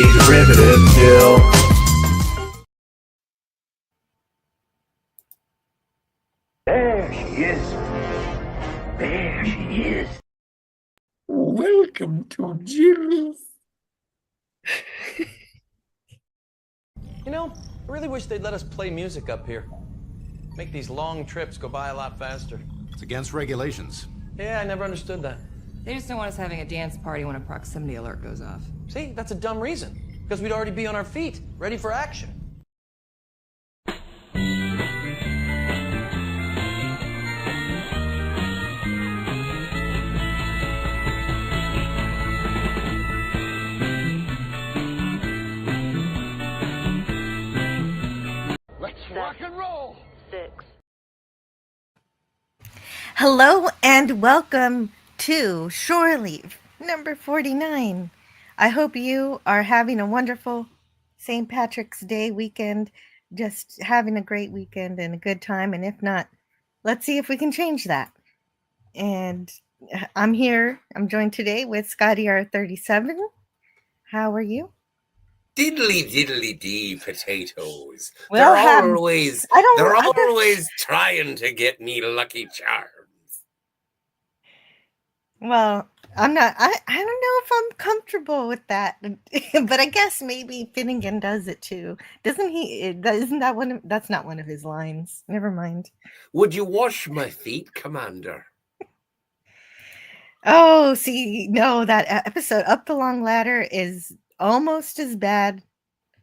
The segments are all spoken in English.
derivative dill. There she is. There she is. Welcome to Jill's. You know, I really wish they'd let us play music up here. Make these long trips go by a lot faster. It's against regulations. Yeah, I never understood that. They just don't want us having a dance party when a proximity alert goes off. See, that's a dumb reason. Because we'd already be on our feet, ready for action. Let's rock and roll. 6. Hello and welcome to Shore Leave number 49. I hope you are having a wonderful St. Patrick's Day weekend, just having a great weekend and a good time. And if not, let's see if we can change that. And I'm here. I'm joined today with Scotty R37. How are you? Diddly diddly dee potatoes. Well, they're always I don't- they're I don't- always trying to get me Lucky Charms. Well, I'm not. I don't know if I'm comfortable with that, but I guess maybe Finnegan does it too. Doesn't he? Isn't that one? That's not one of his lines. Never mind. Would you wash my feet, Commander? Oh, see, no, that episode Up the Long Ladder is almost as bad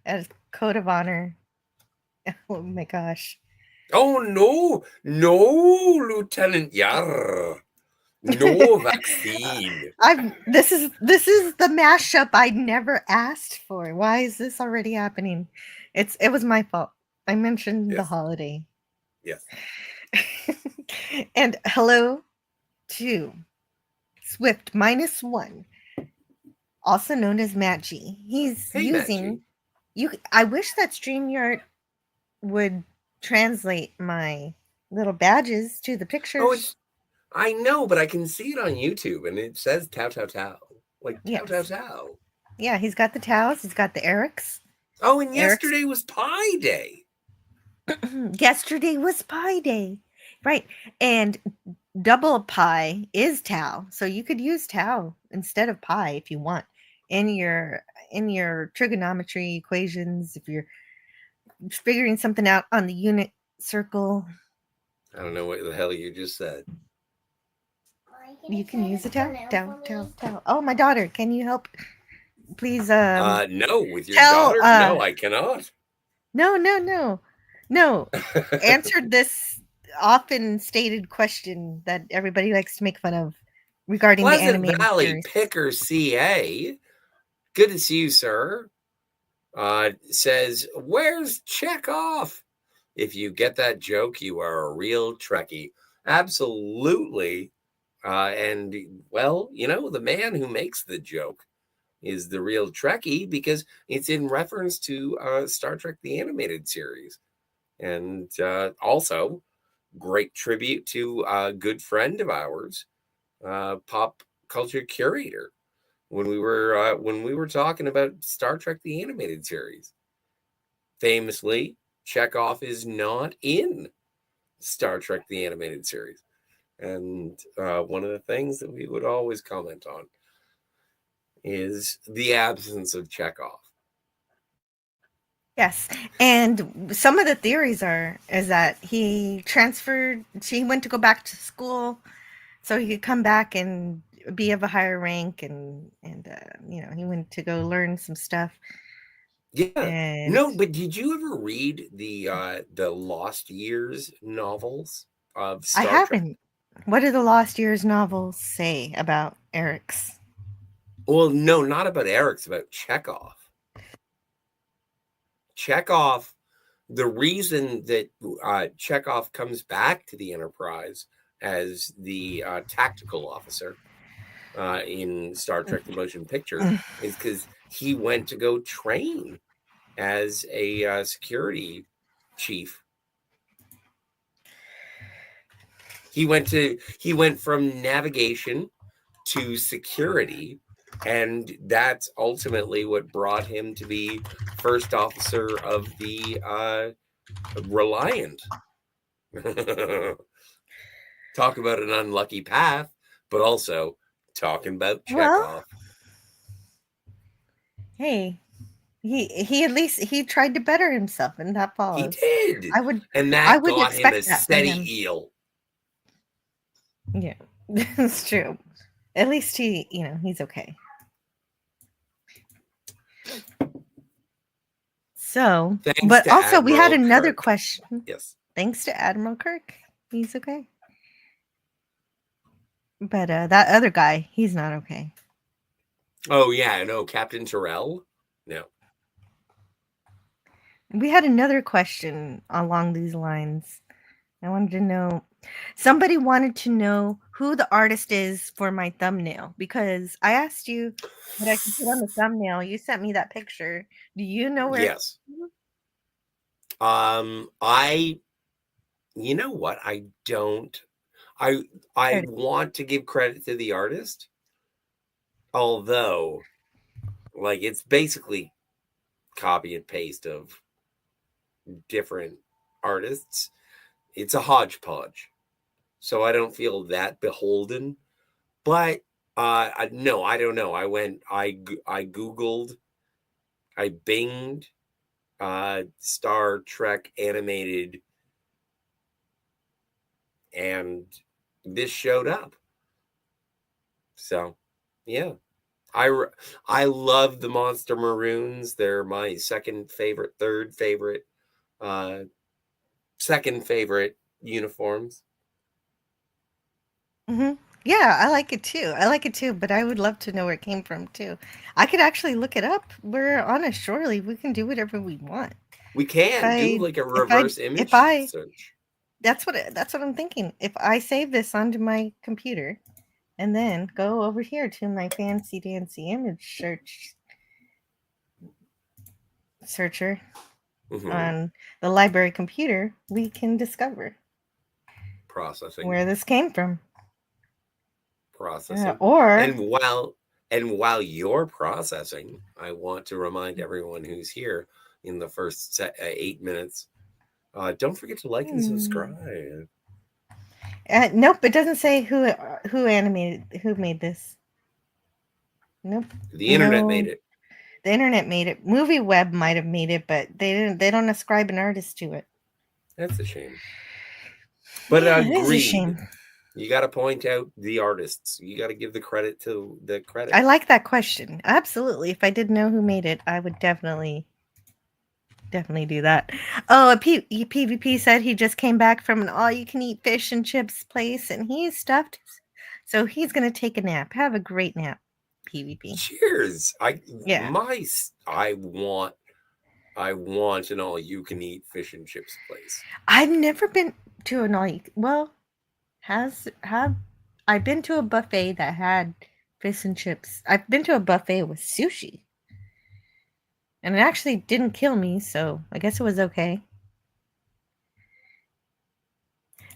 as Code of Honor. Oh my gosh. Oh no, Lieutenant Yar. No vaccine. This is the mashup I never asked for. Why is this already happening? It was my fault. I mentioned the Yes. holiday. Yes. And hello to Swift -1, also known as Matt G. He's Hey, Matt using G. you. I wish that StreamYard would translate my little badges to the pictures. Oh, I know, but I can see it on YouTube, and it says "Tau Tau Tau," like Yes. "Tau Tau Tau." Yeah, he's got the towels. He's got the Erics. Oh, and Eric's- yesterday was Pie Day. Yesterday was Pie Day, right? And double pie is Tau, so you could use Tau instead of pi if you want in your trigonometry equations. If you're figuring something out on the unit circle, I don't know what the hell you just said. you can use a Tau. Tau. Oh, my daughter, can you help, please? No, with your tell, daughter, no, I cannot. No. Answered this often stated question that everybody likes to make fun of regarding the Pleasant animated Valley series. Picker CA. Good to see you, sir. Says, where's Chekhov? If you get that joke, you are a real Trekkie. Absolutely. And, well, you know, the man who makes the joke is the real Trekkie because it's in reference to Star Trek the Animated Series. And also, great tribute to a good friend of ours, pop culture curator, when we were talking about Star Trek the Animated Series. Famously, Chekhov is not in Star Trek the Animated Series. And one of the things that we would always comment on is the absence of Chekhov. Yes, and some of the theories is that he went to go back to school so he could come back and be of a higher rank, and you know, he went to go learn some stuff. Yeah. And No, but did you ever read the Lost Years novels of Star I Trek? haven't. What do the Lost Years novels say about Eric's? Well, no, not about Eric's, about Chekhov. Chekhov, the reason that Chekhov comes back to the Enterprise as the tactical officer in Star Trek the Motion Picture is because he went to go train as a security chief. He went from navigation to security And that's ultimately what brought him to be first officer of the Reliant. Talk about an unlucky path, but also talking about Well, Chekhov. Hey, he at least he tried to better himself, and that He follows. did. I would And that would got him a expect that from steady him. eel. Yeah, that's true. At least he, he's okay. So, Thanks but to also we had Admiral another Kirk. question. Yes. Thanks to Admiral Kirk, he's okay. But that other guy, he's not okay. Oh yeah, no, Captain Terrell. No. We had another question along these lines. I wanted to know, somebody wanted to know who the artist is for my thumbnail, because I asked you what I could put on the thumbnail. You sent me that picture. Do you know where? Yes. You know what? I don't. I want to give credit to the artist, although, like, it's basically copy and paste of different artists. It's a hodgepodge, so I don't feel that beholden. But no, I don't know. I Googled, I binged Star Trek animated, and this showed up. So, yeah. I love the Monster Maroons. They're my second favorite uniforms. Mm-hmm. Yeah, I like it too. But I would love to know where it came from too. I could actually look it up. We're on a shore leave. We can do whatever we want. We can do like a reverse image search. That's what I'm thinking. If I save this onto my computer and then go over here to my fancy dancy image searcher on the library computer, we can discover processing where this came from. Processing. And while you're processing, I want to remind everyone who's here in the first 8 minutes, don't forget to like and subscribe. Nope, it doesn't say who made this. Nope. The internet made it. The internet made it. Movie Web might have made it, but they don't ascribe an artist to it. That's a shame. But yeah, it agreed. Is a shame. You got to point out the artists. You got to give the credit to the credit. I like that question. Absolutely. If I didn't know who made it, I would definitely do that. Oh, PvP said he just came back from an all-you-can-eat fish and chips place, and he's stuffed. So he's going to take a nap. Have a great nap, PvP. Cheers. I want an all-you-can-eat fish and chips place. I've never been to an I've been to a buffet that had fish and chips. I've been to a buffet with sushi. And it actually didn't kill me, so I guess it was okay.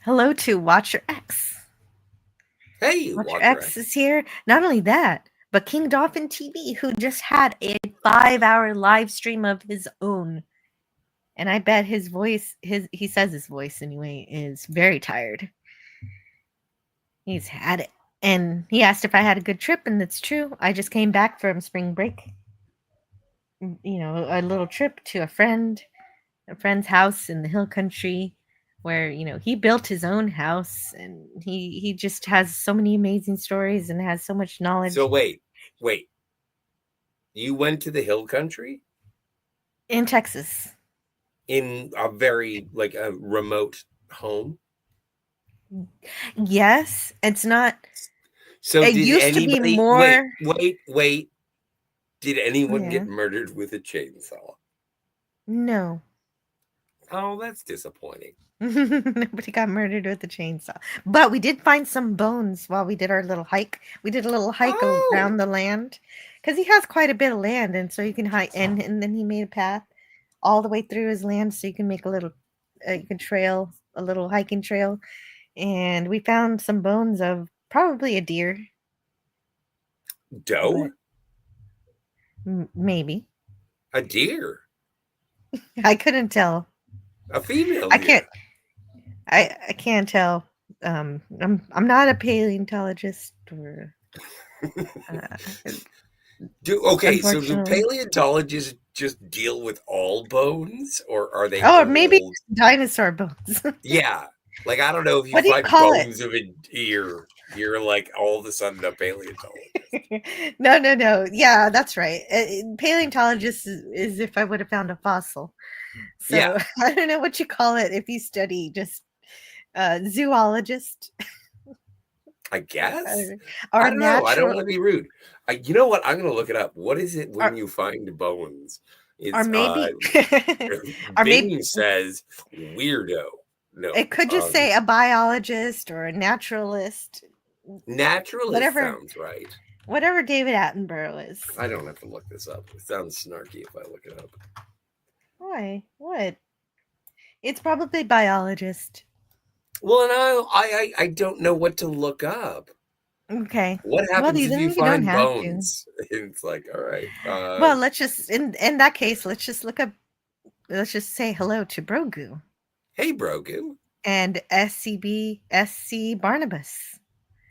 Hello to Watcher X. Hey, Watcher X is here. Not only that, but King Dolphin TV, who just had a 5-hour live stream of his own. And I bet his voice, he says his voice anyway, is very tired. He's had it. And he asked if I had a good trip, and that's true. I just came back from spring break. A little trip to a friend's house in the hill country where, he built his own house, and he just has so many amazing stories and has so much knowledge. So wait. You went to the hill country? In Texas. In a very, a remote home? Yes, it's not. So it used to be more. Wait. Did anyone get murdered with a chainsaw? No. Oh, that's disappointing. Nobody got murdered with a chainsaw. But we did find some bones while we did our little hike. We did a little hike around the land because he has quite a bit of land, and so you can hike. And then he made a path all the way through his land, so you can make a little, you can trail a little hiking trail. And we found some bones of probably a deer. Doe? Maybe. A deer. I couldn't tell. A female I deer. can't. I can't tell. I'm not a paleontologist or. Okay, so do Unfortunately. paleontologists just deal with all bones, or are they Oh, maybe old? dinosaur bones. Yeah, like I don't know if you What do you find call it? bones of a deer, you're like all of a sudden a paleontologist. No. Yeah, that's right. Paleontologist is if I would have found a fossil. So Yeah. I don't know what you call it if you study just zoologist I guess. or I don't know. I don't natural, want to be rude. You know what? I'm going to look it up. What is it when or, you find bones? or It's maybe, or maybe Bing says weirdo. No, it could just say a biologist or a naturalist, naturalist whatever. sounds right. Whatever David Attenborough is. I don't have to look this up. It sounds snarky if I look it up. Why? What? It's probably biologist. Well, and I don't know what to look up. Okay. What happens if you don't find have to. bones? It's like, all right. Well, let's just in that case, let's just look up. Let's just say hello to Brogu Hey, Brogu. and SC Barnabas.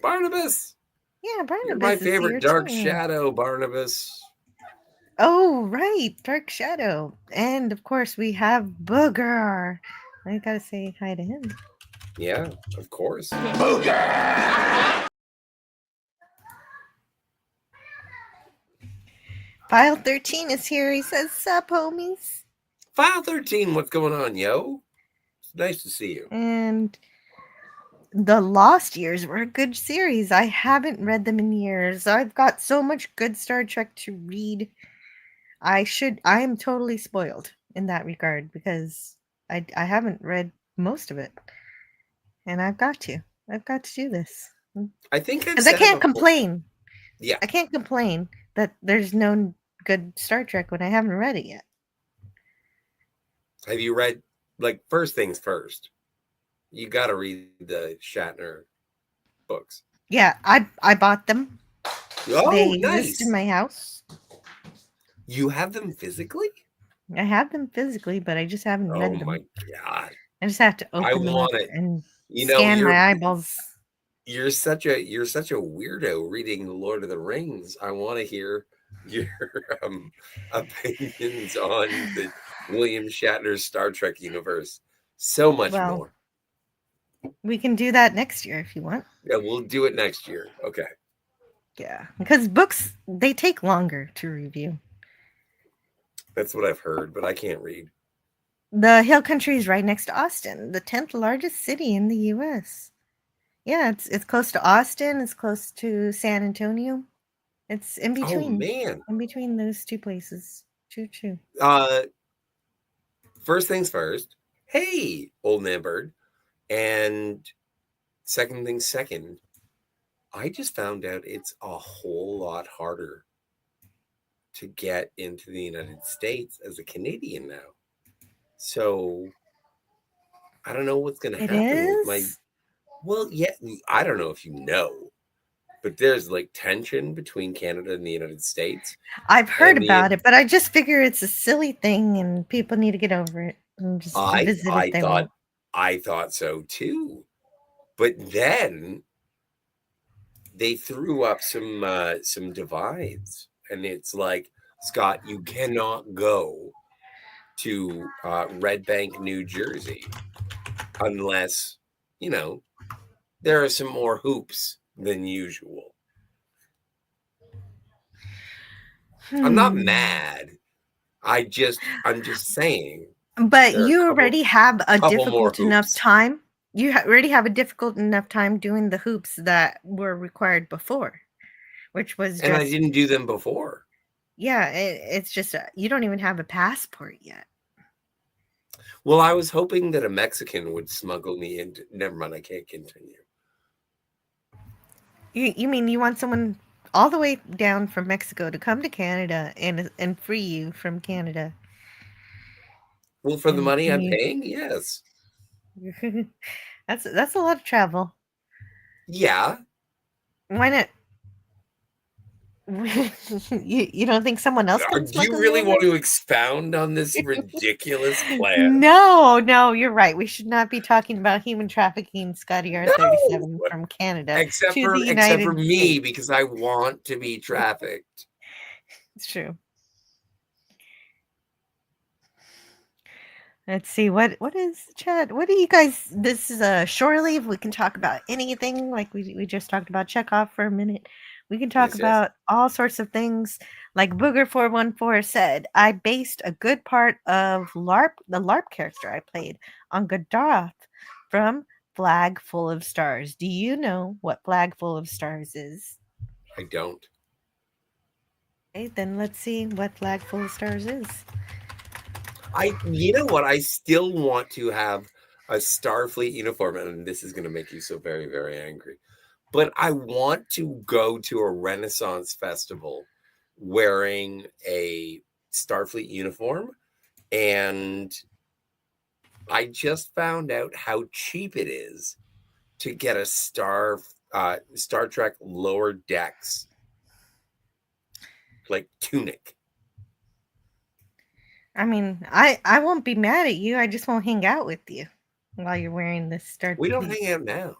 Barnabas. Yeah, Barnabas. You're my is here favorite Dark too. Shadow, Barnabas. Oh, right, Dark Shadow, and of course we have Booger. I gotta say hi to him. Yeah, of course. File 13 is here. He says, "Sup, homies." File 13, what's going on, yo? It's nice to see you. And the Lost Years were a good series. I haven't read them in years. I've got so much good Star Trek to read. I am totally spoiled in that regard because I haven't read most of it. And I've got to do this. I think Because I can't complain. Yeah. I can't complain that there's no good Star Trek when I haven't read it yet. Have you read, like, first things first? You got to read the Shatner books. Yeah, I bought them. Oh, they nice. exist in my house. You have them physically? I have them physically, but I just haven't read them. Oh my god! I just have to open them up it. and You scan know, my eyeballs. You're such a weirdo reading The Lord of the Rings. I want to hear your opinions on the William Shatner Star Trek universe. So much more. We can do that next year if you want. Yeah, we'll do it next year. Okay. Yeah, because books, they take longer to review. That's what I've heard, but I can't read. The Hill Country is right next to Austin, the 10th largest city in the U.S. Yeah, it's close to Austin. It's close to San Antonio. It's in between. Oh, man. In between those two places. True. First things first. Hey, old man bird. And second thing second, I just found out it's a whole lot harder to get into the United States as a Canadian now. So I don't know what's going to happen with my. Well, yeah, I don't know if you know, but there's like tension between Canada and the United States. I've heard about it, but I just figure it's a silly thing and people need to get over it and just visit if they want. I thought so too, but then they threw up some divides, and it's like, Scott, you cannot go to Red Bank, New Jersey, unless there are some more hoops than usual. I'm not mad. I'm just saying. But you already have a difficult enough time. You already have a difficult enough time doing the hoops that were required before, which was. And I didn't do them before. Yeah, it's just you don't even have a passport yet. Well, I was hoping that a Mexican would smuggle me into. Never mind, I can't continue. You mean you want someone all the way down from Mexico to come to Canada and free you from Canada? Well, for the money I'm paying, yes. That's a lot of travel. Yeah. Why not? You don't think someone else can Do smuggle you really over? want to expound on this ridiculous plan? No, you're right. We should not be talking about human trafficking, Scotty No, R37 from Canada except to the for United me, States. because I want to be trafficked. It's true. Let's see what is the chat. What do you guys? This is a shore leave. We can talk about anything. Like we just talked about Chekhov for a minute. We can talk Yes, yes. about all sorts of things. Like Booger414 said, I based a good part of the LARP character I played on Gaddafi from Flag Full of Stars. Do you know what Flag Full of Stars is? I don't. Okay, then let's see what Flag Full of Stars is. You know what? I still want to have a Starfleet uniform, and this is going to make you so very, very angry. But I want to go to a Renaissance festival wearing a Starfleet uniform, and I just found out how cheap it is to get a Star Trek Lower Decks like tunic. I mean, I won't be mad at you. I just won't hang out with you while you're wearing this Star. We don't hang out now.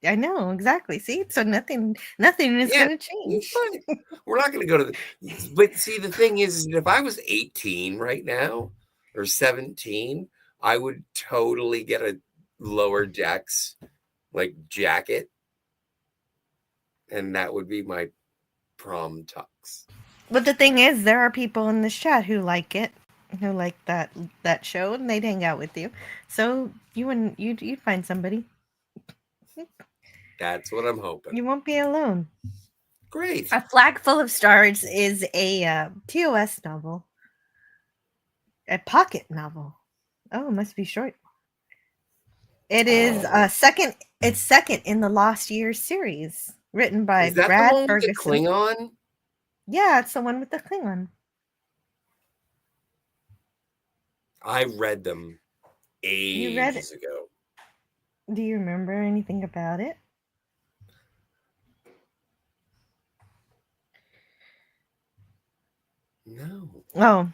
I know, exactly. See, so nothing is Yeah, going to change. but we're not going to go to the. But see, the thing is if I was 18 right now or 17, I would totally get a Lower Decks like jacket, and that would be my prom tux. But the thing is, there are people in this chat who like it, who like that show, and they'd hang out with you. So you'd find somebody. That's what I'm hoping. You won't be alone. Great. A Flag Full of Stars is a TOS novel, a pocket novel. Oh, it must be short. It is second. It's second in the Lost Years series, written by Is that Brad the one Ferguson. with the Klingon? Yeah, it's the one with the Klingon. I read them ages You read it? ago. Do you remember anything about it? No. Oh,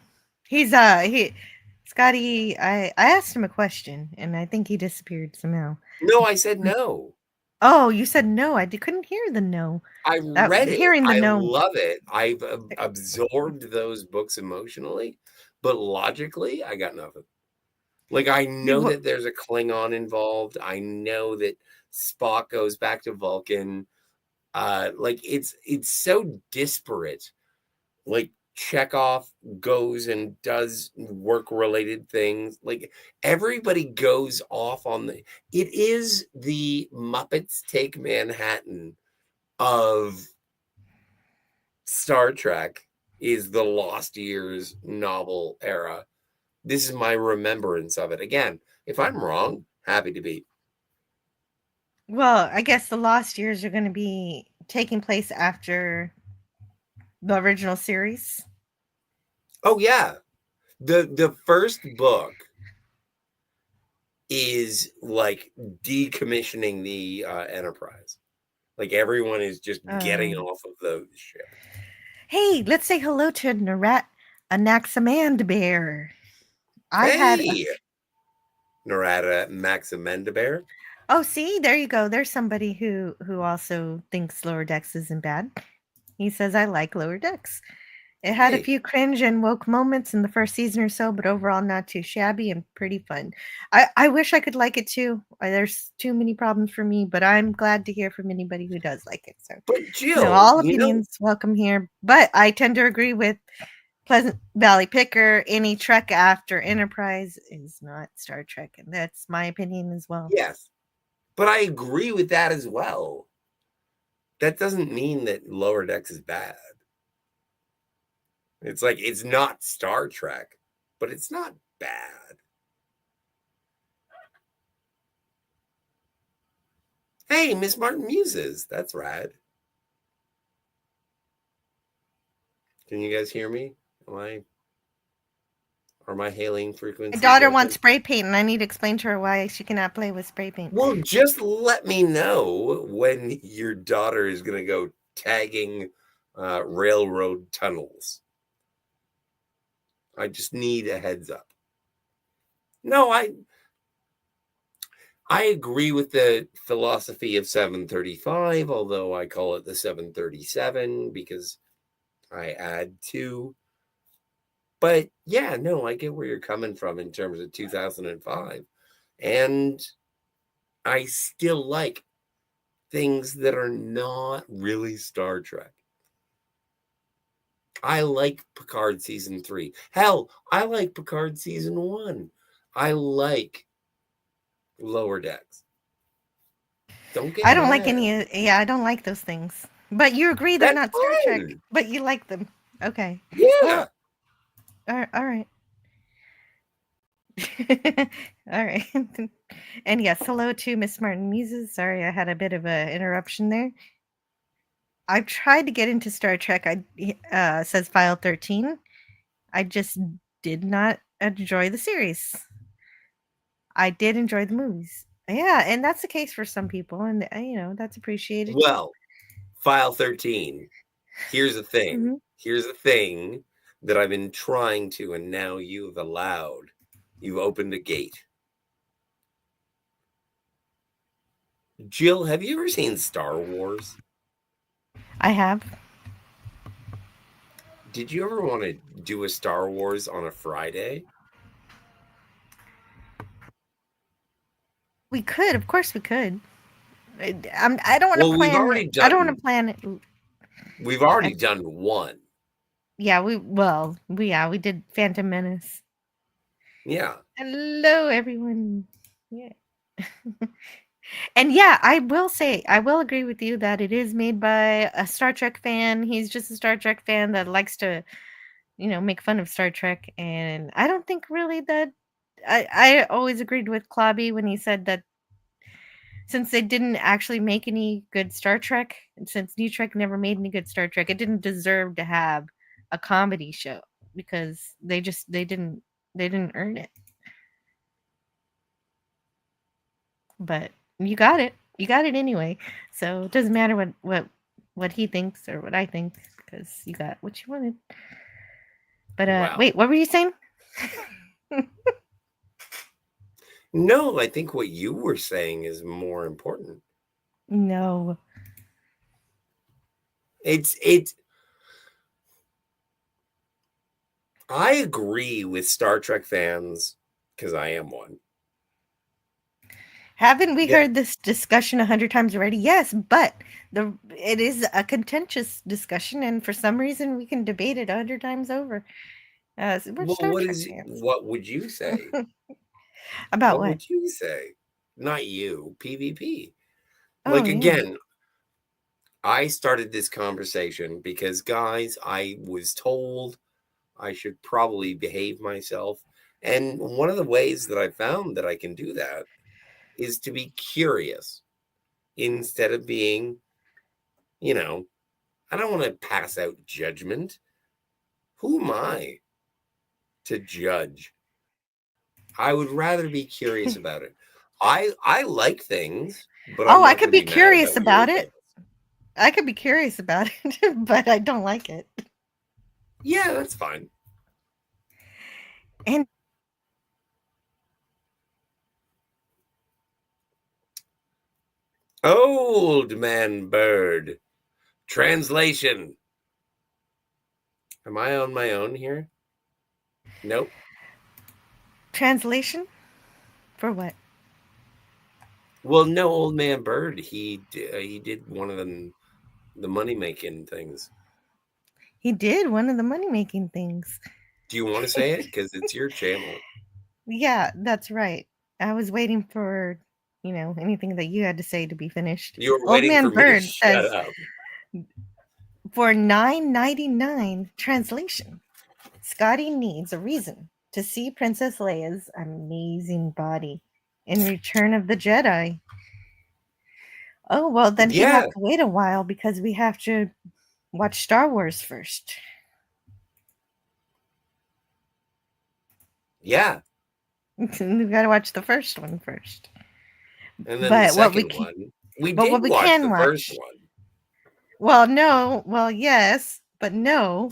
he's Scotty. I asked him a question, and I think he disappeared somehow. No, I said no. Oh, you said no. I couldn't hear the no. I read it. Hearing the I no. love it. I've absorbed those books emotionally, but logically, I got nothing. Like, I know that there's a Klingon involved. I know that Spock goes back to Vulcan. Like, it's so disparate. Like, Chekhov goes and does work-related things. Like, everybody goes off on the... It is the Muppets Take Manhattan of Star Trek, is the Lost Years novel era. This is my remembrance of it. Again, if I'm wrong, happy to be. Well, I guess the Lost Years are going to be taking place after the original series. Oh yeah, the first book is like decommissioning the Enterprise. Like, everyone is just getting off of the ship. Hey, let's say hello to Narat Anaximandbear. Narada Maxamendabear. Oh, see, there you go. There's somebody who also thinks Lower Decks isn't bad. He says, I like Lower Decks. It had a few cringe and woke moments in the first season or so, but overall not too shabby and pretty fun. I wish I could like it too. There's too many problems for me, but I'm glad to hear from anybody who does like it. So, but Jill, all opinions welcome here. But I tend to agree with Pleasant Valley Picker. Any Trek after Enterprise is not Star Trek, and that's my opinion as well. Yes, but I agree with that as well. That doesn't mean that Lower Decks is bad. It's like, it's not Star Trek, but it's not bad. Hey, Miss Martin Muses. That's rad. Can you guys hear me? Are my hailing frequencies? My daughter wants spray paint, and I need to explain to her why she cannot play with spray paint. Well, just let me know when your daughter is going to go tagging railroad tunnels. I just need a heads up. No, I agree with the philosophy of 735, although I call it the 737 because I add 2. But yeah, no, I get where you're coming from in terms of 2005. And I still like things that are not really Star Trek. I like Picard season 3. Hell, I like Picard season 1. I like Lower Decks. Don't get I don't like mad. any. Yeah, I don't like those things. But you agree they're That's not Star Trek, fine. but you like them. Okay. Yeah. Well, all right. All right. And yes, hello to Miss Martin Muses. Sorry, I had a bit of an interruption there. I've tried to get into Star Trek. Says File 13. I just did not enjoy the series. I did enjoy the movies. Yeah, and that's the case for some people, and that's appreciated. Well, File 13. Here's the thing. Mhm. Here's the thing that I've been trying to, and now you've allowed. You've opened a gate. Jill, have you ever seen Star Wars? I have. Did you ever want to do a Star Wars on a Friday? We could, of course, we could. I don't want to Well, we've plan. already I don't want done- to plan it. We've already done one. Yeah, we did Phantom Menace. Yeah. Hello, everyone. Yeah. And yeah, I will agree with you that it is made by a Star Trek fan. He's just a Star Trek fan that likes to, make fun of Star Trek. And I don't think really that I always agreed with Klobby when he said that since they didn't actually make any good Star Trek, and since New Trek never made any good Star Trek, it didn't deserve to have a comedy show because they didn't earn it. But you got it anyway, so it doesn't matter what he thinks or what I think because you got what you wanted. But Wow. Wait, what were you saying? No, I think what you were saying is more important. No. I agree with Star Trek fans because I am one. Haven't we Yeah. heard this discussion 100 times already? Yes, but it is a contentious discussion, and for some reason we can debate it 100 times over. We're Well, Star Trek fans. what would you say? About What what? would you say? Not you, PvP. Oh, Like, yeah. again, I started this conversation because, guys, I was told I should probably behave myself. And one of the ways that I found that I can do that is to be curious instead of being, I don't want to pass out judgment. Who am I to judge? I would rather be curious about it. I like things, but I'm Oh, I not could gonna be mad curious your about it. things. I could be curious about it, but I don't like it. Yeah, that's fine. And Old Man Bird. Translation. Am I on my own here? Nope. translation? For what? Well, no, Old Man Bird. He did one of the money-making things. He did one of the money-making things. Do you want to say it? Because it's your channel. Yeah, that's right. I was waiting for, anything that you had to say to be finished. You were Old waiting Man for me Bird to shut says, up. for $9.99 translation, Scotty needs a reason to see Princess Leia's amazing body in Return of the Jedi. Oh, well, then he'd have Yeah. to wait a while because we have to watch Star Wars first. Yeah. We've got to watch the first one first. And then But the what we second can- one. We but did what we watch can the watch- first one. Well, no. Well, yes, but no.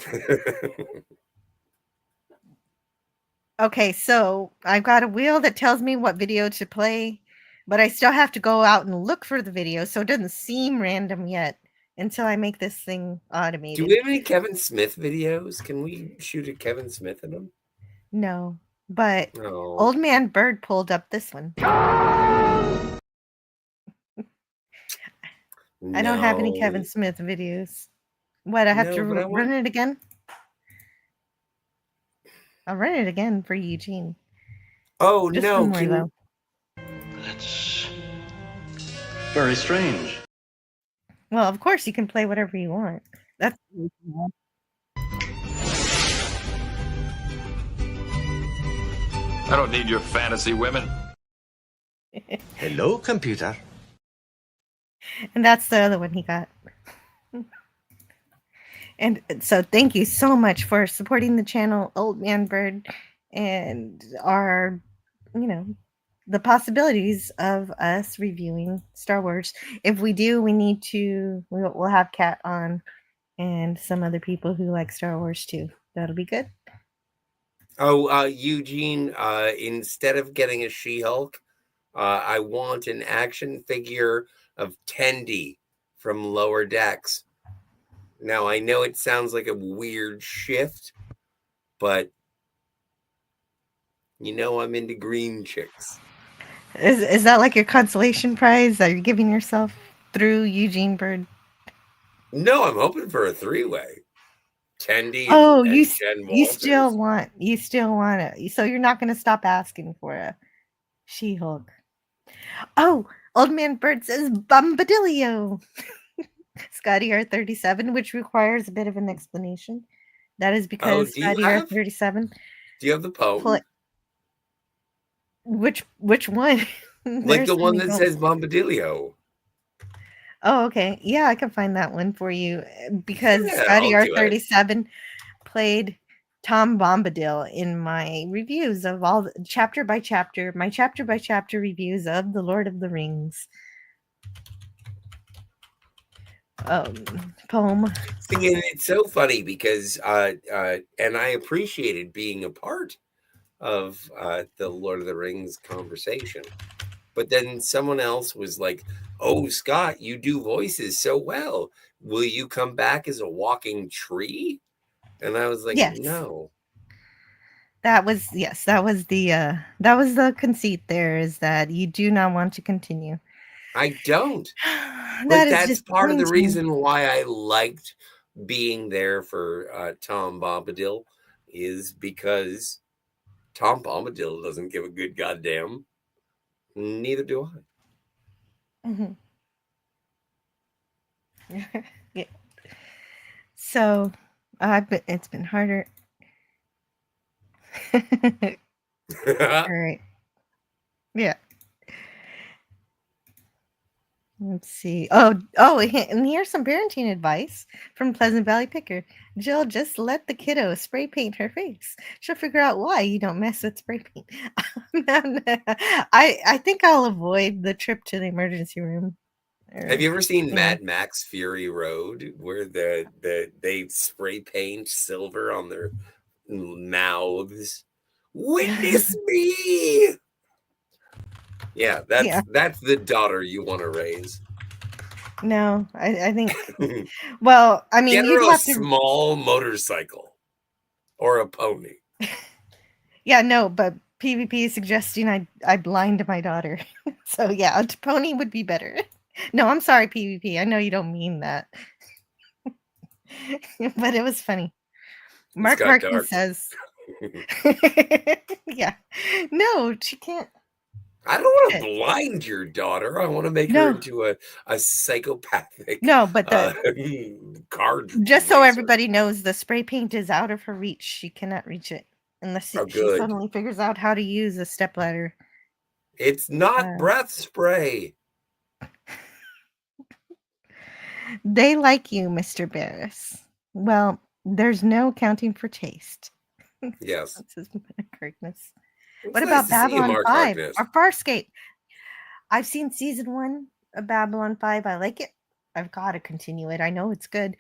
Okay, so I've got a wheel that tells me what video to play, but I still have to go out and look for the video, so it doesn't seem random yet until I make this thing Do automated. we have any Kevin Smith videos? Can we shoot a Kevin Smith in them? No, but No. Old Man Bird pulled up this one. I don't have any Kevin Smith videos. What, I have to No, but I want- run it again? I'll run it again for Eugene. Oh, Just no. one more, Can though. That's very strange. Well, of course you can play whatever you want. That's I don't need your fantasy women. Hello, computer. and that's the other one he got. And so thank you so much for supporting the channel, Old Man Bird, and our, the possibilities of us reviewing Star Wars. If we do, we'll have Kat on and some other people who like Star Wars too. That'll be good. Oh, Eugene, instead of getting a She-Hulk, I want an action figure of Tendi from Lower Decks. Now, I know it sounds like a weird shift, but I'm into green chicks. Is that like your consolation prize that you're giving yourself through Eugene Bird? No, I'm hoping for a three-way. Tendi Oh, and you Jen you Walters. still want it. So you're not going to stop asking for a She-Hulk. Oh, Old Man Bird says Bombadillo. Scotty R37, which requires a bit of an explanation. That is because do you Scotty have- R37. Do you have the poem? Which one? Like There's the so one many that poems. says Bombadillo. Oh, okay. Yeah, I can find that one for you because Yeah, Scotty I'll do it. R37 played Tom Bombadil in my reviews of all the chapter by chapter reviews of The Lord of the Rings. Poem. See, and it's so funny because and I appreciated being a part of the Lord of the Rings conversation. But then someone else was like, "Oh, Scott, you do voices so well. Will you come back as a walking tree?" And I was like, Yes. "No." That was the conceit there, is that you do not want to continue. I don't. That But is that's part of the disappointing. reason why I liked being there for Tom Bombadil, is because Tom Bombadil doesn't give a good goddamn. Neither do I. Mhm. Yeah. So, it's been harder. All right. Yeah. Let's see. And here's some parenting advice from Pleasant Valley Picker. Jill, just let the kiddo spray paint her face. She'll figure out why you don't mess with spray paint. No. I think I'll avoid the trip to the emergency room. Have you ever seen Yeah. Mad Max Fury Road, where they spray paint silver on their mouths? Witness me. Yeah, that's the daughter you want to raise. No, I think. Well, I mean, Get you'd her a have to. small motorcycle or a pony. Yeah, no, but PvP is suggesting I blind my daughter. So yeah, a pony would be better. No, I'm sorry, PvP. I know you don't mean that. But it was funny. Mark got Martin dark. says, yeah. No, she can't. I don't want to blind your daughter. I want to make No. her into a psychopathic No, but the card. just so racer. everybody knows, the spray paint is out of her reach. She cannot reach it unless Oh, she good. suddenly figures out how to use a stepladder. It's not breath spray. They like you, Mr. Barris. Well, there's no accounting for taste. Yes. That's his correctness. It's What nice about to see you, Babylon Mark 5 Harkness. or Farscape? I've seen season 1 of Babylon 5. I like it. I've got to continue it. I know it's good.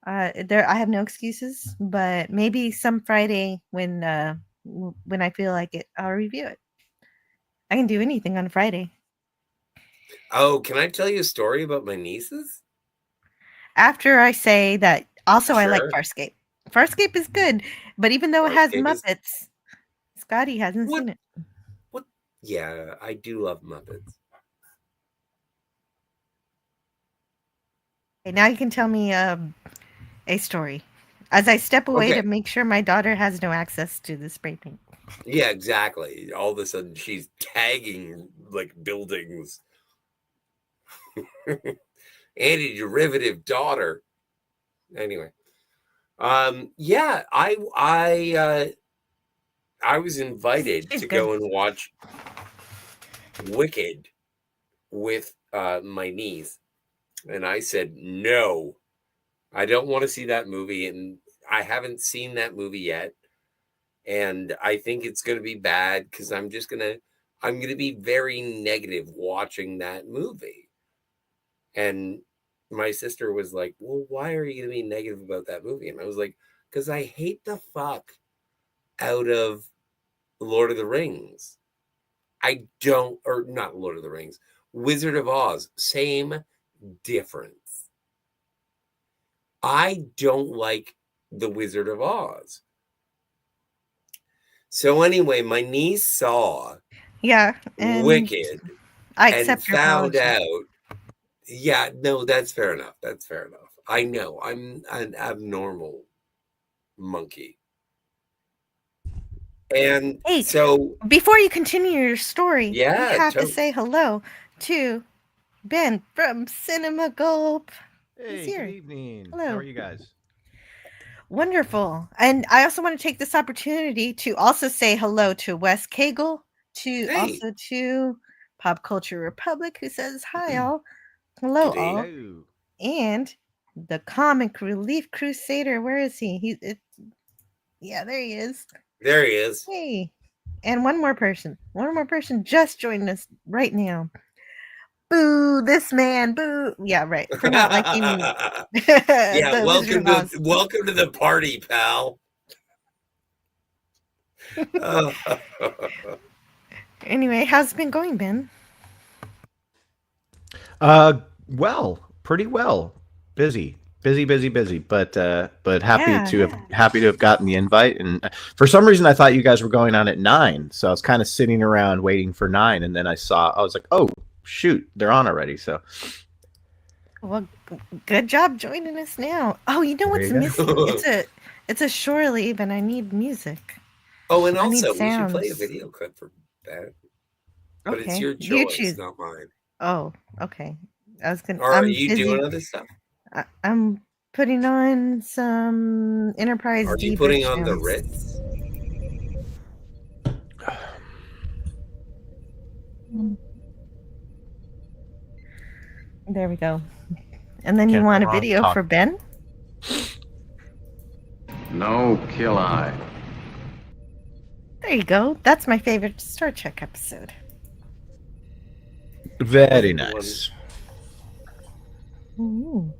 I have no excuses, but maybe some Friday when I feel like it, I'll review it. I can do anything on Friday. Oh, can I tell you a story about my nieces? After I say that, also I like Sure. Farscape. Farscape is good, but even though it has Farscape is- Muppets, Scotty hasn't What? seen it. What? Yeah, I do love Muppets. Okay, now you can tell me a story as I step away Okay. to make sure my daughter has no access to the spray paint. Yeah, exactly. All of a sudden, she's tagging like buildings. Anti-derivative daughter. Anyway, yeah, I was invited She's to good. go and watch Wicked with my niece, and I said no. I don't want to see that movie, and I haven't seen that movie yet. And I think it's going to be bad because I'm going to be very negative watching that movie. And my sister was like, well, why are you going to be negative about that movie? And I was like, because I hate the fuck out of Lord of the Rings. I don't, or not Lord of the Rings, Wizard of Oz, same difference. I don't like the Wizard of Oz. So anyway, my niece saw and Wicked I and accept your found apology. out. Yeah, no, that's fair enough. That's fair enough. I know I'm an abnormal monkey. And Hey, so before you continue your story, Yeah, you have to totally. say hello to Ben from Cinema Gulp. Hey, here. good evening. Hello. How are you guys? Wonderful. And I also want to take this opportunity to also say hello to Wes Cagle, also to Pop Culture Republic, who says hi all. Hello G'day. all. Hello. And the Comic Relief Crusader. Where is he? Yeah, there he is. There he is. Hey. And one more person just joined us right now. Boo, this man, boo. Yeah, right. For not liking Yeah, the Wizard welcome of Oz. to the party, pal. Anyway, how's it been going, Ben? Well, pretty well. Busy, but happy to have gotten the invite. And for some reason, I thought you guys were going on at 9, so I was kind of sitting around waiting for 9, and then I was like, oh shoot, they're on already. So, well, good job joining us now. Oh, you know what's missing? It's a shore leave, and I need music. Oh, and I need also we should play a sounds. video clip for that. But Okay. it's your You choice, choose. not mine. Oh, okay. I was gonna. Or I'm are you busy. doing other stuff? I'm putting on some Enterprise. Are you D putting Bridge on the sounds. Ritz? There we go. And then you Can't want go a wrong video talk. for Ben? No kill eye. There you go. That's my favorite Star Trek episode. very nice. Ooh.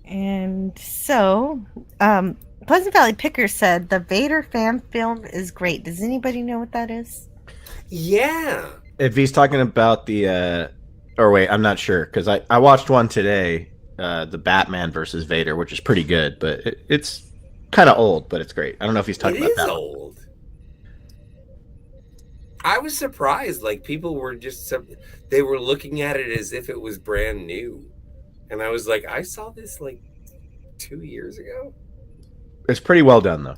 And so, Pleasant Valley Picker said the Vader fan film is great. Does anybody know what that is? Yeah. If he's talking about the, or wait, I'm not sure because I watched one today, the Batman versus Vader, which is pretty good, but it's kind of old, but it's great. I don't know if he's talking It about is that one. old. I was surprised. Like people were they were looking at it as if it was brand new, and I was like, I saw this like 2 years ago. It's pretty well done though.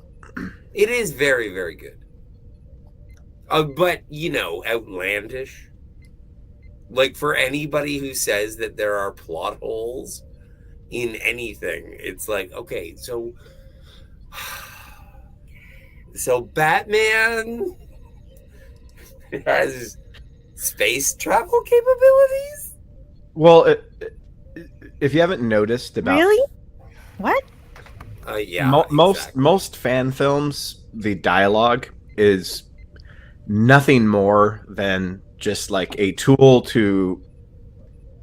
It is very, very good. But outlandish. Like for anybody who says that there are plot holes in anything, it's like, okay, so Batman has space travel capabilities? Well, if you haven't noticed about Really? What? Yeah. Most fan films, the dialogue is nothing more than just like a tool to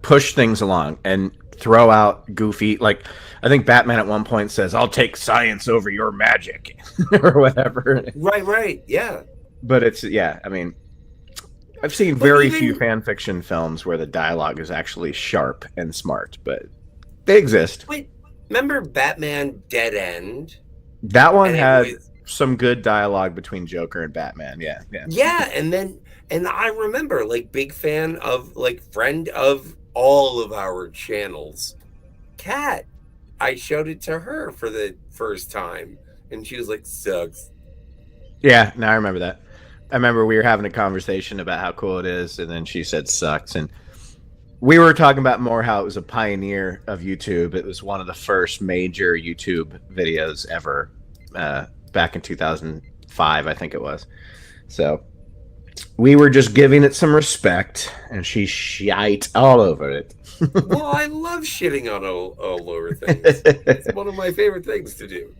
push things along and throw out goofy, like I think Batman at one point says, "I'll take science over your magic," or whatever. Right, yeah. But it's I mean, I've seen very few fan fiction films where the dialogue is actually sharp and smart, but they exist. Wait, remember Batman Dead End? That one had some good dialogue between Joker and Batman. Yeah, and I remember, like, big fan of, like, friend of all of our channels, Kat. I showed it to her for the first time, and she was like, "Sucks." Yeah, now I remember that. I remember we were having a conversation about how cool it is, and then she said "sucks," and we were talking about more how it was a pioneer of YouTube. It was one of the first major YouTube videos ever, back in 2005, I think it was. So we were just giving it some respect, and she shite all over it. Well, I love shitting on all over things. It's one of my favorite things to do.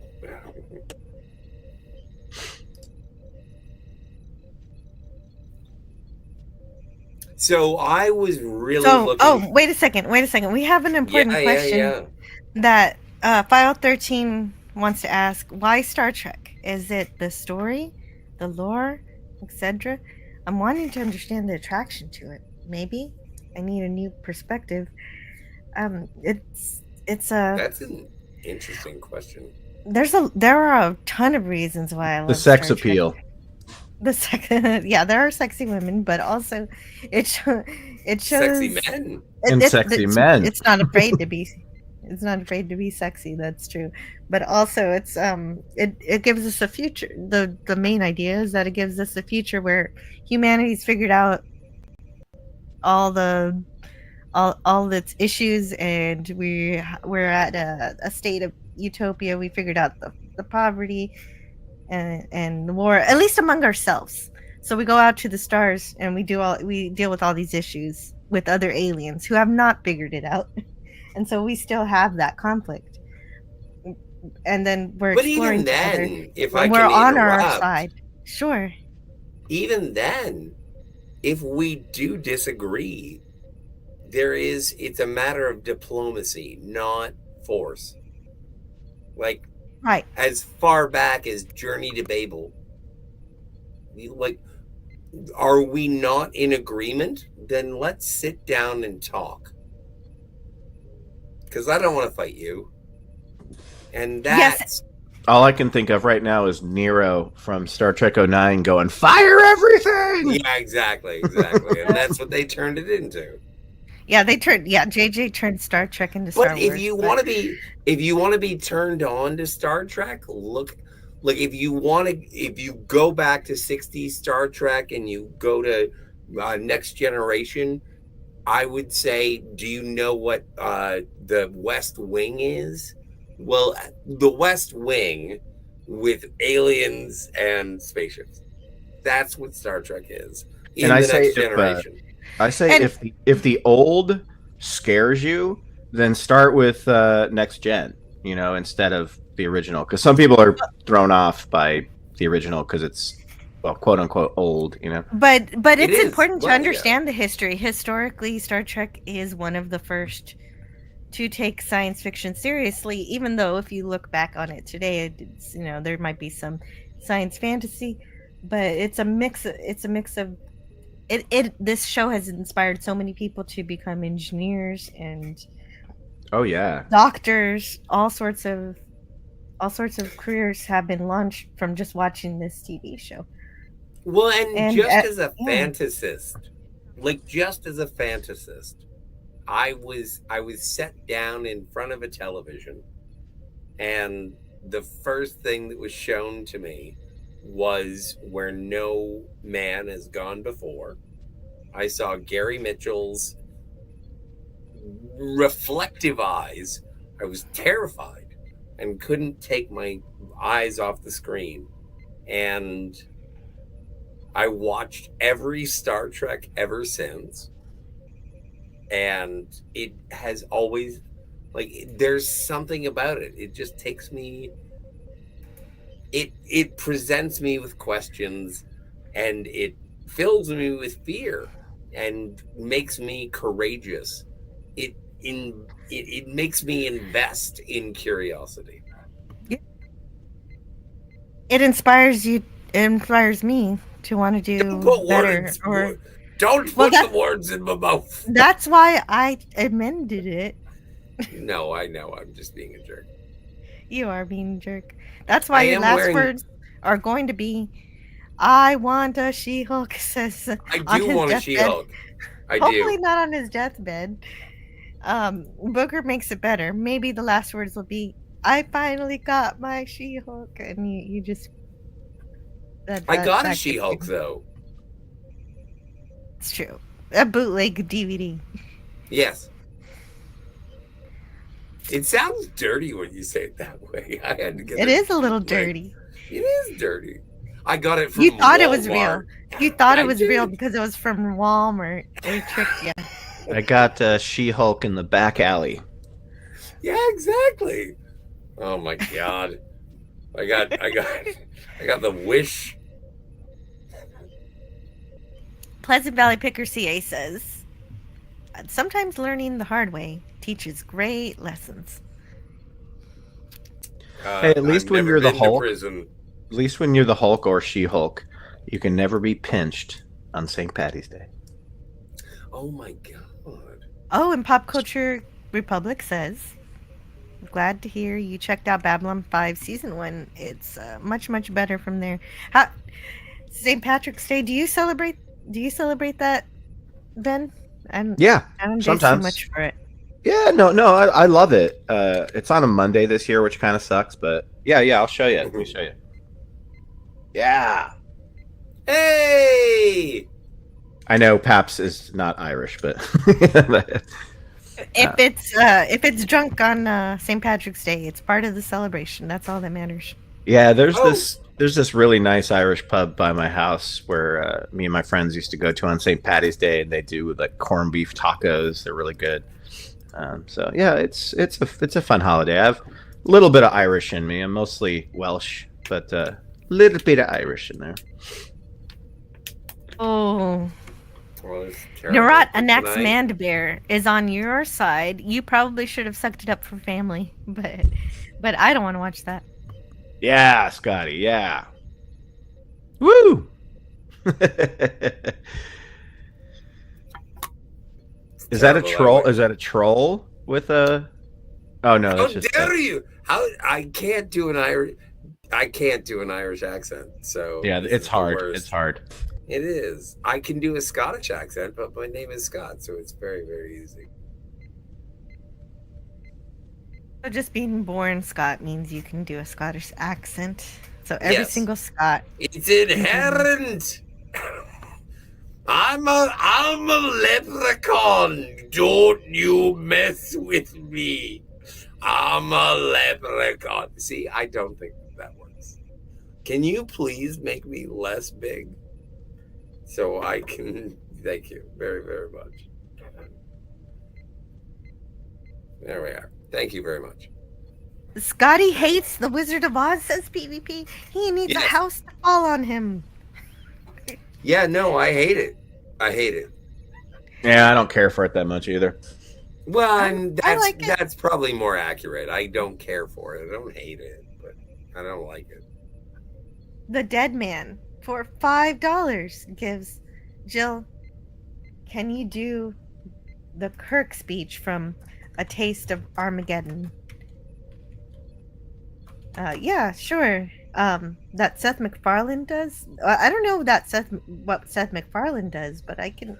So I was really looking. Oh, wait a second. We have an important question that File 13 wants to ask. Why Star Trek? Is it the story, the lore, etc.? I'm wanting to understand the attraction to it. Maybe I need a new perspective. It's a. That's an interesting question. There are a ton of reasons why I love the sex Star appeal. Trek. Yeah, there are sexy women, but also it shows sexy men and sexy men. It's not afraid to be. It's not afraid to be sexy. That's true, but also it's it gives us a future. The main idea is that it gives us a future where humanity's figured out all its issues, and we're at a state of utopia. We figured out the poverty and the war, at least among ourselves. So we go out to the stars and we deal with all these issues with other aliens who have not figured it out. And so we still have that conflict. And then we're exploring together. If I we're can on our interrupt, side. Sure. Even then, if we do disagree, it's a matter of diplomacy, not force. Like, right. As far back as Journey to Babel. Like, are we not in agreement? Then let's sit down and talk. Because I don't want to fight you. And that's... All I can think of right now is Nero from Star Trek 09 going, "Fire everything!" Yeah, exactly. And that's what they turned it into. Yeah, JJ turned Star Trek into Star Wars. But if you want to be turned on to Star Trek, look, if you go back to 60s Star Trek and you go to Next Generation, I would say, do you know what the West Wing is? Well, the West Wing with aliens and spaceships. That's what Star Trek is. And I say, if the old scares you, then start with Next Gen, instead of the original. Because some people are thrown off by the original because it's, well, quote unquote old, But it's important to understand the history. Historically, Star Trek is one of the first to take science fiction seriously, even though if you look back on it today, it's, there might be some science fantasy, but it's a mix of this show has inspired so many people to become engineers and doctors. All sorts of careers have been launched from just watching this TV show. Well, and just as a fantasist, I was set down in front of a television, and the first thing that was shown to me was Where No Man Has Gone Before. I saw Gary Mitchell's reflective eyes. I was terrified and couldn't take my eyes off the screen. And I watched every Star Trek ever since. And it has always, there's something about it. It just takes me, it presents me with questions, and it fills me with fear and makes me courageous. it makes me invest in curiosity. It inspires you. It inspires me to want to do Don't put better. words. Or Don't Well, put the words in my mouth. that's why I amended it. No, I know. I'm just being a jerk. You are being a jerk. That's why I your am last wearing- words are going to be, "I want a She-Hulk." Says I on do his want a deathbed. She-Hulk. I Hopefully do. not on his deathbed. Booker makes it better. Maybe the last words will be, "I finally got my She-Hulk," and you just. I got a that She-Hulk, gets though. you. It's true. A bootleg DVD. Yes. It sounds dirty when you say it that way. I had to get It is a little like, dirty. It is dirty. I got it from You thought it was Walmart. real. You thought I it was real did. because it was from Walmart. They tricked you. I got She-Hulk in the back alley. Yeah, exactly. Oh my god. I got the Wish. Pleasant Valley Picker CA says, sometimes learning the hard way teaches great lessons. Hey, at least I've when never you're the been to Hulk- prison. At least when you're the Hulk or She-Hulk, you can never be pinched on St. Patty's Day. Oh my god. Oh, and Pop Culture Republic says, glad to hear you checked out Babylon 5 Season 1. It's much, much better from there. St. Patrick's Day, do you celebrate that, Ben? Yeah, I don't do sometimes. too much for it. Yeah, no, I love it. It's on a Monday this year, which kind of sucks, but yeah, I'll show you. Let me show you. Yeah. Hey! I know Paps is not Irish, but If it's drunk on St. Patrick's Day, it's part of the celebration. That's all that matters. yeah, there's Oh. this really nice Irish pub by my house where me and my friends used to go to on St. Patty's Day, and they do like corned beef tacos. They're really good. So yeah, it's a fun holiday. I have a little bit of Irish in me. I'm mostly Welsh, but a little bit of Irish in there. Oh. Well, it's terrible. Narat Anax Tonight- Mandabear is on your side. You probably should have sucked it up for family, but I don't want to watch that. Yeah, Scotty. Yeah. Woo. Is that a terrible, troll? I like- Is that a troll with a? Oh no, How that's just. dare you? How I can't do an Irish accent. So Yeah, this it's is the hard. worst. It's hard. It is. I can do a Scottish accent, but my name is Scott, so it's very, very easy. So just being born Scot means you can do a Scottish accent. So every Yes. single Scot. It's inherent. I'm a leprechaun. Don't you mess with me. I'm a leprechaun. See, I don't think that works. Can you please make me less big so I can? Thank you very, very much. There we are. Thank you very much. Scotty hates the Wizard of Oz, says PvP. He needs a Yes. house to fall on him. Yeah, no, I hate it. I hate it. Yeah, I don't care for it that much either. Well, and I like it. that's probably more accurate. I don't care for it. I don't hate it, but I don't like it. The Dead Man for $5 gives Jill, can you do the Kirk speech from A Taste of Armageddon? Yeah, sure. That Seth MacFarlane does. I don't know what Seth MacFarlane does, but I can.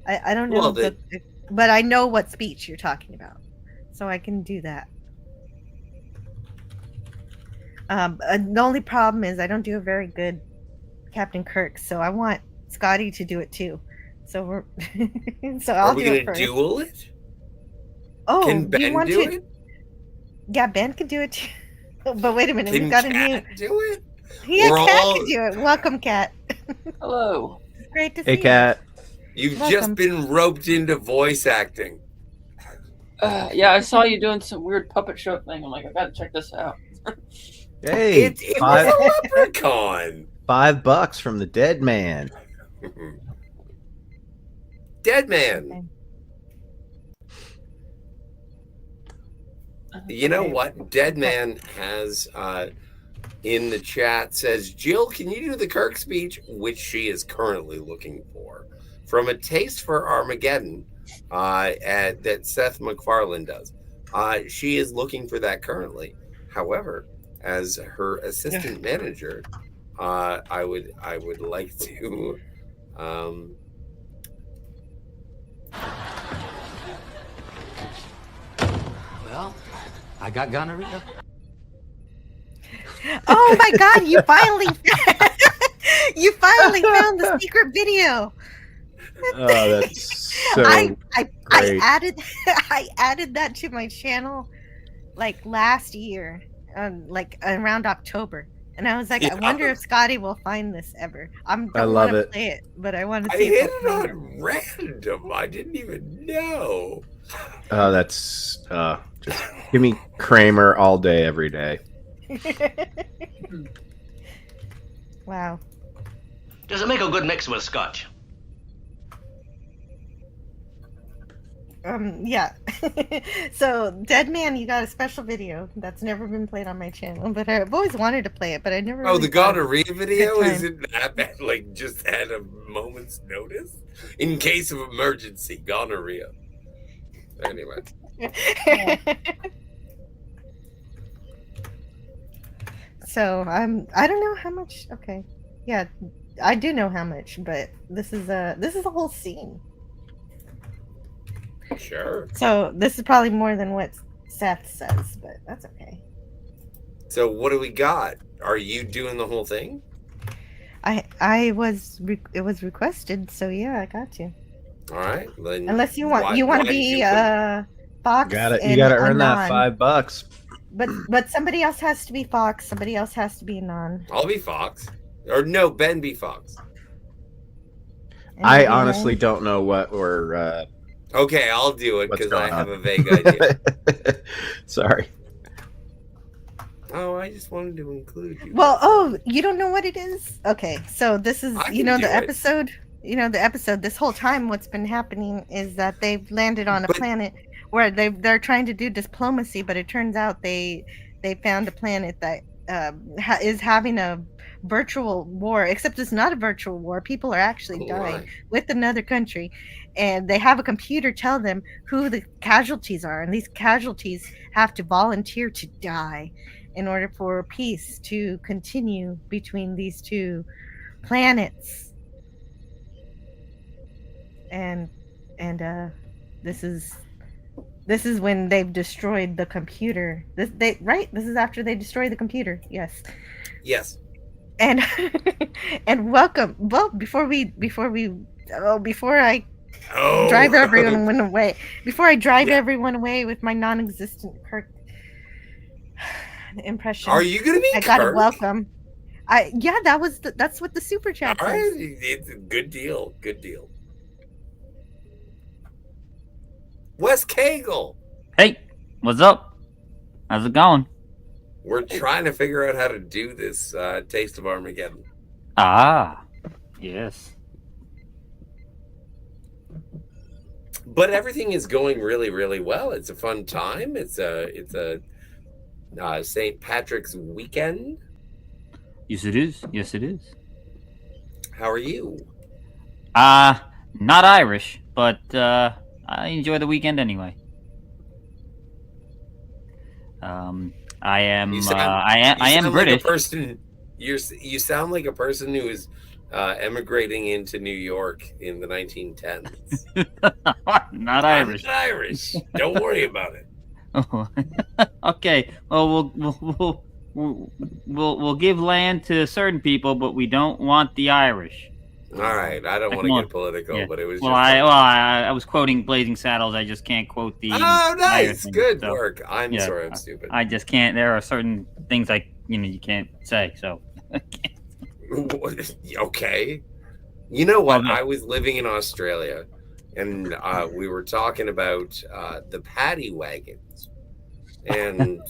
I don't know. Well, but I know what speech you're talking about, so I can do that. The only problem is I don't do a very good Captain Kirk, so I want Scotty to do it too. So we're so Are I'll we do going it to first. duel it? Oh, Can you Ben want do to? it? Yeah, Ben can do it too. But wait a minute, Can we've got a new. Kat do it? Yeah, We're Cat all- can do it. Welcome, Cat. Hello. It's great to see Hey, Kat. You've Welcome. just been roped into voice acting. Yeah, I saw you doing some weird puppet show thing. I'm like, I gotta check this out. Hey, It was a leprechaun. $5 from the Dead Man. Dead man. You know what? Dead Man has in the chat says, Jill, can you do the Kirk speech, which she is currently looking for, from A Taste for Armageddon that Seth MacFarlane does. She is looking for that currently. However, as her assistant manager, I would like to Well, I got gonorrhea. Oh my God! You finally found the secret video. Oh, that's so I great. added that to my channel like last year, like around October, and I was like, I wonder if Scotty will find this ever. I love want to it. play it, but I want to I see. hit it on random. I didn't even know. Oh, that's just give me Kramer all day, every day. Wow. Does it make a good mix with scotch? Yeah. So, Dead Man, you got a special video that's never been played on my channel, but I've always wanted to play it, but I never. Oh, really the gonorrhea video time. isn't that bad? Like, just had a moment's notice in case of emergency. Gonorrhea. Anyway. So I don't know how much. Okay, yeah, I do know how much, but this is a whole scene. Sure. So this is probably more than what Seth says, but that's okay. So what do we got? Are you doing the whole thing? It was requested, so yeah, I got you. All right. Then Unless you want to be Fox. You gotta earn that $5. But somebody else has to be Fox. Somebody else has to be Anon. I'll be Fox. Or no, Ben be Fox. I honestly don't know what we're. Okay, I'll do it because I have on? a vague idea. Sorry. Oh, I just wanted to include you. Well, you don't know what it is? Okay, so this is, I the can do it. episode. The episode. This whole time, what's been happening is that they've landed on a planet where they're trying to do diplomacy, but it turns out they found a planet that is having a virtual war, except it's not a virtual war. People are actually dying with another country, and they have a computer tell them who the casualties are, and these casualties have to volunteer to die in order for peace to continue between these two planets. And this is when they've destroyed the computer. This is after they destroy the computer. Yes. And and welcome. Well, before I drive everyone away. Before I drive everyone away with my non-existent Kirk impression. Are you gonna be I gotta Kirk? welcome. That's what the super chat All says. right, it's a good deal. Good deal. Wes Cagle. Hey, what's up? How's it going? We're trying to figure out how to do this Taste of Armageddon. Ah, yes. But everything is going really, really well. It's a fun time. It's a St. Patrick's weekend. Yes, it is. Yes, it is. How are you? Not Irish, but I enjoy the weekend anyway. I am. I am British. Like a person, you sound like a person who is emigrating into New York in the 1910s. Not Irish. I'm not Irish. Don't worry about it. Okay. Well, we'll give land to certain people, but we don't want the Irish. All right. I don't want to get political, but it was. Well, I was quoting Blazing Saddles. I just can't quote the. Oh, nice. Thing, good so, work. I'm sorry, I'm stupid. I just can't. There are certain things you can't say. So. Okay. You know what? I was living in Australia, and we were talking about the paddy wagons, and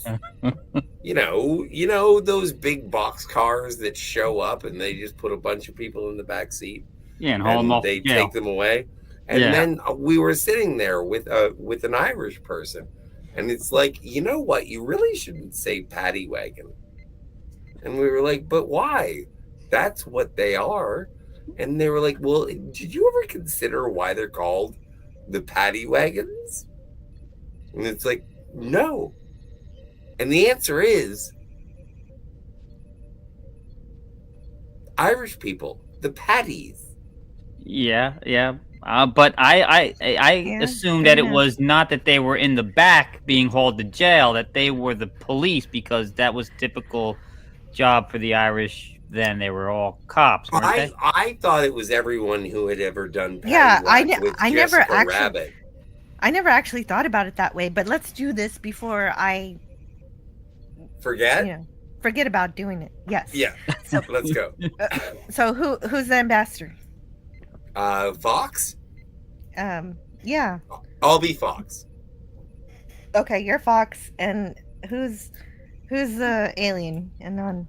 you know those big box cars that show up, and they just put a bunch of people in the back seat. Yeah, and haul them off. They take them away, and then we were sitting there with an Irish person, And it's like, you know what? You really shouldn't say paddy wagon. And we were like, but why? That's what they are. And they were like, well, did you ever consider why they're called the paddy wagons? And it's like, no. And the answer is Irish people, the paddies. Yeah. But I assumed that it was not that they were in the back being hauled to jail, that they were the police, because that was typical job for the Irish then. They were all cops, weren't they? I thought it was everyone who had ever done paddy Yeah, with I never Jessica actually Rabbit. I never actually thought about it that way, but let's do this before I Forget? forget about doing it. Yes. Yeah. So, Let's go. so who's the ambassador? Fox? Yeah. I'll be Fox. Okay, you're Fox, and who's the alien? Anon.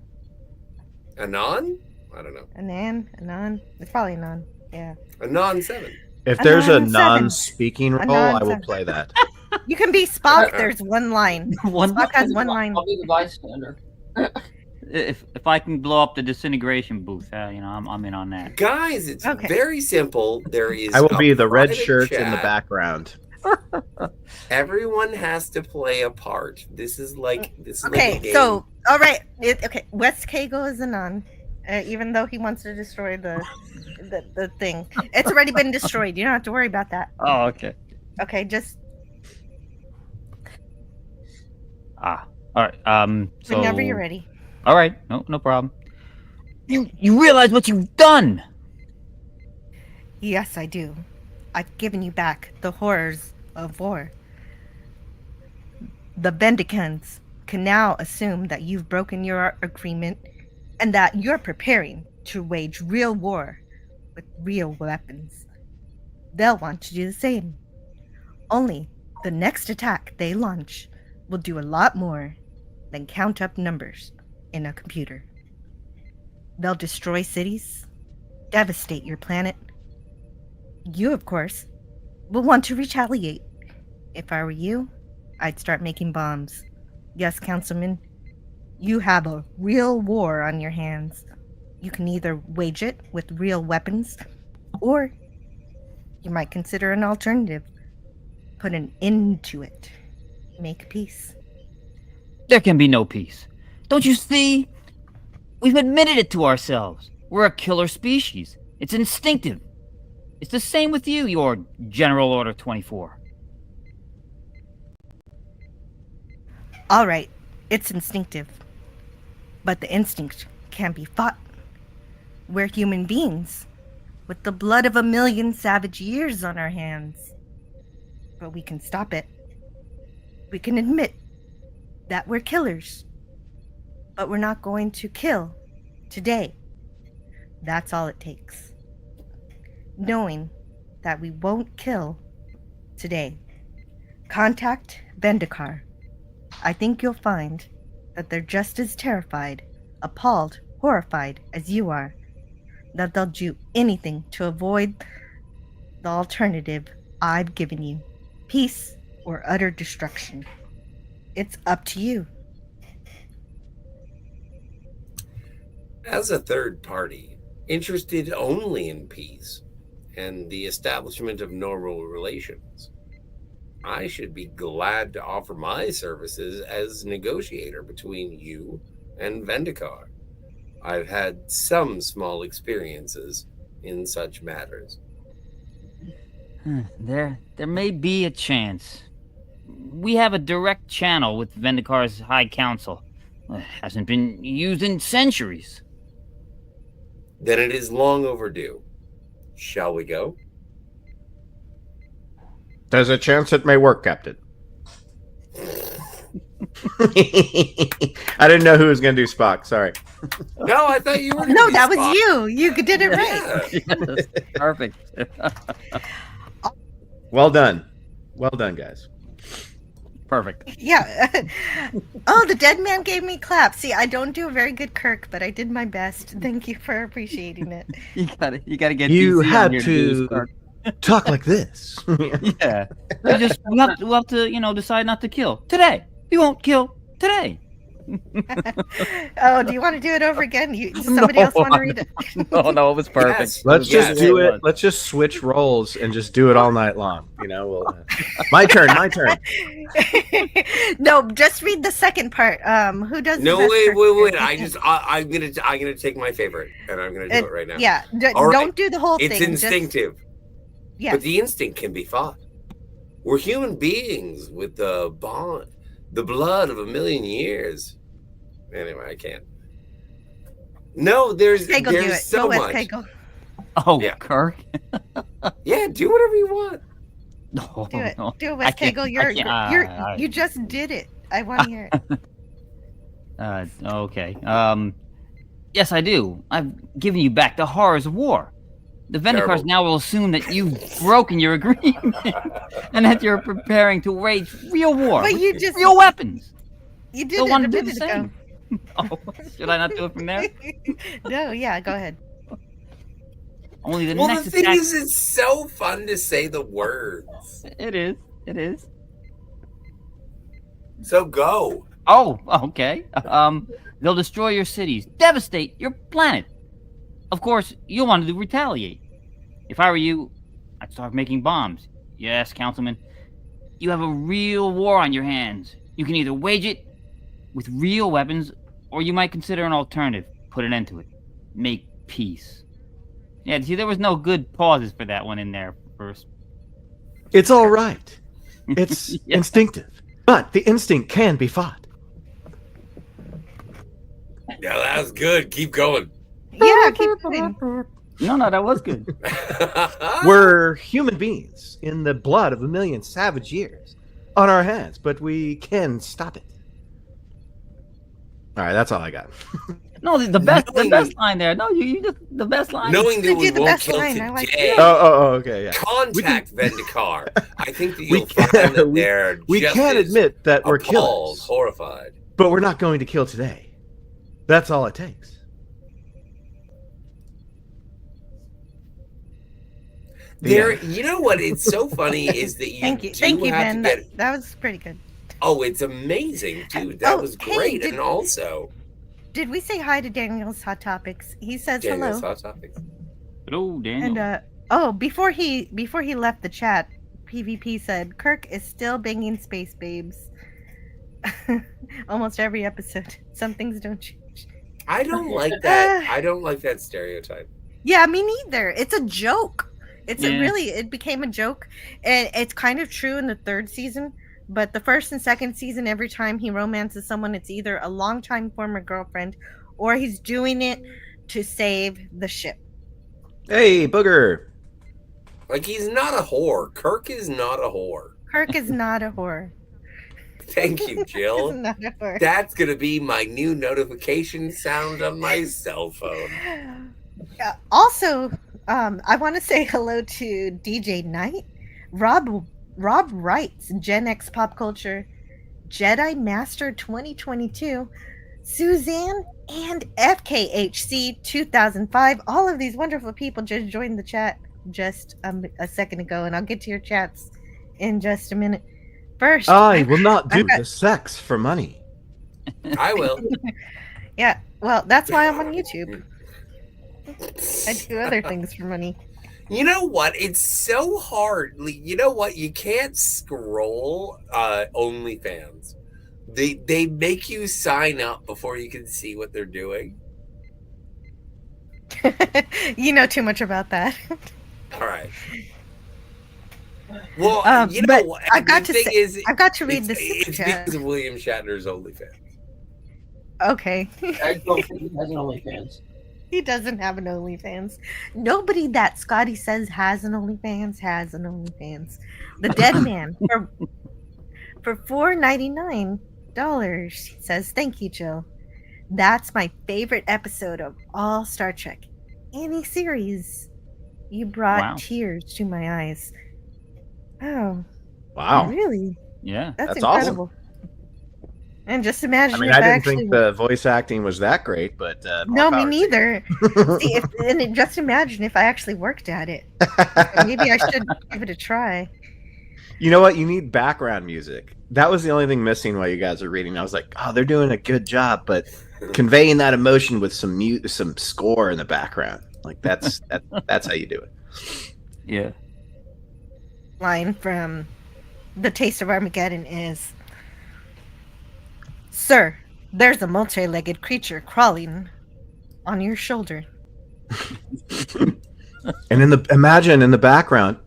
Anon? I don't know. Anon. It's probably Anon. Yeah. Anon 7. If there's a Anon 7. non-speaking role, Anon I will 7. play that. You can be Spock. There's one line. Spock has one line. I'll be the bystander. If I can blow up the disintegration booth, I'm in on that. Guys, it's Okay. very simple. There is I will a be the red private shirt in the chat. background. Everyone has to play a part. This is like a Okay, game. so all right. Okay, West Kago is Anon, even though he wants to destroy the thing. It's already been destroyed. You don't have to worry about that. Oh, okay. Okay, just All right. So whenever you're ready. All right. No problem. You realize what you've done? Yes, I do. I've given you back the horrors of war. The Vendicans can now assume that you've broken your agreement and that you're preparing to wage real war with real weapons. They'll want to do the same. Only the next attack they launch will do a lot more than count up numbers in a computer. They'll destroy cities, devastate your planet. You, of course, will want to retaliate. If I were you, I'd start making bombs. Yes, Councilman, you have a real war on your hands. You can either wage it with real weapons, or you might consider an alternative. Put an end to it. Make peace. There can be no peace. Don't you see? We've admitted it to ourselves. We're a killer species. It's instinctive. It's the same with you, your General Order 24. All right, it's instinctive. But the instinct can't be fought. We're human beings, with the blood of 1,000,000 savage years on our hands. But we can stop it. We can admit that we're killers. But we're not going to kill today. That's all it takes. Knowing that we won't kill today. Contact Vendikar. I think you'll find that they're just as terrified, appalled, horrified as you are. That they'll do anything to avoid the alternative I've given you. Peace or utter destruction. It's up to you. As a third party, interested only in peace and the establishment of normal relations, I should be glad to offer my services as negotiator between you and Vendikar. I've had some small experiences in such matters. There may be a chance. We have a direct channel with Vendikar's High Council. It hasn't been used in centuries. Then it is long overdue. Shall we go? There's a chance it may work, Captain. I didn't know who was going to do Spock. Sorry. No, I thought you were. No, that was you. You did it right. Yes, perfect. Well done. Well done, guys. Perfect. Yeah. Oh, the dead man gave me claps. See, I don't do a very good Kirk, but I did my best. Thank you for appreciating it. You gotta get You DC on had your to news, Kirk. talk like this. Yeah. We'll have to decide not to kill today. We won't kill today. Oh, do you want to do it over again? Does somebody else want to read it? No, it was perfect. Yes. Let's Yes. just do it. Let's just switch roles and just do it all night long. We'll, my turn. No, just read the second part. Who does? No, the best wait. person? I'm gonna take my favorite, and I'm gonna do it right now. Yeah, All right. don't do the whole It's thing. just- instinctive, yeah. but the instinct can be fought. We're human beings with the blood of a million years. Anyway, I can't. No, there's Kegel, do it. so Go with much. Kegel. Oh, Yeah. Kirk. Yeah, do whatever you want. No, Do it. no. Do it I with can't- Kegel. I can't- You just did it. I want to hear it. Okay. Yes, I do. I've given you back the horrors of war. The Vendicars Terrible. now will assume that you've broken your agreement and that you're preparing to wage real war. But with you just real weapons. You did They'll it want a to do the minute ago. same. Oh, should I not do it from there? No, yeah, go ahead. Only the Well, next the thing attack. is, it's so fun to say the words. It is. It is. So go. Oh, okay. They'll destroy your cities, devastate your planet. Of course, you'll want to retaliate. If I were you, I'd start making bombs. Yes, Councilman. You have a real war on your hands. You can either wage it with real weapons, or you might consider an alternative. Put an end to it. Make peace. Yeah, see, there was no good pauses for that one in there first. It's all right. It's Yeah. instinctive, but the instinct can be fought. Yeah, that was good. Keep going. Yeah, keep going. No, that was good. We're human beings in the blood of a million savage years on our hands, but we can stop it. All right, that's all I got. No, the best line there. No, you just the best line. Knowing that You we did the won't best kill line. I like today, Okay, yeah. contact Vendicar. I think that We you'll find that we- they're We just can't as admit that we're appalled, killers, horrified. but we're not going to kill today. That's all it takes. There, Yeah. you know what? It's so funny is that you Thank you, do thank you, have Ben. to get. That was pretty good. Oh, it's amazing, dude. That Oh, was hey, great, did- and also Did we say hi to Daniel's Hot Topics? He says Daniel's hello. Hot Topics. Hello, Daniel. And before he left the chat, PvP said Kirk is still banging space babes. Almost every episode. Some things don't change. I don't like that. I don't like that stereotype. Yeah, me neither. It's a joke. Yeah. It became a joke, and it's kind of true in the third season. But the first and second season, every time he romances someone, it's either a longtime former girlfriend, or he's doing it to save the ship. Hey, Booger. Like, he's not a whore. Kirk is not a whore. Kirk is not a whore. Thank you, Kirk Jill. is not a whore. That's going to be my new notification sound on my cell phone. Also, I want to say hello to DJ Knight, Rob Wrights, Gen X Pop Culture, Jedi Master 2022, Suzanne, and FKHC 2005. All of these wonderful people just joined the chat just a second ago, and I'll get to your chats in just a minute. First, I will not do I've got- the sex for money. I will. Yeah, well, that's why I'm on YouTube. I do other things for money. You know what? It's so hard. You know what? You can't scroll OnlyFans. They make you sign up before you can see what they're doing. You know too much about that. All right. Well, you know but what? I've got the to thing say, is, I've got to read it's, the super it's chat. because of William Shatner's OnlyFans. Okay. I don't think he has an OnlyFans. He doesn't have an OnlyFans. Nobody that Scotty says has an OnlyFans has an OnlyFans. The Dead Man for $4.99 says, "Thank you, Jill. That's my favorite episode of all Star Trek. Any series. You brought Wow. tears to my eyes." Oh, Wow. really? Yeah. That's That's awesome. incredible. And just imagine I mean, if I didn't actually think the voice acting was that great, but no, me neither. See, just imagine if I actually worked at it. Maybe I should give it a try. You know what? You need background music. That was the only thing missing while you guys are reading. I was like, oh, they're doing a good job, but conveying that emotion with some score in the background, like that's how you do it. Yeah. Line from The Taste of Armageddon is, "Sir, there's a multi-legged creature crawling on your shoulder." And imagine in the background.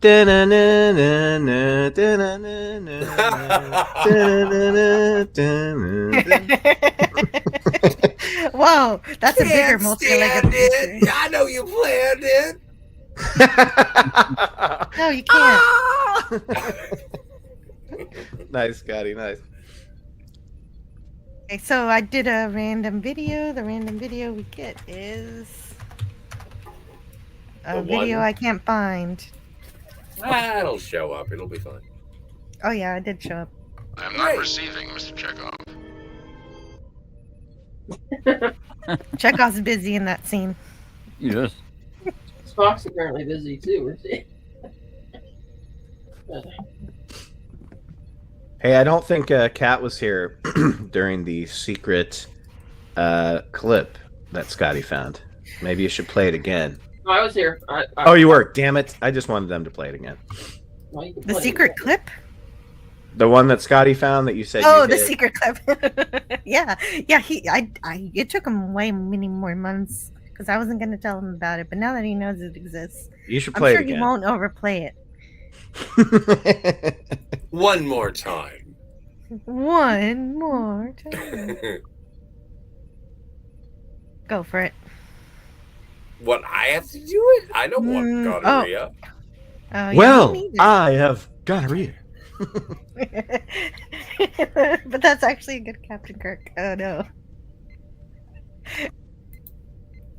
Whoa, that's a bigger multi-legged creature. I know you planned it. No, you can't. Nice, Scotty, nice. Okay, so I did a random video. The random video we get is a video I can't find. It'll show up. It'll be fine. Oh yeah, it did show up. I'm not receiving, Mr. Chekhov. Chekhov's busy in that scene. Yes. Spock's apparently busy too, is he? Hey, I don't think Kat was here during the secret clip that Scotty found. Maybe you should play it again. No, I was here. Oh, you were. Damn it! I just wanted them to play it again. Well, you can The play secret it. clip? The one that Scotty found that you said. Oh, you the hid. secret clip. Yeah. It took him way many more months because I wasn't going to tell him about it. But now that he knows it exists, You should I'm play sure it he again. won't overplay it. One more time. One more time. Go for it. What, I have to do it? I don't want gonorrhea. Oh, Well, yeah, me I have gonorrhea. neither. But that's actually a good Captain Kirk. Oh no.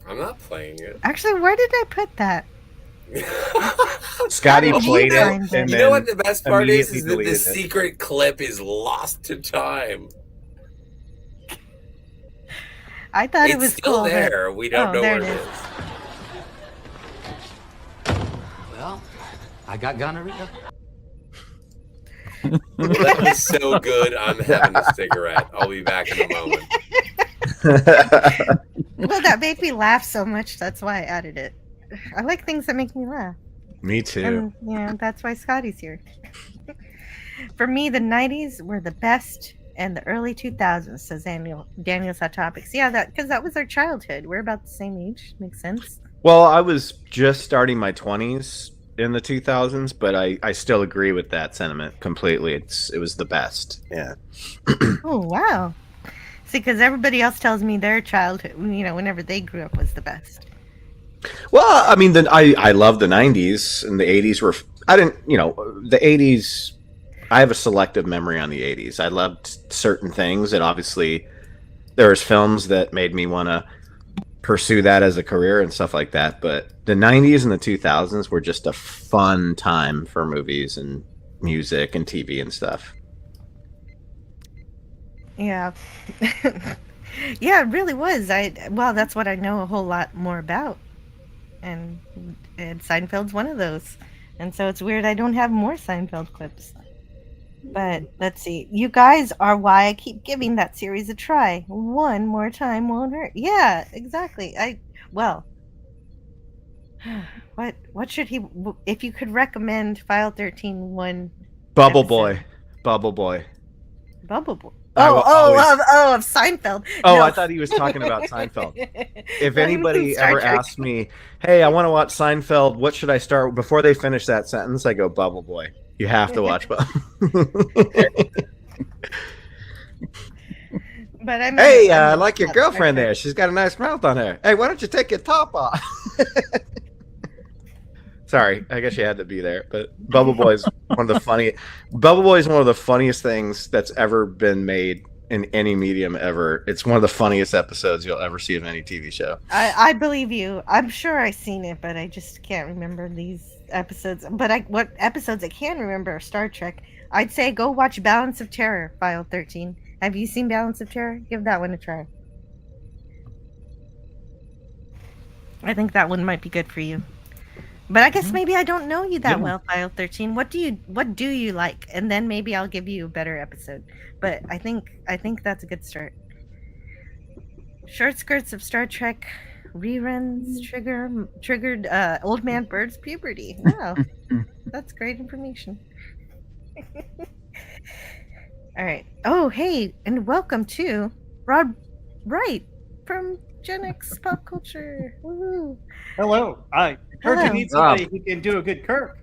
I'm not playing it. Actually, where did I put that? Scotty played it, find and You then know what the best part is that immediately the deleted it. secret clip is lost to time. I thought It's it was still cool. there. We don't know there where it it is. Well, I got gonorrhea. That was so good. I'm having a cigarette. I'll be back in a moment. Well, that made me laugh so much. That's why I added it. I like things that make me laugh. Me too. And yeah, that's why Scotty's here. For me, the 90s were the best, and the early 2000s, says Daniel's Hot Topics. Yeah, because that was our childhood. We're about the same age. Makes sense. Well, I was just starting my 20s in the 2000s, but I still agree with that sentiment completely. It was the best. Yeah. Oh, wow. See, because everybody else tells me their childhood, whenever they grew up, was the best. Well, I mean, I love the 90s, and the 80s were. I didn't, the 80s. I have a selective memory on the 80s. I loved certain things, and obviously, there was films that made me want to pursue that as a career and stuff like that. But the 90s and the 2000s were just a fun time for movies and music and TV and stuff. Yeah. Yeah, it really was. That's what I know a whole lot more about. And Seinfeld's one of those. And so it's weird I don't have more Seinfeld clips. But let's see. You guys are why I keep giving that series a try. One more time won't hurt. Yeah, exactly. What should he, if you could recommend File 13 one Bubble episode. Boy. Bubble Boy. Bubble Boy. I will always- Of Seinfeld. Oh, No. I thought he was talking about Seinfeld. If Not even anybody Star ever Trek. asks me, hey, I want to watch Seinfeld, what should I start? Before they finish that sentence, I go, Bubble Boy. You have to watch Bubble. But I mean, Hey, I like your girlfriend there. She's got a nice mouth on her. Hey, why don't you take your top off? Sorry, I guess you had to be there. But Bubble Boy is one of the funniest things that's ever been made in any medium ever. It's one of the funniest episodes you'll ever see of any TV show. I believe you. I'm sure I've seen it, but I just can't remember these episodes. But what episodes I can remember are Star Trek. I'd say go watch Balance of Terror, File 13. Have you seen Balance of Terror? Give that one a try. I think that one might be good for you. But I guess maybe I don't know you that well, File 13. What do you like? And then maybe I'll give you a better episode. But I think that's a good start. Short skirts of Star Trek reruns triggered Old Man Bird's puberty. Wow. That's great information. All right. Oh, hey, and welcome to Rod Wright from Gen X Pop Culture. Woo. Hello. I heard you need somebody who can do a good Kirk.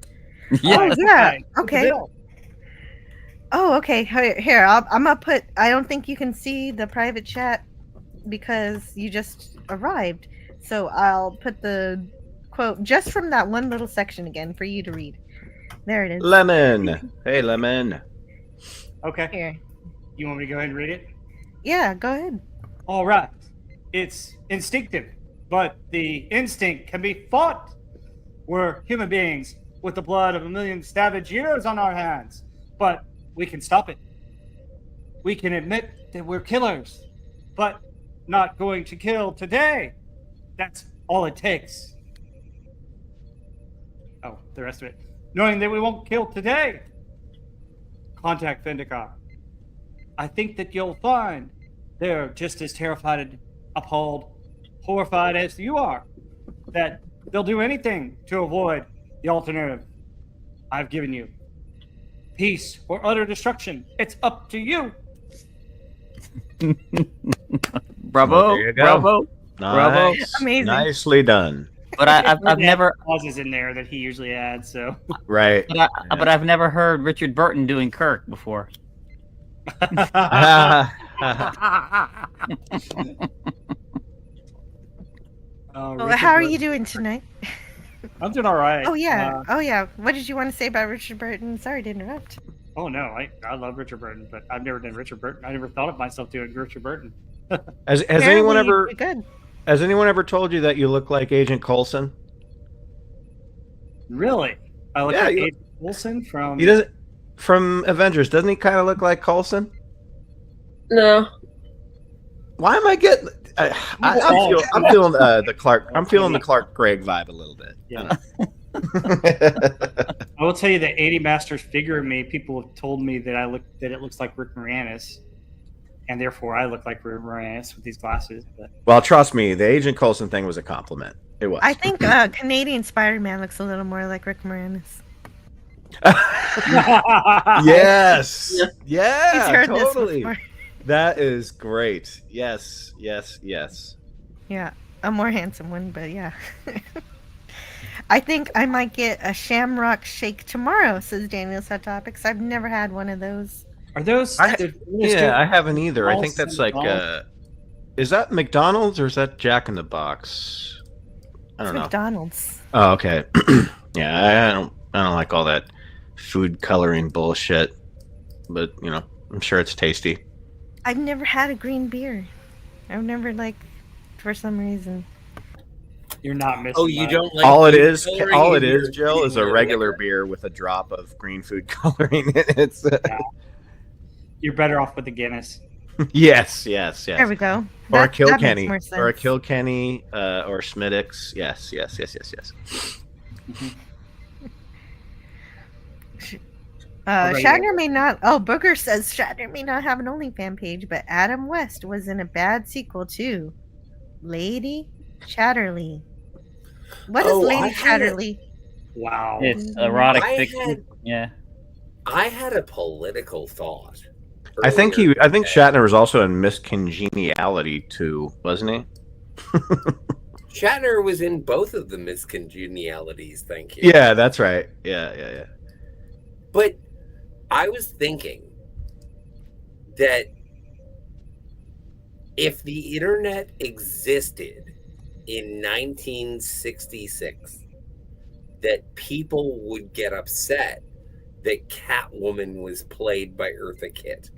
Yeah. Oh, yeah. Okay. Oh, okay. Here, I'm gonna put. I don't think you can see the private chat because you just arrived. So I'll put the quote just from that one little section again for you to read. There it is. Lemon. Hey, Lemon. Okay. Here. You want me to go ahead and read it? Yeah, go ahead. All right. It's instinctive, but the instinct can be fought. We're human beings with the blood of a million savage years on our hands, but we can stop it. We can admit that we're killers, but not going to kill today. That's all it takes. Oh, the rest of it. Knowing that we won't kill today. Contact Fendikar. I think that you'll find they're just as terrified, appalled, horrified as you are. That they'll do anything to avoid the alternative I've given you. Peace or utter destruction. It's up to you. Bravo. There you go. Bravo. Nice. Bravo. Amazing. Nicely done. But I've never pauses in there that he usually adds. So right. But I've never heard Richard Burton doing Kirk before. Well, how are you doing tonight? I'm doing all right. Oh yeah. What did you want to say about Richard Burton? Sorry to interrupt. Oh no, I love Richard Burton, but I've never done Richard Burton. I never thought of myself doing Richard Burton. Has anyone ever? Has anyone ever told you that you look like Agent Coulson? Really? I look like Agent Coulson from. He doesn't from Avengers. Doesn't he kind of look like Coulson? No. Why am I getting? I'm feeling the Clark. I'm feeling the Clark Gregg vibe a little bit. Yeah. I will tell you that 80 Masters figure of me. People have told me that it looks like Rick Moranis, and therefore I look like Rick Moranis with these glasses. But well, trust me, the Agent Coulson thing was a compliment. It was. I think Canadian Spider-Man looks a little more like Rick Moranis. Yes. Yeah. He's heard totally. this before. That is great. Yes. Yes. Yes. Yeah, a more handsome one, but yeah. I think I might get a Shamrock Shake tomorrow, says Daniel's Hot Topics. I've never had one of those. Are those? I haven't either. I think that's like, is that McDonald's or is that Jack in the Box? I don't know. McDonald's. Oh, okay. Yeah, I don't like all that food coloring bullshit, but I'm sure it's tasty. I've never had a green beer. I've never for some reason. You're not missing. Oh, you don't like all it is, Jill, is a regular beer with a drop of green food coloring. It's you're better off with the Guinness. Yes. There we go. Or a Kilkenny, or a Schmiddix. Yes. Shatner may not. Oh, Booger says Shatner may not have an OnlyFans page, but Adam West was in a bad sequel too. Lady Chatterley. What is Lady Chatterley? Wow, it's erotic fiction. Yeah, I had a political thought. I think Shatner was also in Miss Congeniality too, wasn't he? Shatner was in both of the Miss Congenialities. Thank you. Yeah, that's right. Yeah. But I was thinking that if the internet existed in 1966, that people would get upset that Catwoman was played by Eartha Kitt.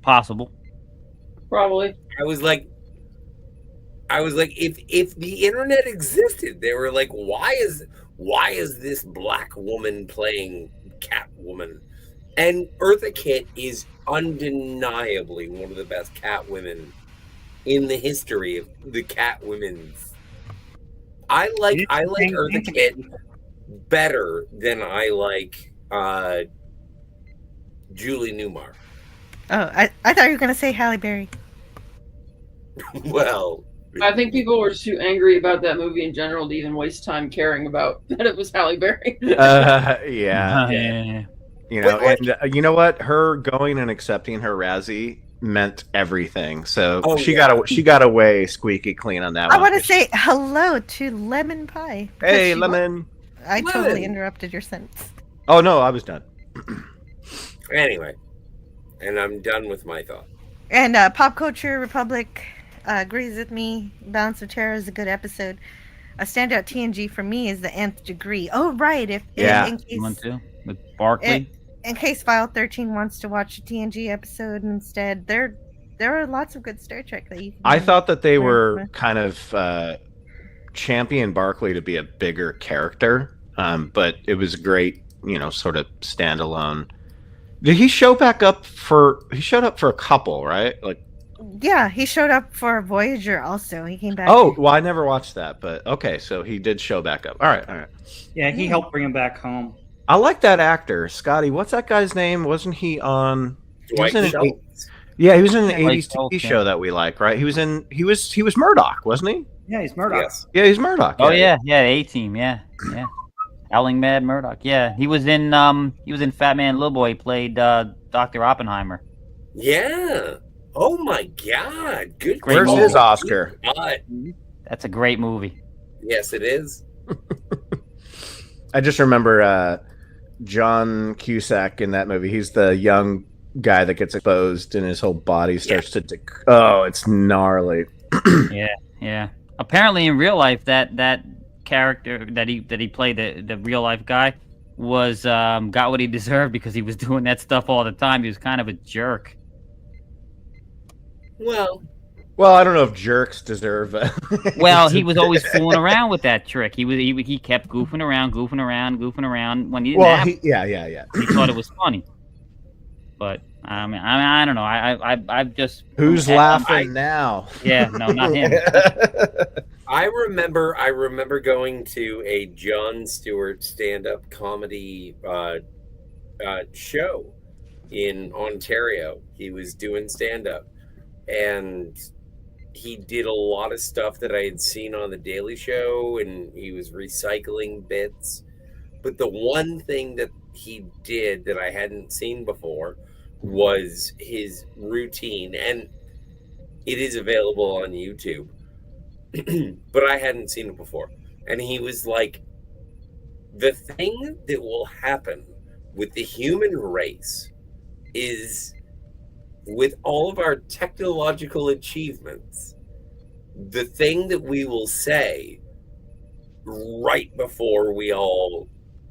Possible. Probably. I was like, if the internet existed, they were like, why is this black woman playing Catwoman? And Eartha Kitt is undeniably one of the best Catwomen in the history of the Catwomen's. I like Eartha Kitt better than I like Julie Newmar. Oh, I thought you were going to say Halle Berry. Well, I think people were too angry about that movie in general to even waste time caring about that it was Halle Berry. Yeah. You know, and you know what? Her going and accepting her Razzie meant everything. So she got away squeaky clean on that one. I want to say hello to Lemon Pie. Hey, Lemon. I totally interrupted your sentence. Oh, no, I was done. Anyway, and I'm done with my thought. And Pop Culture Republic agrees with me. Balance of Terror is a good episode. A standout TNG for me is The Nth Degree. Oh, right. In case, one too with Barkley. In case File 13 wants to watch a TNG episode instead, there are lots of good Star Trek that you can. I thought that they were kind of champion Barkley to be a bigger character, but it was great, sort of standalone. Did he show back up he showed up for a couple, right? Yeah, he showed up for Voyager also. He came back. Oh, well, I never watched that, but okay, so he did show back up. All right. Yeah, he helped bring him back home. I like that actor, Scotty. What's that guy's name? Wasn't he on? Dwight Schultz. Yeah, he was in an '80s TV show that we like, right? He was Murdoch, wasn't he? Yeah, he's Murdoch. Yes. Yeah, he's Murdoch. Oh yeah, A-Team. Yeah. Howling Mad Murdoch. Yeah, he was in Fat Man Little Boy. He played Dr. Oppenheimer. Yeah. Oh my God. Good. Where's his Oscar? That's a great movie. Yes, it is. I just remember John Cusack in that movie. He's the young guy that gets exposed and his whole body starts to oh, it's gnarly. Yeah. Apparently in real life that character that he played, the real life guy, was got what he deserved because he was doing that stuff all the time. He was kind of a jerk. Well, I don't know if jerks deserve. Well, he was always fooling around with that trick. He kept goofing around when he didn't have to. Yeah. He thought it was funny. But I don't know. I've just who's laughing now? Yeah, no, not him. I remember going to a Jon Stewart stand-up comedy show in Ontario. He was doing stand-up, and he did a lot of stuff that I had seen on The Daily Show, and he was recycling bits. But the one thing that he did that I hadn't seen before was his routine, and it is available on YouTube, but I hadn't seen it before. And he was like, the thing that will happen with the human race is, with all of our technological achievements, the thing that we will say right before we all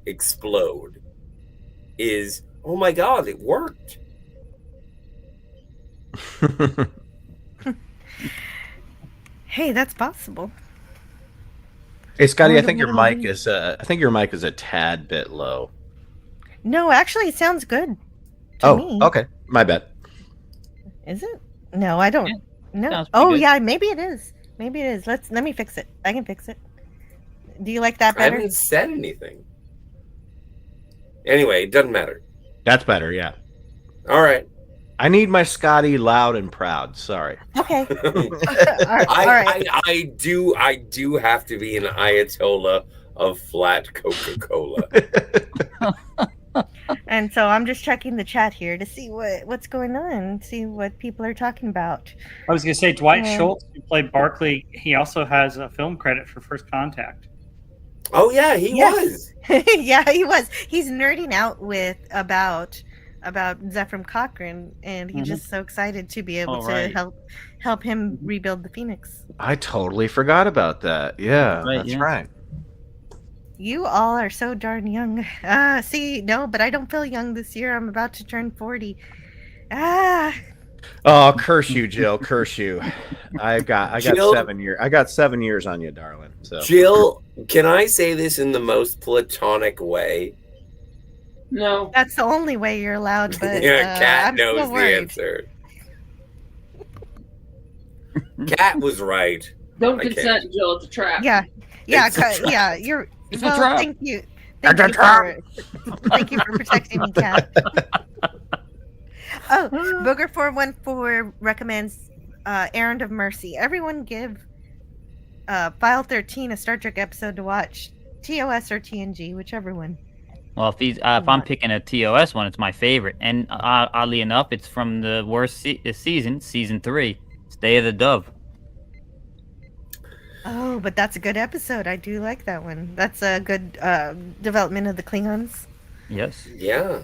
explode is, oh my God, it worked. Hey, that's possible. Hey, Scotty, I think your mic is a tad bit low. No, actually, it sounds good to me. Okay. My bad. Is it? No, I don't. No. Good. Yeah, maybe it is. Let me fix it. I can fix it. Do you like that I better? haven't said anything. Anyway, it doesn't matter. That's better, yeah. All right. I need my Scotty loud and proud. Sorry. Okay. All right. I do have to be an Ayatollah of flat Coca-Cola. And so I'm just checking the chat here to see what's going on, see what people are talking about. I was going to say, Dwight Schultz, who played Barkley, he also has a film credit for First Contact. Oh, yeah, he was. Yeah, he was. He's nerding out about Zefram Cochrane, and he's just so excited to be able to help him rebuild the Phoenix. I totally forgot about that. Yeah, that's right. You all are so darn young. But I don't feel young this year. I'm about to turn 40. Oh, curse you, Jill. Curse you. I got Jill, 7 years. I got 7 years on you, darling. So Jill, can I say this in the most platonic way? No. That's the only way you're allowed, but Yeah, Cat I'm knows still the worried. answer. Cat was right. Don't I can't. consent, Jill. It's a trap. Yeah, It's a yeah. You're. It's a well, trap. thank you. It's a trap. Thank you for protecting me, Cat. Oh, Booger414 recommends Errand of Mercy. Everyone give File 13 a Star Trek episode to watch. TOS or TNG, whichever one. Well, if I'm picking a TOS one, it's my favorite, and oddly enough, it's from the worst season, season 3, it's Day of the Dove. Oh, but that's a good episode. I do like that one. That's a good development of the Klingons. Yes. Yeah.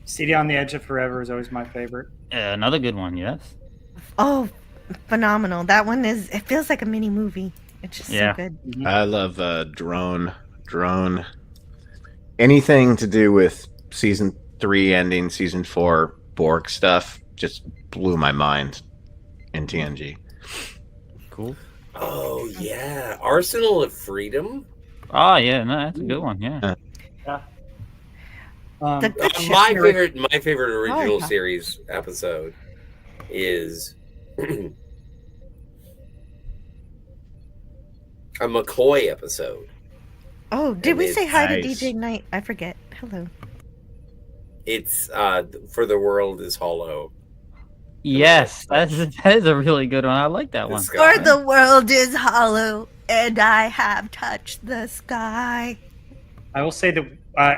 City on the Edge of Forever is always my favorite. Another good one. Yes. Oh, phenomenal. That one is, it feels like a mini movie. It's just Yeah. so good. I love Drone. Anything to do with season 3 ending, season 4 Borg stuff just blew my mind in TNG. Cool. Oh yeah, Arsenal of Freedom. Oh yeah, no, that's a good one. Yeah. The good ship. My favorite original yeah. series episode is a McCoy episode. Oh, did And we say it's hi to nice. DJ Knight? I forget. Hello. It's For the World is Hollow. Yes, that is a really good one. I like that one. For the world is hollow, and I have touched the sky. I will say that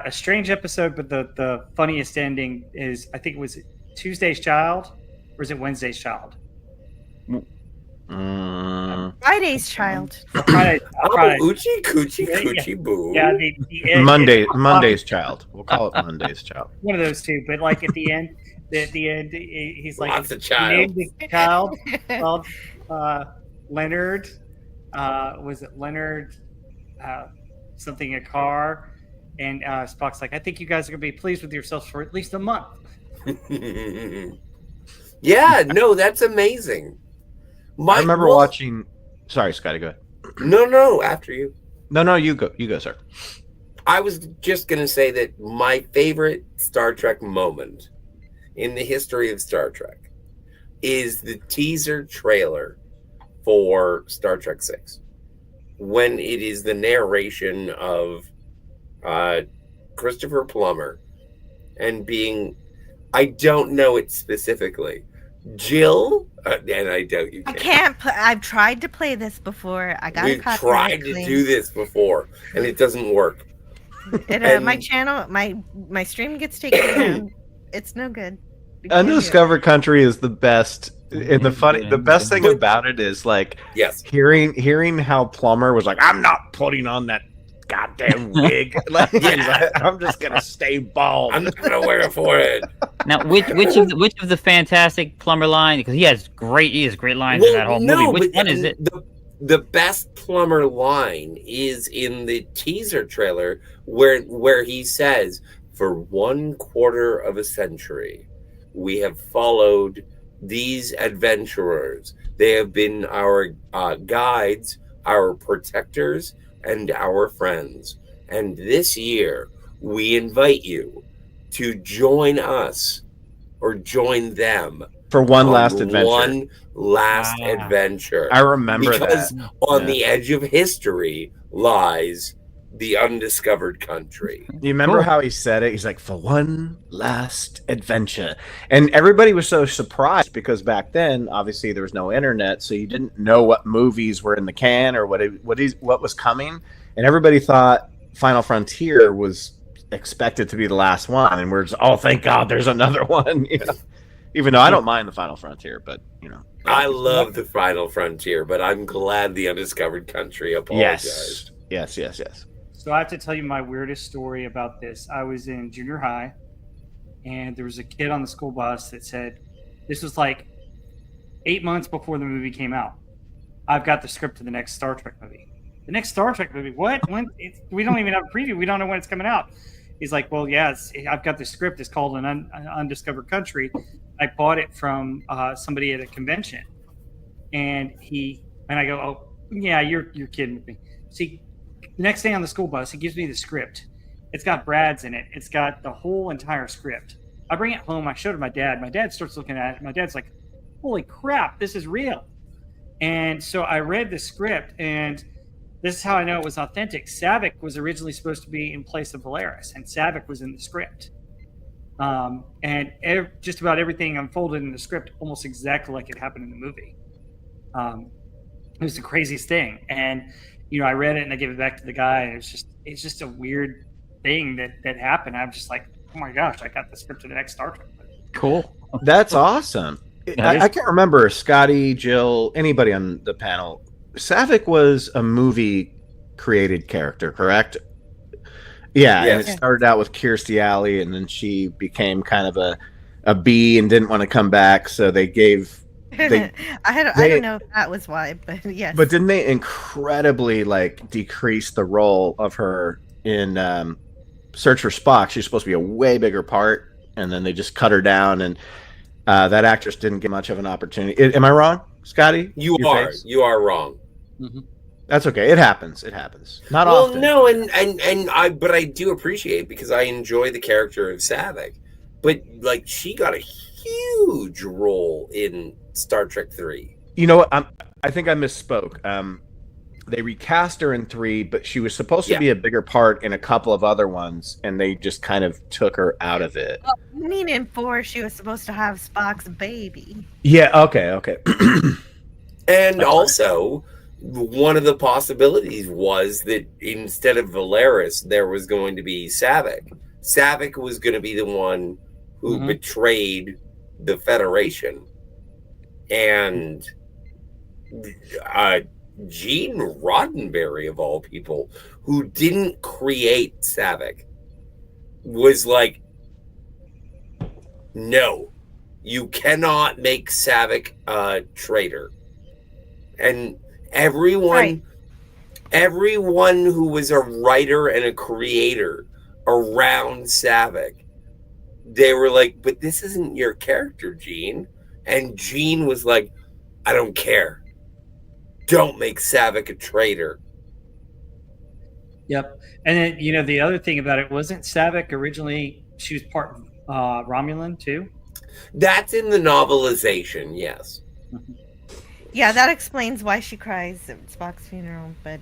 a strange episode, but the funniest ending is, I think it was Tuesday's Child, or is it Wednesday's Child? Friday's Child. Friday. Oochie coochie coochie boo. Yeah, Monday's Child. We'll call it Monday's Child. One of those two, but like at the end, he's like, Lots of he child. named the child called Leonard. Was it Leonard? Something a car, and Spock's like, I think you guys are gonna be pleased with yourselves for at least a month. Yeah, no, that's amazing. I remember watching. Sorry, Scotty, go ahead. No, after you. No, you go, sir. I was just going to say that my favorite Star Trek moment in the history of Star Trek is the teaser trailer for Star Trek 6. When it is the narration of Christopher Plummer and being, I don't know it specifically, Jill, and I don't. You I can't. I've tried to play this before. I got We've a copyright tried to claim. do this before, and it doesn't work. My channel, my stream gets taken down. It's no good. We can't do it. Undiscovered Country is the best. And the best thing about it is like hearing how Plummer was like, I'm not putting on that goddamn wig. Like, I'm just gonna stay bald. I'm not gonna wear it for it. Now, which of the fantastic Plummer line? Because he has great lines in that whole movie. Which one is it? The best Plummer line is in the teaser trailer where he says, "For 1/4 of a century, we have followed these adventurers. They have been our guides, our protectors, and our friends. And this year, we invite you to join us or join them For one on last adventure. One last adventure. I remember because that. on Yeah. the edge of history lies the undiscovered country. Do you remember how he said it? He's like, for one last adventure. And everybody was so surprised because back then, obviously, there was no internet, so you didn't know what movies were in the can or what was coming. And everybody thought Final Frontier was expected to be the last one. And we're just, oh, thank God there's another one. You know? Even though I don't mind the Final Frontier, but, you know. I love the Final Frontier, but I'm glad the undiscovered country apologized. Yes. So I have to tell you my weirdest story about this. I was in junior high, and there was a kid on the school bus that said, this was like 8 months before the movie came out. I've got the script to the next Star Trek movie. The next Star Trek movie? What? When? We don't even have a preview. We don't know when it's coming out. He's like, well, yeah, I've got the script. It's called an Undiscovered Country. I bought it from somebody at a convention. And I go, oh, yeah, you're kidding with me. See, the next day on the school bus, he gives me the script. It's got Brad's in it. It's got the whole entire script. I bring it home. I showed it to my dad. My dad starts looking at it. My dad's like, holy crap, this is real. And so I read the script, and this is how I know it was authentic. Saavik was originally supposed to be in place of Valeris, and Saavik was in the script. And just about everything unfolded in the script almost exactly like it happened in the movie. It was the craziest thing. And, I read it and I gave it back to the guy, and it's just a weird thing that happened. I'm just like, oh my gosh, I got the script to the next Star Trek. Cool. That's awesome. I can't remember, Scotty, Jill, anybody on the panel. Saavik was a movie created character, correct? Yeah, Yes. and it started out with Kirstie Alley, and then she became kind of a B and didn't want to come back, so they gave. I don't know if that was why, but yes. But didn't they incredibly decrease the role of her in Search for Spock? She's supposed to be a way bigger part, and then they just cut her down, and that actress didn't get much of an opportunity. Am I wrong, Scotty? You are wrong. Mm-hmm. That's okay. It happens. Not well, often. no, but I do appreciate it because I enjoy the character of Saavik. But she got a huge role in Star Trek 3. You know what? I think I misspoke. They recast her in 3, but she was supposed to be a bigger part in a couple of other ones, and they just kind of took her out of it. You mean in 4, she was supposed to have Spock's baby? Yeah. Okay. And also, one of the possibilities was that instead of Valeris, there was going to be Saavik. Saavik was going to be the one who betrayed the Federation. And Gene Roddenberry, of all people, who didn't create Saavik, was like, no, you cannot make Saavik a traitor. And everyone who was a writer and a creator around Saavik, they were like, but this isn't your character, Gene. And Gene was like, I don't care. Don't make Saavik a traitor. Yep. And then, the other thing about it, wasn't Saavik originally, she was part Romulan too? That's in the novelization, yes. Yeah, that explains why she cries at Spock's funeral, but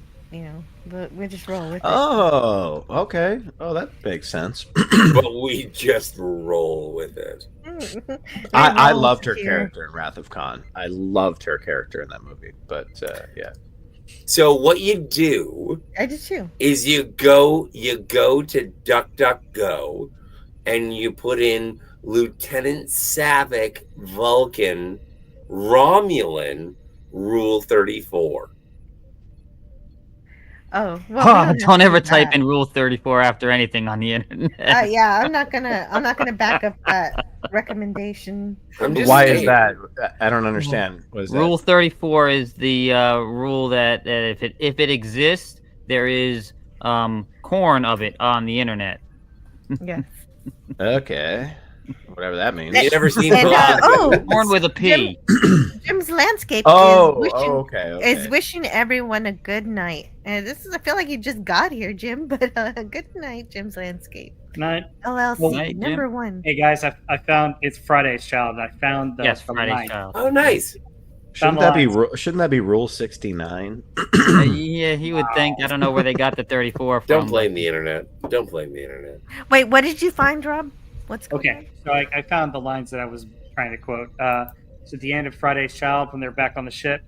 we just roll with it. Oh, okay. Oh, that makes sense. But we just roll with it. I loved her character in Wrath of Khan. I loved her character in that movie. But yeah. So what you do, I did too, is you go to DuckDuckGo, and you put in Lieutenant Saavik Vulcan Romulan Rule 34. Oh, well, don't ever type in Rule 34 after anything on the internet. Yeah, I'm not gonna back up that recommendation. Why is that? I don't understand. What is that? Rule 34 is the rule that if it exists, there is corn of it on the internet. Yes. Okay. Whatever that means. You never seen corn with a P. Jim's Landscape is wishing everyone a good night. And I feel like you just got here, Jim, but good night, Jim's Landscape. Night. LLC, number 1. Hey guys, I found it's Friday's Child. I found the Friday's Child. Oh, nice. Shouldn't that be Rule 69? Yeah, he would think. I don't know where they got the 34 from. Don't blame the internet. Wait, what did you find, Rob? What's going on? So I found the lines that I was trying to quote. So at the end of Friday's Child, when they're back on the ship,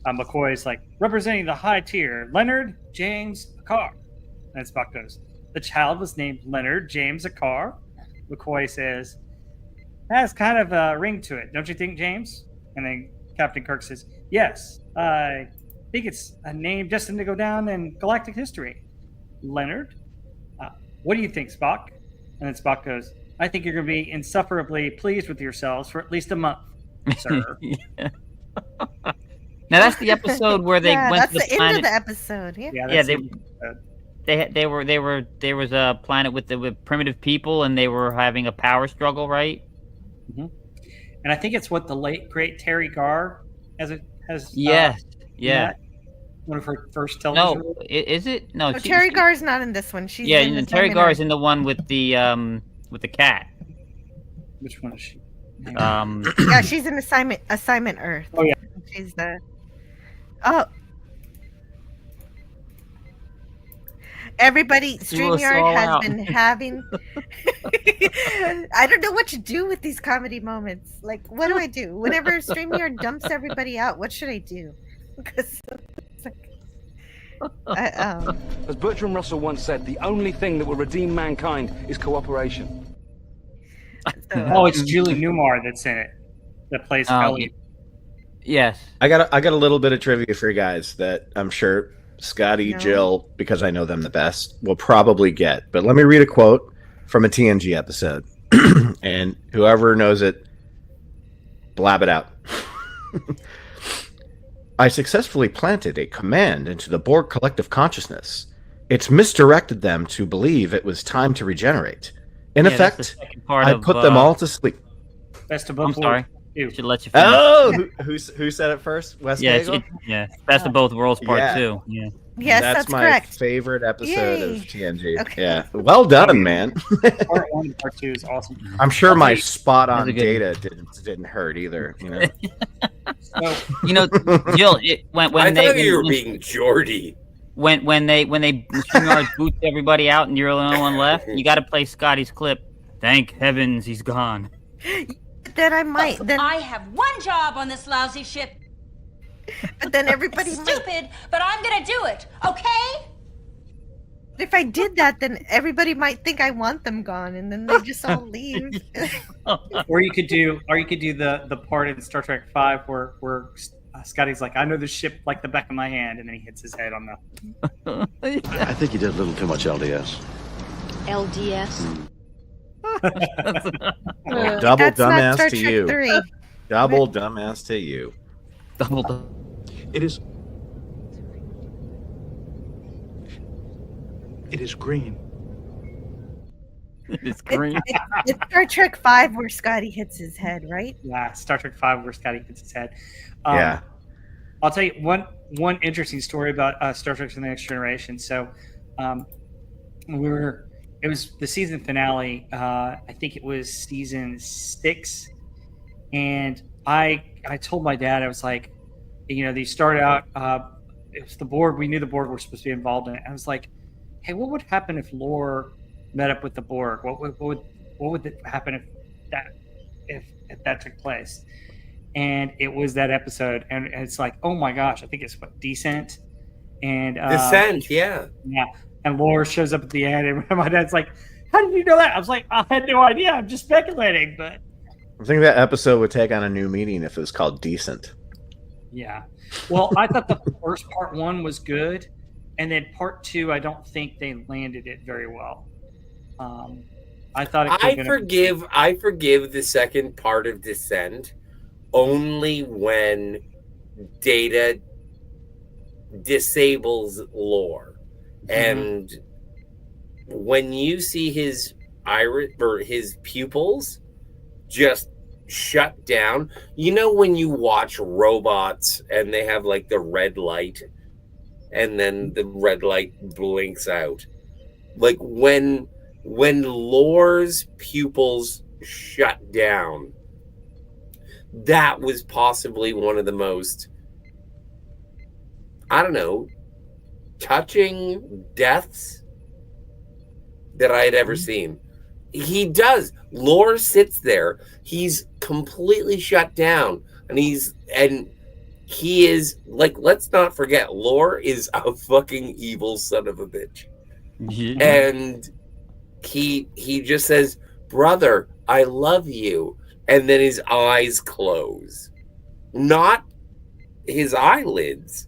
McCoy's like, representing the high tier, Leonard James Akar. And Spock goes, the child was named Leonard James Akar? McCoy says, that has kind of a ring to it, don't you think, James? And then Captain Kirk says, yes, I think it's a name destined to go down in galactic history. Leonard? What do you think, Spock? And then Spock goes, I think you're going to be insufferably pleased with yourselves for at least a month, sir. Now that's the episode where they went to the planet. End of the episode. There was a planet with primitive people, and they were having a power struggle, right? Mm-hmm. And I think it's what the late great Terry Garr has. Yeah. One of her first television. No, is it? No, Oh, Terry Garr's not in this one. She's yeah, in and Terry Assignment Gar's Earth. in the one with the cat. Which one is she? Yeah, she's in Assignment Earth. Oh yeah, she's the. Oh. Everybody, Threw us StreamYard all has out. been having. I don't know what to do with these comedy moments. Like, what do I do? Whenever StreamYard dumps everybody out, what should I do? Because it's like, As Bertrand Russell once said, the only thing that will redeem mankind is cooperation. oh, it's Julie Newmar that's in it. That plays Ellie. Yes. I got a little bit of trivia for you guys that I'm sure Scotty, No. Jill, because I know them the best, will probably get. But let me read a quote from a TNG episode. And whoever knows it, blab it out. I successfully planted a command into the Borg collective consciousness. It's misdirected them to believe it was time to regenerate. In Yeah, that's the effect, second part I of, put them all to sleep. Best of I'm both sorry. worlds. Should let you finish. Oh, who said it first? Wes Yeah, Nagel? Best of both worlds part Yeah. 2. Yeah. yes, that's that's my correct. favorite episode Yay. of TNG. Okay. Yeah, well done, man. Part 1 and Part 2 is awesome. I'm sure my That's spot on a good data didn't hurt either. You know, So, You know, Jill, when I they thought you were when- being Geordie. when they StreamYard boots everybody out and you're the only one left, you got to play Scotty's clip. Thank heavens he's gone. Then I might. Then, I have one job on this lousy ship. but then everybody might. Stupid, but I'm gonna do it, okay? If I did that, then everybody might think I want them gone, and then they just all leave. or you could do the part in Star Trek V where Scotty's like, I know this ship like the back of my hand, and then he hits his head on the. I think you did a little too much LDS. LDS. double That's not dumbass Star to Trek you. 3. Double dumbass to you. It is. It is green. It's green. It's Star Trek 5 where Scotty hits his head, right? Yeah, Star Trek V where Scotty hits his head. Yeah. I'll tell you one interesting story about Star Trek: The Next Generation. So, it was the season finale. I think it was season 6, and I told my dad, I was like, they started out. It was the Borg. We knew the Borg were supposed to be involved in it. I was like, hey, what would happen if Lore met up with the Borg? What would happen if that took place? And it was that episode, and it's like, oh my gosh, I think it's Descent, and Descent, yeah. And Laura shows up at the end, and my dad's like, "How did you know that?" I was like, "I had no idea. I'm just speculating." But I think that episode would take on a new meaning if it was called Decent. yeah, well, I thought the first part 1 was good, and then part 2, I don't think they landed it very well. I thought it I forgive the second part of Descent only when Data disables Lore. And when you see his iris or his pupils just shut down, when you watch robots and they have like the red light and then the red light blinks out, like when Lore's pupils shut down, that was possibly one of the most, I don't know, touching deaths that I had ever seen. He does. Lore sits there. He's completely shut down. And he is like, let's not forget, Lore is a fucking evil son of a bitch. Yeah. And he just says, brother, I love you. And then his eyes close. Not his eyelids,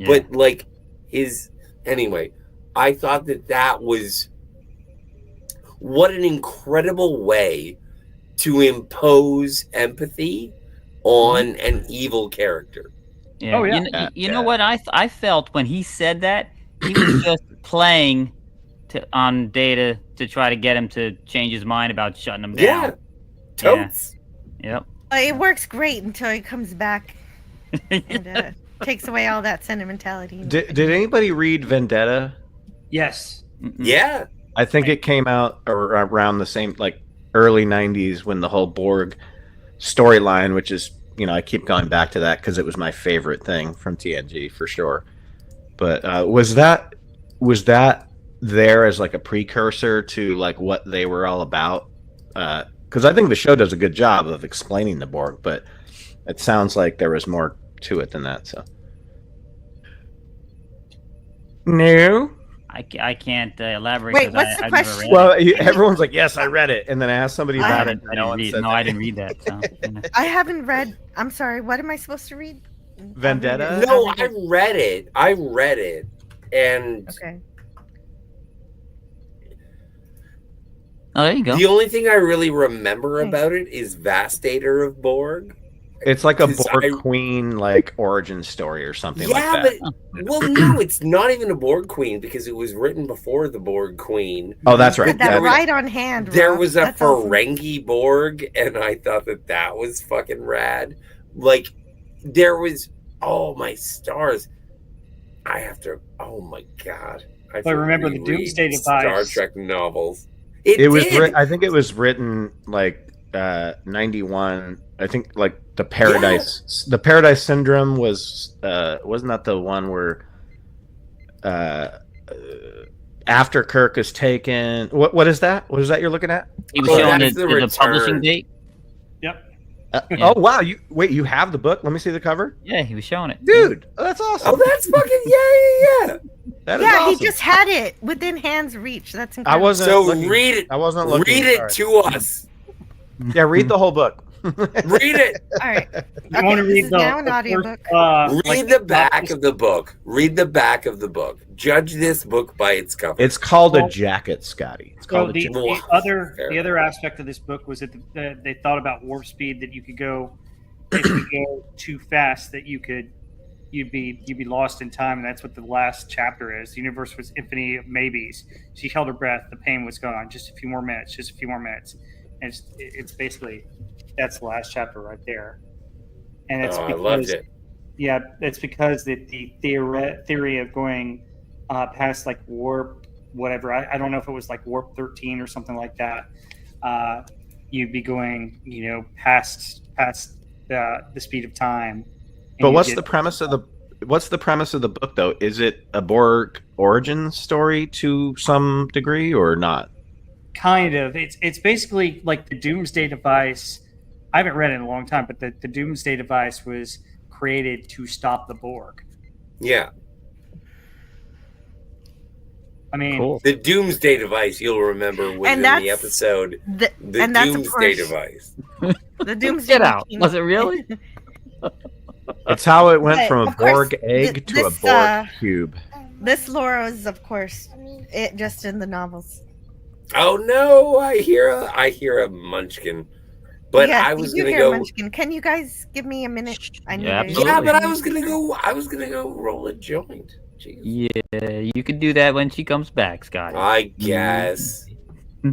but like his. Anyway, I thought that was what an incredible way to impose empathy on an evil character. Yeah. Oh, yeah. You know what I felt when he said that? He was just playing on Data to try to get him to change his mind about shutting him down. Yeah. Totes. Yeah. Yep. It works great until he comes back. And, Takes away all that sentimentality. Did anybody read Vendetta? Yes. Yeah. I think it came out around the same, like, early 90s when the whole Borg storyline, which is, you know, I keep going back to that because it was my favorite thing from TNG for sure. But was that there as like a precursor to like what they were all about? Because I think the show does a good job of explaining the Borg, but it sounds like there was more to it than that. So no, I can't elaborate. Wait, 'cause what's the I've never question? read well, it. everyone's like, yes, I read it, and then I asked somebody about it. No, I didn't read that. So, I haven't read. I'm sorry. What am I supposed to read? Vendetta? No, I read it. And Okay. Oh, there you go. the only thing I really remember about it is Vastator of Borg. It's like a 'Cause Borg I- Queen like origin story or something Yeah, like that. but well, no, it's not even a Borg Queen because it was written before the Borg Queen. Oh, that's right. Got that right on hand. There Rob. was a That's awesome. Ferengi Borg, and I thought that was fucking rad. Like, there was, oh my stars. I have to, oh my god. I have But to remember the reread Doomsday Star Device. Trek novels. It was. did. I think it was written like 91. I think like the Paradise. The Paradise Syndrome wasn't that the one where after Kirk is taken? What is that? What is that you're looking at? He was Oh, showing that's the the publishing return. date. Yep. Yeah. Oh wow! You have the book? Let me see the cover, Yeah, he was showing it. dude. That's awesome. Oh, that's fucking, yeah. That is Yeah, awesome. he just had it within hand's reach. That's I incredible. wasn't. So looking. read it. I wasn't looking. Read it sorry. to us. Yeah, read the whole book. Read it. All right. You want to this read is the, now an the audiobook. first, Read the back of the book. Read the back of the book. Judge this book by its cover. It's called a Well- jacket, Scotty. It's So called a the, jacket. the other aspect of this book was that they thought about warp speed, that you could go if you go too fast that you'd be lost in time, and that's what the last chapter is. The universe was infinity of maybes. She held her breath. The pain was gone. Just a few more minutes. Just a few more minutes. And it's basically that's the last chapter right there. And it's I because, loved it. Yeah, it's because the theory of going past like warp whatever. I don't know if it was like warp 13 or something like that. You'd be going, past the speed of time. But And what's you the get- premise of the book though? Is it a Borg origin story to some degree or not? Kind of. It's basically like the Doomsday Device. I haven't read it in a long time, but the Doomsday Device was created to stop the Borg. Yeah. I mean, The Doomsday Device, you'll remember, was And in that's the episode. The and that's, of Doomsday course, Device. The Doomsday Get out. Machine. Was it really? It's how it went But, from a of course, Borg egg to a this, Borg cube. This lore is, of course, it just in the novels. Oh no! I hear a Munchkin, but Yes, I was you gonna hear go. Munchkin. Can you guys give me a minute? I need Yeah, to- absolutely. Yeah, but I was gonna go. I was gonna go roll a joint. Jeez. Yeah, you could do that when she comes back, Scotty. I guess.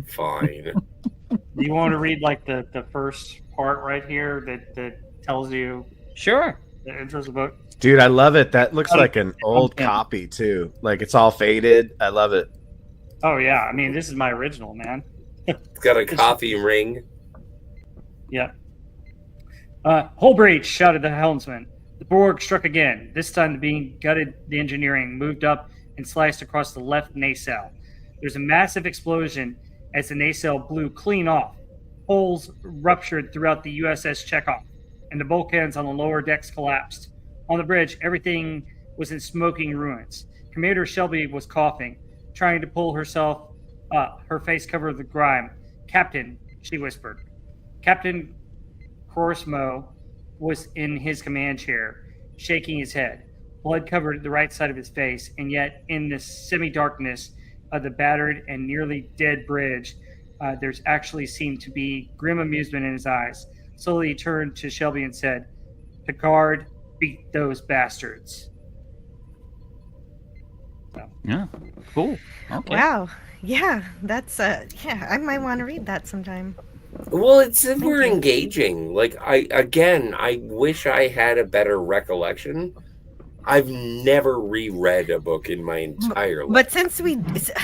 Fine. do you want to read like the first part right here that tells you Sure. the intro of the book? Dude, I love it. That looks like an old Okay. copy too. Like it's all faded. I love it. Oh yeah, I mean this is my original, man. It's got a coffee ring. Yeah. Hull breach, shouted the helmsman. The Borg struck again. This time the being gutted the engineering, moved up and sliced across the left nacelle. There's a massive explosion as the nacelle blew clean off. Holes ruptured throughout the USS Chekhov, and the bulkheads on the lower decks collapsed. On the bridge, everything was in smoking ruins. Commander Shelby was coughing, trying to pull herself up, her face covered with grime. "Captain," she whispered. Captain Corsmo was in his command chair, shaking his head. Blood covered the right side of his face, and yet in the semi-darkness of the battered and nearly dead bridge, there's actually seemed to be grim amusement in his eyes. Slowly he turned to Shelby and said, "Picard, beat those bastards." Yeah. Cool. Okay. Wow. Yeah, that's yeah. I might want to read that sometime. Well, it's super engaging. Like I wish I had a better recollection, I've never reread a book in my entire life. But since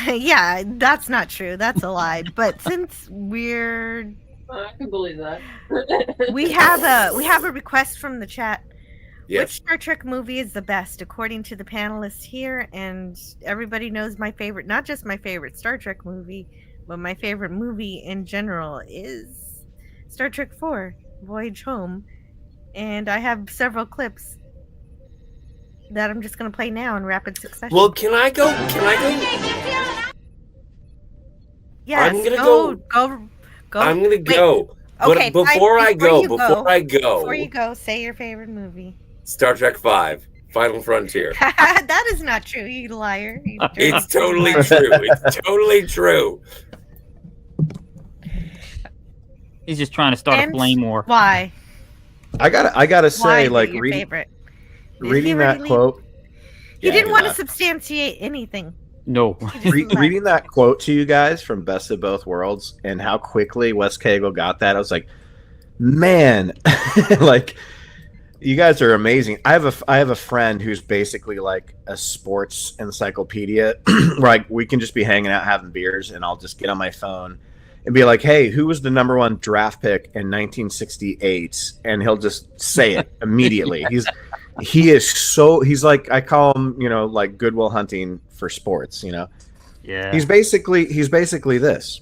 yeah, that's not true. That's a lie. But since I can believe that. we have a request from the chat. Yes. Which Star Trek movie is the best, according to the panelists here? And everybody knows my favorite, not just my favorite Star Trek movie, but my favorite movie in general is Star Trek IV, Voyage Home. And I have several clips that I'm just going to play now in rapid succession. Well, can I go? Yes, I'm gonna go. I'm gonna go. Okay, But before I go, before you go, say your favorite movie. Star Trek V, Final Frontier. That is not true, you liar. You It's totally true. It's totally true. He's just trying to start a flame war. Why? I gotta say, like your reading favorite? reading that quote. He didn't want to substantiate anything. No. Reading that quote to you guys from Best of Both Worlds and how quickly Wes Cagle got that, I was like, man, like you guys are amazing. I have a friend who's basically like a sports encyclopedia. Like we can just be hanging out having beers, and I'll just get on my phone and be like, "Hey, who was the #1 draft pick in 1968?" And he'll just say it immediately. He's like, I call him, like Goodwill Hunting for sports. Yeah. He's basically this.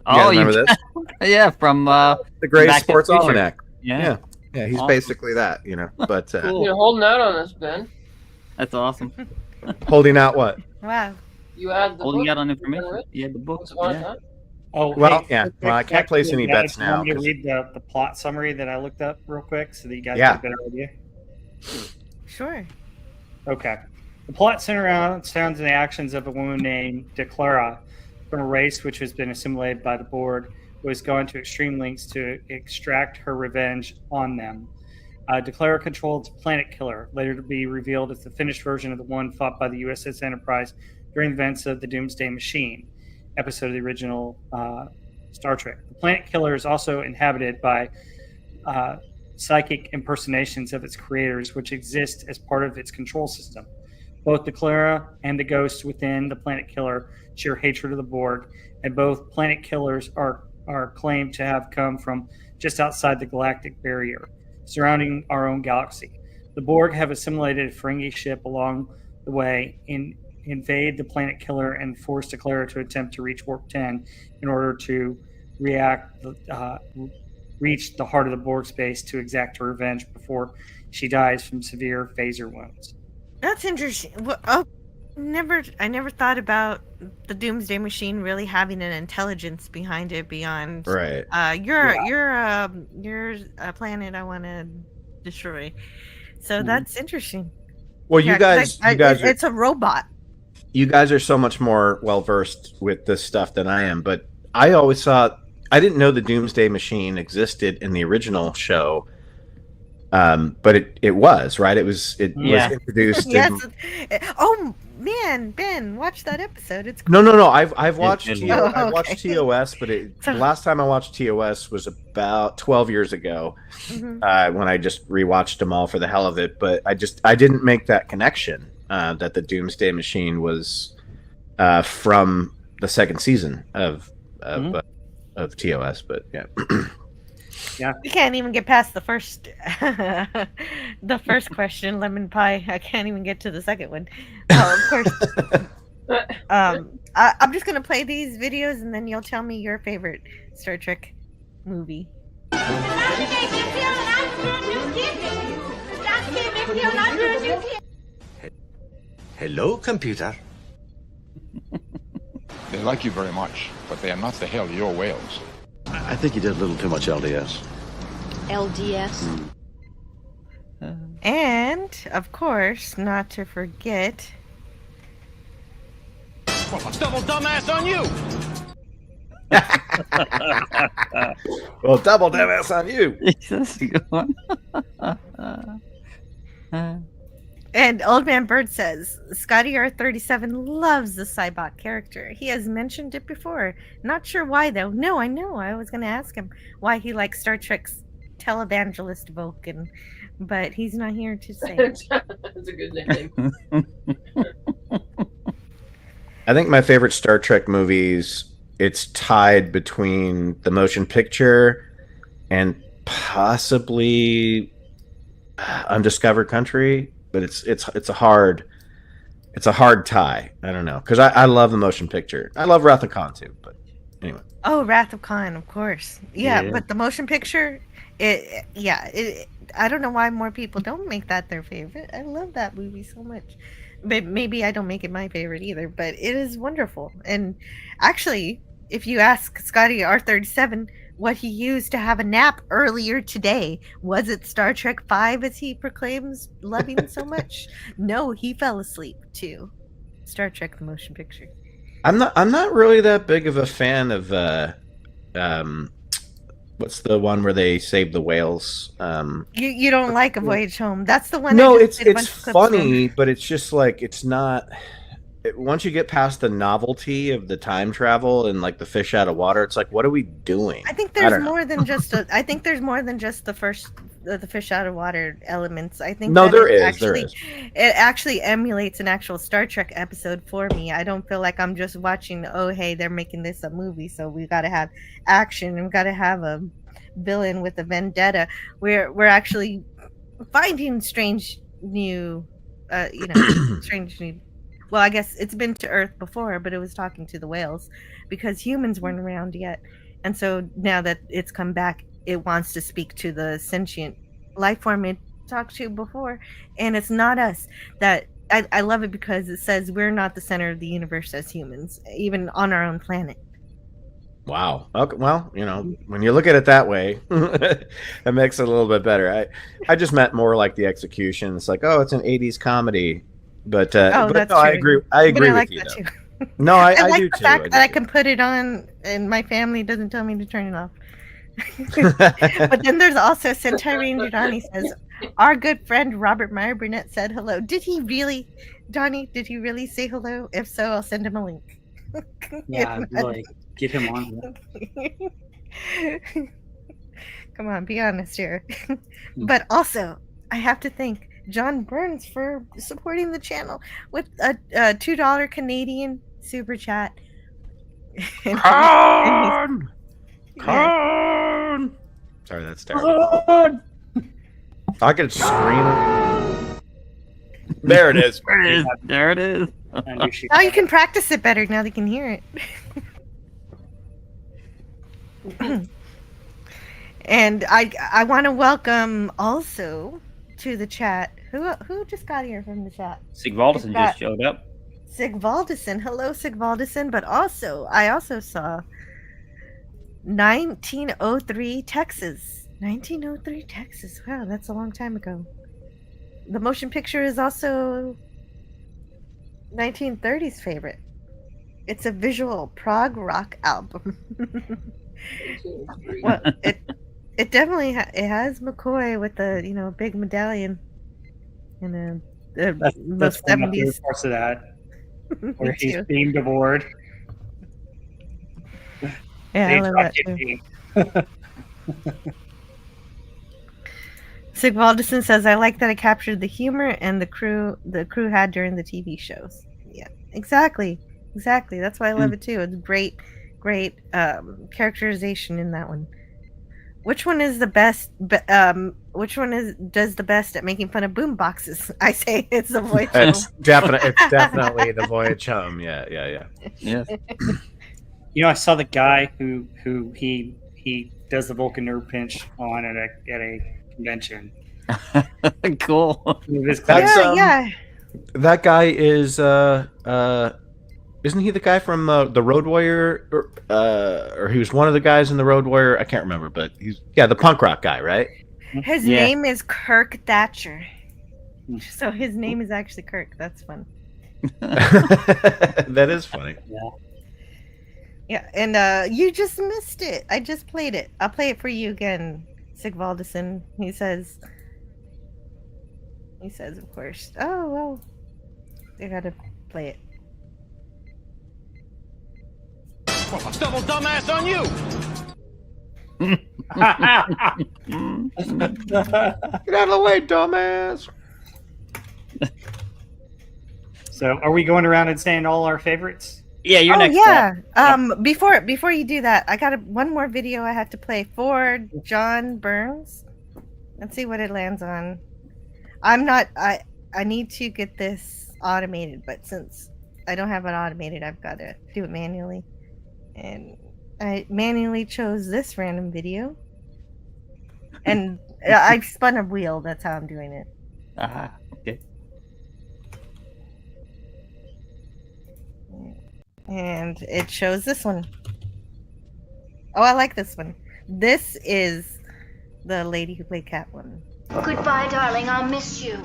Oh, you guys remember this? Yeah, from the Greatest Back to the Sports Future. Almanac. Yeah. Yeah, he's Awesome. basically that, but You're holding out on us, Ben. That's awesome. holding out what? Wow. You had the Holding book. out on information. Yeah, the book. Once upon a Yeah. time. Oh, Well, hey, yeah. quick Well, I can't place any guys, bets now, Want me to 'cause- read the plot summary that I looked up real quick so that you guys Yeah. get a better idea? Sure. Okay. The plot sounds in the actions of a woman named DeClara from a race which has been assimilated by the Borg, who has gone to extreme lengths to extract her revenge on them. DeClara controls Planet Killer, later to be revealed as the finished version of the one fought by the USS Enterprise during the events of the Doomsday Machine episode of the original Star Trek. The Planet Killer is also inhabited by psychic impersonations of its creators, which exist as part of its control system. Both DeClara and the ghosts within the Planet Killer share hatred of the Borg, and both Planet Killers are claimed to have come from just outside the galactic barrier surrounding our own galaxy. The Borg have assimilated a Ferengi ship along the way, invade the Planet Killer, and force DeClara to attempt to reach Warp 10 in order to reach the heart of the Borg space to exact her revenge before she dies from severe phaser wounds. That's interesting. Well, I never thought about the Doomsday Machine really having an intelligence behind it beyond Right. You're a planet I want to destroy. So that's interesting. Well, Yeah, you guys, 'cause are, it's a robot. you guys are so much more well versed with this stuff than I am. But I always thought I didn't know the Doomsday Machine existed in the original show. But it was right. It was introduced. Yes. in, Oh man, Ben, watch that episode. It's No. I've watched it- I watched TOS, but the last time I watched TOS was about 12 years ago, Mhm. when I just rewatched them all for the hell of it. But I didn't make that connection that the Doomsday Machine was from the second season of TOS. But yeah. We can't even get past the first question, lemon pie. I can't even get to the second one. Of course. I'm just gonna play these videos and then you'll tell me your favorite Star Trek movie. Hello, computer. They like you very much, but they are not the hell you're whales. I think you did a little too much LDS. LDS? And, of course, not to forget. Double dumbass on you! Well, double dumbass on you. That's a good one. And Old Man Bird says, Scotty R37 loves the Cybot character. He has mentioned it before. Not sure why, though. No, I know. I was going to ask him why he likes Star Trek's televangelist Vulcan, but he's not here to say. That's a good nickname. I think my favorite Star Trek movies, it's tied between the motion picture and possibly Undiscovered Country, but it's a hard tie. I don't know, because I love the motion picture. I love Wrath of Khan too, but anyway. Oh, Wrath of Khan, of course. Yeah, Yeah. but the motion picture, I don't know why more people don't make that their favorite. I love that movie so much. But maybe I don't make it my favorite either, but it is wonderful. And actually, if you ask Scotty R37 what he used to have a nap earlier today, was it Star Trek V as he proclaims loving so much? No, he fell asleep to Star Trek the motion picture. I'm not really that big of a fan of what's the one where they save the whales? You don't like A Voyage Home. That's the one. No, I just did a bunch it's of clips funny, from. but it's just like it's not. Once you get past the novelty of the time travel and like the fish out of water, it's like, what are we doing? I think I there's don't know. more than just I think there's more than just the fish out of water elements. I think No, that there it is, there is. It actually emulates an actual Star Trek episode for me. I don't feel like I'm just watching, oh hey, they're making this a movie, so we got to have action and we got to have a villain with a vendetta. We're actually finding strange new strange new. Well, I guess it's been to Earth before, but it was talking to the whales because humans weren't around yet. And so now that it's come back, it wants to speak to the sentient life form it talked to before. And it's not us. That I love it because it says we're not the center of the universe as humans, even on our own planet. Wow. Okay. Well, when you look at it that way, that makes it a little bit better. I just meant more like the execution. It's like, oh, it's an '80s comedy, but That's no, I true. agree. I But agree like with you. that Though. too. No, I like do the too. fact that I can put it on and my family doesn't tell me to turn it off. But then there's also Centaurian Donnie says, our good friend Robert Meyer Burnett said hello. Did he really, Donnie? Did he really say hello? If so, I'll send him a link. Yeah, really. Get him on. Come on, be honest here. But also, I have to thank John Burns for supporting the channel with a $2 Canadian super chat. Con! Yeah. Sorry, that's terrible. I could scream. There it is. There it is. Now you can practice it better now that you can hear it. And I want to welcome also to the chat. Who just got here from the chat? Sigvaldson just showed up. Sigvaldson. Hello, Sigvaldson. But also, I also saw 1903 Texas. 1903 Texas. Wow, that's a long time ago. The motion picture is also 1930s favorite. It's a visual prog rock album. Well, it definitely it has McCoy with the big medallion and That's one of my favorite parts of that, where he's beamed aboard. Yeah, I love that too. Sigvaldson says, "I like that it captured the humor and the crew had during the TV shows." Yeah, exactly. That's why I love it too. It's great characterization in that one. Which one is the best? Which one does the best at making fun of boom boxes? I say it's the Voyage Home. It's definitely the Voyage Home. Yeah. I saw the guy who he does the Vulcan nerve pinch on at a convention. Cool. Yeah. That guy is isn't he the guy from the Road Warrior, or he was one of the guys in the Road Warrior? I can't remember, but he's the punk rock guy, right? His name is Kirk Thatcher, so his name is actually Kirk. That's fun. That is funny. Yeah, and you just missed it. I just played it. I'll play it for you again, Sigvaldson. He says, of course. Oh well, I gotta play it. Double dumbass on you! Get out of the way, dumbass. So, are we going around and saying all our favorites? Yeah, you're Oh next. yeah. Before you do that, I got one more video I have to play for John Burns. Let's see what it lands on. I need to get this automated, but since I don't have it automated, I've got to do it manually. And I manually chose this random video. And I spun a wheel. That's how I'm doing it. Okay. And it shows this one. Oh, I like this one. This is the lady who played Catwoman. Goodbye, darling. I'll miss you.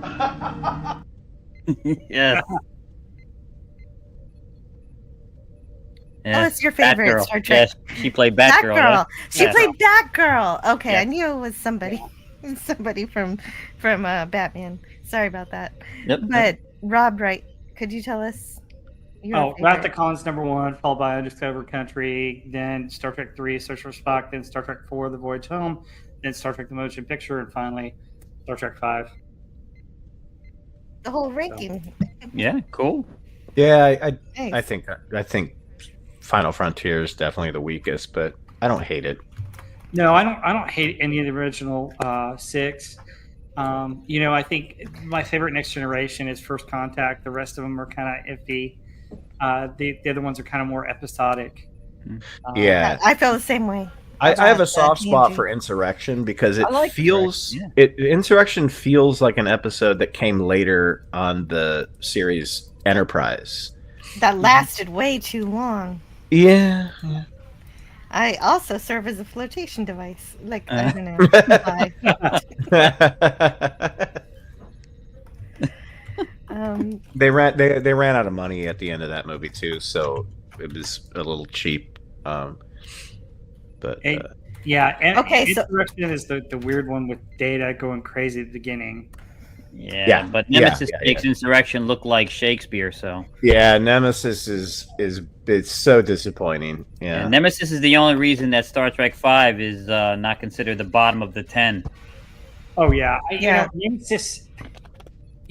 Yes. Oh, it's your favorite Batgirl. Star Trek. Yes, she played Batgirl. Batgirl. Right? She Yeah. played Batgirl. Okay, Yeah. I knew it was somebody from Batman. Sorry about that. Yep. But Rob, right? Could you tell us? Your favorite? Wrath of Khan's #1, followed by Undiscovered Country, then Star Trek 3, Search for Spock, then Star Trek 4, The Voyage Home, then Star Trek The Motion Picture, and finally Star Trek 5. The whole ranking. Yeah, cool. Yeah, Nice. I think Final Frontier is definitely the weakest, but I don't hate it. No, I don't hate any of the original 6. I think my favorite Next Generation is First Contact. The rest of them are kind of iffy. The other ones are kind of more episodic. Yeah, I feel the same way. I have a About soft spot TNG. for Insurrection because it I like feels Insurrection, Insurrection feels like an episode that came later on the series Enterprise. That lasted way too long. Yeah. I also serve as a flotation device. Like, I don't know. Bye. They ran out of money at the end of that movie too, so it was a little cheap. Yeah, and Okay, so- Insurrection is the weird one with Data going crazy at the beginning. Yeah, but Nemesis makes Insurrection look like Shakespeare. So Yeah, Nemesis is it's so disappointing. Yeah, Nemesis is the only reason that Star Trek 5 is not considered the bottom of the 10. Oh yeah, Yeah.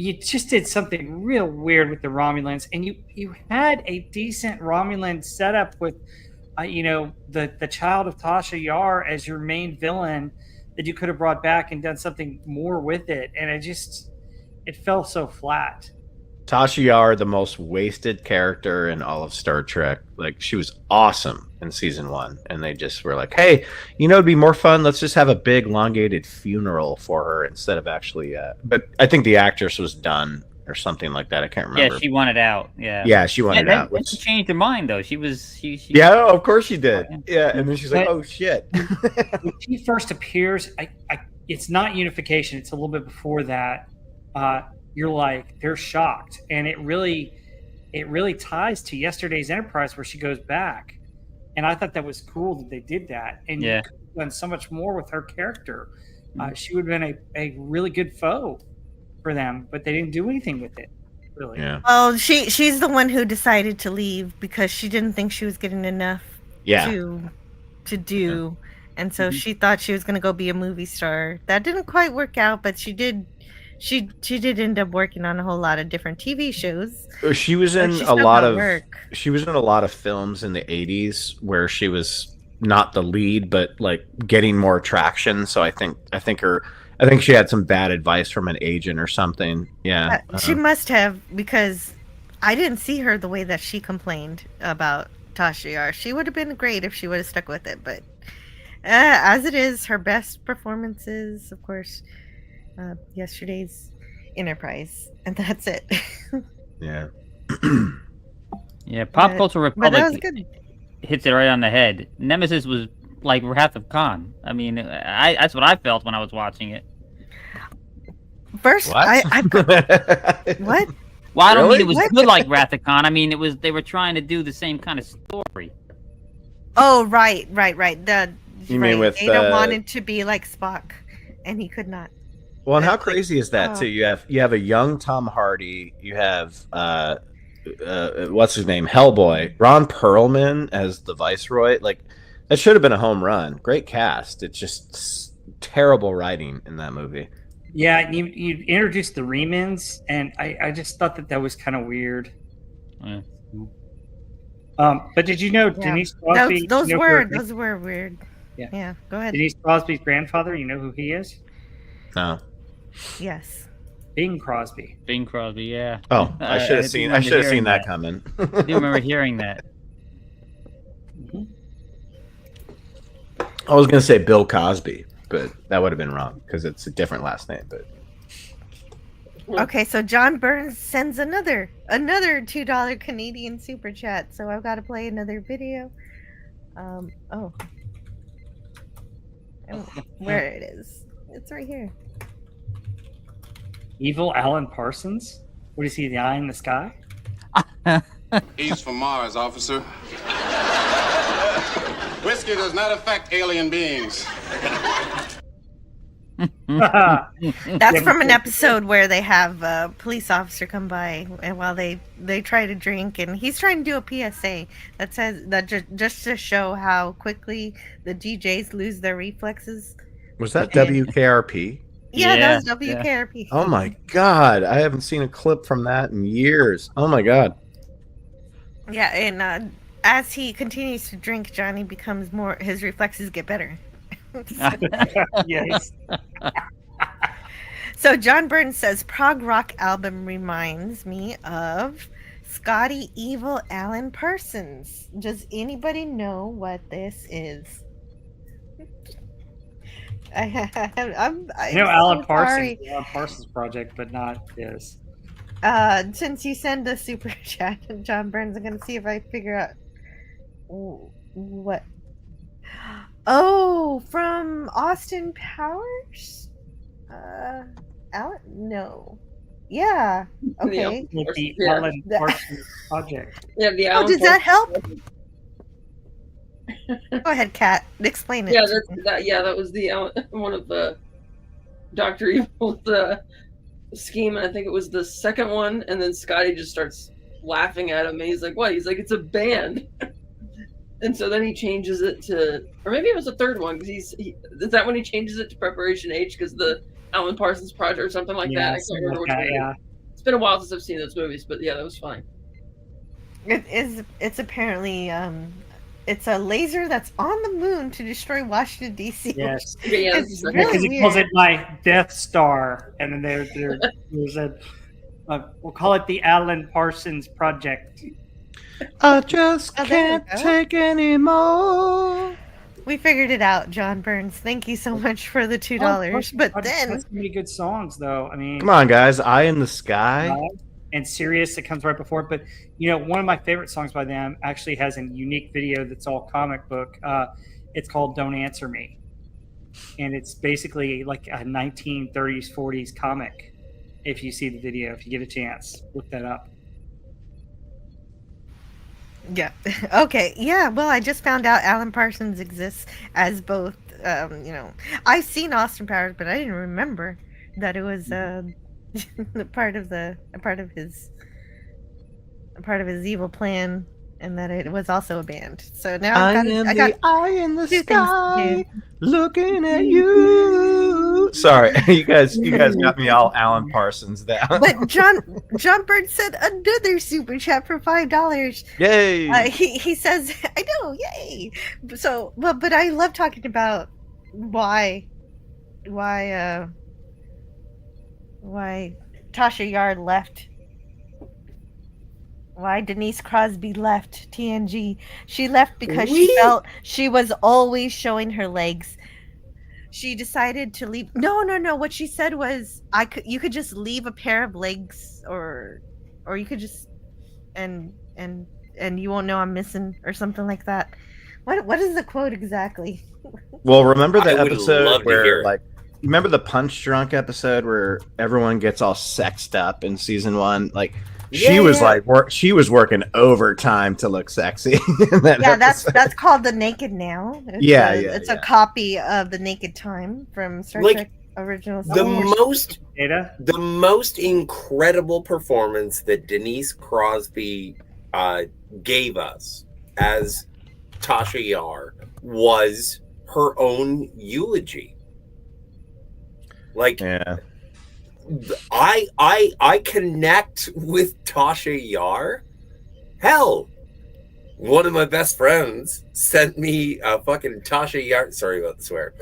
You just did something real weird with the Romulans, and you had a decent Romulan setup with, the child of Tasha Yar as your main villain that you could have brought back and done something more with it, and it fell so flat. Tasha Yar, the most wasted character in all of Star Trek. Like, she was awesome in season 1, and they just were like, "Hey, it'd be more fun. Let's just have a big, elongated funeral for her instead of actually." But I think the actress was done or something like that. I can't remember. Yeah, she wanted out. Yeah. Yeah, she wanted out. Then she changed her mind though. She was. She Yeah, of course she did. Yeah, and then she's like, But- "Oh shit." When she first appears, it's not unification. It's a little bit before that. You're like, they're shocked, and it really ties to yesterday's Enterprise where she goes back, and I thought that was cool that they did that, and Yeah. you could have done so much more with her character. She would have been a really good foe for them, but they didn't do anything with it. Really. Yeah. Well, she's the one who decided to leave because she didn't think she was getting enough Yeah. to do. And so she thought she was going to go be a movie star. That didn't quite work out, but she did end up working on a whole lot of different TV shows. She was in She a still lot got of work. she was in a lot of films in the 80s where she was not the lead but like getting more traction. So I think she had some bad advice from an agent or something. Yeah. She must have, because I didn't see her the way that she complained about Tasha Yar. She would have been great if she would have stuck with it, but as it is, her best performances, of course, yesterday's Enterprise, and that's it. Yeah. Yeah, Pop Culture But that was Republic good. hits it right on the head. Nemesis was like Wrath of Khan. I mean, that's what I felt when I was watching it. First, What? what? Well, I don't mean Really? it was What? good like Wrath of Khan. I mean, they were trying to do the same kind of story. Oh, right. You mean with, Data wanted to be like Spock, and he could not. Well, and how crazy is that Oh. too? You have a young Tom Hardy. You have what's his name, Hellboy, Ron Perlman as the Viceroy. Like, It should have been a home run. Great cast. It's just terrible writing in that movie. Yeah, you introduced the Remans, and I just thought that was kind of weird. Yeah. But did you know Denise Crosby? Those were weird. Yeah. Go ahead. Denise Crosby's grandfather. You know who he is? No. Yes. Bing Crosby. Bing Crosby. Yeah. Oh, I should have seen. I should have seen that coming. I do remember hearing that. I was gonna say Bill Cosby, but that would have been wrong because it's a different last name. But Okay, so John Burns sends another $2 Canadian super chat. So I've got to play another video. Oh, where it is? It's right here. Evil Alan Parsons. What is he? The eye in the sky? He's from Mars, officer. Whiskey does not affect alien beings. That's from an episode where they have a police officer come by, and while they try to drink, and he's trying to do a PSA that says that just to show how quickly the DJs lose their reflexes. was that WKRP? Yeah, that was WKRP. Oh my God, I haven't seen a clip from that in years. Oh my God. Yeah, and as he continues to drink, Johnny becomes more. His reflexes get better. Yes. So John Burns says prog rock album reminds me of Scotty Evil Alan Parsons. Does anybody know what this is? I'm Alan so Parsons, sorry. the Alan Parsons project, but not this. Since you send a super chat, John Burns, I'm gonna see if I figure out what. Oh, from Austin Powers? Alan? No. Yeah. Okay. The Alan Parsons project. Yeah, the Alan does that help? Go ahead, Kat. Explain it. Yeah, that was the one of the Dr. Evil's scheme. I think it was the second one, and then Scotty just starts laughing at him, and he's like, "What?" He's like, "It's a band." And so then he changes it to, or maybe it was the third one, because is that when he changes it to Preparation H, because the Alan Parsons project or something like that. I can't remember which one. Yeah. It's been a while since I've seen those movies, but yeah, that was fine. It's apparently it's a laser that's on the moon to destroy Washington D.C. Yes. It's Because really he calls weird. it my Death Star, and then there's a we'll call it the Alan Parsons project. I just can't take anymore. We figured it out, John Burns. Thank you so much for the $2. But then that's so many good songs, though. I mean, Come on, guys. Eye in the Sky. And Sirius, it comes right before it. But one of my favorite songs by them actually has a unique video that's all comic book. It's called "Don't Answer Me," and it's basically like a 1930s, 40s comic. If you see the video, if you get a chance, look that up. yeah. Okay. Yeah. Well, I just found out Alan Parsons exists as both. I've seen Austin Powers, but I didn't remember that it was a part of his evil plan, and that it was also a band. So now I got eye in the two things to sky, do. looking at you. Sorry, you guys got me all Alan Parsons down. But John Bird said another super chat for $5. Yay! He says, I know, yay. So, but I love talking about why Tasha Yard left. Why Denise Crosby left TNG. She left because she felt she was always showing her legs. She decided to leave. No. What she said was, you could just leave a pair of legs, or you could just and you won't know I'm missing, or something like that. What is the quote exactly? Well, remember the I would love episode to where hear it. remember the Punch Drunk episode where everyone gets all sexed up in season 1? She was she was working overtime to look sexy. In that episode. that's called The Naked Now. It's a copy of The Naked Time from Star Trek Original Series. The most incredible performance that Denise Crosby gave us as Tasha Yar was her own eulogy. Like, yeah. I connect with Tasha Yar. Hell, one of my best friends sent me a fucking Tasha Yar. Sorry about the swear.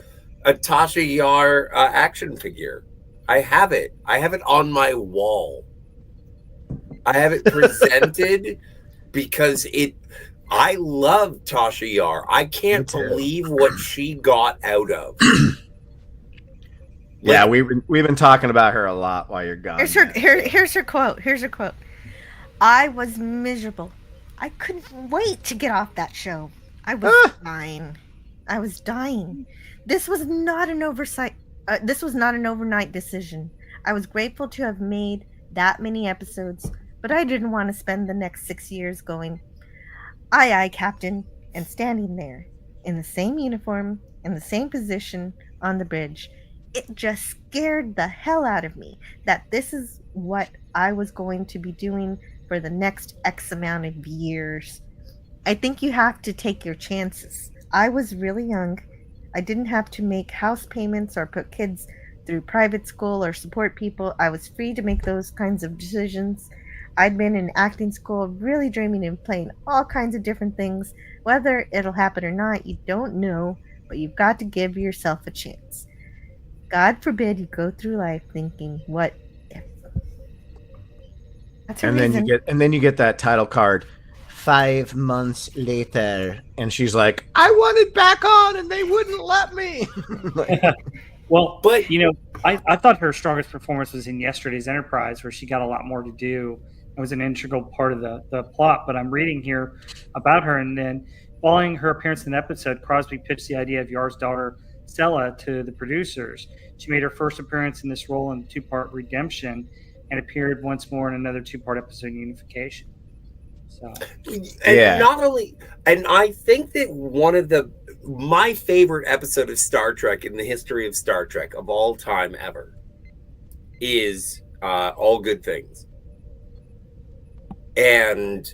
A Tasha Yar action figure. I have it. I have it on my wall. I have it presented because I love Tasha Yar. I can't believe what she got out of. Yeah, we've been talking about her a lot while you're gone. Here's her quote. Here's her quote. I was miserable. I couldn't wait to get off that show. I was dying. I was dying. This was not an oversight. This was not an overnight decision. I was grateful to have made that many episodes, but I didn't want to spend the next 6 years going, aye, aye, Captain, and standing there in the same uniform, in the same position on the bridge. It just scared the hell out of me that this is what I was going to be doing for the next X amount of years. I think you have to take your chances. I was really young. I didn't have to make house payments or put kids through private school or support people. I was free to make those kinds of decisions. I'd been in acting school, really dreaming of playing all kinds of different things. Whether it'll happen or not, you don't know, but you've got to give yourself a chance. God forbid you go through life thinking, what if? That's her reason. Then you get that title card 5 months later, and she's like, I wanted back on and they wouldn't let me. Well, but you know, I thought her strongest performance was in yesterday's Enterprise, where she got a lot more to do. It was an integral part of the plot. But I'm reading here about her, and then following her appearance in the episode, Crosby pitched the idea of Yar's daughter Stella to the producers. She made her first appearance in this role in 2-part Redemption, and appeared once more in another 2-part episode, Unification. So, and not only, and I think that one of my favorite episode of Star Trek in the history of Star Trek of all time ever is All Good Things. And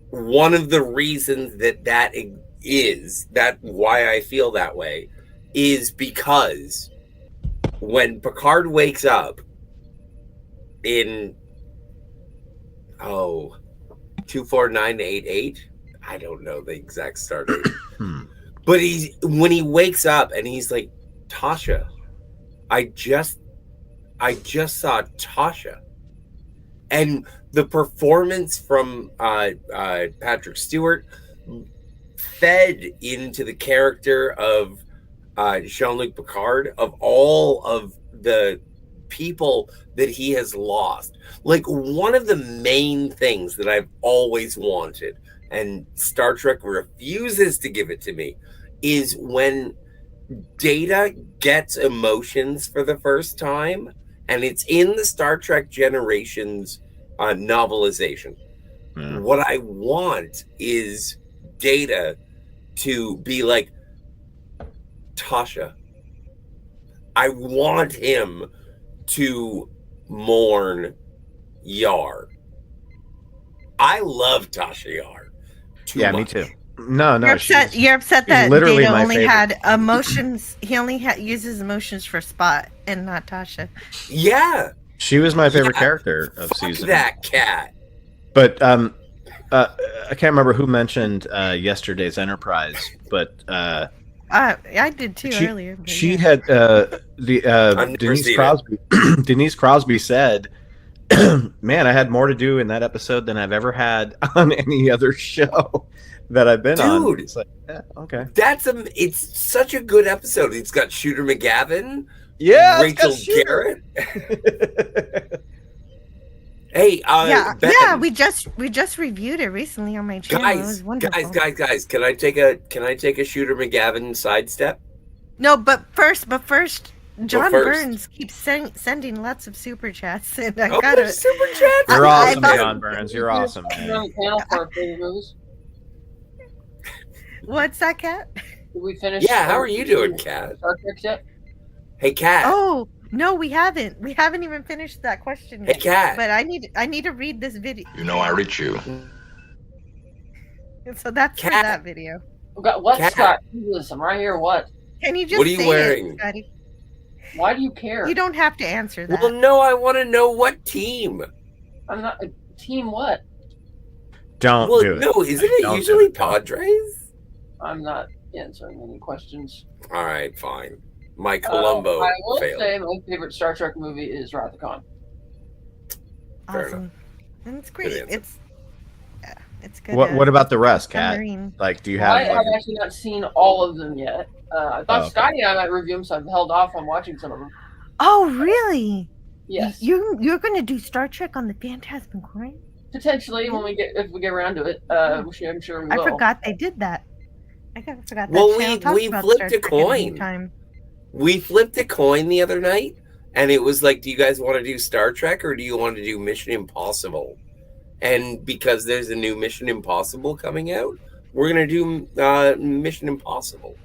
one of the reasons that is why I feel that way is because when Picard wakes up in 24988, I don't know the exact start date. But when he wakes up and he's like, Tasha, I just saw Tasha. And the performance from Patrick Stewart fed into the character of Jean-Luc Picard, of all of the people that he has lost. Like, one of the main things that I've always wanted, and Star Trek refuses to give it to me, is when Data gets emotions for the first time, and it's in the Star Trek Generations novelization. What I want is Data to be like, Tasha. I want him to mourn Yar. I love Tasha Yar. Me too. No, You're upset that literally Data my only favorite. had emotions. He only uses emotions for Spot and not Tasha. Yeah. She was my favorite character of season. That cat. But I can't remember who mentioned yesterday's Enterprise, but I did too earlier. But she had Denise Crosby. Denise Crosby said, "Man, I had more to do in that episode than I've ever had on any other show that I've been on." Dude, it's like, yeah, okay. It's such a good episode. It's got Shooter McGavin. Yeah, Rachel Garrett. Hey, Ben, we just reviewed it recently on my channel. It was wonderful. Guys, can I take a Shooter McGavin sidestep? No, but first, John Burns keeps sending lots of super chats, and I gotta super chats. You're awesome, John Burns. You're awesome, man. What's that, Kat? Did we finish? Yeah, how are you doing, Kat? Star Trek yet? Hey, Kat. Oh no, we haven't. We haven't even finished that question yet. Hey, Kat. But I need to read this video. You know I reach you. So that's for that video. What, Cat. Scott? Jesus, I'm right here. What? Can you just What are you say wearing? it, Scotty? Why do you care? You don't have to answer that. Well, no, I want to know what team. I'm not. Team what? Don't Well, do it. no, isn't it Don't do usually it. Padres? I'm not answering any questions. All right, fine. My Columbo I will failed. say my favorite Star Trek movie is Wrath of Khan. Fair Awesome. And it's great. Good answer. It's good. What about the rest, Kat? Submarine. Like, do you I have? have actually not seen all of them yet. I thought Oh, okay. Scotty and I might review them, so I've held off on watching some of them. Oh, really? Yes, You're going to do Star Trek on the Phantasmagorium? potentially when if we get around to it. Which I'm sure we I will. forgot they did that. I forgot that. Well, channel talked we about flipped Star a Trek at any coin. time. We flipped a coin the other night, and it was like, do you guys want to do Star Trek or do you want to do Mission Impossible? And because there's a new Mission Impossible coming out, we're going to do Mission Impossible.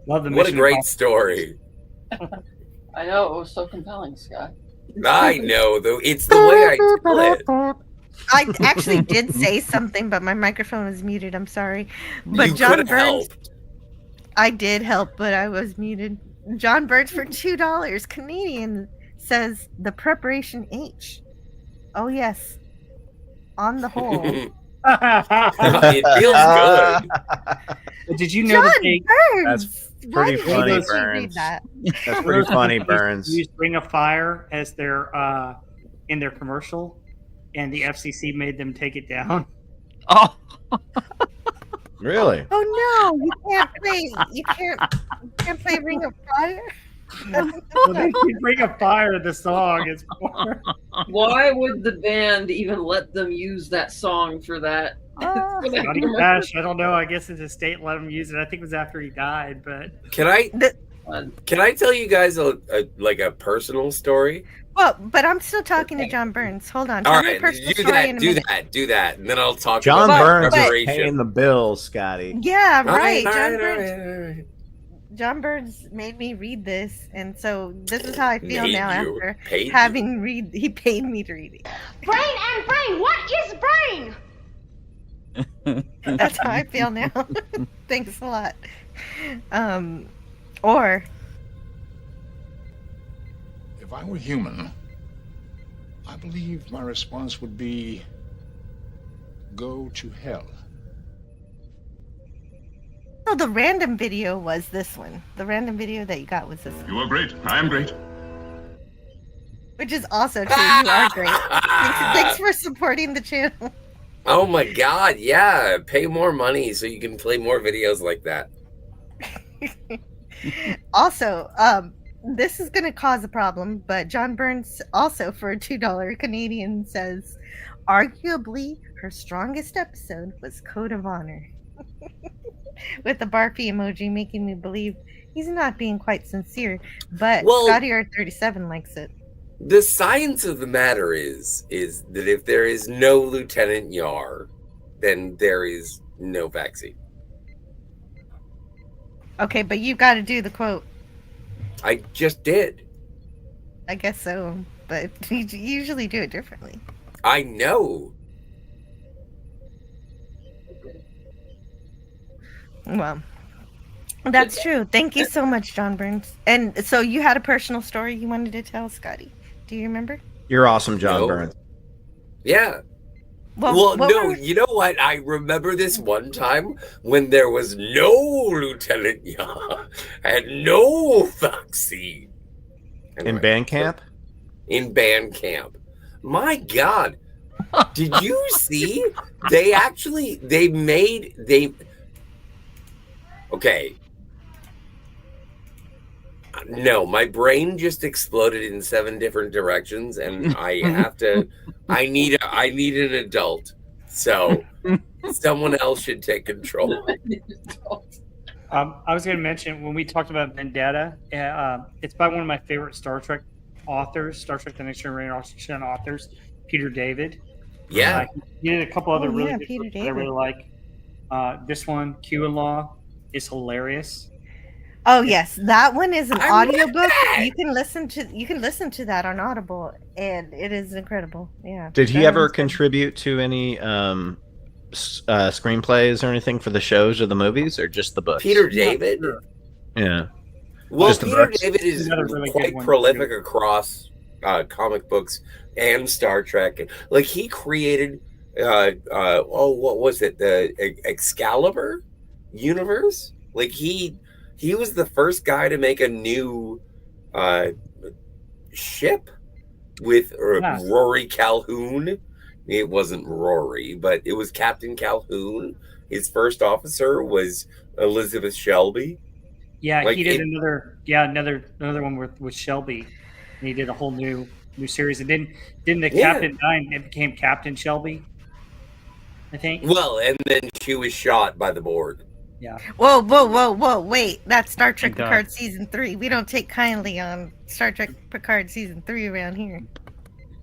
Love the What a Mission great Impossible. story. I know it was so compelling, Scott. I know, though. It's the way I tell it. I actually did say something, but my microphone was muted. I'm sorry. But You John could Burns, help. I did help, but I was muted. John Burns for $2 Canadian says the preparation H. Oh yes, on the whole. It feels good. Did you know John that they Burns. That's Why pretty did funny, you read Burns. that? That's pretty funny, They Burns. used Ring of Fire as their in their commercial, and the FCC made them take it down. Oh, Really? Oh no, you can't play. You can't play Ring of Fire. Well, they did Ring of Fire, the song is for. Why would the band even let them use that song for that? for that Johnny commercial? Cash, I don't know. I guess his estate let him use it. I think it was after he died, but Can I tell you guys a personal story? Well, but I'm still talking to John Burns. Hold on. All Tell me a right, personal do story that, in a do minute. that, do that, and then I'll talk John about Burns is preparation. paying the bills, Scotty. Yeah, All right. all John all Burns. right. John Burns made me read this, and so this is how I feel Made now you? after Paid you? having read. He paid me to read it. Brain and brain. What is brain? That's how I feel now. Thanks a lot. Or If I were human, I believe my response would be go to hell. no, the random video was this one. The random video that you got was this one, You are great. I am great. which is also true. You are great. Thanks for supporting the channel. Oh my god, yeah. Pay more money so you can play more videos like that. Also, this is going to cause a problem, but John Burns also for $2 Canadian says, arguably her strongest episode was Code of Honor. With the barfy emoji making me believe he's not being quite sincere, but Well- Scotty R37 likes it. The science of the matter is that if there is no Lieutenant Yar, then there is no vaccine. Okay, but you got to do the quote. I just did. I guess so, but you usually do it differently. I know. Well, that's true. Thank you so much, John Burns. And so you had a personal story you wanted to tell, Scotty. Do you remember? You're awesome, John No. Burns. Yeah. Well, what no, were- you know what? I remember this one time when there was no Lieutenant Yar and no vaccine. In band camp? In band camp. My God. Did you see? Okay. No, my brain just exploded in 7 different directions, and I need an adult. So someone else should take control. I was going to mention when we talked about Vendetta, it's by one of my favorite Star Trek authors, Star Trek: The Next Generation authors, Peter David. Yeah. He did a couple other Oh, really yeah, good Peter books that I really David. like. This one, Q and Law, is hilarious. Oh yes, that one is an I read audiobook. that! You can listen to that on Audible, and it is incredible. Yeah. Did he that ever one's good. contribute to any screenplays or anything for the shows or the movies, or just the books? Peter David. Yeah. Well, Just the Peter books? David is Another really quite good one, prolific too. across comic books and Star Trek. Like he created, what was it? The Excalibur universe. Like he was the first guy to make a new ship with Yeah. Rory Calhoun. It wasn't Rory, but it was Captain Calhoun. His first officer was Elizabeth Shelby. Yeah, Like, he did it- another one with Shelby. And he did a whole new series, and didn't the Yeah. captain die and it became Captain Shelby? I think. Well, and then she was shot by the Borg. Yeah. Whoa! Wait, that's Star Trek Thank God. Picard season 3. We don't take kindly on Star Trek Picard season 3 around here.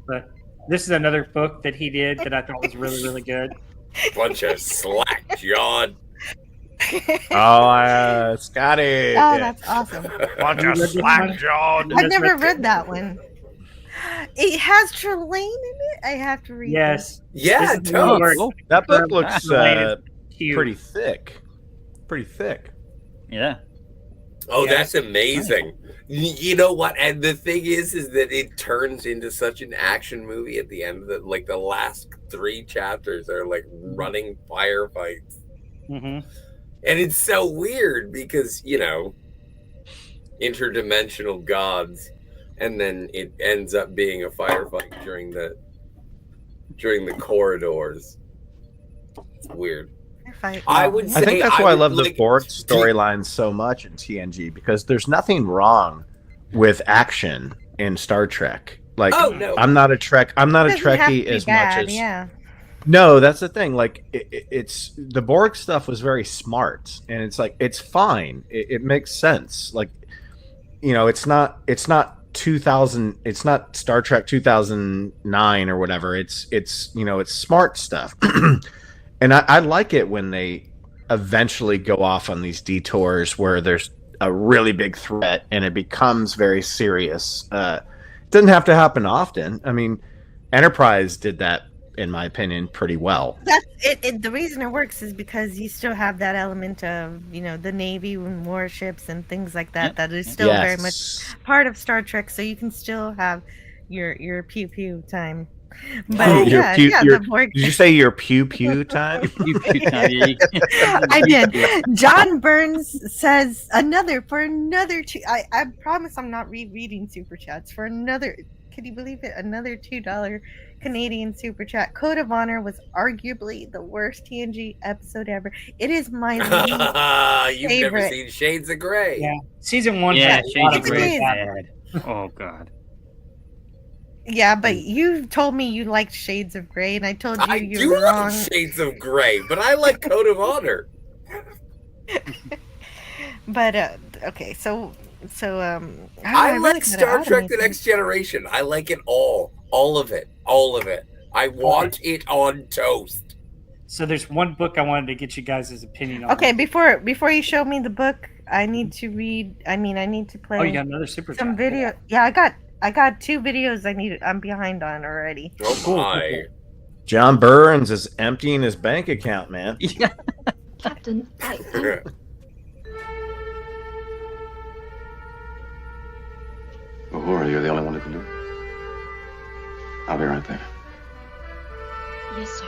But this is another book that he did that I thought was really, really good. Bunch of slack, John. Oh, Scotty. Oh, that's awesome. Bunch You of read this slack, one? John. I've never read that one. It has Trelane in it. I have to read. Yes. Yeah, This is the one where totes. That book Trelane looks is cute. pretty thick. Pretty thick. Yeah. Oh, Yeah. that's amazing. You know what? And the thing is that it turns into such an action movie at the end. That like the last 3 chapters are like running firefights, Mm-hmm. and it's so weird because interdimensional gods, and then it ends up being a firefight during the corridors. It's weird. I would say I think that's why I would love the like- Borg storyline so much in TNG, because there's nothing wrong with action in Star Trek. Like, Oh, no. I'm not a Trekkie Doesn't have to be as bad, much as. yeah. No, that's the thing. Like, it's the Borg stuff was very smart, and it's like it's fine. It makes sense. Like, it's not 2000. It's not Star Trek 2009 or whatever. It's smart stuff. And I like it when they eventually go off on these detours where there's a really big threat and it becomes very serious. It doesn't have to happen often. I mean, Enterprise did that, in my opinion, pretty well. That's it. The reason it works is because you still have that element of the Navy and warships and things like that. That is still very much part of Star Trek. So you can still have your pew pew time. But the Borg. Did you say your pew pew time? I did. John Burns says another 2. I promise I'm not rereading super chats for another. Can you believe it? Another $2 Canadian super chat. Code of Honor was arguably the worst TNG episode ever. It is my least You've favorite. never seen Shades of Grey. Yeah, season 1. Yeah, had a Shades lot of really Grey is bad. bad. Oh God. Yeah, but you told me you liked Shades of Grey, and I told you I you do were wrong. like Shades of Grey, but I like Code of Honor. But okay, so I really like gotta Star Trek: automate The this. Next Generation. I like it all of it. I want it on toast. So there's one book I wanted to get you guys' opinion on. Okay, before you show me the book, I need to read. I need to play. Oh, you got another super some chat. video. Yeah, I got 2 videos I'm behind on already. Oh my! John Burns is emptying his bank account, man. Yeah. Captain, Uhura, you're the only one who can do it. I'll be right there. Yes, sir.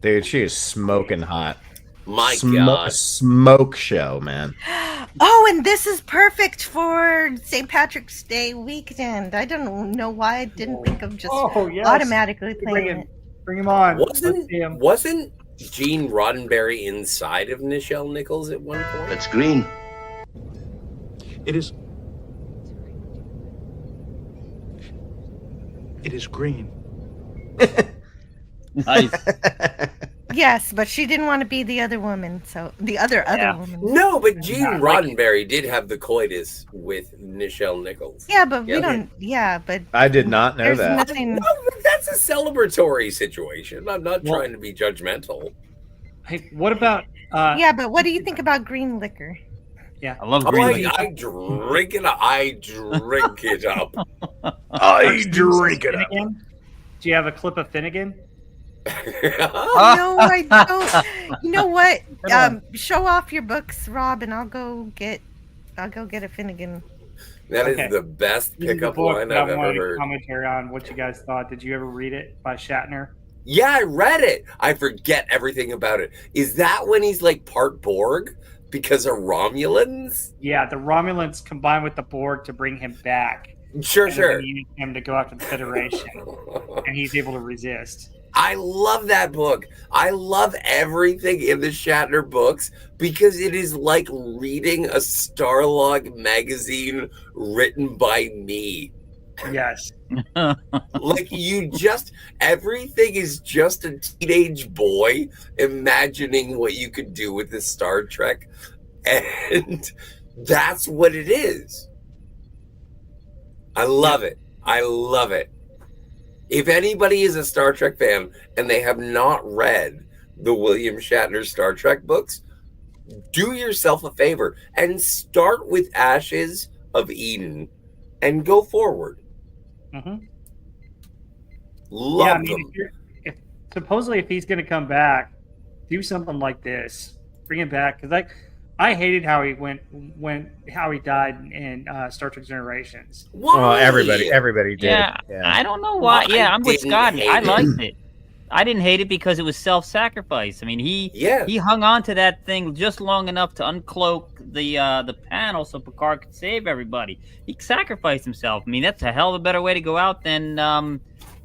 Dude, she is smoking hot. My God. Smoke show, man. Oh, and this is perfect for St. Patrick's Day weekend. I don't know why I didn't think of just yes. automatically playing it. Bring him on. Wasn't Gene Roddenberry inside of Nichelle Nichols at one point? That's green. It is green. Nice. Yes, but she didn't want to be the other woman. So the other woman. No, but Gene Roddenberry did have the coitus with Nichelle Nichols. Yeah, but we Yeah. don't. Yeah, but I did not know there's that. nothing. No, but that's a celebratory situation. I'm not trying to be judgmental. Hey, what about? Yeah, but what do you think about green liquor? Yeah, I love Oh, green. I drink it. I drink it up. I drink it up. Finnegan? Do you have a clip of Finnegan? No, I don't. You know what? Show off your books, Rob, and I'll go get a Finnegan. That is Okay. the best This is the pickup book line that I've I wanted ever a heard. commentary on what you guys thought. Did you ever read it by Shatner? Yeah, I read it. I forget everything about it. Is that when he's like part Borg because of Romulans? Yeah, the Romulans combined with the Borg to bring him back. Sure, And sure. they needed him to go after the Federation, and he's able to resist. I love that book. I love everything in the Shatner books because it is like reading a Starlog magazine written by me. Yes. Like everything is just a teenage boy imagining what you could do with this Star Trek. And that's what it is. I love it. I love it. If anybody is a Star Trek fan and they have not read the William Shatner Star Trek books, do yourself a favor and start with Ashes of Eden and go forward. Mm-hmm. Love Yeah, I mean, them. supposedly if he's going to come back, do something like this. Bring him back because I hated how he how he died in Star Trek Generations. Well, everybody did. Yeah, I don't know why. Well, Yeah, I I'm with didn't Scott. hate I it. liked it. I didn't hate it because it was self-sacrifice. I mean, he hung on to that thing just long enough to uncloak the panel so Picard could save everybody. He sacrificed himself. I mean, that's a hell of a better way to go out than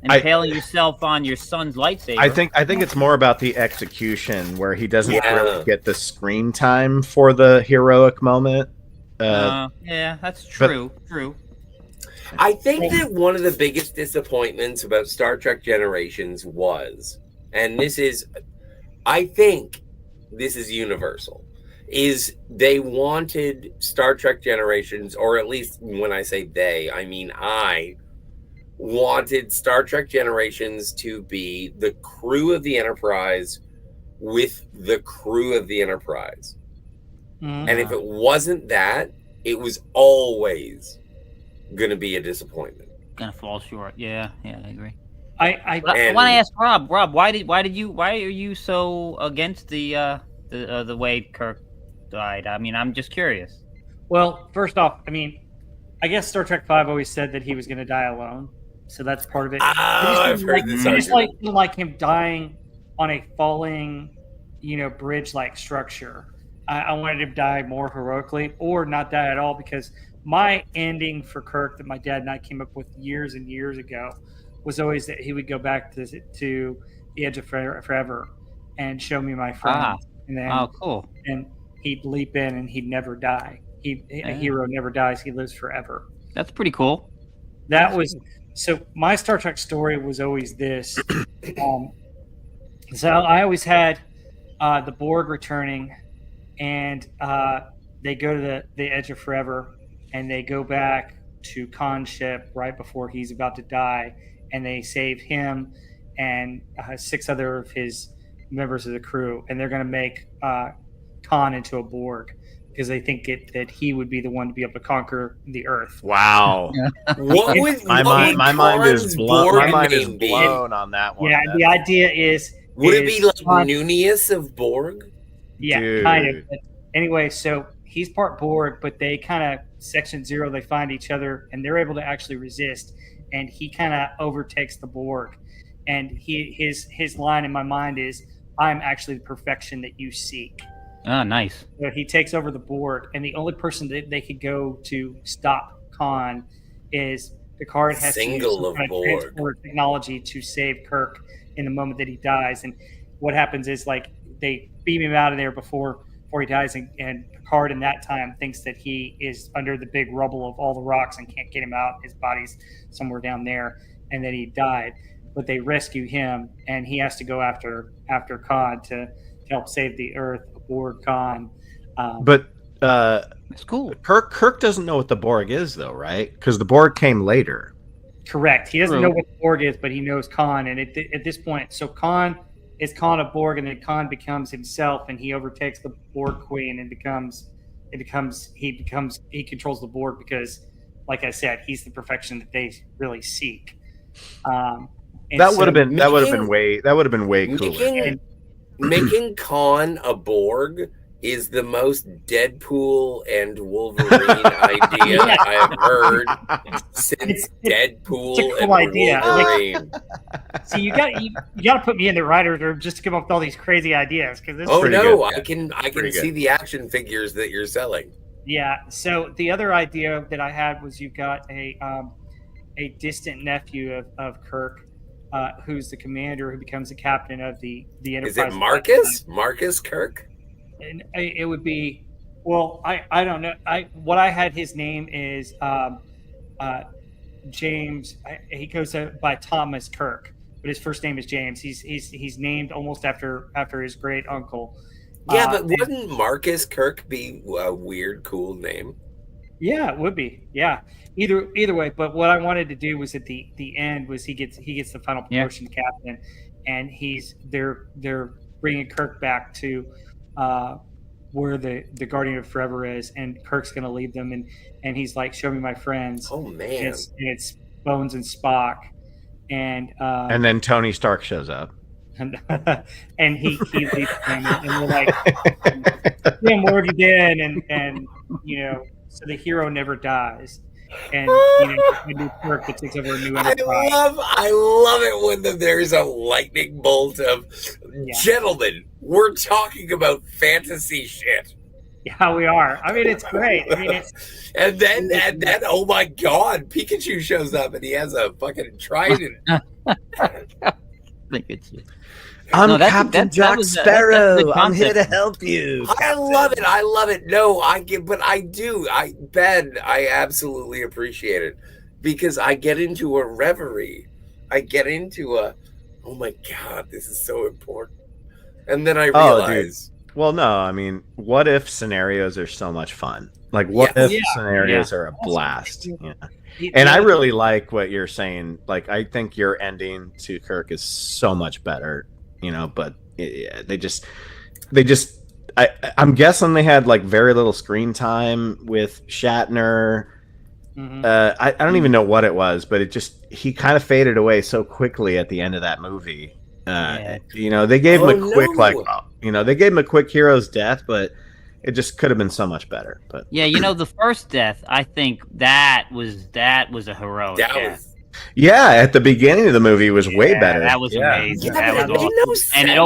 impaling yourself on your son's lightsaber. I think it's more about the execution where he doesn't Yeah. really get the screen time for the heroic moment. Yeah, that's true. True. I think that one of the biggest disappointments about Star Trek Generations was, and I think this is universal, is they wanted Star Trek Generations, or at least when I say they, I mean I wanted Star Trek Generations to be the crew of the Enterprise with the crew of the Enterprise. Mm-hmm. And if it wasn't that, it was always going to be a disappointment. Gonna fall short. Yeah, I agree. I want to ask Rob. Rob, why are you so against the way Kirk died? I mean, I'm just curious. Well, first off, I mean, I guess Star Trek V always said that he was going to die alone, so that's part of it. I've heard this argument. Didn't like him dying on a falling, bridge-like structure. I wanted him to die more heroically, or not die at all, because my ending for Kirk that my dad and I came up with years and years ago was always that he would go back to the edge of forever and show me my friends. And then, cool. And he'd leap in and he'd never die. A hero never dies. He lives forever. That's pretty cool. That was so. My Star Trek story was always this. So I always had the Borg returning, and they go to the edge of forever, and they go back to Khan's ship right before he's about to die, and they save him and 6 other of his members of the crew, and they're going to make Khan into a Borg because they think that he would be the one to be able to conquer the Earth. Wow. My mind is blown on that one. Yeah, the idea is Would it be like Khan- Nunius of Borg? Yeah, kind of. But anyway, so he's part Borg, but they kind of Section 0, they find each other, and they're able to actually resist. And he kind of overtakes the Borg, and his line in my mind is, "I'm actually the perfection that you seek." Oh, nice. So he takes over the Borg, and the only person that they could go to stop Khan is Picard has Single to of kind Borg. transport technology to save Kirk in the moment that he dies. And what happens is, like, they beam him out of there before he dies, and Picard in that time thinks that he is under the big rubble of all the rocks and can't get him out. His body's somewhere down there, and that he died. But they rescue him, and he has to go after Khan to help save the Earth, aboard Khan. But it's cool. Kirk doesn't know what the Borg is, though, right? Because the Borg came later. Correct. He doesn't True. know what the Borg is, but he knows Khan. And at this point, so Khan is Khan a Borg, and then Khan becomes himself, and he overtakes the Borg Queen, and he controls the Borg because, like I said, he's the perfection that they really seek. That would have been way cooler. Making Khan a Borg is the most Deadpool and Wolverine idea I have heard since Deadpool it's a cool and idea. Wolverine. See, you got to put me in the writer's room just to come up with all these crazy ideas because this. Oh is no, good. I can see the action figures that you're selling. Yeah. So the other idea that I had was you've got a distant nephew of Kirk, who's the commander who becomes the captain of the Enterprise. Is it Marcus? Marcus Kirk? And it would be, well, I don't know. What I had his name is James. He goes by Thomas Kirk, but his first name is James. He's named almost after his great uncle. Yeah, but wouldn't Marcus Kirk be a weird, cool name? Yeah, it would be. Yeah, either way. But what I wanted to do was at the end was he gets the final promotion to captain, and they're bringing Kirk back to where the Guardian of Forever is, and Kirk's going to lead them, and he's like, "Show me my friends." Oh man, it's Bones and Spock, and then Tony Stark shows up. And he leads them, and we're like, "Damn, we're already dead," and so the hero never dies, and a new Kirk that takes over a new Enterprise. I love it when there's a lightning bolt of gentlemen. We're talking about fantasy shit. Yeah, we are. I mean, it's great. I mean, it's and then oh my god, Pikachu shows up and he has a fucking trident. Pikachu. I'm Captain Jack Sparrow. I'm here to help you. I love it. I love it. No, Ben, I absolutely appreciate it because I get into a reverie. I get into oh my god, this is so important. And then I realize. Well, no, I mean, what if scenarios are so much fun? Like, what if scenarios are a blast? Yeah. And I really like what you're saying. Like, I think your ending to Kirk is so much better, but I'm guessing they had like very little screen time with Shatner. Mm-hmm. I don't even know what it was, but he kind of faded away so quickly at the end of that movie. They gave him a quick they gave him a quick hero's death, but it just could have been so much better. But the first death, I think that was a heroic death. At the beginning of the movie was way better. That was amazing. That was awesome. And it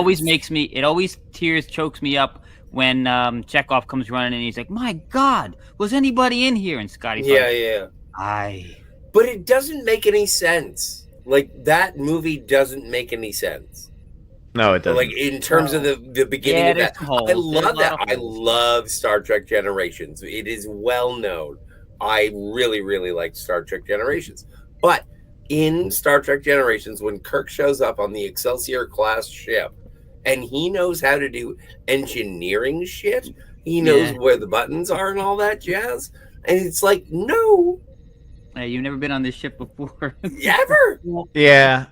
always tears chokes me up when Chekhov comes running and he's like, "My God, was anybody in here?" And Scotty's But it doesn't make any sense. Like, that movie doesn't make any sense. No, it doesn't. Like, in terms of the beginning of that. I love that. I love Star Trek Generations. It is well known. I really, really like Star Trek Generations. But in Star Trek Generations, when Kirk shows up on the Excelsior class ship, and he knows how to do engineering shit, he knows where the buttons are and all that jazz, and it's like, no. Hey, you've never been on this ship before. Ever? I guess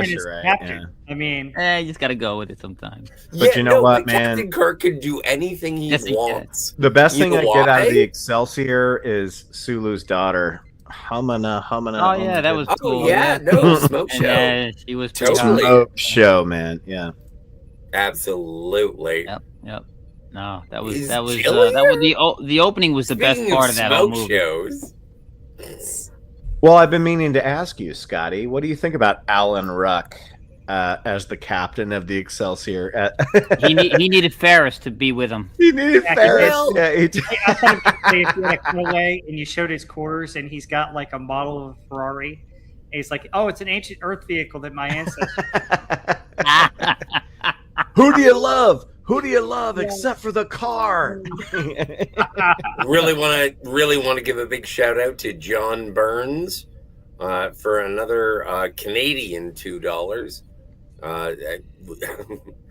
you're right. Captain. I mean, you just got to go with it sometimes. But you know what, man? Captain Kirk can do anything he wants. The best thing I get out of the Excelsior is Sulu's daughter. Humana. Oh, yeah, that was cool. Oh, yeah, no, Smoke Show. Yeah, she was totally. Smoke Show, man. Yeah. Absolutely. Yep. No, that was the opening was the best part of that whole movie. Shows. Well, I've been meaning to ask you, Scotty, what do you think about Alan Ruck as the captain of the Excelsior? He needed Ferris to be with him. He needed Ferris. I thought if you had a cutaway and you showed his quarters and he's got like a model of a Ferrari, and he's like, "Oh, it's an ancient Earth vehicle that my ancestors." Who do you love? Who do you love except for the car? Really want to give a big shout out to John Burns for another Canadian $2.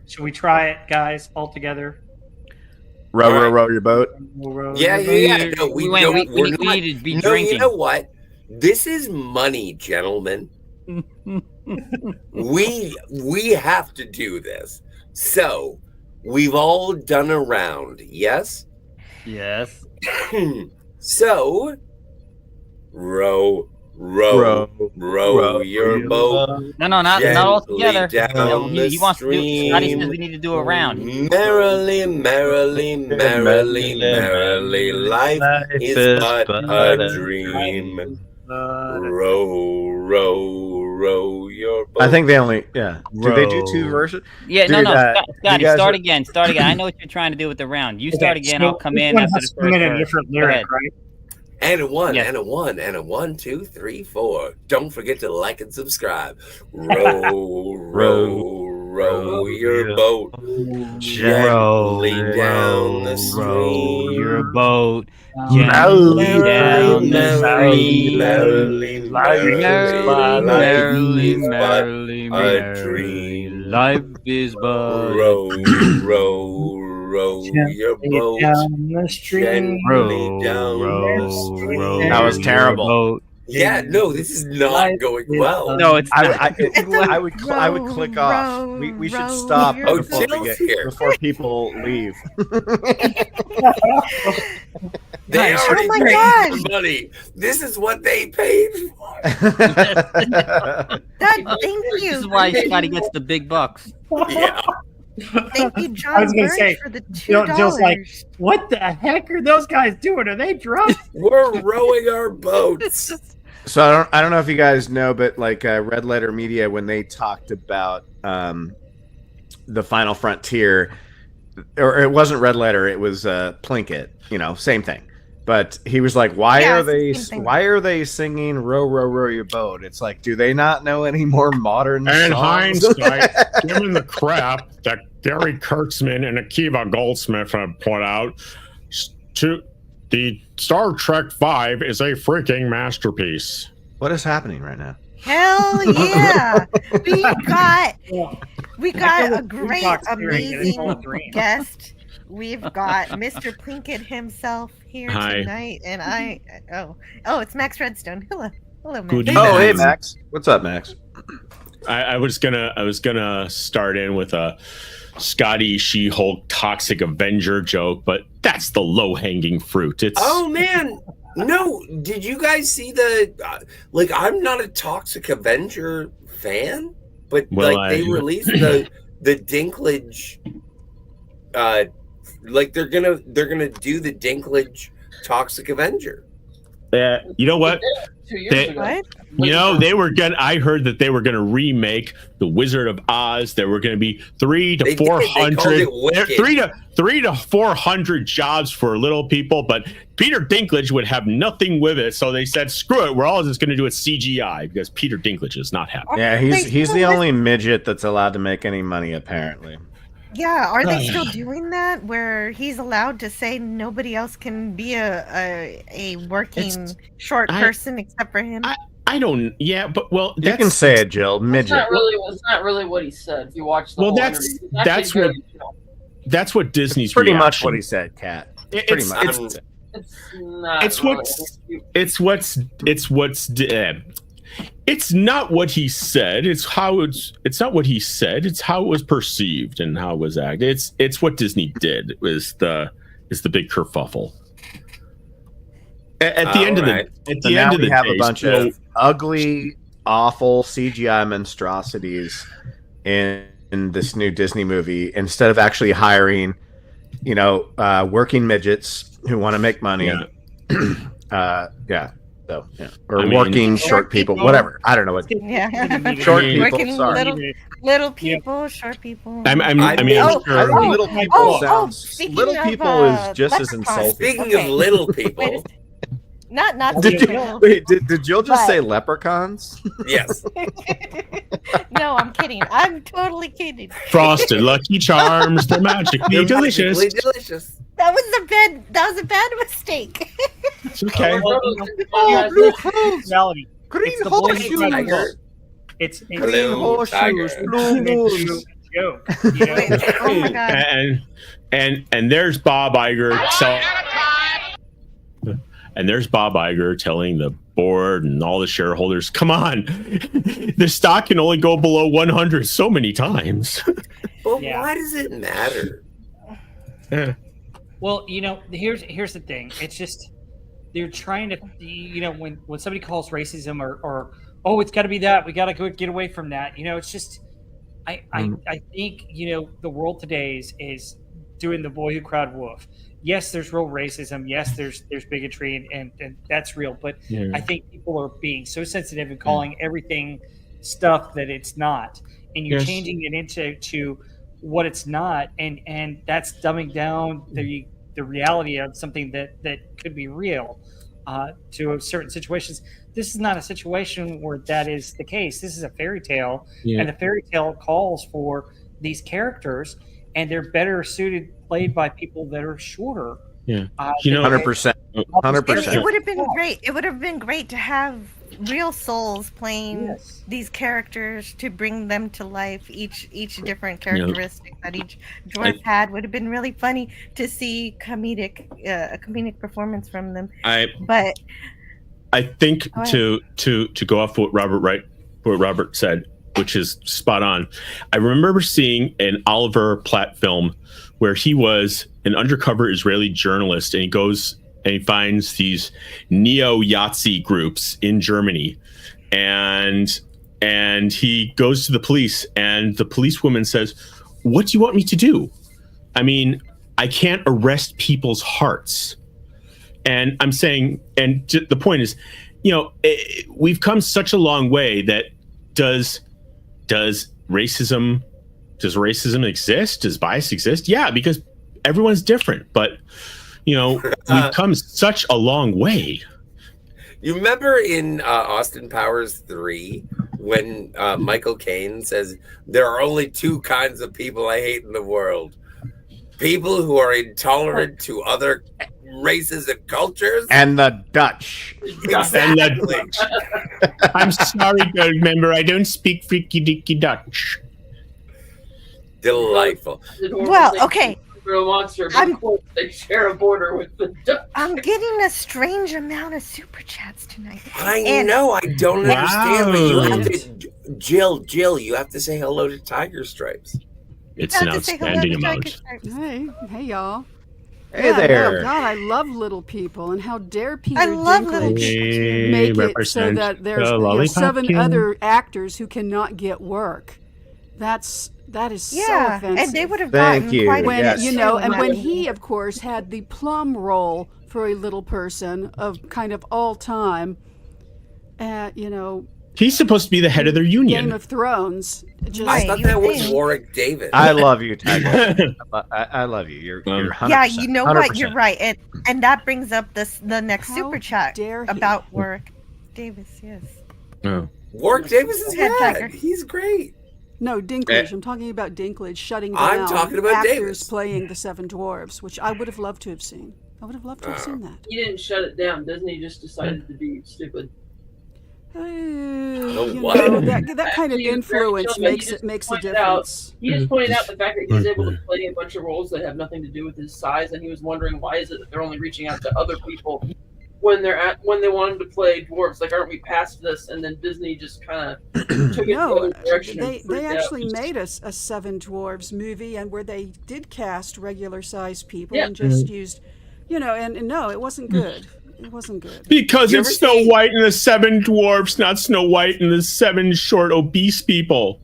Should we try it, guys, all together? Row your boat. Yeah. No, we need to be drinking. You know what? This is money, gentlemen. we have to do this. So we've all done a round, yes? Yes. So row your boat. No, not all together. Down No, the he wants to do. stream. Scotty says we need to do a round. Merrily, life is but a dream. Row your boat. I think they only Did they do 2 versions? Yeah, Dude, no, Scotty, you guys start are- again. Start again. I know what you're trying to do with the round. You start again. so I'll come each in one after has the to come first in a verse. different Go lyric, ahead. right? And a one, Yes. and a one, and a 1, 2, 3, 4. Don't forget to like and subscribe. Row your boat gently down the stream. Your boat Merrily gently down the stream. Merrily, a dream. Life is but row your boat Down the stream. gently down the stream. That was terrible. Yeah, no, this is not going well. No, it's not. I would click off. We should stop Oh, before people leave. They Nice. already Oh my paid gosh. for money. This is what they paid for. God, thank This you. is why Scotty gets the big bucks. Yeah. Thank you, I John was gonna Birch, say, for the Jill's like, $2. what the heck are those guys doing? Are they drunk? We're rowing our boats. So I don't know if you guys know, but like Red Letter Media, when they talked about the Final Frontier, or it wasn't Red Letter, it was Plinkett. You know, same thing. But he was like, "Why Yeah, are it's the they? same thing. Why are they singing row your boat?" It's like, do they not know any more modern In songs? hindsight, given the crap that Gary Kurtzman and Akiva Goldsmith have put out, to the Star Trek V is a freaking masterpiece. What is happening right now? Hell yeah! we got a great, Box hearing, and it's all a amazing dream. guest. We've got Mr. Plinkett himself here Hi. tonight, and it's Max Redstone. Hello, Max. Good Oh, hey evening. Max, what's up, Max? I was gonna start in with a Scotty She-Hulk Toxic Avenger joke, but that's the low-hanging fruit. It's Oh man, no! Did you guys see the? Like, I'm not a Toxic Avenger fan, but Well, like they released the Dinklage. Like they're gonna do the Dinklage Toxic Avenger. you know what? 2 years They- ago. What? You know, they were gonna. I heard that they were gonna remake The Wizard of Oz. There were gonna be 300 They to did. They called 400, it Wicked. 300 to 400 jobs for little people. But Peter Dinklage would have nothing with it, so they said, "Screw it. We're all just gonna do it CGI because Peter Dinklage is not happy." Yeah, he's the only midget that's allowed to make any money, apparently. Yeah, are they still doing that where he's allowed to say nobody else can be a working short person except for him? I don't. Yeah, but well, You can say it, Jill. That's Midget. it's not really what he said. If you watch the Well, whole that's- interview. It's that's actually what- very chill. That's what Disney's Pretty much reaction- what he said, Kat. It- Pretty it's- much. it's- It's not. It's really. what's it's not what he said. It's not what he said. It's how it was perceived and how it was acted. It's what Disney did is the big kerfuffle. At the end of the So now we have day, a bunch so- of ugly, awful CGI monstrosities in this new Disney movie instead of actually hiring, working midgets who want to make money. Or I mean- working short people, whatever. I don't know what. Yeah, Short people. Working Sorry. little people, short people. I think little people sounds. speaking Little of, people is just as leprechauns. insulting. Speaking of little people, not Did Jill. did Jill just But- say leprechauns? yes. No, I'm kidding. I'm totally kidding. Frosted Lucky Charms, they're magically delicious. Magically delicious. That was a bad mistake. It's okay. Oh, blue clothes. Reality. Green It's the boy horseshoes. who tried to- It's a Blue horseshoes, tiger. blue moons. joke. You know? Oh my god. And there's Bob Iger. So, And there's Bob Iger telling the board and all the shareholders, come on, the stock can only go below 100 so many times. But why does it matter? Well, here's the thing. It's just they're trying to, when somebody calls racism or oh, it's got to be that, we got to get away from that. It's just I think the world today is doing the boy who cried wolf. Yes, there's real racism. Yes, there's bigotry, and that's real. But I think people are being so sensitive and calling everything stuff that it's not, and you're changing it into what it's not, and that's dumbing down the reality of something that could be real to certain situations. This is not a situation where that is the case. This is a fairy tale, and the fairy tale calls for these characters, and they're better suited played by people that are shorter. 100%. 100%. It would have been great. It would have been great to have real souls playing these characters to bring them to life. Each different characteristic that each dwarf had would have been really funny to see a comedic performance from them. But I think to go off what Robert said, which is spot on. I remember seeing an Oliver Platt film where he was an undercover Israeli journalist, and he goes and he finds these neo-Yahtzee groups in Germany, and he goes to the police, and the policewoman says, "What do you want me to do? I mean, I can't arrest people's hearts." And I'm saying, and the point is, we've come such a long way that does racism exist? Does bias exist? Yeah, because everyone's different. But we've come such a long way. You remember in Austin Powers 3 when Michael Caine says, "There are only two kinds of people I hate in the world: people who are intolerant to other races and cultures, and the Dutch." Exactly. I'm sorry, gold member. I don't speak freaky dicky Dutch. Delightful. Well, okay. Monster, but of course they share a border with the Dutch. I'm getting a strange amount of super chats tonight. I know. I don't understand. But you have to, Jill. You have to say hello to Tiger Stripes. It's an outstanding amount. Hey, y'all. Hey there. No, God, I love little people, and how dare Peter I love little Dinklage make it so that there's 7 other actors who cannot get work. That is so offensive. And they would have gotten quite when a and when he, of course, had the plum role for a little person of kind of all time. He's supposed to be the head of their union. Game of Thrones. I thought that was Warwick Davis. I love you, Tiger. I love you. You're 100%. Yeah, you know 100%. what? You're right, and that brings up the next super chat about Warwick Davis. Yes. Oh. Warwick Davis is Yeah, good. Tiger. He's great. No, Dinklage. I'm talking about Dinklage shutting down I'm talking about actors Davis. playing the 7 Dwarves, which I would have loved to have seen. I would have loved to have seen that. He didn't shut it down. Disney just decided to be stupid. That kind of influence makes a difference. He just pointed out the fact that he's able to play a bunch of roles that have nothing to do with his size, and he was wondering why is it that they're only reaching out to other people when they want him to play dwarves. Like, aren't we past this? And then Disney just kind of took it the other direction. They actually made a 7 Dwarves movie, and where they did cast regular sized people and just used, and no, it wasn't good. It wasn't good. Because it's Snow White and the 7 Dwarfs, not Snow White and the 7 short obese people.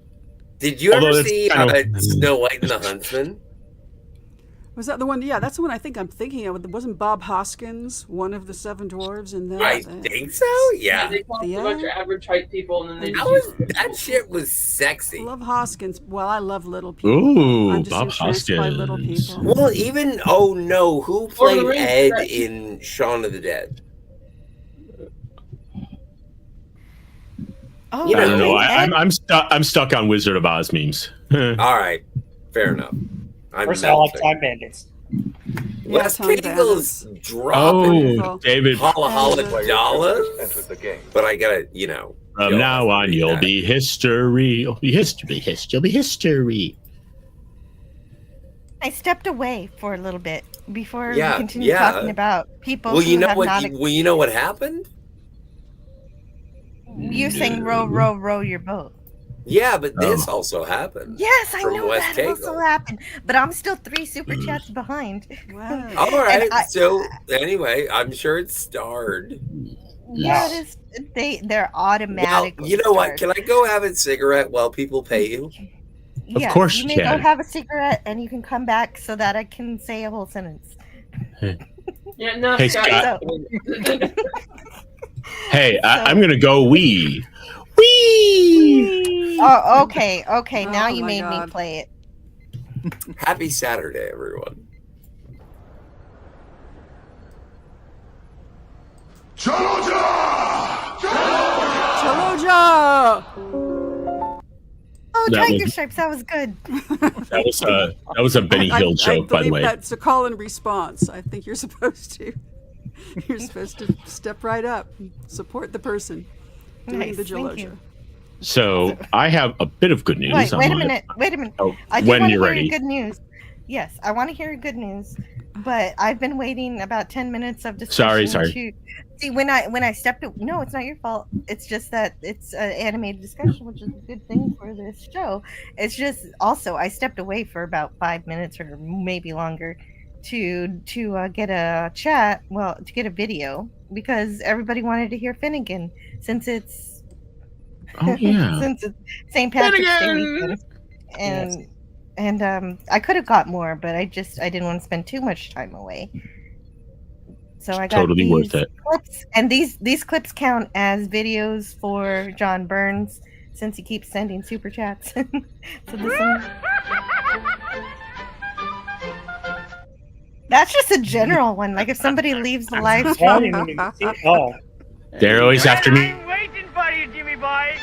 Did you ever see Snow White and the Huntsman? Was that the one? Yeah, that's the one I think I'm thinking of. Wasn't Bob Hoskins one of the 7 Dwarves in that? I think so. Yeah. They called a bunch of average height people, and then they that shit was sexy. I love Hoskins. Well, I love little people. Ooh, I'm just Bob entranced by little people. Well, even who played Ed in Shaun of the Dead? Oh, I don't know. I'm stuck on Wizard of Oz memes. All right, fair enough. First, I like Time Bandits. Wes Cagel's dropping David Hollaholic dollars, but I gotta, from now on, you'll be history. You'll be history. I stepped away for a little bit before Yeah, we continue yeah. talking about people Well, who you know have what? not. Well, you know what happened? You're saying row, row, row your boat. Yeah, but this also happened. Yes, I from know West that also Cagle. happened, but I'm still 3 super chats behind. Wow. All right. So anyway, I'm sure it's starred. Yeah, it is. They're Well, automatically. you know what? starred. Can I go have a cigarette while people pay you? Yes, course you you may go can. have a cigarette, and you can come back so that I can say a whole sentence. Yeah, no, Hey, Scott. Hey, I'm gonna go wee. Wee. Oh, okay. Now Oh you my made God. me play it. Happy Saturday, everyone. Chaloja! Oh, That Tiger was- Stripes, that was good. That was a Benny Hill joke, by the believe way. that's a call and response. I think you're supposed to. You're supposed to step right up, and support the person doing Nice, the thank you. Jaloja. So I have a bit of good news. Wait on a my- minute. Oh, I do when want to you're hear ready. your good news. Yes, I want to hear your good news, but I've been waiting about 10 minutes of discussion. Sorry. To, see, when I stepped, no, it's not your fault. It's just that it's an animated discussion, which is a good thing for this show. It's just also I stepped away for about 5 minutes or maybe longer to get a chat, to get a video because everybody wanted to hear Finnegan since it's Oh, yeah. since it's St. Patrick's Day weekend. And I could have got more, but I didn't want to spend too much time away. So I got Totally these worth it. clips, and these clips count as videos for John Burns since he keeps sending super chats. So this one, that's just a general one. Like if somebody leaves the live I stream, didn't even see it. Oh, They're always after me. waiting for you, Jimmy boy.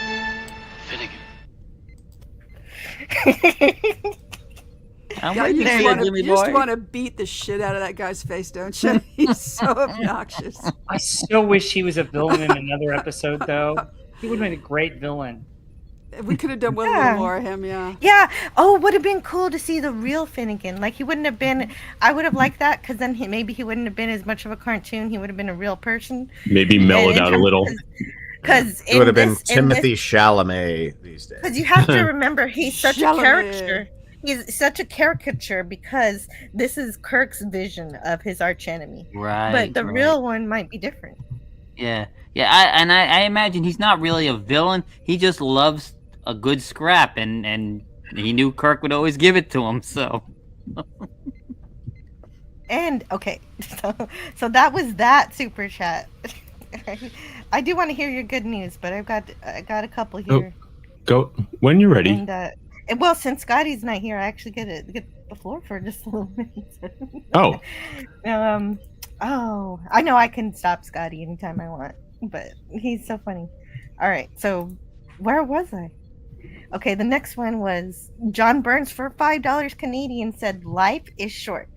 I'm Yeah, waiting you for just you, wanna- Jimmy you just boy. want to beat the shit out of that guy's face, don't you? He's so obnoxious. I still wish he was a villain in another episode, though. He would have made a great villain. We could have done with a Yeah. little more of him, yeah. yeah. Oh, would have been cool to see the real Finnegan. Like he wouldn't have been. I would have liked that because then maybe he wouldn't have been as much of a cartoon. He would have been a real person. Maybe mellow it out a little. Because It would have been Timothy Chalamet these days. Because you have to remember, he's such Chalamet. a caricature. He's such a caricature because this is Kirk's vision of his archenemy. Right. But the right. real one might be different. Yeah. I imagine he's not really a villain. He just loves a good scrap, and he knew Kirk would always give it to him. So. And okay, so that was that super chat. I do want to hear your good news, but I got a couple here. Go when you're ready. And well, since Scotty's not here, I actually get the floor for just a little minute. Oh. Oh, I know I can stop Scotty anytime I want, but he's so funny. All right, so where was I? Okay, the next one was John Burns for $5 Canadian said, "Life is short."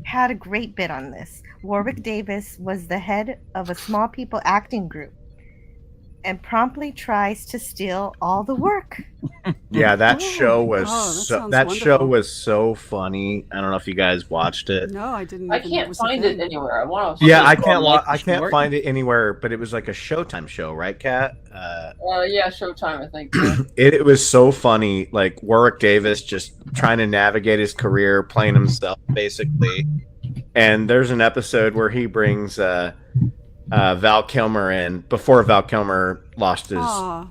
Had a great bit on this. Warwick Davis was the head of a small people acting group and promptly tries to steal all the work. Yeah, that show was that sounds show wonderful. was so funny. I don't know if you guys watched it. No, I didn't. I even know can't was a find thing. it anywhere. I want to. Yeah, I can't find it anywhere, but it was like a Showtime show, right, Kat? Yeah, Showtime. I think. It was so funny. Like Warwick Davis just trying to navigate his career, playing himself basically. And there's an episode where he brings Val Kilmer in before Val Kilmer lost his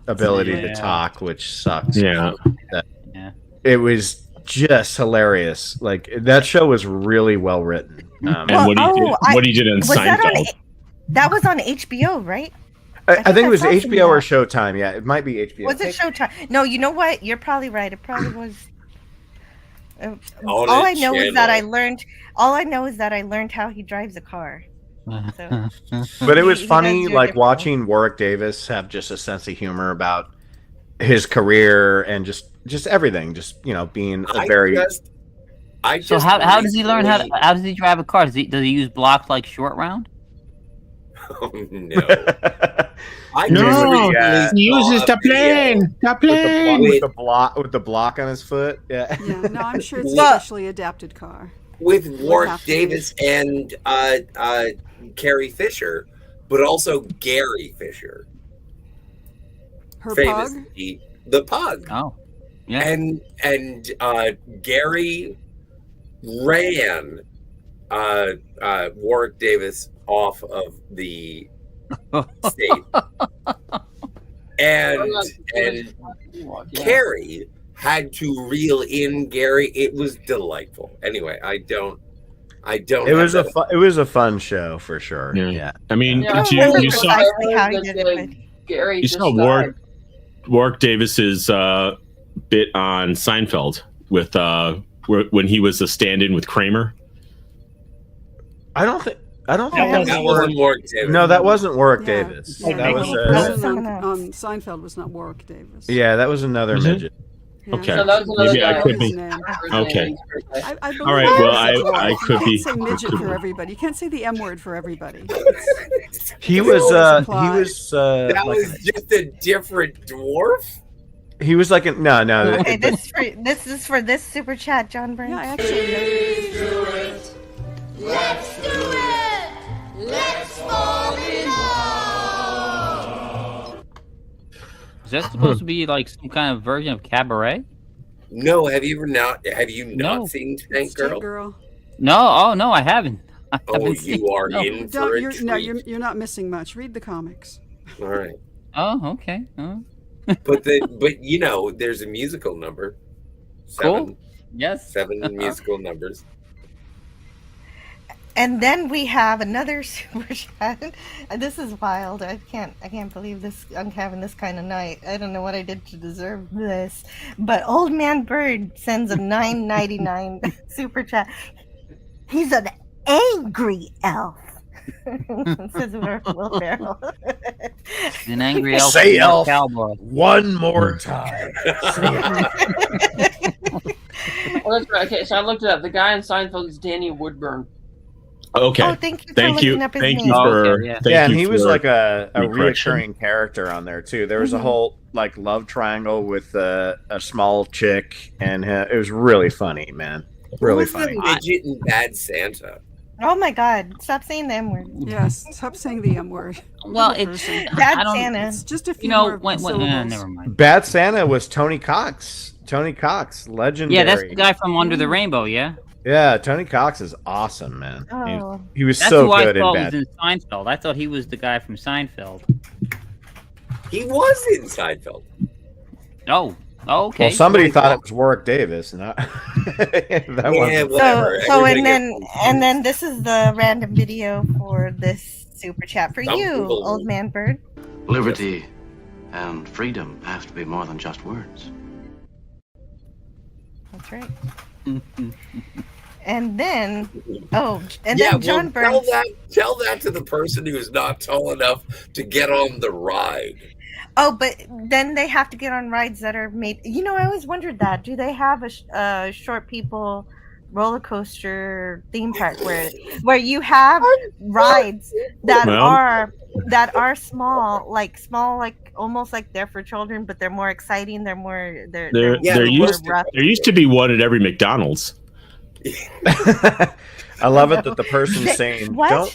ability to talk, which sucks. Yeah. It was just hilarious. Like that show was really well written. And what he did in was that on Seinfeld. that was on HBO, right? I think it was I saw some HBO or of Showtime. Yeah, it might be HBO. Was it Showtime? No, you know what? You're probably right. It probably was. On all a I know is that channel. I learned how he drives a car. So. But it was You guys funny, do like different. watching Warwick Davis have just a sense of humor about his career and just everything. Just being a very. So how does he learn how does he drive a car? Does he use blocks like Short Round? Oh no! I No, just he uses the plane. The plane. with the block on his foot. Yeah. Yeah, no, I'm sure it's a Well- specially adapted car. with Would Warwick have to Davis and Carrie Fisher, but also Gary Fisher. Her famous, pug? the pug. Oh, yeah. And Gary ran Warwick Davis off of the stage, and Carrie had to reel in Gary. It was delightful. Anyway, I don't. It was a fun show for sure. Yeah. I mean, Yeah, you saw Gary. you saw Warwick Davis's bit on Seinfeld with when he was a stand-in with Kramer. I don't think that wasn't Warwick Davis. No, that wasn't Warwick Davis. Yeah. That was Seinfeld was not Warwick Davis. yeah, that was another Was it? midget. Okay, So that was another maybe I guy. could be. Okay. I believe All right. it Well, was I you could can't be. say midget for everybody. You can't say the M word for everybody. He was That like, was just a different dwarf. he was like no. Okay, this is for this super chat, John Burns. Yeah, I actually. Let's do it! Let's fall in love! Is that supposed to be like some kind of version of Cabaret? No, have you not seen Tank Street Girl? No, oh no, I haven't. I Oh, haven't you seen- are no. in for a treat. You're not missing much. Read the comics. All right, Oh, okay. Oh. but you know, there's a musical number. Cool. Yes. 7 musical numbers. And then we have another super chat. And this is wild. I can't believe this. I'm having this kind of night. I don't know what I did to deserve this. But Old Man Bird sends a $9.99 super chat. He's an angry elf. Says Will Ferrell. An angry elf. Say and a elf cowboy. one more time. Well, that's right. Okay, so I looked it up. The guy in Seinfeld is Danny Woodburn. Okay. Oh, thank you for Thank you. looking up his Thank name. you Oh, for. okay, yeah. Thank Yeah, and you he was for like a the correction. reoccurring character on there too. There was a whole like love triangle with a small chick, and it was really funny, man. Really Who's funny. the midget in Bad Santa? Oh my God! Stop saying the M word. Yes, stop saying the M word. Well, it's Bad I don't- Santa. It's just a few You know, more when syllables. never mind. Bad Santa was Tony Cox. Tony Cox, legendary. Yeah, that's the guy from Under the Rainbow. Yeah. Yeah, Tony Cox is awesome, man. Oh. He was That's so who I good in thought Bad. was in Seinfeld. I thought he was the guy from Seinfeld. He was in Seinfeld. Oh, okay. Well, somebody thought it was Warwick Davis, and that wasn't. whatever. So Everybody and then this is the random video for this super chat for you, Unbelievable. Old Man Bird. Liberty and freedom have to be more than just words. That's right. And then, and yeah, then John well, Burns. tell that to the person who's not tall enough to get on the ride. Oh, but then they have to get on rides that are made. You know, I always wondered that. Do they have a short people roller coaster theme park where you have rides that are small, like almost like they're for children, but they're more exciting. They're more There used to be one at every McDonald's. I love it that the person saying What? don't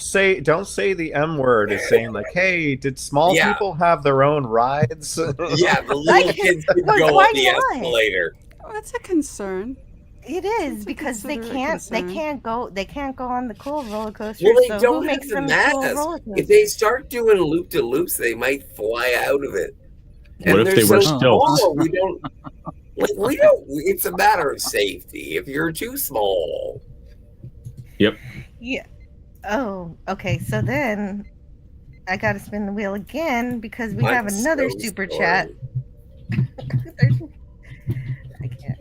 say the M word is saying like, hey, did small Yeah. people have their own rides? Yeah, the little kids could go why on the not? escalator. Oh, that's a concern. It is because they considerate can't go on the cool roller coaster. Well, they so don't who have makes the them cool mass. roller If coasters? they start doing loop de loops, they might fly out of it. What if they're they were so stilts? small, we don't. It's a matter of safety. If you're too small, Yep. Yeah. Oh, okay. So then I got to spin the wheel again because we have I'm another so super sorry. chat.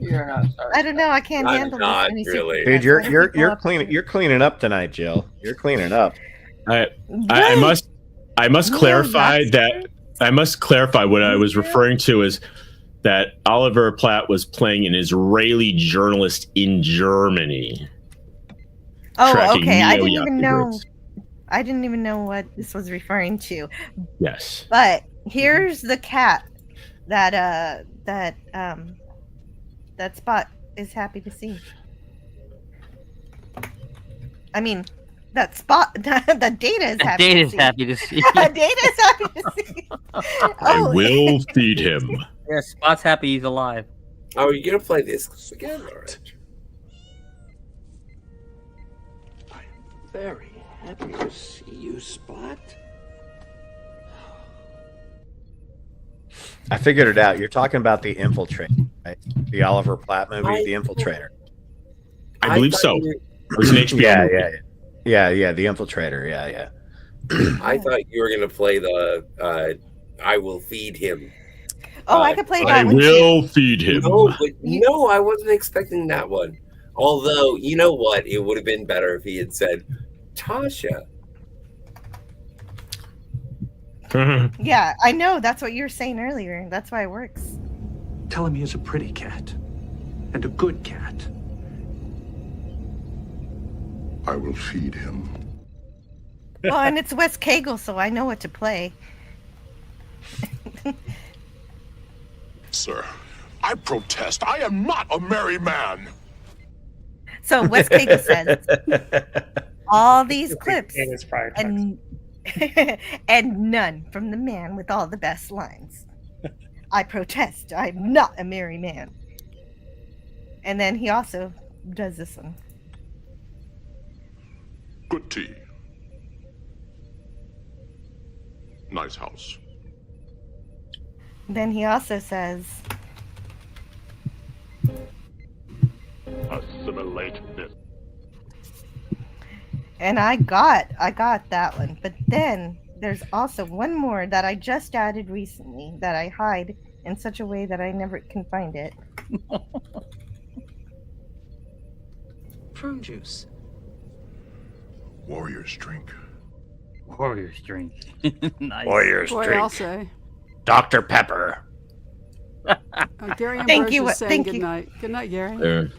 You're not sorry. I don't know. I can't I'm handle not this many really. super Dude, chats. you're What if people cleaning up tonight, Jill. You're cleaning up. I Right. must Yeah, clarify what I was referring to is that Oliver Platt was playing an Israeli journalist in Germany. Oh, tracking okay. I didn't neo-Yankee even know. roots. I didn't even know what this was referring to. Yes. But here's the cat that Spot is happy to see. I mean, that spot, the Data is happy. Data to is see. happy to see. Data is happy to see. I will feed him. Yeah, Spot's happy he's alive. Oh, are you gonna play this again? All right. Very happy to see you, Spot. I figured it out. You're talking about The Infiltrator, right? The Oliver Platt movie, The Infiltrator. I believe so. It was an HBO movie. Yeah, The Infiltrator. Yeah. I thought you were gonna play the I will feed him. Oh, I could play that I one will too. feed him. No, I wasn't expecting that one. Although, you know what? It would have been better if he had said, Tasha. Yeah, I know. That's what you were saying earlier. That's why it works. Tell him he is a pretty cat. And a good cat. I will feed him. Well, and it's Wes Cagle, so I know what to play. Sir, I protest. I am not a merry man. So Wes Cagle says all these clips and none from the man with all the best lines. I protest. I'm not a merry man. And then he also does this one. Good tea. Nice house. Then he also says, Assimilate this. and I got that one. But then there's also one more that I just added recently that I hide in such a way that I never can find it. Prune juice. Warrior's drink. Warrior's drink. Nice. Warrior's Boy, drink. I'll say. Dr. Pepper. Gary Thank you, Ambrosius saying thank good you. night. Good night, Gary.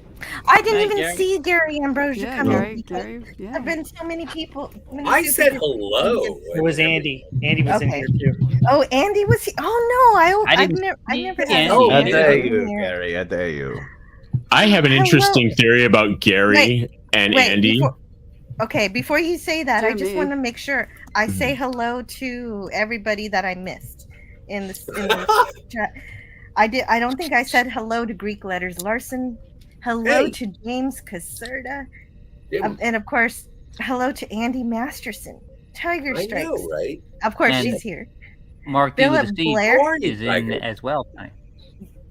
I didn't Hi, even Gary. see Gary Ambrosia Yeah, come Gary, in. Gary, yeah. There've been so many people. I said hello. It was Andy. Andy was in Okay. here too. Oh, Andy was he? Oh no, I I've didn't never see had Andy. Andy I dare in you, here. Gary. I dare you. I have an interesting theory about Gary Wait, and wait, Andy. Before you say that, I just Jimmy. want to make sure I say hello to everybody that I missed in this chat. I don't think I said hello to Greek Letters Larson. Hello to James Caserta. And of course, hello to Andy Masterson. Tiger I Strikes. know, right? Of course, And she's here. Mark D with Philip a C Blair. is in as well tonight.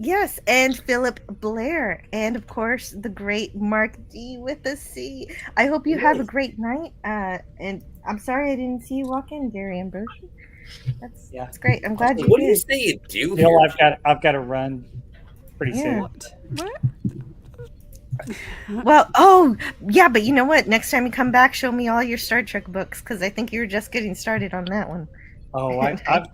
Yes, and Philip Blair, and of course the great Mark D with a C. I hope you have a great night. And I'm sorry I didn't see you walk in, Gary Ambrosia. That's great. I'm glad you What do did. you say you do Bill, here? I've got to run pretty Yeah. soon. Well, oh yeah, but you know what? Next time you come back, show me all your Star Trek books because I think you're just getting started on that one. Oh, I've got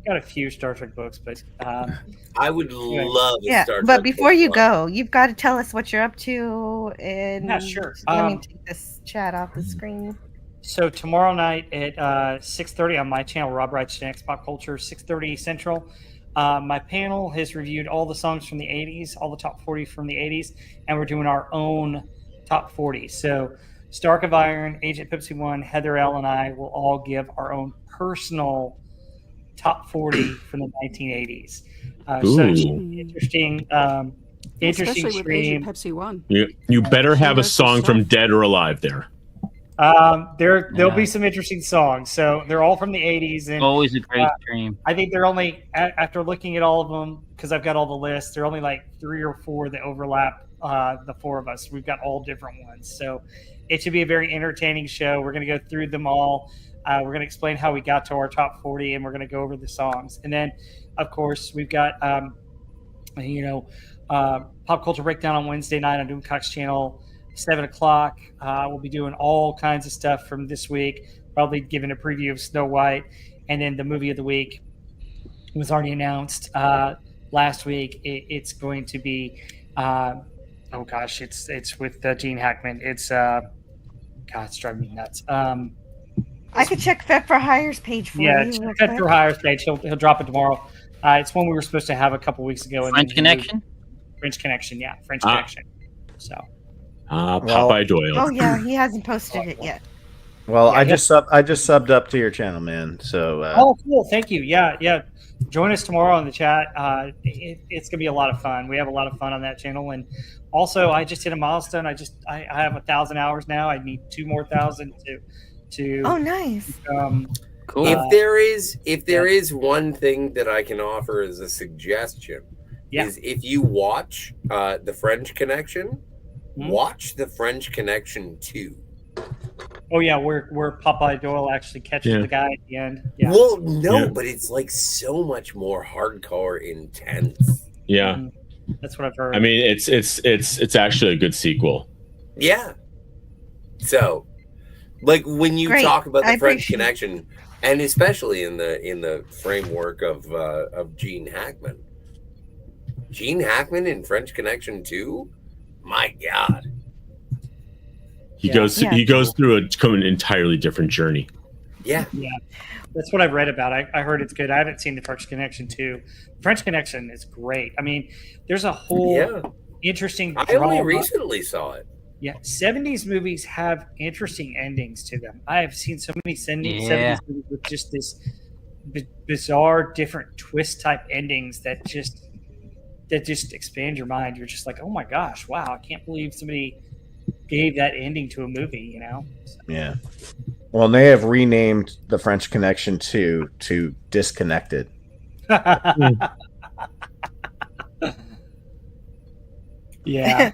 a few Star Trek books, but I would love a Yeah, Star but Trek before book you one. go, you've got to tell us what you're up to. And Yeah, sure. Let me take this chat off the screen. So tomorrow night at 6:30 on my channel, Rob Wright Next Pop Culture, 6:30 Central. My panel has reviewed all the songs from the 80s, all the top 40 from the 80s, and we're doing our own top 40. So Stark of Iron, Agent Pepsi One, Heather L, and I will all give our own personal top 40 from the 1980s. So it's interesting. Interesting Especially with Agent stream. Pepsi One. You better have a knows her song from stuff. Dead or Alive there. There'll be some interesting songs. So they're all from the 80s, and Always a great stream. I think they're only after looking at all of them because I've got all the lists. There are only like 3 or 4 that overlap the 4 of us. We've got all different ones, so it should be a very entertaining show. We're going to go through them all. We're going to explain how we got to our top 40, and we're going to go over the songs. And then, of course, we've got Pop Culture Breakdown on Wednesday night on Doomcock's channel. 7 o'clock. We'll be doing all kinds of stuff from this week, probably giving a preview of Snow White. And then the movie of the week was already announced last week. It's going to be, it's with Gene Hackman. It's, it's driving me nuts. I could check Fed for Hire's page for Yeah, you. check real Fed quick. for Hire's page. He'll drop it tomorrow. It's one we were supposed to have a couple weeks ago. and French then he moved- Connection? French Connection, yeah. French Ah. Connection. So. Popeye Doyle. Oh yeah, he hasn't posted it yet. Well, Yeah, I just subbed up to your channel, man. So Oh, cool. Thank you. Yeah. Join us tomorrow in the chat. It's gonna be a lot of fun. We have a lot of fun on that channel, and also I just hit a milestone. I have 1,000 hours now. I need 2 more thousand to. Oh, nice. Cool. If there is one thing that I can offer as a suggestion, is if you watch the French Connection, watch the French Connection 2. Oh yeah, where Popeye Doyle actually catches the guy at the end. Yeah. Well, no, but it's like so much more hardcore intense. Yeah. That's what I've heard. I mean, it's actually a good sequel. Yeah. So, like when you Great. talk about the I French appreciate- Connection, and especially in the framework of Gene Hackman. Gene Hackman in French Connection 2? My God. He goes through an entirely different journey. Yeah. That's what I've read about. I heard it's good. I haven't seen the French Connection 2. French Connection is great. I mean, there's a whole interesting. I only drama. recently saw it. Yeah, 70s movies have interesting endings to them. I have seen so many 70s movies with just this bizarre, different twist type endings that just expand your mind. You're just like, oh my gosh, wow! I can't believe somebody gave that ending to a movie. You know? yeah. Well, they have renamed the French Connection to Disconnected. Yeah.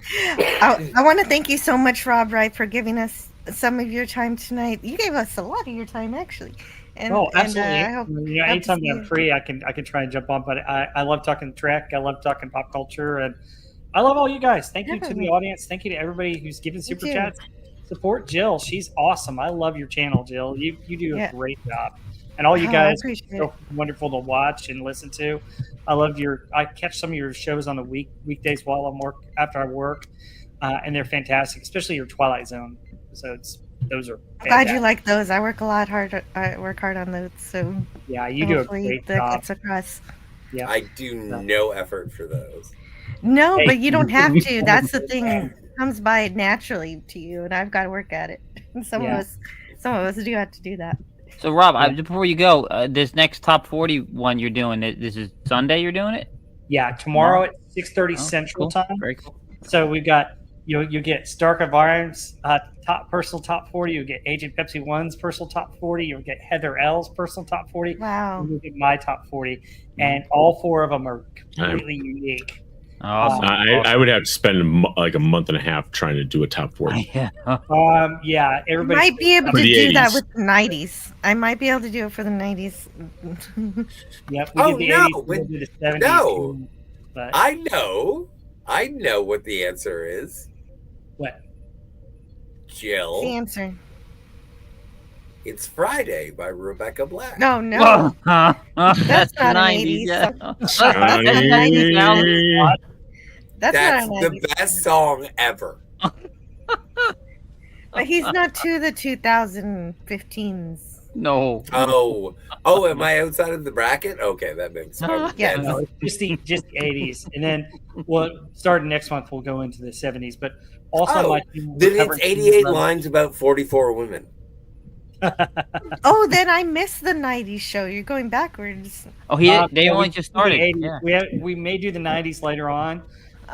I want to thank you so much, Rob Wright, for giving us some of your time tonight. You gave us a lot of your time, actually. And, Absolutely. I hope, Anytime I'm free, I can try and jump on. But I love talking Trek. I love talking pop culture, and I love all you guys. Thank you to the audience. Thank you to everybody who's giving super too. chats. Support Jill. She's awesome. I love your channel, Jill. You do a great job. And all you I guys are appreciate so wonderful to watch and listen to. I catch some of your shows on the weekdays while I'm after I work, and they're fantastic, especially your Twilight Zone episodes. Those are I'm glad you like those. I work I work hard on those. So yeah, you do a hopefully great that job. gets across. Yeah, I do no effort for those. No, Hey. but you don't have to. That's the thing. It comes by naturally to you, and I've got to work at it. Some Yeah. of us do have to do that. So Rob, before you go, this next top 40 one you're doing, this is Sunday. You're doing it. Yeah, tomorrow at 6:30 Central Time. Very cool. So we've got you get Stark of Irons personal top 40. You get Agent Pepsi 1's personal top 40. You'll get Heather L's personal top 40. Wow. And you'll get my top 40, and all 4 of them are completely unique. Awesome. I would have to spend like a month and a half trying to do a top 40. Yeah, everybody Might be able For to the do that 80s. with the 90s. I might be able to do it for the 90s. Yep. Oh, did the no, 80s, but we'll do the 70s. no. too, but I know what the answer is. what? Jill. The answer. It's Friday by Rebecca Black. No, no. That's not an 90s. 80s Yeah. song. That's not a 90s album. That's That's not a the 90s best song ever. But he's not to the 2015s. No. Oh, am I outside of the bracket? Okay, that makes sense. Yeah. No, it's just the 80s, and then starting next month we'll go into the 70s. But also, Oh, then it's 88 lines about 44 women. Oh, then I missed the 90s show. You're going backwards. Oh, they yeah, only we just do the started. 80s. Yeah. We may do the 90s later on.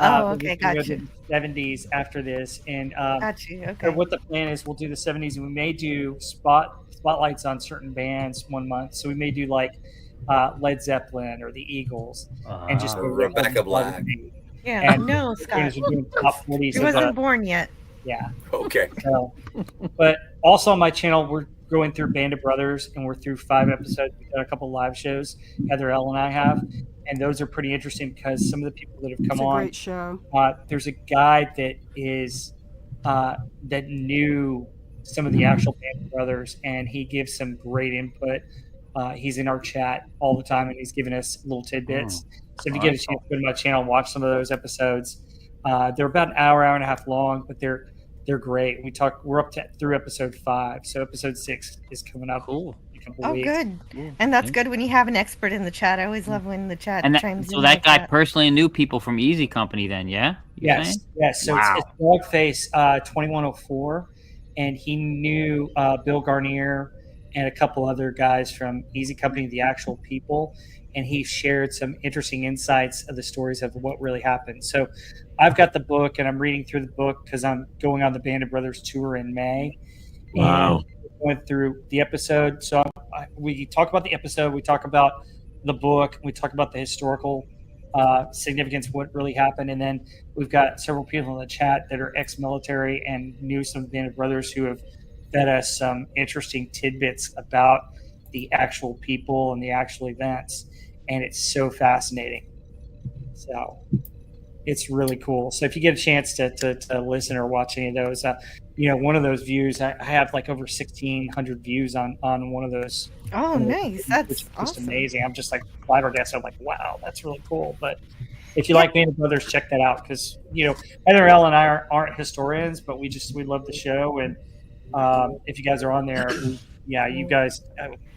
Oh, but we okay, can go gotcha. to the 70s after this, and Got you. Okay. what the plan is, we'll do the 70s, and we may do spotlights on certain bands one month. So we may do like Led Zeppelin or the Eagles, and just go Rebecca Black. Yeah, And no, as Scott. we're doing top 40s, He wasn't born yet. Yeah. Okay. So, but also on my channel, we're going through Band of Brothers, and we're through 5 episodes. We've got a couple live shows Heather L and I have, and those are pretty interesting because some of the people that have come It's a on. great show. There's a guy that is that knew some of the actual Band of Brothers, and he gives some great input. He's in our chat all the time, and he's giving us little tidbits. So if you get a chance to go to my channel and watch some of those episodes, they're about an hour and a half long, but they're They're great. We're up through episode 5, so episode 6 is coming up. Cool. In a couple Oh, weeks. good. And that's good when you have an expert in the chat. I always love when the chat And chimes so in. that like guy that. personally knew people from Easy Company, then, yeah? You're Yes, saying? yes. So Wow. it's Dogface 2104, and he knew Bill Garnier and a couple other guys from Easy Company, the actual people, and he shared some interesting insights of the stories of what really happened. So I've got the book, and I'm reading through the book because I'm going on the Band of Brothers tour in May. Wow. Went through the episode. So we talk about the episode, we talk about the book, we talk about the historical significance of what really happened, and then we've got several people in the chat that are ex-military and knew some of the Band of Brothers who have fed us some interesting tidbits about the actual people and the actual events, and it's so fascinating. So it's really cool. So if you get a chance to listen or watch any of those, one of those views, I have like over 1,600 views on one of those. Oh, nice. That's which is just awesome. amazing. I'm just like flabbergasted. I'm like, wow, that's really cool. But if you like Band of Brothers, check that out because Heather L and I aren't historians, but we love the show. And if you guys are on there, you guys,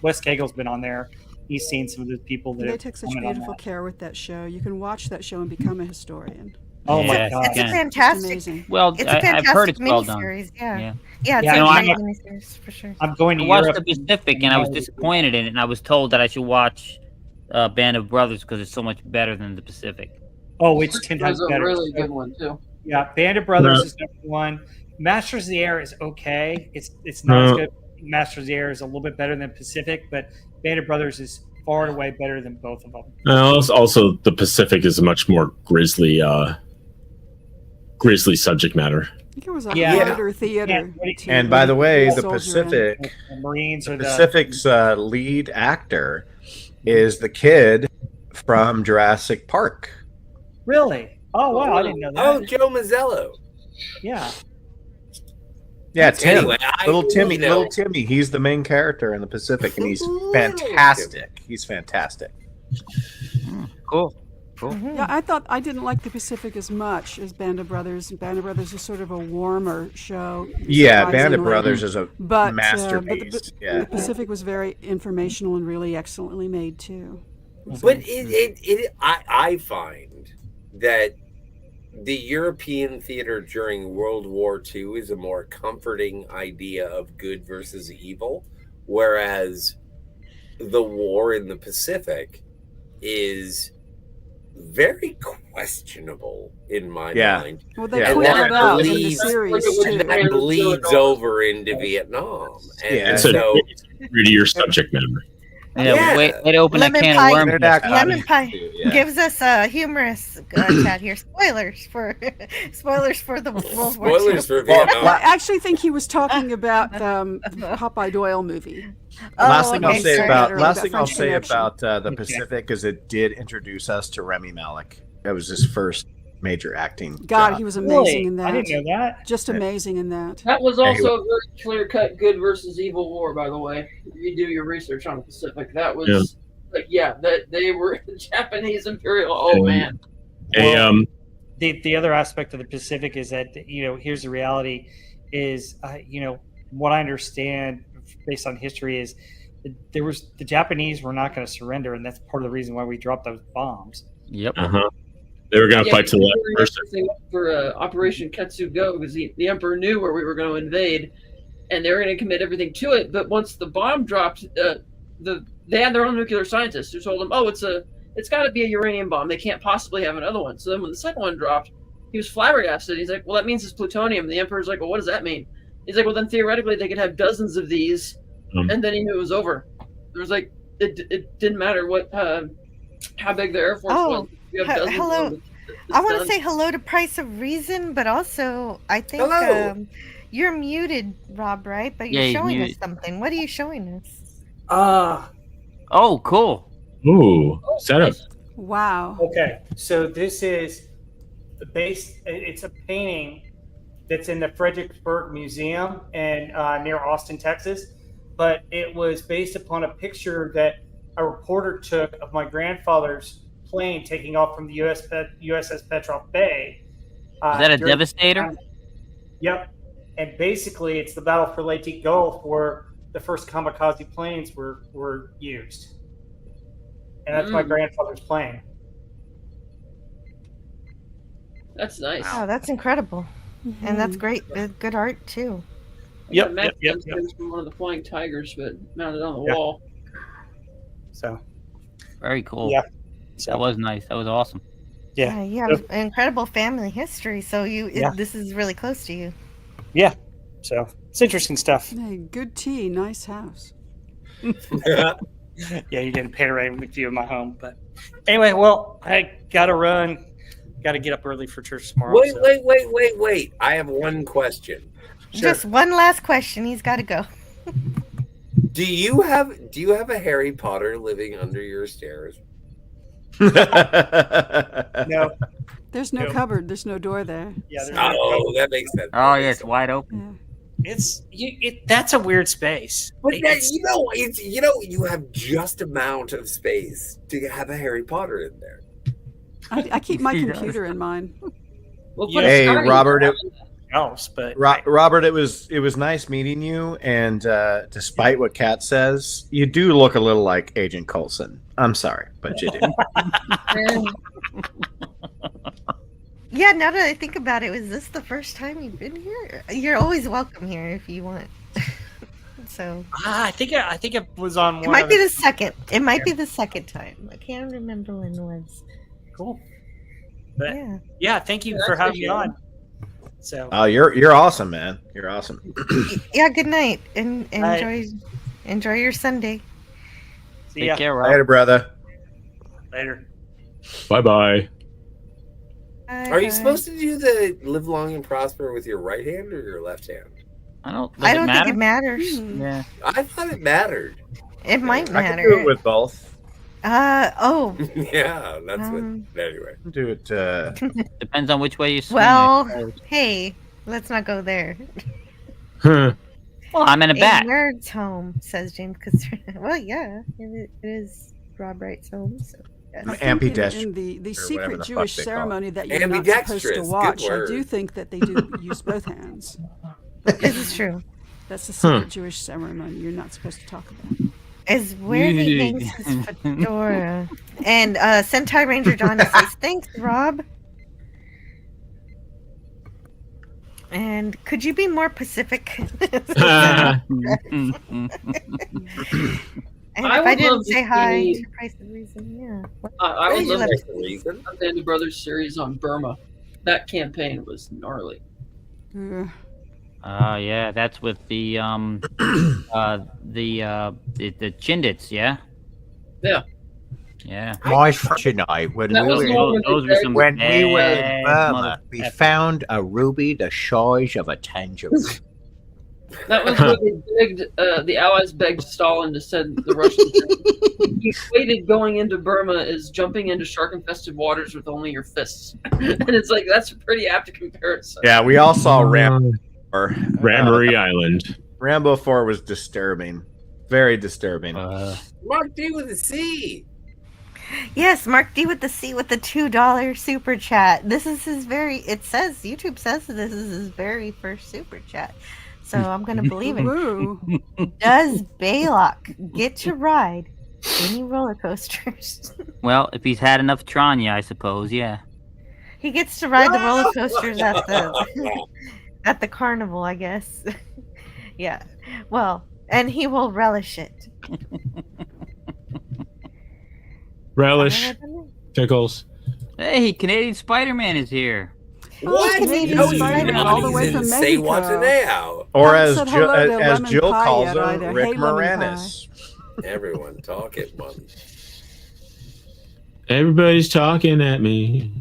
Wes Cagle's been on there. He's seen some of the people that They have take such commented on beautiful that. care with that show. You can watch that show and become a historian. Oh my Yeah, God! It's a Yeah. fantastic. amazing. Well, It's a fantastic I've heard it's well done. miniseries. Yeah, Yeah. yeah, it's Yeah, a no, great I'm- miniseries for sure. I'm going to I watched Europe. the Pacific, and I was disappointed in it, and I was told that I should watch Band of Brothers because it's so much better than the Pacific. Oh, it's 10 times That's a better. really good one too. Yeah, Band of Brothers is number 1. Masters of the Air is okay. It's not as good. Masters of the Air is a little bit better than Pacific, but Band of Brothers is far and away better than both of them. Also, the Pacific is a much more grisly subject matter. I think it was a Yeah. harder theater. And by the way, the soldier in. Pacific, Marines are Pacific's lead actor is the kid from Jurassic Park. Really? Oh wow, I didn't know that. Oh, Joe Mazzello. Yeah. Yeah, Tim. Anyway, Little Timmy. He's the main character in the Pacific, and he's fantastic. He's fantastic. Cool. Yeah, I didn't like the Pacific as much as Band of Brothers. Band of Brothers is sort of a warmer show. Yeah, Band of surprisingly. Brothers is a But masterpiece. the Pacific was very informational and really excellently made too. But I find that the European theater during World War II is a more comforting idea of good versus evil, whereas the war in the Pacific is very questionable in my mind. Well, they and pulled that it out in the bleeds, series and too. that bleeds over into Vietnam. And It's so really your subject matter. Yeah, way to open that Lemon can pie, of worms. Lemon Pie gives us a humorous chat here. Spoilers for the World War II. Spoilers for Vietnam. I actually think he was talking about the Popeye Doyle movie. Last thing I'll say about French Connection. the Pacific is it did introduce us to Remy Malek. That was his first major acting. God, job. he was amazing Really? in that. I didn't know that. Just amazing in that. That was Yeah, he also a very clear-cut good versus evil war, by the way. If you do your research on the Pacific, that was that they were Japanese Imperial. Oh man. The other aspect of the Pacific is that here's the reality: is what I understand based on history is the Japanese were not going to surrender, and that's part of the reason why we dropped those bombs. Yep. They were going to fight to the last person. Everything for Operation Ketsu Go because the Emperor knew where we were going to invade, and they were going to commit everything to it. But once the bomb dropped, they had their own nuclear scientists who told them, "Oh, it's got to be a uranium bomb. They can't possibly have another one." So then when the second one dropped, he was flabbergasted. He's like, "Well, that means it's plutonium." The Emperor's like, "Well, what does that mean?" He's like, "Well, then theoretically they could have dozens of these," and then he knew it was over. There was like it didn't matter what how big the Air Force was. You have dozens of hello. them. I want to say hello to Price of Reason, but also I think you're muted, Rob, right? But you're Yeah, he's showing us muted. something. What are you showing us? Oh, cool. Ooh, setup. Wow. Okay, so this is the base. It's a painting that's in the Fredericksburg Museum and near Austin, Texas. But it was based upon a picture that a reporter took of my grandfather's plane taking off from the USS Petroff Bay. Is that a during- Devastator? Yep. and basically it's the battle for Leyte Gulf where the first kamikaze planes were used, and that's my grandfather's plane. That's nice. Oh, that's incredible, and that's great. Good art too. Yep. From one of the Flying Tigers, but mounted on the Yeah. wall. So Very cool. Yeah. That was nice. That was awesome. yeah, You have incredible family history, so Yeah. this is really close to you. yeah. So it's interesting stuff. Hey, good tea, nice house. Yeah, you didn't panoramic with view of my home, but anyway, well, I gotta run. Got to get up early for church tomorrow. Wait, so. wait. I have one question. Just one last question. He's got to go. Do you have a Harry Potter living under your stairs? No. There's no cupboard. There's no door there. Yeah. There's Oh, that makes sense. Oh, yeah, it's wide open. That's a weird space. But you have just amount of space to have a Harry Potter in there. I keep my computer in mine. Hey, Robert. Robert, it was nice meeting you. And despite what Kat says, you do look a little like Agent Coulson. I'm sorry, but you do. Yeah, now that I think about it, was this the first time you've been here? You're always welcome here if you want. So I think it was on one. it might be the second. It might be the second time. I can't remember when it was. Cool. But Yeah. yeah, thank you for having me on. So Oh, you're awesome, man. You're awesome. Yeah. Good night, and Night. enjoy your Sunday. see ya. Later, brother. Later. Bye-bye. Are you supposed to do the live long and prosper with your right hand or your left hand? I don't. I don't think it matters. Yeah. I thought it mattered. It might I matter. can do it with both. Oh. Yeah, that's what. Anyway, Do it. Depends on which way you swing. Well, hey, let's not go there. Well, I'm in a bat. A nerd's home, says James. Well, yeah, it is Rob Wright's home. So yes. I think in the secret Jewish ceremony that you're not supposed to Ambidextrous, watch, good I do word. think that they do use both hands. This is true. That's the secret Jewish ceremony you're not supposed to talk about. Is where he hangs his fedora. And Sentai Ranger Johnny says, "Thanks, Rob." And could you be more Pacific? And if I would didn't love to say hi see- to Price of Reason, yeah. I would love Price to of Reason. see the Band of Brothers series on Burma. That campaign was gnarly. Yeah, that's with the Chindits, yeah. Yeah. Yeah. My tonight when That we was were the one with those the were big- some when we were in bad Burma, we mother- found a ruby the size of a tangerine. That was where they begged, the Allies begged Stalin to send the Russians. He equated going into Burma as jumping into shark-infested waters with only your fists, and it's like that's a pretty apt comparison. Yeah, we all saw Rambo 4. Ramboree Island. Rambo 4 was disturbing, very disturbing. Mark D with a C. Yes, Mark D with the C with the $2 super chat. This is his it says, YouTube says this is his very first super chat. So I'm going to believe it. Does Baylock get to ride any roller coasters? Well, if he's had enough Tranya, I suppose, yeah. He gets to ride the roller coasters at the carnival, I guess. Yeah. Well, and he will relish it. Relish. Pickles. Hey, Canadian Spider-Man is here. What? Canadian No, he's Spider-Man not. all the way He's from in Say Mexico. Watanabe. Or Haven't as said hello to as lemon Jill pie calls yet him, either. Rick Hey, lemon Moranis. Everyone talk at once. Everybody's talking at me.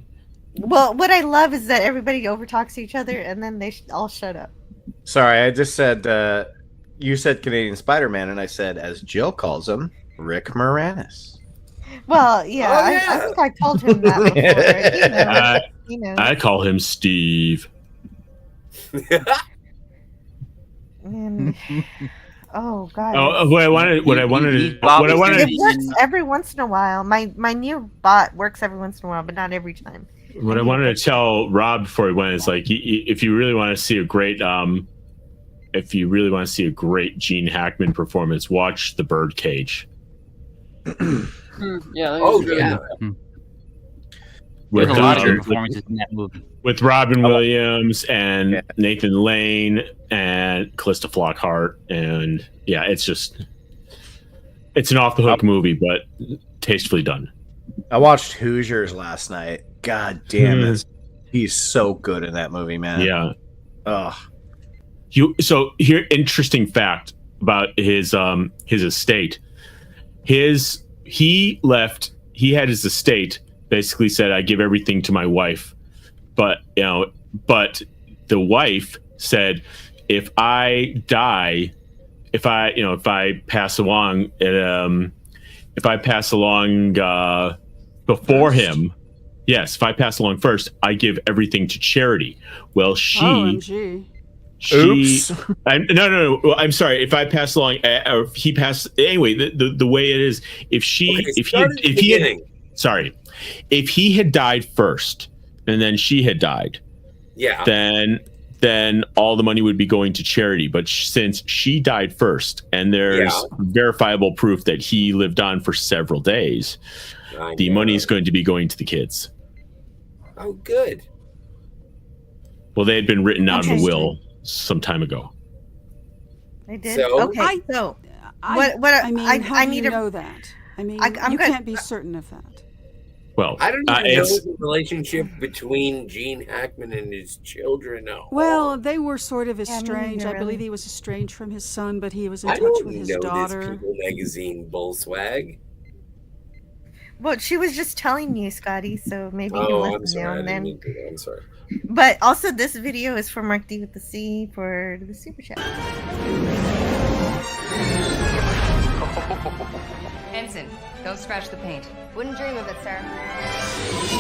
Well, what I love is that everybody overtalks each other and then they all shut up. Sorry, I just said you said Canadian Spider-Man, and I said as Jill calls him, Rick Moranis. Well, yeah, Oh, I yeah. think I told him that before. He knows. I call him Steve. And, oh God. What I wanted It works every once in a while. My new bot works every once in a while, but not every time. What I wanted to tell Rob before he went is like, if you really want to see a great if you really want to see a great Gene Hackman performance, watch The Birdcage. Yeah. Oh yeah. With, There's a lot of good performances in that movie. with Robin Williams and Nathan Lane and Callista Flockhart, and yeah, it's an off the hook movie, but tastefully done. I watched Hoosiers last night. God damn it. He's so good in that movie, man. Yeah. Ugh. So here, interesting fact about his estate. He had his estate, basically said, I give everything to my wife. But the wife said, if I die, if I pass along before him, yes, if I pass along first, I give everything to charity. Well, OMG. Oops. No. I'm sorry. If I pass along, or if he passed anyway, the way it is, if he had died first, and then she had died, yeah, then all the money would be going to charity. But since she died first, and there's verifiable proof that he lived on for several days, the money is going to be going to the kids. Oh, good. Well, they had been written out of the will some time ago. They did. So? Okay, so I mean, how I do need you to know that? I mean, I'm you good. can't be certain of that. Well, I don't even know the relationship between Gene Hackman and his children. Well, they were sort of Yeah, estranged. I really. believe he was estranged from his son, but he was in I touch don't with his know daughter. this People magazine bullswag. Well, she was just telling you, Scotty, so maybe you Oh, can I'm listen sorry. now I and didn't then. mean to. I'm sorry. But also, this video is for Mark D with the C for the super chat. Ensign, don't scratch the paint. Wouldn't dream of it, sir.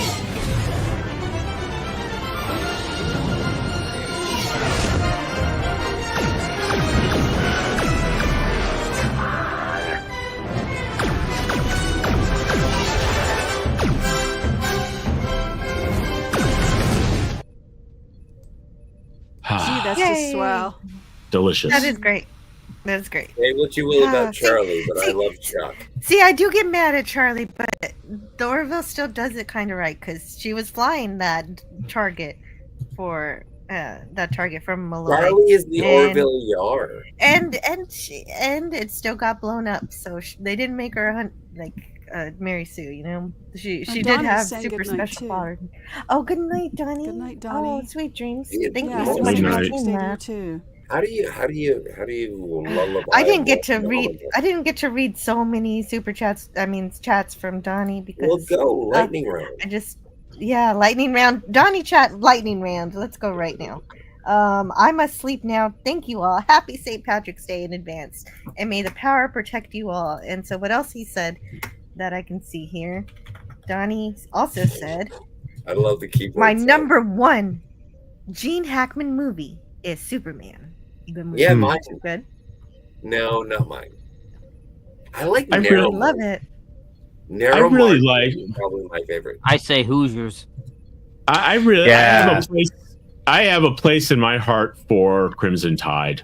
Gee, that's Yay. just swell. Delicious. That is great. That is great. Say what you will about see- Charlie, but I love Chuck. See, I do get mad at Charlie, but the Orville still does it kind of right because she was flying that target for from Malloy. Charlie is the And- Orville Yar. and it still got blown up. So they didn't make her Mary Sue. You know, she And did Donnie have sang super goodnight, special too. power. Oh, good night, Donnie. Good night, Oh, Donnie. sweet dreams. Yeah, Thank Yeah, you so happy much Good for night. St. saying Day to you that. too. How do you lullaby? I didn't get to a read. lullaby? I didn't get to read so many super chats. I mean, chats from Donnie because. Well, go lightning round. Lightning round. Donnie chat lightning round. Let's go right now. I must sleep now. Thank you all. Happy St. Patrick's Day in advance, and may the power protect you all. And so, what else he said that I can see here? Donnie also said, I love the keyboard. "My sound. number one Gene Hackman movie is Superman." You good movie? Yeah, mine. Good. No, not mine. I like I Narrow. really- Love it. Narrow I really Mark like- is probably my favorite. I say Hoosiers. I have a place in my heart for Crimson Tide.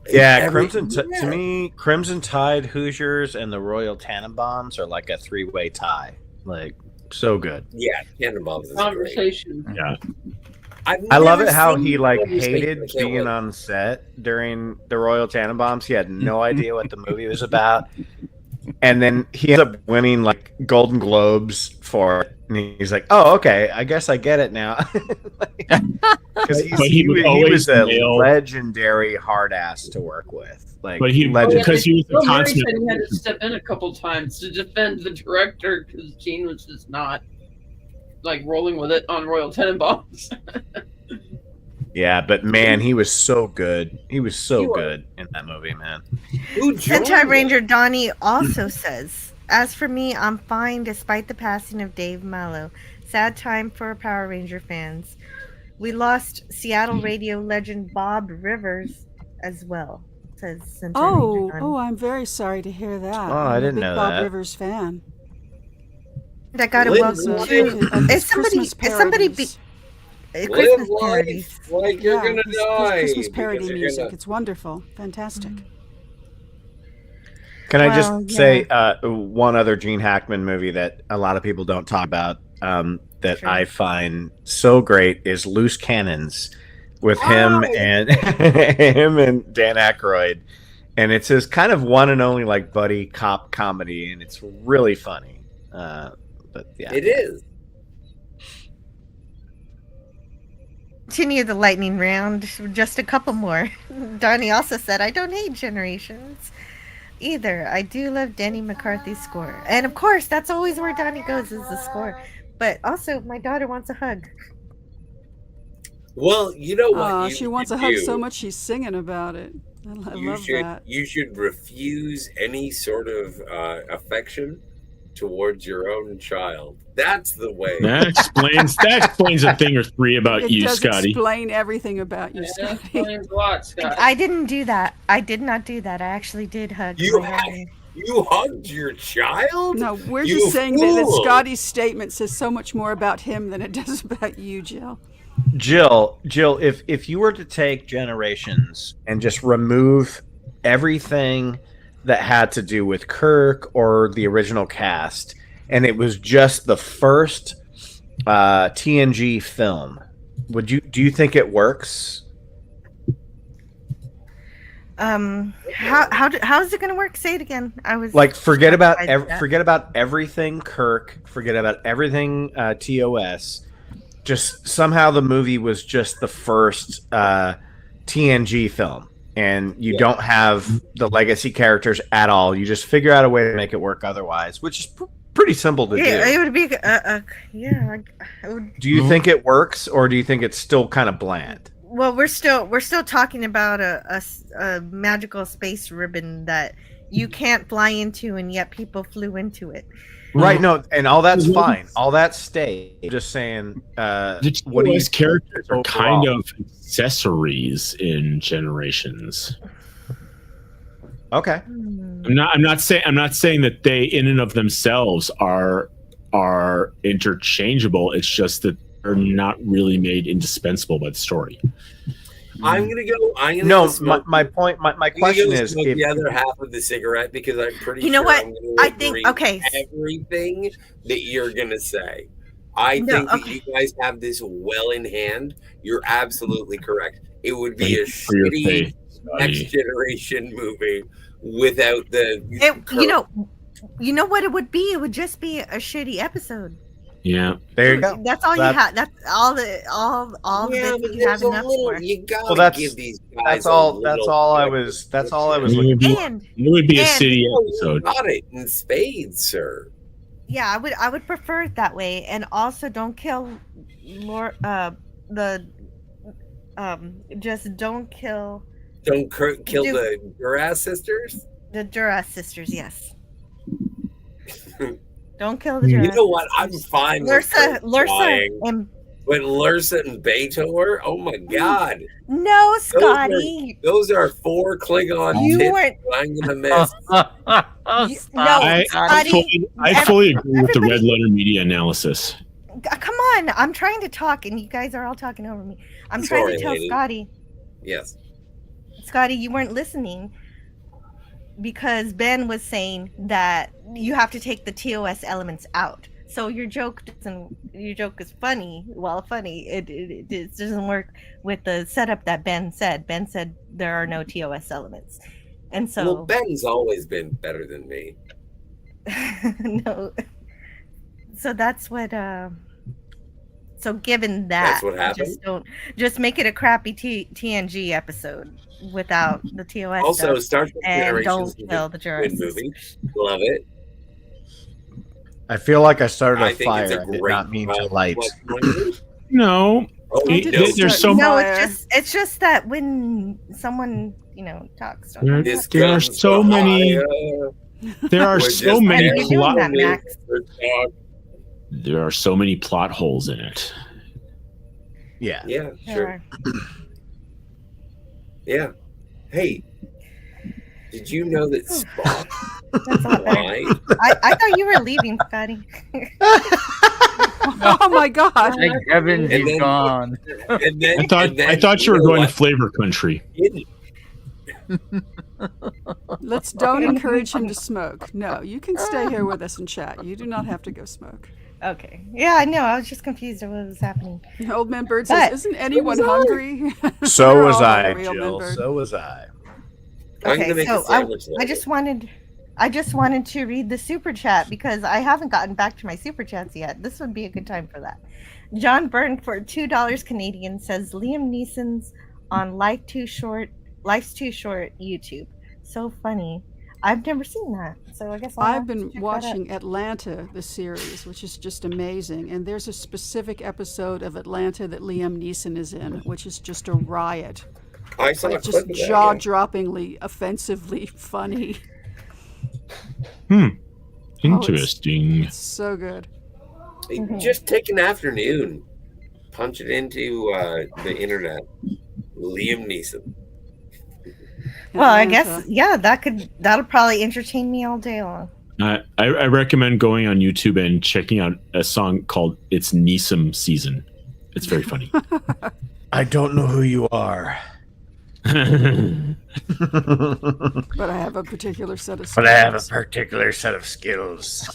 Yeah, to me, Crimson Tide, Hoosiers, and the Royal Tannenbaums are like a three-way tie. Like, so good. Yeah, Tannenbaums is great. Conversation. Yeah. I love it never how seen he like Conversation. hated I can't being wait. on set during the Royal Tannenbaums. He had no idea what the movie was about, and then he ends up winning like Golden Globes for it. And he's like, "Oh, okay, I guess I get it now." Because But he was he always was a male. legendary hard ass to work with. Like, But he- legendary. because he was a Bill Murray consummate- said he had to step in a couple times to defend the director because Gene was just not like rolling with it on Royal Tenenbaums. Yeah, but man, he was so good. He was so He was. good in that movie, man. Sentai Ranger Donnie also says, "As for me, I'm fine despite the passing of Dave Mallow. Sad time for Power Ranger fans. We lost Seattle radio legend Bob Rivers as well," says Sentai Ranger Donnie. Oh, I'm very sorry to hear that. Oh, I I'm a didn't big know Bob that. Rivers fan. That got a Lynn welcome Wood to. of his Is somebody? Christmas Is somebody? parodies. Christmas Live parodies. life like you're Yeah, gonna this die. Christmas parody because you're music. gonna- It's wonderful. Fantastic. Can I Well, just say one other Gene Hackman movie that a lot of people don't talk about that Sure. I find so great is Loose Cannons with him and him and Dan Aykroyd, and it's his kind of one and only like buddy cop comedy, and it's really funny. But yeah, It is. Continue the lightning round. Just a couple more. Donnie also said, I don't hate Generations either. I do love Danny McCarthy's score. And of course, that's always where Donnie goes is the score. But also, my daughter wants a hug. Well, you know what? Oh, you she wants should a hug do? so much she's singing about it. I You love should that. you should refuse any sort of affection towards your own child. That's the way. That explains a thing or three about It you, does Scotty. explain everything about you, That Scotty. explains a lot, Scott. I didn't do that. I did not do that. I actually did hug. You my had- daughter. You hugged your child? No, we're You just saying that fool. Scotty's statement says so much more about him than it does about you, Jill. Jill, if you were to take Generations and just remove everything that had to do with Kirk or the original cast, and it was just the first TNG film, do you think it works? How is it going to work? Say it again. I was Like forget about I did that. forget about everything Kirk, forget about everything TOS. Just somehow the movie was just the first TNG film, and you don't have the legacy characters at all. You just figure out a way to make it work otherwise, which is pretty simple to Yeah, do. it would be. Yeah, I would. Do you think it works, or do you think it's still kind of bland? Well, we're still talking about a magical space ribbon that you can't fly into, and yet people flew into it. Right, no, and all that's fine. All that stays. I'm just saying, The what do you TOS characters are kind overall? of accessories in Generations. Okay. I'm not saying that they in and of themselves are interchangeable. It's just that they're not really made indispensable by the story. I'm gonna go. No, smoke. my point, my I'm gonna question go is, smoke if, the other half of the cigarette because I'm pretty You know sure what? I'm gonna I think- agree okay. with everything that you're gonna say. I No, think that okay. you guys have this well in hand. You're absolutely correct. It would be a Thank you for your shitty faith, next Scotty. generation movie without the. You know what it would be? It would just be a shitty episode. Yeah. There you go. That's all you That- have. That's all the Yeah, bits but that you have there's a enough little. for. You gotta Well, that's give these guys. that's a all. That's little all I bit. was. That's all I was It would looking be, for. And it would be a and- city You episode. got it in spades, sir. Yeah, I would prefer it that way, and also don't kill just don't kill Don't kill Do- the Duras sisters. the Duras sisters. Yes. Don't kill the You Duras. know what? I'm fine with Kirk Lursa, flying, and but Lursa and Beethoven. Oh my God! no, Scotty. Those are 4 Klingon You tits weren't- I'm gonna miss. No, I Scotty. fully agree with the Red Letter Media analysis. Come on, I'm trying to talk, and you guys are all talking over me. I'm trying Sorry, to tell lady. Scotty. Yes. Scotty, you weren't listening because Ben was saying that you have to take the TOS elements out. So your joke is funny. Well, funny. It doesn't work with the setup that Ben said. Ben said there are no TOS elements, and so Well, Ben's always been better than me. no. So that's what. So given that, That's what happened? just make it a crappy TNG episode without the TOS Also, stuff, Star Trek and Generations don't is a kill the good Jurassic. movie. Love it. I feel like I started I a think it's a fire. I did great not mean to light. No. Oh, There's so No, much. it's just that when someone talks. don't There, talk. there are so many. There are We're so just many Why are you doing plot. that, Max? There are so many plot holes in it. Yeah. Yeah, There sure. are. Yeah. Hey, did you know that Spock That's a lot better. lied? I thought you were leaving, Scotty. Oh my God! Thank heavens And he's then- gone. And then, I thought you were going to flavor country. Don't encourage him to smoke. No, you can stay here with us and chat. You do not have to go smoke. Okay. Yeah, I know. I was just confused at what was happening. Old Man Bird But- says, "Isn't anyone hungry?" So We're was all I, hungry, Old Man Jill. Bird. So was I. I'm gonna Okay, make a so sandwich I later. just wanted to read the super chat because I haven't gotten back to my super chats yet. This would be a good time for that. John Byrne for $2 Canadian says Liam Neeson's on Life's Too Short YouTube. So funny. I've never seen that, so I guess I've been watching Atlanta, the series, which is just amazing. And there's a specific episode of Atlanta that Liam Neeson is in, which is just a riot. I saw a Like, clip just of that, yeah. jaw-droppingly, offensively funny. Interesting. It's so good. Just take an afternoon, punch it into the internet. Liam Neeson. Well, I guess that'll probably entertain me all day long. I recommend going on YouTube and checking out a song called "It's Neeson Season." It's very funny. I don't know who you are. But I have a particular set of skills. But I have a particular set of skills.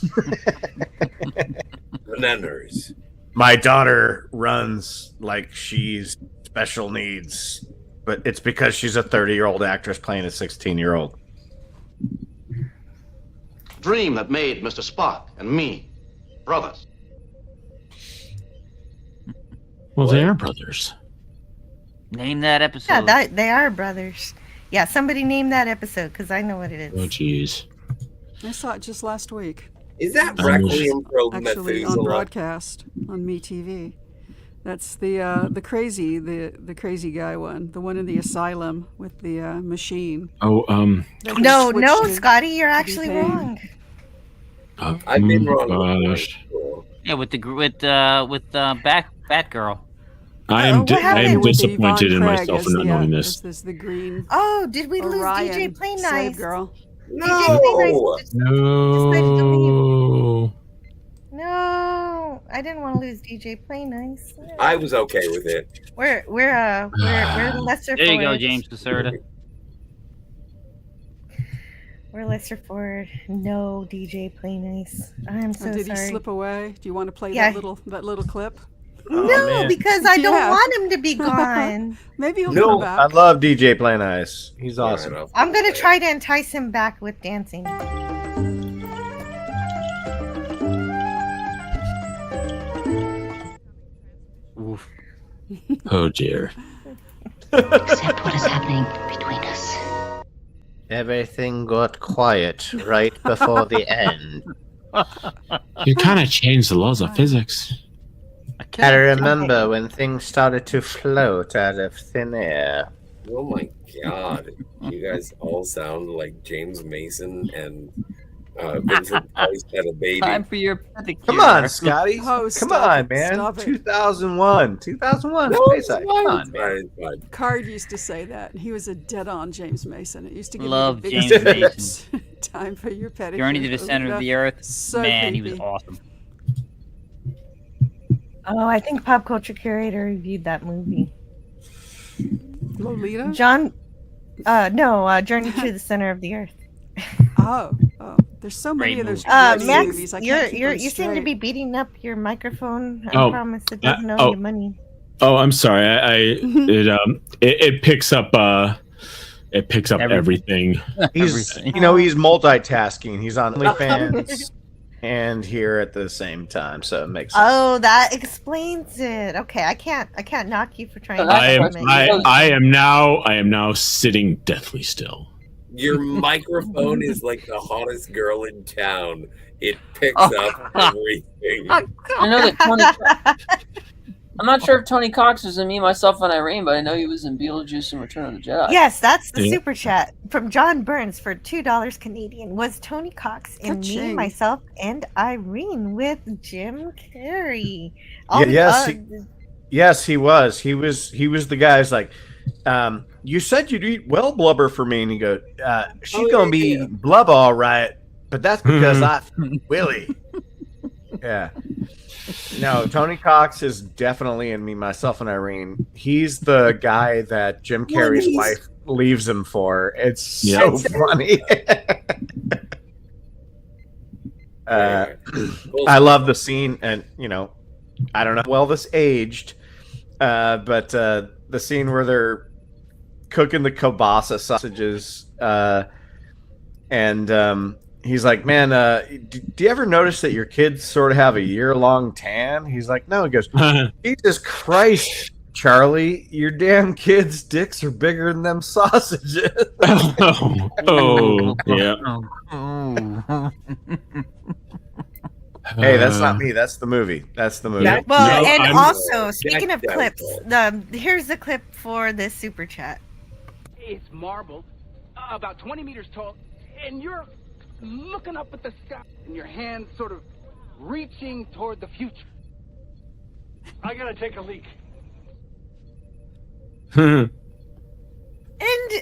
Bananas. My daughter runs like she's special needs, but it's because she's a 30-year-old actress playing a 16-year-old. Dream that made Mr. Spock and me brothers. Well, they are brothers. Name that episode. Yeah, they are brothers. Yeah, somebody name that episode because I know what it is. Oh, jeez. I saw it just last week. Is that Requiem for Actually, on Methuselah? broadcast on MeTV. That's the crazy guy one, the one in the asylum with the machine. Oh, No, Scotty, you're actually wrong. I've been wrong. Gosh. Yeah, with Batgirl. I am what happened? disappointed in Yvonne Craig myself as for not the, knowing this. As the green. Oh, did we lose Orion DJ Play slave Nice? girl. DJ Play Nice. No. No, I didn't want to lose DJ Play Nice. I was okay with it. We're lesser. There you go, forward. James Caserta. We're lesser forward. No, DJ Play Nice. I'm so Did sorry. he slip away? Do you want to play Yeah. that little clip? No, because I don't Yeah. want him to be gone. Maybe he'll No, come I back. love DJ Play Nice. He's awesome. I'm gonna try to entice him back with dancing. Oof. Oh dear. Except what is happening between us. Everything got quiet right before the end. You kind of changed the laws of physics. I remember when things started to float out of thin air. Oh my god. You guys all sound like James Mason and Vincent Price had a baby. Time for your pedicure. Come on, Scotty. Oh, Come stop on, it, man. stop it. 2001. 2001. No, Space it's Ice. fine, Come on, it's man. fine, it's fine. Card used to say that, and he was a dead-on James Mason. It used to give Love me the James biggest Mason. Time for your pedicure. Journey to the Center of the Earth. So Man, he was creepy. awesome. Oh, I think Pop Culture Curator reviewed that movie. Lolita? John, Journey to the Center of the Earth. Oh, there's so many Great of those movie. James Max, movies. I can't keep them you seem to straight. be beating up your microphone. I Oh, promise it doesn't owe oh. you money. Oh, I'm sorry. It picks up everything. He's he's multitasking. He's on OnlyFans and here at the same time, so it makes sense. Oh, that explains it. Okay, I can't knock you for trying to I am comment. now sitting deathly still. Your microphone is like the hottest girl in town. It picks Oh. up everything. I know that Tony. I'm not sure if Tony Cox was in Me, Myself, and Irene, but I know he was in Beetlejuice and Return of the Jedi. Yes, that's the Yeah. super chat from John Burns for $2 Canadian. Was Tony Cox in Me, Ka-ching. Myself, and Irene with Jim Carrey? Yes, he was. He was the guy who's like, you said you'd eat well blubber for me, and he goes, she's gonna be blub all right, but that's because I Willie. Yeah. No, Tony Cox is definitely in Me, Myself, and Irene. He's the guy that Jim Carrey's wife leaves him for. It's so funny. I love the scene, and I don't know how well this aged, but the scene where they're cooking the kielbasa sausages, and he's like, man, do you ever notice that your kids sort of have a year-long tan? He's like, no. He goes, Jesus Christ, Charlie, your damn kids' dicks are bigger than them sausages. Yeah. Hey, that's not me. That's the movie. That's the movie. Well, no, and also, speaking of clips, here's the clip for this super chat. It's marbled, about 20 meters tall, and you're looking up at the sky, and your hands sort of reaching toward the future. I gotta take a leak. And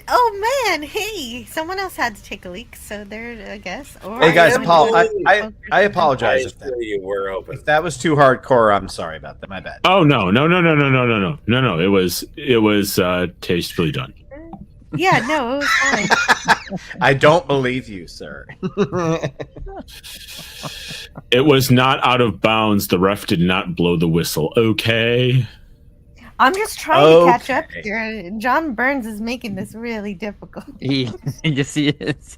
oh man, hey, someone else had to take a leak, so there, I guess. Or hey guys, Paul, I apologize if that was too hardcore. I'm sorry about that. My bad. Oh no. It was tastefully done. Yeah, no, it was fine. I don't believe you, sir. It was not out of bounds. The ref did not blow the whistle. Okay. I'm just trying to catch up here. John Burns is making this really difficult. Yes, he is.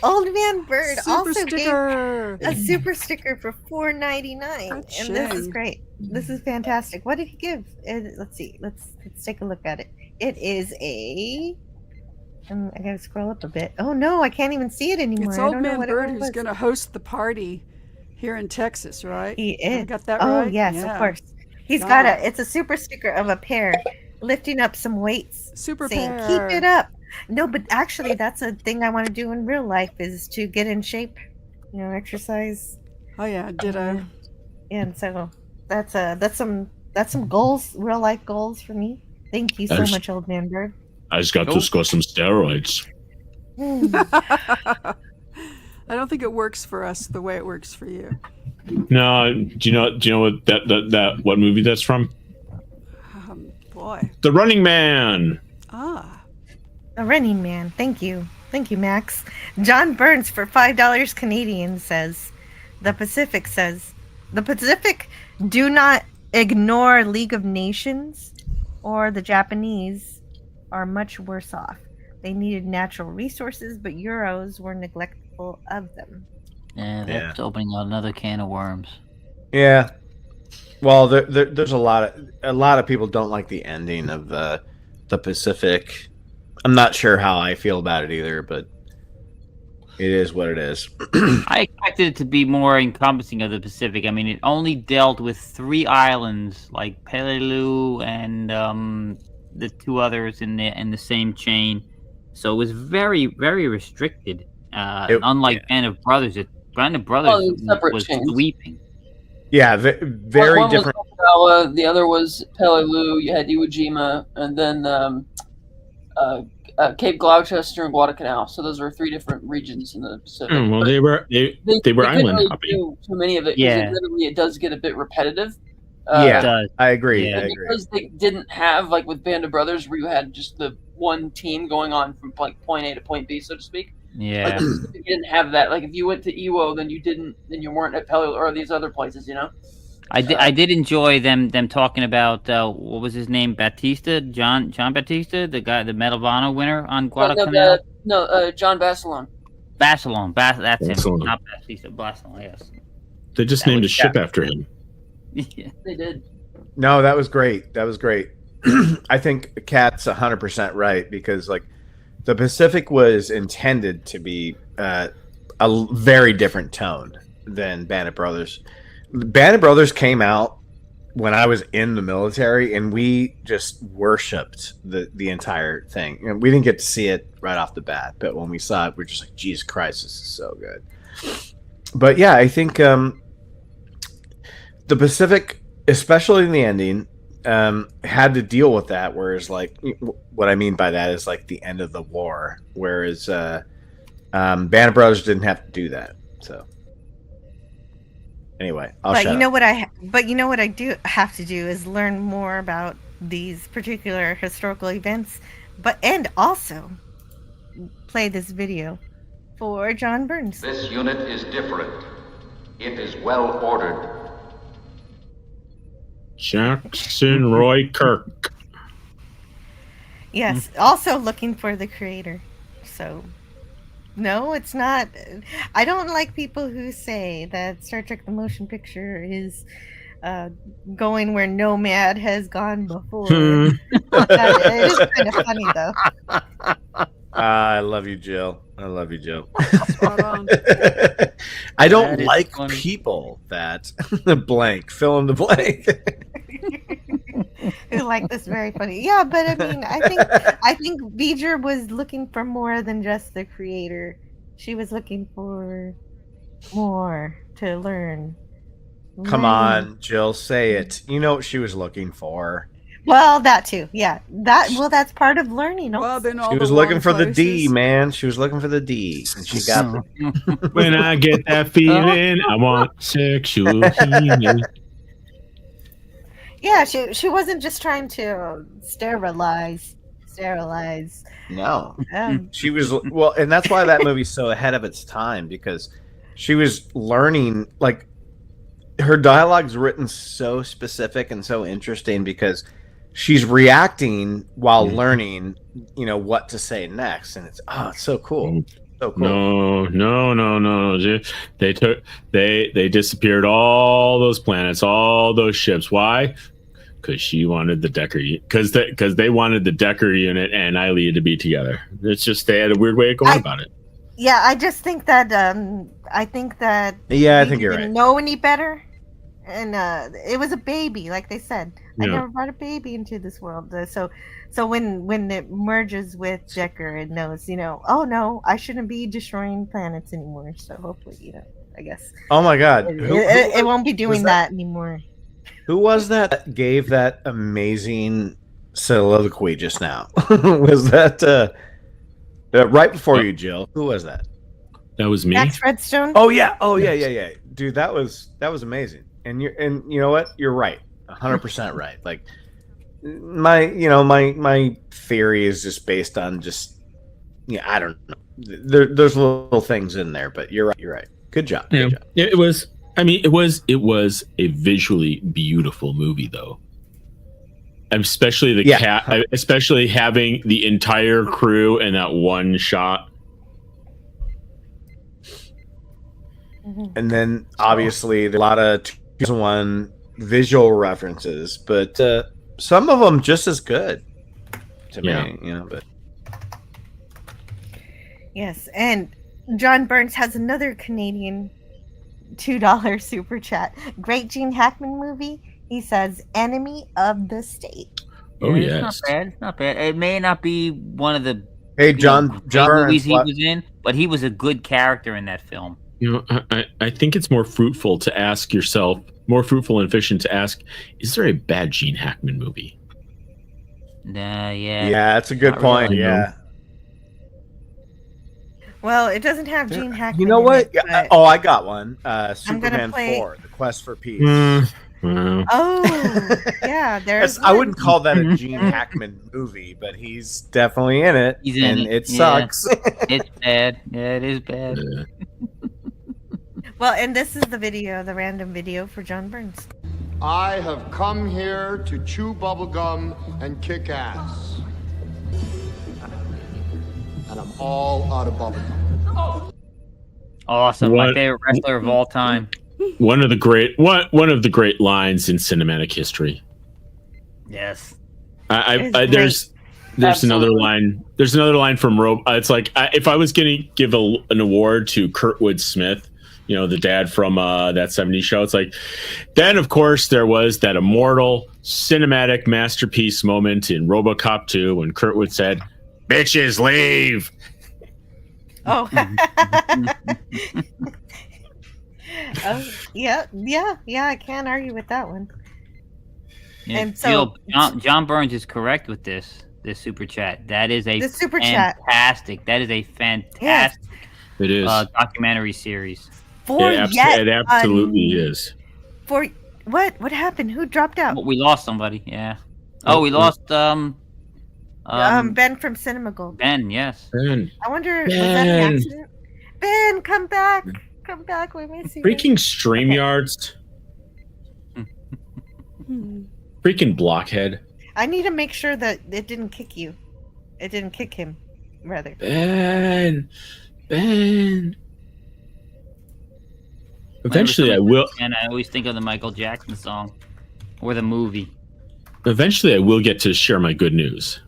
Old Man Bird Super also sticker. gave a super sticker for $4.99, and this is great. This is fantastic. What did he give? Let's see. Let's take a look at it. It is a. I gotta scroll up a bit. Oh no, I can't even see it anymore. It's I Old don't know Man what Bird it who's was. going to host the party here in Texas, right? He is. I got that Oh right? yes, Yeah. of course. He's got it's a super sticker of a pear lifting up some weights, Super saying, pear. "Keep it up." No, but actually, that's a thing I want to do in real life is to get in shape, exercise. Oh yeah, ditto. And so that's some goals, real life goals for me. Thank you so That's- much, Old Man Bird. I just got to score some steroids. I don't think it works for us the way it works for you. No, do you know what that what movie that's from? Boy. The Running Man. The Running Man. Thank you, Max. John Burns for $5 Canadian says, the Pacific do not ignore League of Nations, or the Japanese are much worse off. They needed natural resources, but Euros were neglectful of them. Yeah, that's opening another can of worms. Yeah. Well, there's a lot of people don't like the ending of the Pacific. I'm not sure how I feel about it either, but it is what it is. I expected it to be more encompassing of the Pacific. I mean, it only dealt with 3 islands, like Peleliu and the 2 others in the same chain. So it was very, very restricted. Unlike Band of Brothers, Band of Brothers was sweeping. Yeah, very one different. Was Okinawa, the other was Peleliu. You had Iwo Jima, and then Cape Gloucester and Guadalcanal. So those were 3 different regions in the Pacific. Well, But they were couldn't island really hopping. do too many of it. Yeah. Admittedly, it does get a bit repetitive. I agree. Yeah. I agree. Because they didn't have, like with Band of Brothers, where you had just the one team going on from like point A to point B, so to speak. Yeah. Like, you didn't have that. Like if you went to Iwo, then you weren't at Peleliu or these other places, I did enjoy them talking about what was his name, Batista, John Batista, the guy, the Medal of Honor winner on Guadalcanal. John Basilone. That's him, Basilone. not Batista, Basilone. Yes. They just named a ship after him. Yeah. They did. No, that was great. I think Kat's 100% right, because like the Pacific was intended to be a very different tone than Band of Brothers. Band of Brothers came out when I was in the military, and we just worshipped the entire thing. And we didn't get to see it right off the bat, but when we saw it, we're just like, Jesus Christ, this is so good. But yeah, I think the Pacific, especially in the ending, had to deal with that. Whereas, like, what I mean by that is like the end of the war. Whereas Band of Brothers didn't have to do that. So, Anyway, I'll But shut you know up. what I do have to do is learn more about these particular historical events, and also play this video for John Burns. This unit is different. It is well ordered. Jackson Roy Kirk. Yes, also looking for the creator. So, no, it's not. I don't like people who say that Star Trek the Motion Picture is going where Nomad has gone before. It is kind of funny, though. I love you, Jill. I love you, Jill. Spot on. I don't That is like funny. people that blank, fill in the blank. Who like this very funny. Yeah, but I mean, I think Beeger was looking for more than just the creator. She was looking for more to learn. Come on, Jill, say it. You know what she was looking for. Well, that too. Yeah, that's part of learning. Also. She was looking for the D, man. She was looking for the D, and she got the. When I get that feeling, I want sexual healing. Yeah, she wasn't just trying to sterilize. No, Um, she was well, and that's why that movie's so ahead of its time, because she was learning. Like, her dialogue's written so specific and so interesting because she's reacting while learning, what to say next, and it's so cool. So cool. No. They disappeared all those planets, all those ships. Why? Because she wanted the Decker. Because they wanted the Decker unit and Ilea to be together. It's just they had a weird way of going about it. yeah, I just think that I think Yeah, I Beeger think you're didn't right. know any better, and it was a baby, like they said. I Yeah. never brought a baby into this world. So when it merges with Decker, it knows, oh no, I shouldn't be destroying planets anymore. So hopefully, I guess Oh my God, it won't be doing was that anymore. Who was that gave that amazing soliloquy just now? Was that right before you, Jill? Who was that? That was me. Max Redstone. Oh yeah, dude, that was amazing. And you know what? You're right, 100% right. Like my theory is just based on I don't know. There's little things in there, but you're right. Good job. Yeah. Good job. It was. I mean, it was a visually beautiful movie, though. Especially the cat, especially having the entire crew in that one shot. And then obviously a lot of 2001 visual references, but some of them just as good to me, But Yes, and John Burns has another Canadian $2 super chat. Great Gene Hackman movie. He says, "Enemy of the State." Oh It's yes. not bad. It's not bad. It may not be one of the Hey, John great movies he what- was in, but he was a good character in that film. I think it's more fruitful to ask yourself, more fruitful and efficient to ask, is there a bad Gene Hackman movie? Yeah. Yeah, that's a good Not point. really. Yeah. Well, it doesn't have Gene Hackman. You know in what? it, but- Oh, I got one. gonna Superman play- 4, The Quest for Peace. Oh, yeah. There's. I wouldn't call that a Gene Hackman movie, but he's definitely in it, He's in and it, it yeah. sucks. It's bad. Yeah, it is bad. Well, and this is the video, the random video for John Burns. I have come here to chew bubblegum and kick ass. And I'm all out of bubblegum. Awesome. What- My favorite wrestler of all time. One of the great lines in cinematic history. Yes. There's another line. There's another line from it's like if I was going to give an award to Kurtwood Smith, the dad from that 70s show, it's like, then of course there was that immortal cinematic masterpiece moment in RoboCop 2 when Kurtwood said, "Bitches leave." Oh. Oh, yeah. I can't argue with that one. Yeah, And so- John Burns is correct with this super chat. That is a The super chat. fantastic. That is a fantastic It is. documentary series. It absolutely is. For what? What happened? Who dropped out? Well, we lost somebody. Yeah. Oh, we lost Ben from Cinema Gold. Ben, yes. Ben. I wonder, was that an accident? Ben, come back. Come back. We miss you. Freaking StreamYards. Freaking blockhead. I need to make sure that it didn't kick you. It didn't kick him, rather. Ben. Eventually I will. And I always think of the Michael Jackson song or the movie. Eventually I will get to share my good news.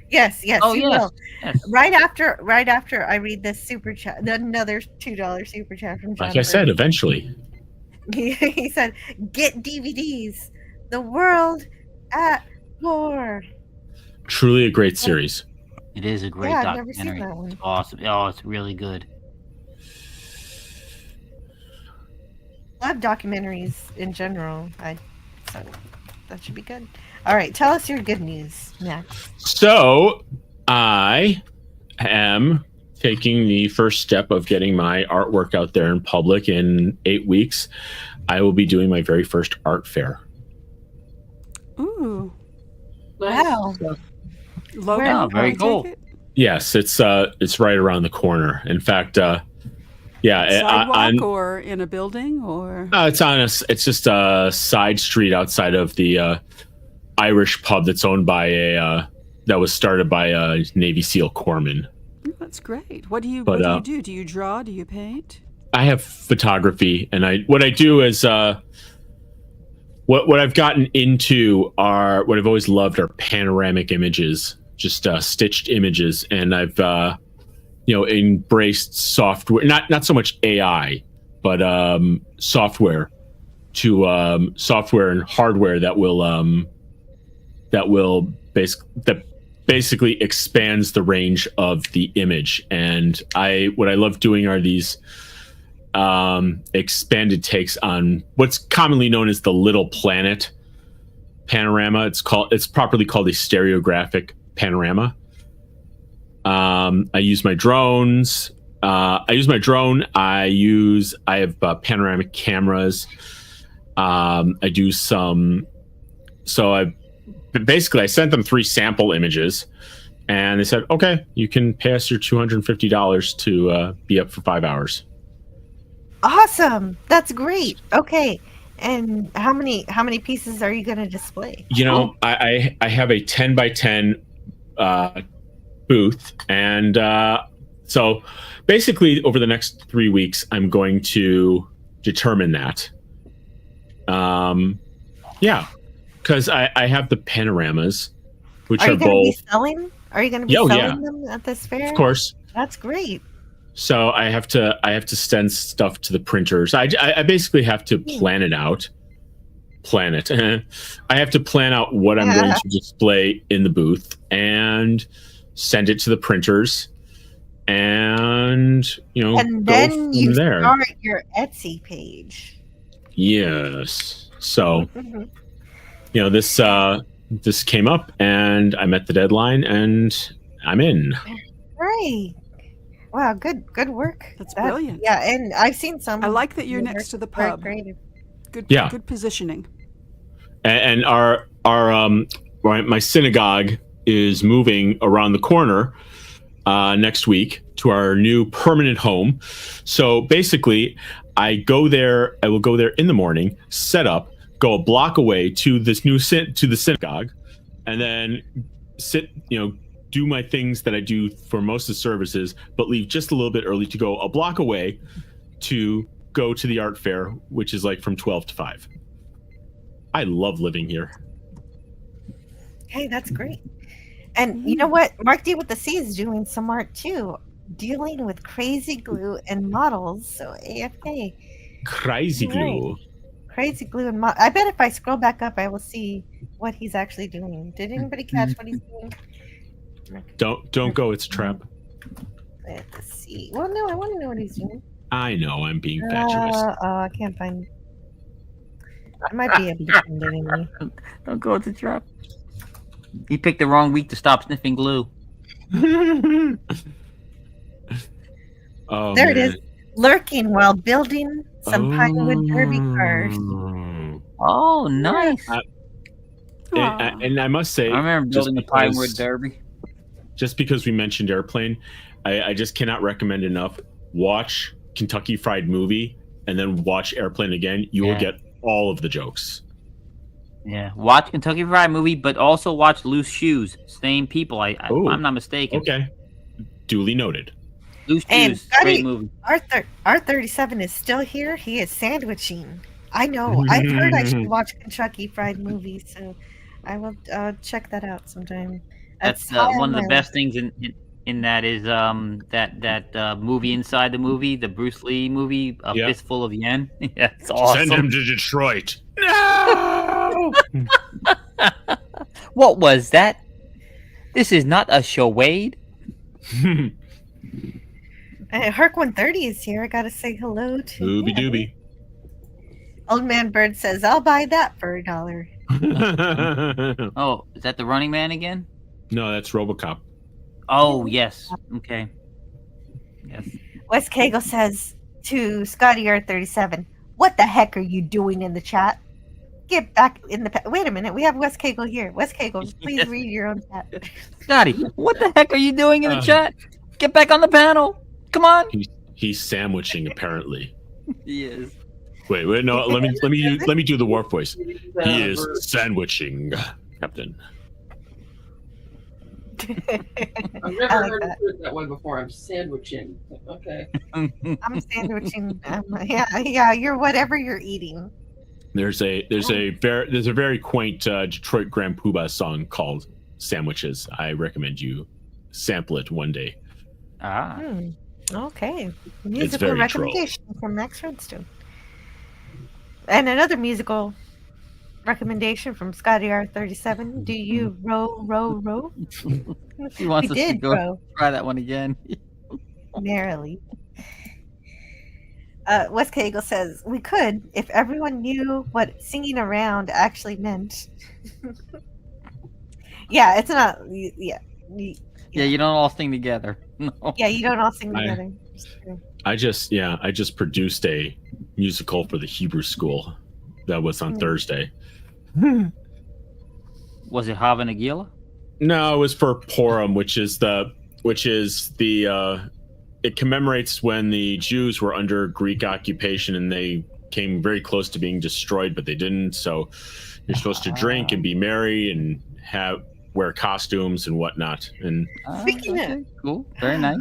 Yes, Oh, you yes, will. yes. Right after I read this super chat, another $2 super chat from John. Like I said, eventually. He said, "Get DVDs. The World at War." Truly a great series. It is a great Yeah, I've never seen documentary. that one. It's awesome. Oh, it's really good. Love documentaries in general. So that should be good. All right, tell us your good news, Max. So I am taking the first step of getting my artwork out there in public. In 8 weeks, I will be doing my very first art fair. Ooh. Wow. Logan, Oh, very cool. Yes, it's right around the corner. In fact, Sidewalk I'm or in a building or? it's just a side street outside of the Irish pub that's owned by that was started by a Navy SEAL corpsman. That's great. What do you do? Do you draw? Do you paint? I have photography, and what I do is what I've gotten into are what I've always loved are panoramic images, just stitched images, and I've embraced software, not so much AI, but software and hardware that basically expands the range of the image. And what I love doing are these expanded takes on what's commonly known as the Little Planet panorama. It's properly called a stereographic panorama. I use my drones. I have panoramic cameras. I do some. So I sent them 3 sample images, and they said, "Okay, you can pay us your $250 to be up for 5 hours." Awesome. That's great. Okay. And how many pieces are you going to display? I have a 10 by 10 booth, and so basically over the next 3 weeks I'm going to determine that. Because I have the panoramas, which are both. Are you going to be selling them at this fair? Of course. That's great. So I have to send stuff to the printers. I basically have to plan it out. I have to plan out what I'm going to display in the booth and send it to the printers, and and go then from you there. start your Etsy page. Yes. So this came up, and I met the deadline, and I'm in. Right. Wow, good work. That's brilliant. Yeah, and I've seen some. I like that you're next to the very pub. creative. Good positioning. And my synagogue is moving around the corner next week to our new permanent home. So basically, I will go there in the morning, set up, go a block away to the synagogue, and then do my things that I do for most of the services, but leave just a little bit early to go a block away to go to the art fair, which is like from 12 to 5. I love living here. Hey, that's great. And you know what? Mark D with the C is doing some art too, dealing with crazy glue and models. So AFK. Crazy glue. Crazy glue and models. I bet if I scroll back up, I will see what he's actually doing. Did anybody catch what he's doing? Don't go. It's a trap. Let's see. Well, no, I want to know what he's doing. I know. I'm being fatuous. I can't find. I might be able to find it anyway. Don't go. It's a trap. He picked the wrong week to stop sniffing glue. Oh, there it is. lurking while building some Pinewood Derby cars. Oh, nice. And I must say, I remember building the Pinewood Derby. Just because we mentioned Airplane, I just cannot recommend enough. Watch Kentucky Fried Movie and then watch Airplane again. You will get all of the jokes. Yeah, watch Kentucky Fried Movie, but also watch Loose Shoes. Same people, I'm not mistaken. Okay, duly noted. Loose And Shoes, Scotty, great movie. R37 is still here. He is sandwiching. I know. I've heard I should watch Kentucky Fried Movie, so I will check that out sometime. That's high one on of the my best things in that is that movie inside the movie, the Bruce Lee movie, A Fistful of Yen. Yeah, it's awesome. Send him to Detroit. No! What was that? This is not a charade. Herc 130 is here. I gotta say hello to Doobie him. doobie. Old Man Bird says, I'll buy that for $1. Oh, is that the Running Man again? No, that's RoboCop. Oh, yes. Okay. Yes. Wes Cagle says to Scotty R37, what the heck are you doing in the chat? Get back in the... Wait a minute. We have Wes Cagle here. Wes Cagle, please read your own chat. Scotty, what the heck are you doing in the chat? Get back on the panel. Come on. He's sandwiching apparently. He is. Wait, no. Let me do the warp voice. He is sandwiching, Captain. I've never heard it put that way before. I'm sandwiching. Okay. I'm sandwiching. Yeah, you're whatever you're eating. There's a very quaint Detroit Grand Poobah song called "Sandwiches." I recommend you sample it one day. Okay. It's Musical very recommendation from Max Redstone. And another musical recommendation from Scotty R37. Do you row, row, row? He wants We us to did go row try that one again. merrily. Wes Cagle says, we could if everyone knew what singing around actually meant. Yeah, it's not... Yeah, you don't all sing together. No. yeah, you don't all sing together. I just produced a musical for the Hebrew school that was on Thursday. Was it Hava Nagila? No, it was for Purim, which is the it commemorates when the Jews were under Greek occupation and they came very close to being destroyed, but they didn't. So you're supposed to drink and be merry and wear costumes and whatnot. And cool, very nice.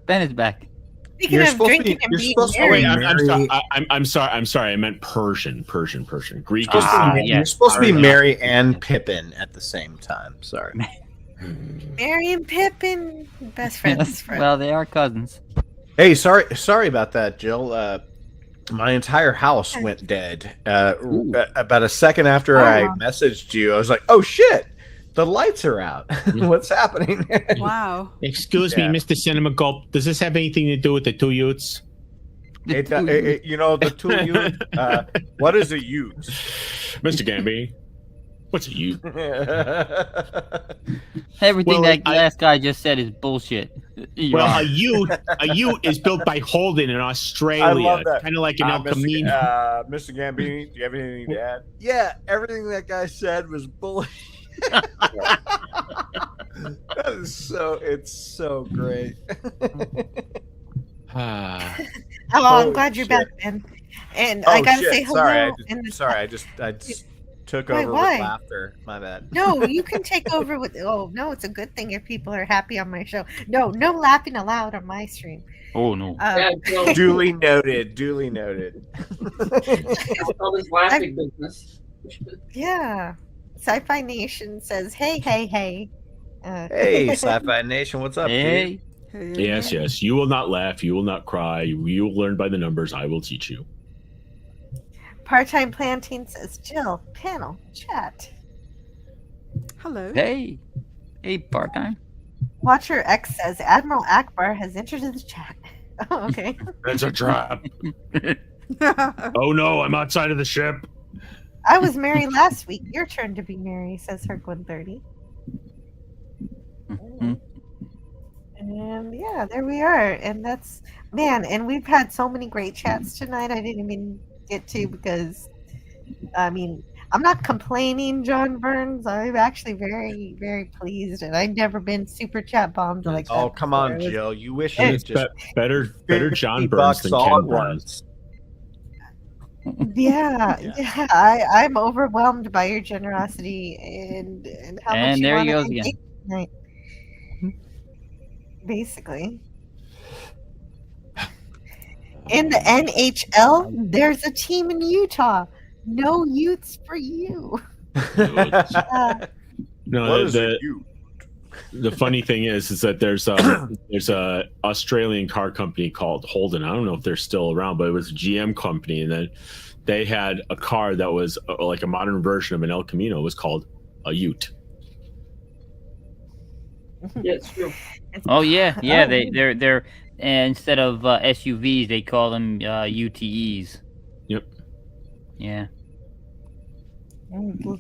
Ben is back. Speaking of drinking and being merry. I'm sorry. I meant Persian. Greek is You're supposed to be Mary and Pippin at the same time. Sorry. Mary and Pippin, best friends. Well, they are cousins. Hey, sorry about that, Jill. My entire house went dead. About a second after I messaged you, I was like, "Oh shit, the lights are out. What's happening?" Wow. Excuse me, Mr. Cinema Gulp. Does this have anything to do with the two youths? The two youths. What is a youth, Mr. Gamby? What's a youth? Everything that last guy just said is bullshit. A youth is built by Holden in Australia. I love that. Kind of like an El Camino. Mr. Gambini, do you have anything to add? Yeah, everything that guy said was bullshit. It's so great. I'm glad you're back, Ben. And I gotta say hello. I just took over with laughter. My bad. No, you can take over with. Oh no, it's a good thing if people are happy on my show. No laughing aloud on my stream. Oh no. Duly noted. All this laughing business. Yeah. Sci-Fi Nation says, hey. Hey, Sci-Fi Nation, what's up, dude? Yes. You will not laugh. You will not cry. You will learn by the numbers. I will teach you. Part-Time Planting says, Jill, panel, chat. Hello. Hey, Part-Time. Watcher X says, Admiral Akbar has entered the chat. Oh, okay. That's a trap. Oh no, I'm outside of the ship. I was Mary last week. Your turn to be Mary, says Herc 130. And yeah, there we are. And that's, man, and we've had so many great chats tonight. I didn't even get to because, I mean, I'm not complaining, John Burns. I'm actually very, very pleased. And I've never been super chat bombed like that. Oh, come on, before. Jill. You wish you It's just better John 50 Burns bucks than all Ken at Burns. Yeah, I'm overwhelmed by your generosity and how much And you there want he to goes again. engage tonight. Basically. In the NHL, there's a team in Utah. No youths for you. No, the funny thing is that there's a Australian car company called Holden. I don't know if they're still around, but it was a GM company, and then they had a car that was like a modern version of an El Camino. It was called a Ute. Yeah, it's true. Oh yeah, yeah. They're instead of SUVs, they call them UTEs. Yep. Yeah.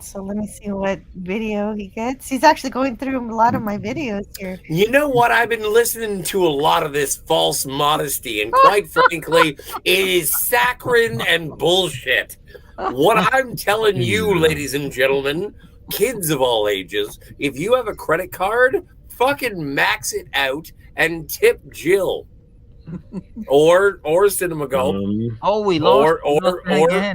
So let me see what video he gets. He's actually going through a lot of my videos here. You know what? I've been listening to a lot of this false modesty, and quite frankly, it is saccharine and bullshit. What I'm telling you, ladies and gentlemen, kids of all ages, if you have a credit card, fucking max it out and tip Jill. Or Cinema Gulp. Oh, we lost.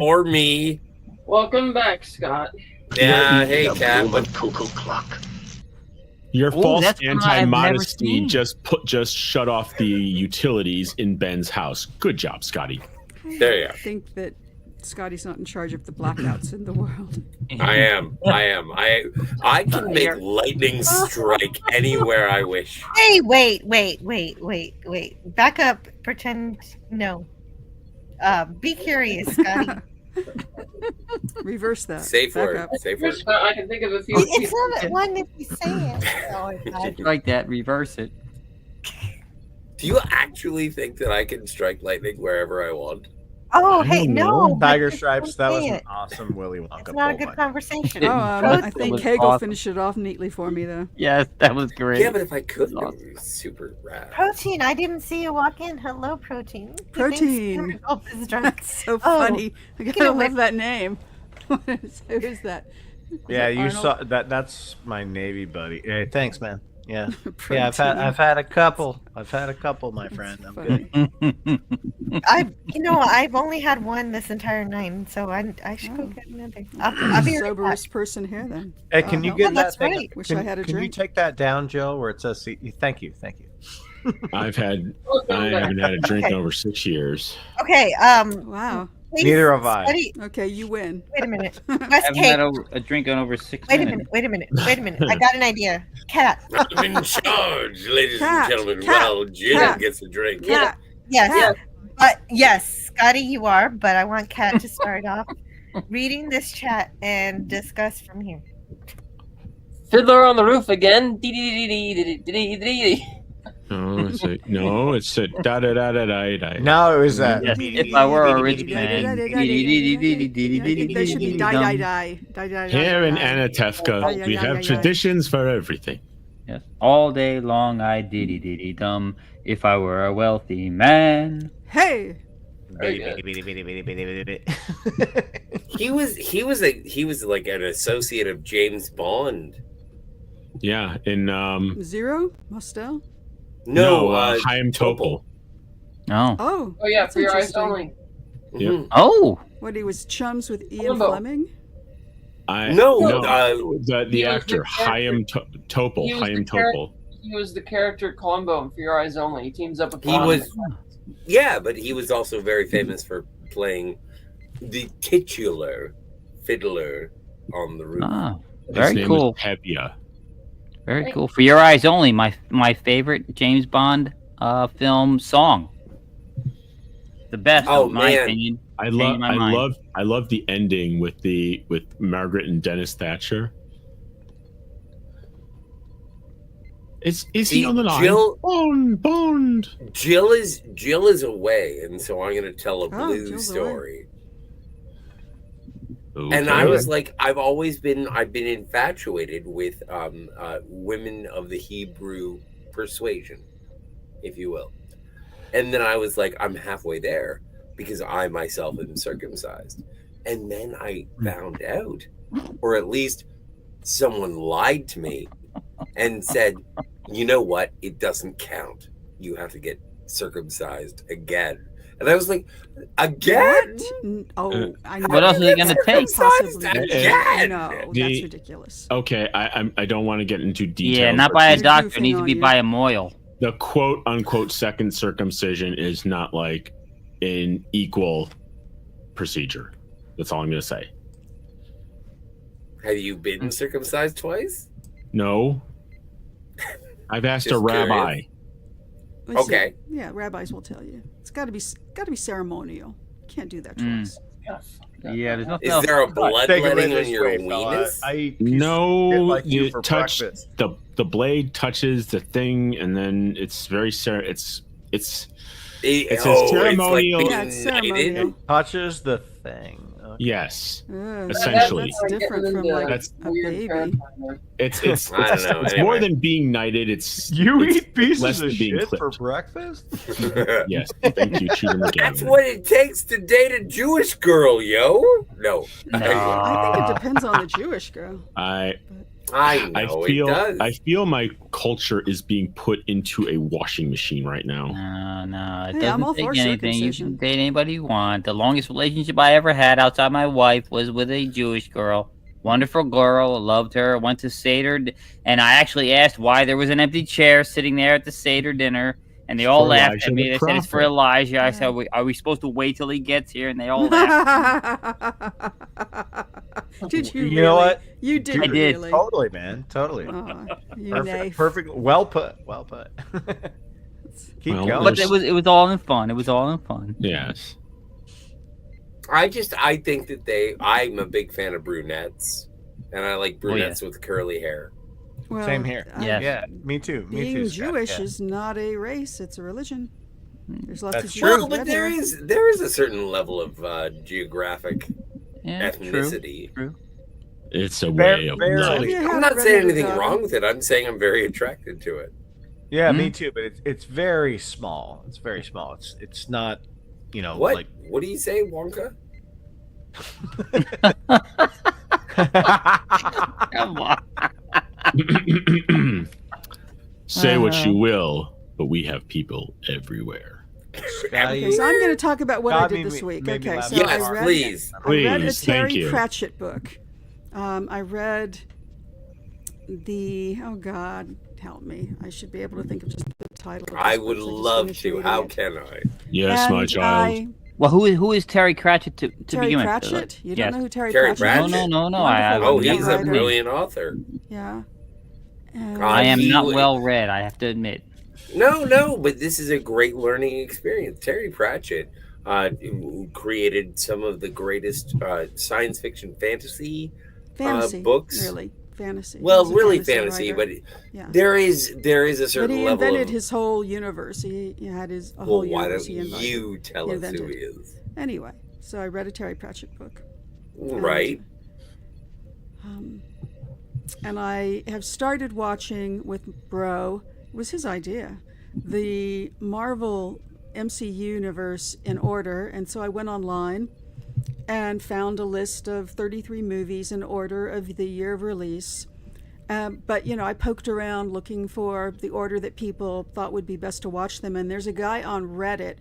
Or me. Welcome back, Scott. Yeah, hey, Cat. Cuckoo clock. Your Ooh, false that's one I've never anti-modesty seen. just shut off the utilities in Ben's house. Good job, Scotty. There you I think that Scotty's not in charge of the blackouts in the world. I am. I can make lightning strike anywhere I wish. Hey, wait. Back up. Pretend no. Be curious, Scotty. Reverse that. Safe Back word. up. Safe word. I can think of a few. It's not one if you say it. Oh, it's Like that, reverse it. Do you actually think that I can strike lightning wherever I want? Oh, hey, no. but Tiger just Stripes. don't That was say an it. awesome Willy Wonka. It's not a pull, good Mike. conversation. Oh, I think was Hegel awesome. finished it off neatly for me, though. Yes, that was great. Yeah, but if I could, it would be super rad. Protein, I didn't see you walk in. Hello, Protein. He Protein. thinks Gulp is drunk. That's so Oh, funny. I get gotta away love that name. Who is that? Is Yeah, that you Arnold? saw that. That's my Navy buddy. Hey, thanks, man. Yeah, Protein. I've had a couple. My friend. I'm good. I've only had one this entire night, so I should go get another. I'll be right back. Soberest person here, then. Hey, can you get that's that thing? right. Wish Can, I had a can you drink. take that down, Joe, where it says Thank you. I haven't had a drink in over 6 years. Okay. Wow. Please, Neither have I. Scotty, Okay, you win. wait a minute. I West haven't Cape. had a drink in over 6 Wait a minutes. minute. I got an idea. Cat. I'm in charge, ladies Cat, and gentlemen. cat, Well, Jill cat. gets a drink. Cat. Yes. Cat. But yes, Scotty, you are. But I want Cat to start off reading this chat and discuss from here. Fiddler on the Roof again. Dee-dee-dee-dee-dee-dee-dee-dee. No, it's a da da da da da da. No, it was Yes, if I were a rich man. I think they should be die. Here in Anatevka, we have traditions for everything. Yes. All day long I diddy dum if I were a wealthy man. Hey. He was like an associate of James Bond. Yeah, in Zero? Mostel? No, Chaim Topol. Oh. Oh. Oh yeah, that's for your eyes interesting. only. Yeah. Oh. What, he was chums with Ian Columbo. Fleming? The He was actor the Chaim Topol. He was Chaim the char- Topol. He was the character Columbo in For Your Eyes Only. He teams up with He Columbo. was, yeah, but he was also very famous for playing the titular fiddler on the roof. Ah, His very name cool. was Pepia. Very cool. For Your Eyes Only, my favorite James Bond film song. The best, Oh, in my man. opinion. I Changed my mind. love the ending with Margaret and Dennis Thatcher. Is he on the line? Jill, Bond. Jill is away, and so I'm going to tell a blue Jill's story. Okay. And I was like, I've been infatuated with women of the Hebrew persuasion. if you will. And then I was like, I'm halfway there because I myself am circumcised. And then I found out, or at least someone lied to me and said, you know what? It doesn't count. You have to get circumcised again. And I was like, again? Oh, I know. What else are they going to take? Again? No, that's ridiculous. Okay, I don't want to get into detail. Yeah, not by a doctor. It needs to be by a moil. The quote unquote second circumcision is not like an equal procedure. That's all I'm going to say. Have you been circumcised twice? No. I've asked Just a rabbi. curious. Listen, Okay. Yeah, rabbis will tell you. It's got to be ceremonial. Can't do that twice. Yeah, there's nothing Is else. there a bloodletting on your fellas. weenus? Get like you you for touch breakfast. the blade touches the thing, and then it's very it's a ceremonial. Yeah, it's ceremonial. Touches the thing. Okay. Yes, Ugh, essentially. That's different from like That's- a baby. It's I don't know, it's anyway. more than being knighted. It's You it's eat pieces less of than being shit for clipped. breakfast? Yes, thank you, Cheater That's McGavin. what it takes to date a Jewish girl, yo. No. I think it depends on the Jewish girl. I know feel it does. I feel my culture is being put into a washing machine right now. No, it Hey, I'm all doesn't for take anything. You circumcision. can date anybody you want. The longest relationship I ever had outside my wife was with a Jewish girl. Wonderful girl. I loved her. Went to Seder. And I actually asked why there was an empty chair sitting there at the Seder dinner. And they all For laughed Elijah at me. the They said it's for prophet. Elijah. I said, are we supposed to wait till he gets here? And they all laughed. Did you? You know really? what? You did. I did. Really. Totally, man. Totally. Aw, you Perfect. knafe. Perfect. Well put. Well put. Keep Well, going. But it was all in fun. It was all in fun. Yes. I think that I'm a big fan of brunettes, and I like brunettes with curly hair. Well, Same here. Yes. Yeah. Me too. Me Being too. Scott. Jewish Yeah. is not a race; it's a religion. There's lots That's of Jews. true. Well, but red there hair. is a certain level of geographic Yeah, ethnicity. True. It's a Fair- way of fairly. life. Yeah, I'm have not red saying hair anything daughter. wrong with it. I'm saying I'm very attracted to it. Yeah, Hmm? me too. But it's very small. It's very small. It's not, What? like What do you say, Wonka? Come on. Say what you will, but we have people everywhere. Okay, so I'm going to talk about what I God did made this me- week. made me Okay, laugh. so Yes, I read, please. I read a Please, thank Terry you. Pratchett book. I read oh God, help me! I should be able to think of just the title. Of I this would book, so I just love finished to. reading How it. can I? Yes, my And child. Well, who is Terry Pratchett to Terry begin with? Pratchett? You don't Yes. know who Terry Terry Pratchett is? Pratchett? No. Wonderful Oh, he's a writer. brilliant author. Yeah. And I am He not would- well read, I have to admit. No, but this is a great learning experience. Terry Pratchett who created some of the greatest science fiction fantasy fantasy books. really fantasy. Well, He's a really fantasy, writer. but Yeah. there is a But certain he level invented of. his whole universe. He had a Well, whole why universe. don't he invented. you tell He us who invented. he is? Anyway, so I read a Terry Pratchett book. Right. And I have started watching with Bro. It was his idea. The Marvel MCU universe in order. And so I went online and found a list of 33 movies in order of the year of release. But, you know, I poked around looking for the order that people thought would be best to watch them. And there's a guy on Reddit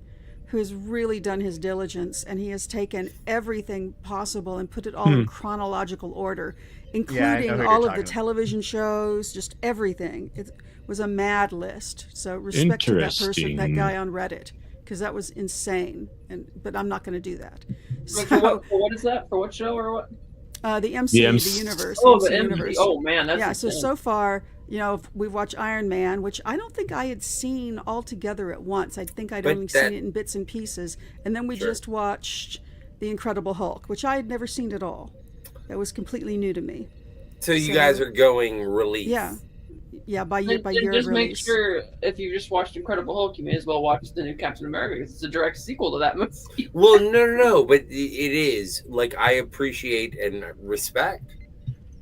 who has really done his diligence, and he has taken everything possible and put it all in chronological order, including who you're all of talking the about. television shows, just everything. It was a mad list. So respect to that person, that Interesting. guy on Reddit, because that was insane. But I'm not going to do that. Wait, So, for what is that? For what show or what? the MC, the universe. Oh, MC the MC. universe. Oh man, that's yeah. insane. So far, you know, we've watched Iron Man, which I don't think I had seen all together at once. I think I'd But only that- seen it in bits and pieces, and then we Sure. just watched The Incredible Hulk, which I had never seen at all. That was completely new to me. So you guys are going release. Yeah, by year And of just make release. sure if you just watched Incredible Hulk, you may as well watch the new Captain America because it's a direct sequel to that movie. Well, no, but it is like I appreciate and respect,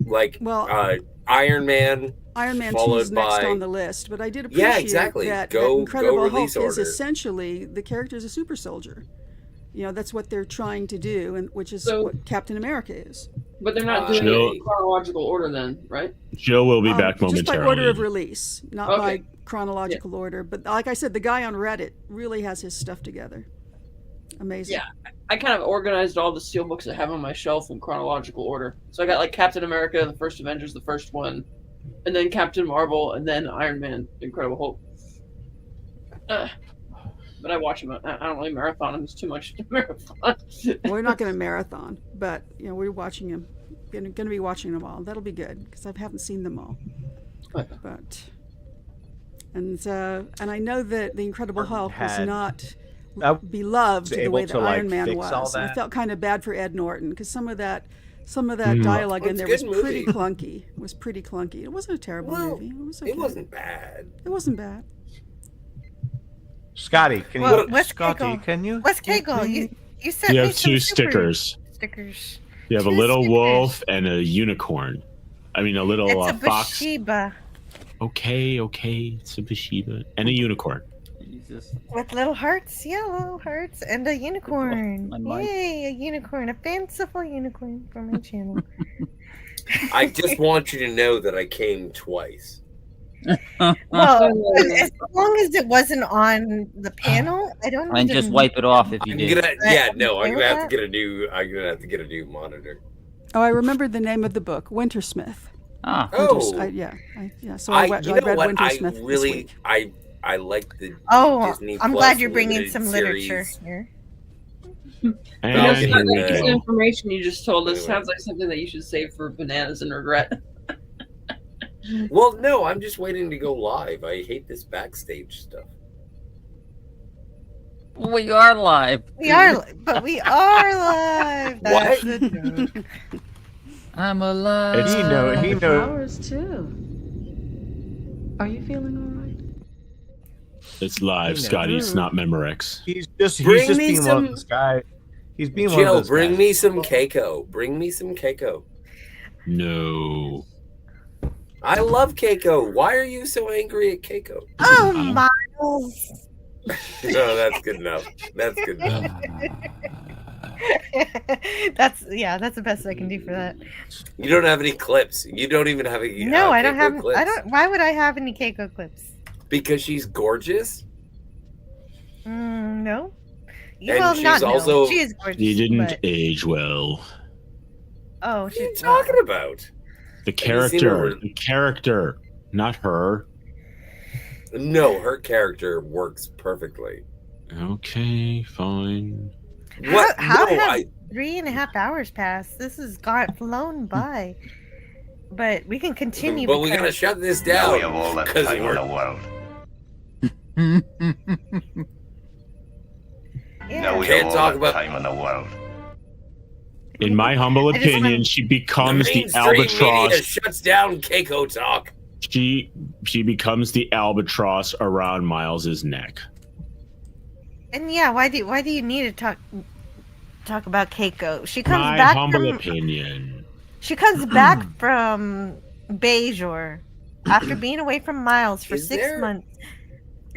like Well- Iron Man, Iron Man 2 followed is next by- on the list, but I did appreciate exactly. that, Go that Incredible release Hulk is order. essentially the character is a super soldier. You know, that's what they're trying to do, and which is So- what Captain America is. But they're not doing Joe- it in chronological order then, right? Joe will be back Just by momentarily. order of release, not Okay. by chronological order. But like I said, the guy on Reddit really has his stuff together. Amazing. Yeah, I kind of organized all the steel books I have on my shelf in chronological order. So I got like Captain America, the first Avengers, the first one, and then Captain Marvel, and then Iron Man, Incredible Hulk. But I watch them. I don't really marathon them. It's too much to marathon. We're not going to marathon, but you know we're watching them. Going to be watching them all. That'll be good because I haven't seen them all. But and I know that the Incredible Hulk was had- not I beloved the able way that to, like, Iron Man fix was. all I that. felt kind of bad for Ed Norton because some of that Mm. dialogue Well, in it's there a was good pretty movie. clunky. It was pretty clunky. It wasn't a terrible movie. It was okay. It wasn't bad. It wasn't bad. Scotty, can Well, you? Wes Scotty, Cagle. can you? Wes Cagle, you sent You me have some two super stickers. stickers. You have a Two little stickers. wolf and a unicorn. I mean, a little It's a fox. Bathsheba Okay, it's a Bathsheba and a unicorn. Jesus. with little hearts, yellow hearts, and a unicorn. My mic. Yay, a unicorn, a fanciful unicorn for my channel. I just want you to know that I came twice. Well, as long as it wasn't on the panel, I don't. And just wipe it off if you I'm did. gonna, yeah, no, I'm Okay gonna with have to that? get a new. I'm gonna have to get a new monitor. Oh, I remembered the name of the book, Wintersmith. Ah. Oh. So I, you read know what? Wintersmith I this really, week. I like the. Oh, Disney I'm Plus glad you're bringing limited some literature series. here. And Well, here yeah, we yeah. This go. information you just told us Anyway. sounds like something that you should save for bananas and regret. Well, no, I'm just waiting to go live. I hate this backstage stuff. We are live. We are, but we are live. That's What? the joke. I'm alive. And he knows. Flowers too. Are you feeling all right? It's live, He Scotty. It's knows. not Memorex. He's just Bring me being one some- of those guys. He's being one of Jill, those bring guys. me some Keiko. Bring me some Keiko. No. I love Keiko. Why are you so angry at Keiko? Oh, Miles. No, that's good enough. That's good enough. That's the best I can do for that. You don't have any clips. You don't even have any. No, I don't Keiko have. clips. I don't. Why would I have any Keiko clips? Because she's gorgeous. No. And Well, she's not no. also- She is gorgeous. He didn't but- age well. Oh, What are you talking about? The Have you seen her- character, not her. No, her character works perfectly. Okay, fine. What? How No, have 3.5 hours passed? This has flown by. But we can continue. But we gotta because- shut this Now down. we have all that 'cause time in we're- the world. Yeah. Now we Can't have all talk that about- time in the world. In my humble I just wanna- opinion, she becomes the mainstream media albatross. shuts down Keiko talk. She becomes the albatross around Miles's neck. And yeah, why do you need to talk about Keiko? She comes My back humble from opinion. she comes back from Bajor after being away from Miles for Is 6 there- months.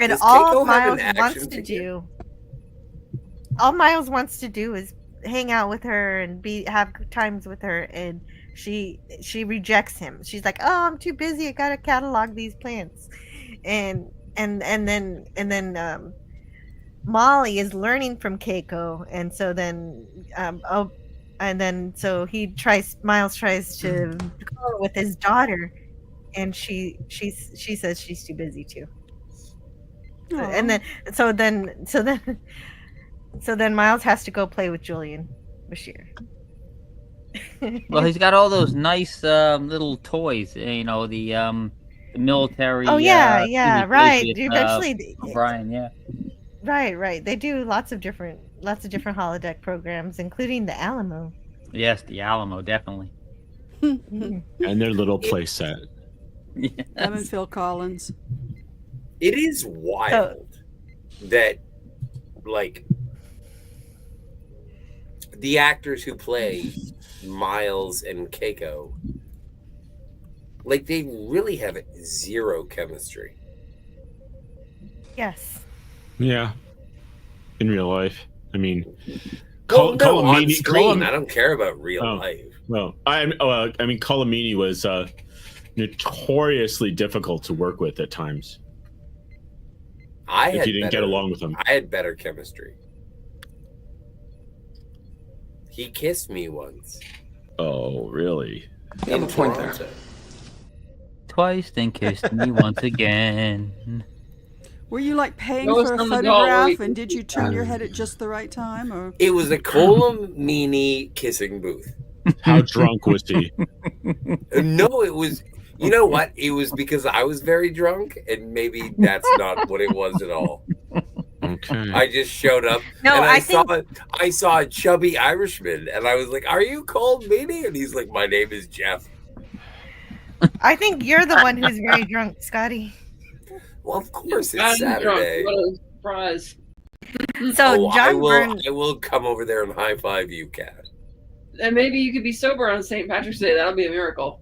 And Does all Keiko have Miles an action wants to figure? do is hang out with her and have good times with her, and she rejects him. She's like, "Oh, I'm too busy. I gotta catalog these plants," and then Molly is learning from Keiko, and so then Miles tries to go with his daughter, and she says she's too busy too. And then Miles has to go play with Julian Bashir. Well, he's got all those nice little toys. You know, the military. Oh, yeah, thing yeah, he plays right. with, Eventually- O'Brien, yeah. Right. They do lots of different holodeck programs, including the Alamo. Yes, the Alamo, definitely. And their little playset. Them and Phil Collins. It is wild that, like, the actors who play Miles and Keiko Like, they really have zero chemistry. Yes. Yeah. In real life, I mean, On Colomini. screen, I don't care about real life. Well, I mean, Colomini was notoriously difficult to work with at times. If you didn't get along with him. I had better chemistry. He kissed me once. Oh, really? In Toronto. Twice, then kissed me once again. Were you like paying That was for a from the photograph, doll. and did you turn your head at just the right time? Or It was a Colomini kissing booth. How drunk was he? No, it was. You know what? It was because I was very drunk, and maybe that's not what it was at all. Okay. I just showed up, No, and I saw a chubby Irishman, and I was like, "Are you Colomini?" And he's like, "My name is Jeff." I think you're the one who's very drunk, Scotty. Well, of course, I'm it's drunk. Saturday. What a surprise. So John I will come over there and high five you, Kat. And maybe you could be sober on St. Patrick's Day. That'll be a miracle.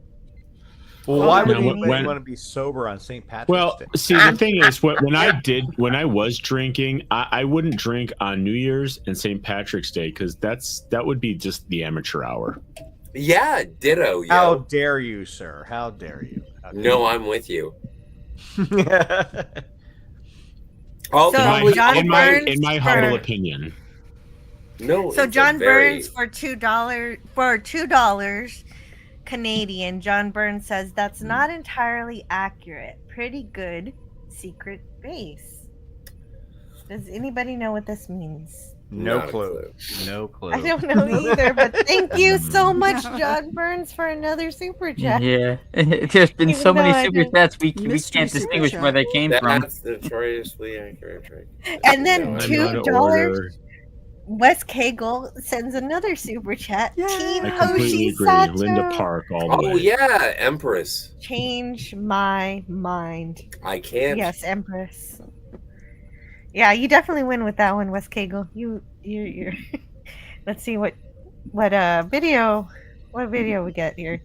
Well, why would Now, anybody when- want to be sober on St. Patrick's Well, Day? see, the thing is, when I was drinking, I wouldn't drink on New Year's and St. Patrick's Day because that would be just the amateur hour. Yeah, ditto. Yo. How dare you, sir? How dare you? How dare No, I'm with you. you? Oh, So, probably- John in Burns my for- humble opinion. No. So it's a John very- Burns for $2 Canadian. John Burns says that's not entirely accurate. Pretty good secret base. Does anybody know what this means? No Not a clue. No clue. I don't know either, but thank you so much, John Burns, for another super chat. Yeah, there's been Even so many though I super don't- chats we Mystery can't super distinguish chat. where they came from. That's notoriously accurate. Right? And then I'm $2. out of order. Wes Cagle sends another super chat. Yay. Team I completely Hoshi agree. Sato. Linda Park all the Oh way. yeah, Empress. Change my mind. I can't. Yes, Empress. Yeah, you definitely win with that one, Wes Cagle. You're. Let's see what video we get here.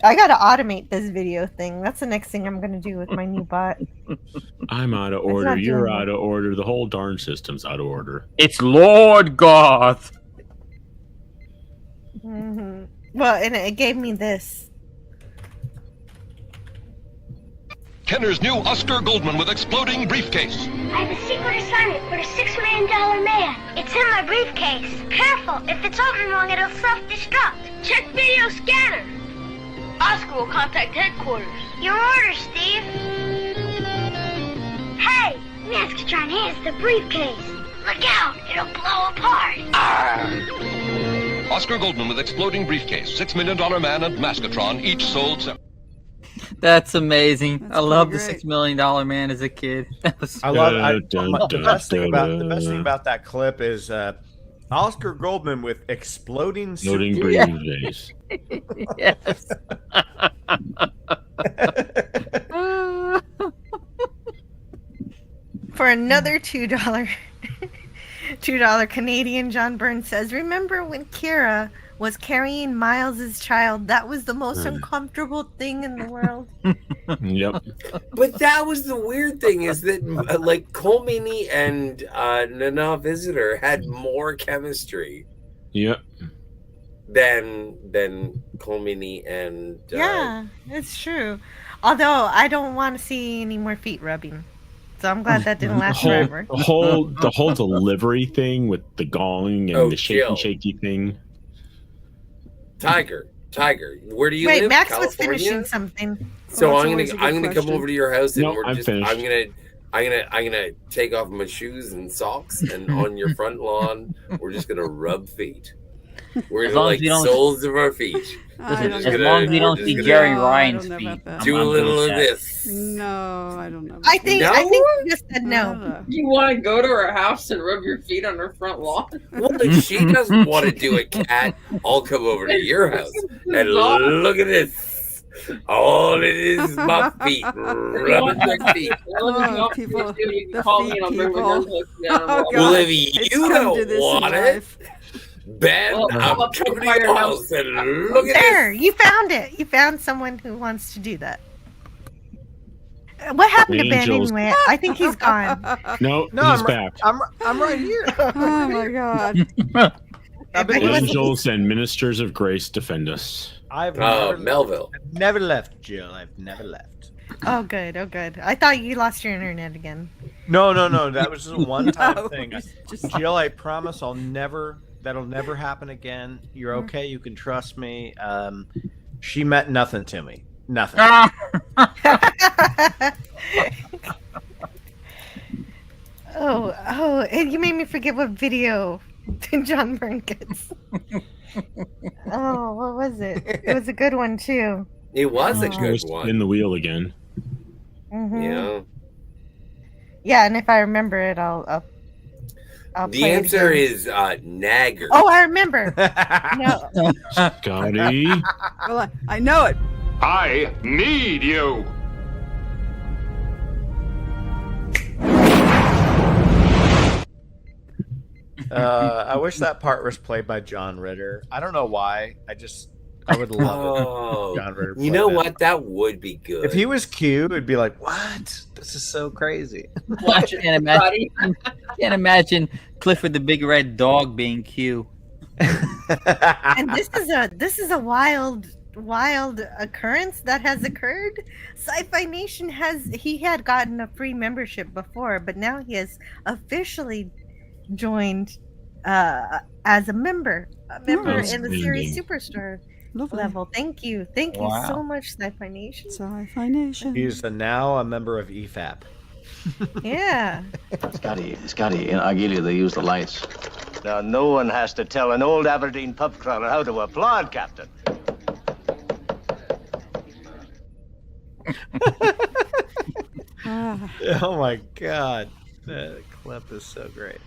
I gotta automate this video thing. That's the next thing I'm gonna do with my new bot. I'm out of It's order. not You're doing out of order. The whole darn system's out of order. It's Lord Goth. Hmm. Well, and it gave me this. Kenner's new Oscar Goldman with exploding briefcase. I have a secret assignment for the $6 million man. It's in my briefcase. Careful, if it's open wrong, it'll self-destruct. Check video scanner. Oscar will contact headquarters. Your order, Steve. Hey, Maskatron hands the briefcase. Look out, it'll blow apart. Oscar Goldman with exploding briefcase. $6 million man and Maskatron, each sold separately. That's amazing. That's I love the pretty great. $6 million man as a kid. That was I love Dun, the best thing about that clip is Oscar Goldman with exploding Loading super- briefcase. yes. For another $2 Canadian, John Burns says, remember when Kira was carrying Miles's child? That was the most uncomfortable thing in the world. Yep. But that was the weird thing is that like Colmini and Nana Visitor had more chemistry Yep. than Colmini and Yeah, it's true. Although I don't want to see any more feet rubbing. So I'm glad that didn't last forever. The whole delivery thing with the gong and Oh, the shaky Jill. shaky thing. Tiger. Where do you Wait, live? Max was California? finishing something. So Well, that's I'm always a good gonna come question. over to your house and No, we're I'm just finished. I'm gonna take off my shoes and socks and on your front lawn we're just gonna rub feet. We're As gonna long as like you don't- soles of our feet. I don't As know. long as you don't we're see just Jerry gonna No, I Ryan's don't know feet. about that. do a I'm little good of with that. Mm. this. No, I don't know. I think No? you just said no. You want to go to her house and rub your feet on her front lawn? Well, if she doesn't want to do it, Kat, I'll come over to your house and look at this. All it is my feet. Rubbing my feet. Oh, people, You can the call me feet and I'll bring my people. gun hook down. Oh, and Well, God. if It's you come to don't this in want it, life. Ben, I'm coming to your house and look at There, you found it. You found someone who wants to do that. What happened to Ben Angels. anyway? I think he's gone. No, he's I'm back. I'm right here. Oh my god. Angels and ministers of grace defend us. I've Melville. I've never left, Jill. I've never left. Oh, good. Oh, good. I thought you lost your internet again. No. That was just a one-time No, thing. just- Jill, I promise that'll never happen again. You're okay. You can trust me. She meant nothing to me. Nothing. Oh, and you made me forget what video John Byrne gets. Oh, what was it? It was a good one too. It was a good Spin one. the wheel again. Mhm. Yeah. Yeah, and if I remember it, I'll The play it answer again. is Nagger. Oh, I remember. No. Scotty. Well, I know it. I need you. I wish that part was played by John Ritter. I don't know why. I would love it. John Ritter. You played know that. what? That would be good. If he was Q, it'd be like, what? This is so crazy. I can't imagine Clifford the Big Red Dog being Q. And this is a wild occurrence that has occurred. Sci-Fi Nation had gotten a free membership before, but now he has officially joined as a member in the series Superstar level. Thank you Wow. so much, Sci-Fi Nation. Sci-Fi Nation. He's now a member of E EFAP. Yeah. Scotty, in Argelia they use the lights. Now, no one has to tell an old Aberdeen pub crawler how to applaud, Captain. Oh my god. That clip is so great.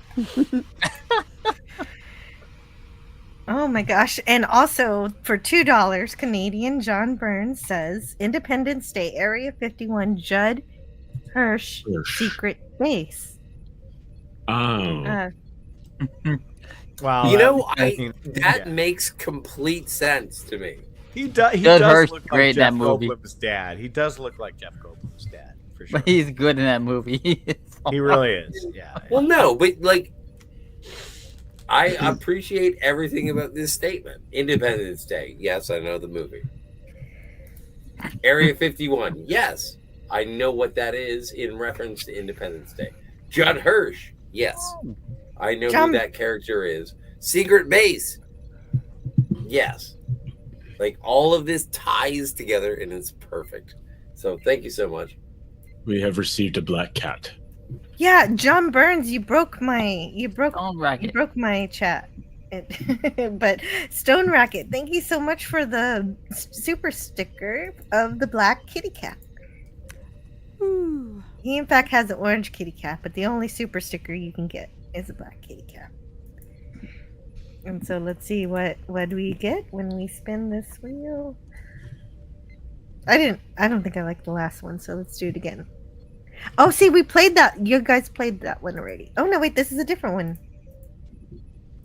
Oh my gosh. And also for $2 Canadian, John Burns says Independence Day Area 51 Judd Hirsch secret base. Oh. Wow. You know, that makes complete sense to me. He does Judd Hirsch look great like in that Jeff movie. Goldblum's dad. He does look like Jeff Goldblum's dad, for sure. But he's good in that movie. He really is. Yeah. Well, no, but like, I appreciate everything about this statement. Independence Day. Yes, I know the movie. Area 51. Yes, I know what that is in reference to Independence Day. Judd Hirsch. Yes, I know who that character is. Secret Base. Yes. Like, all of this ties together and it's perfect. So thank you so much. We have received a black cat. Yeah, John Burns, you broke my chat. But Stone Racket, thank you so much for the super sticker of the black kitty cat. He in fact has an orange kitty cat, but the only super sticker you can get is a black kitty cat. And so let's see what we get when we spin this wheel. I don't think I liked the last one, so let's do it again. Oh, see, we played that. You guys played that one already. Oh no, wait, this is a different one.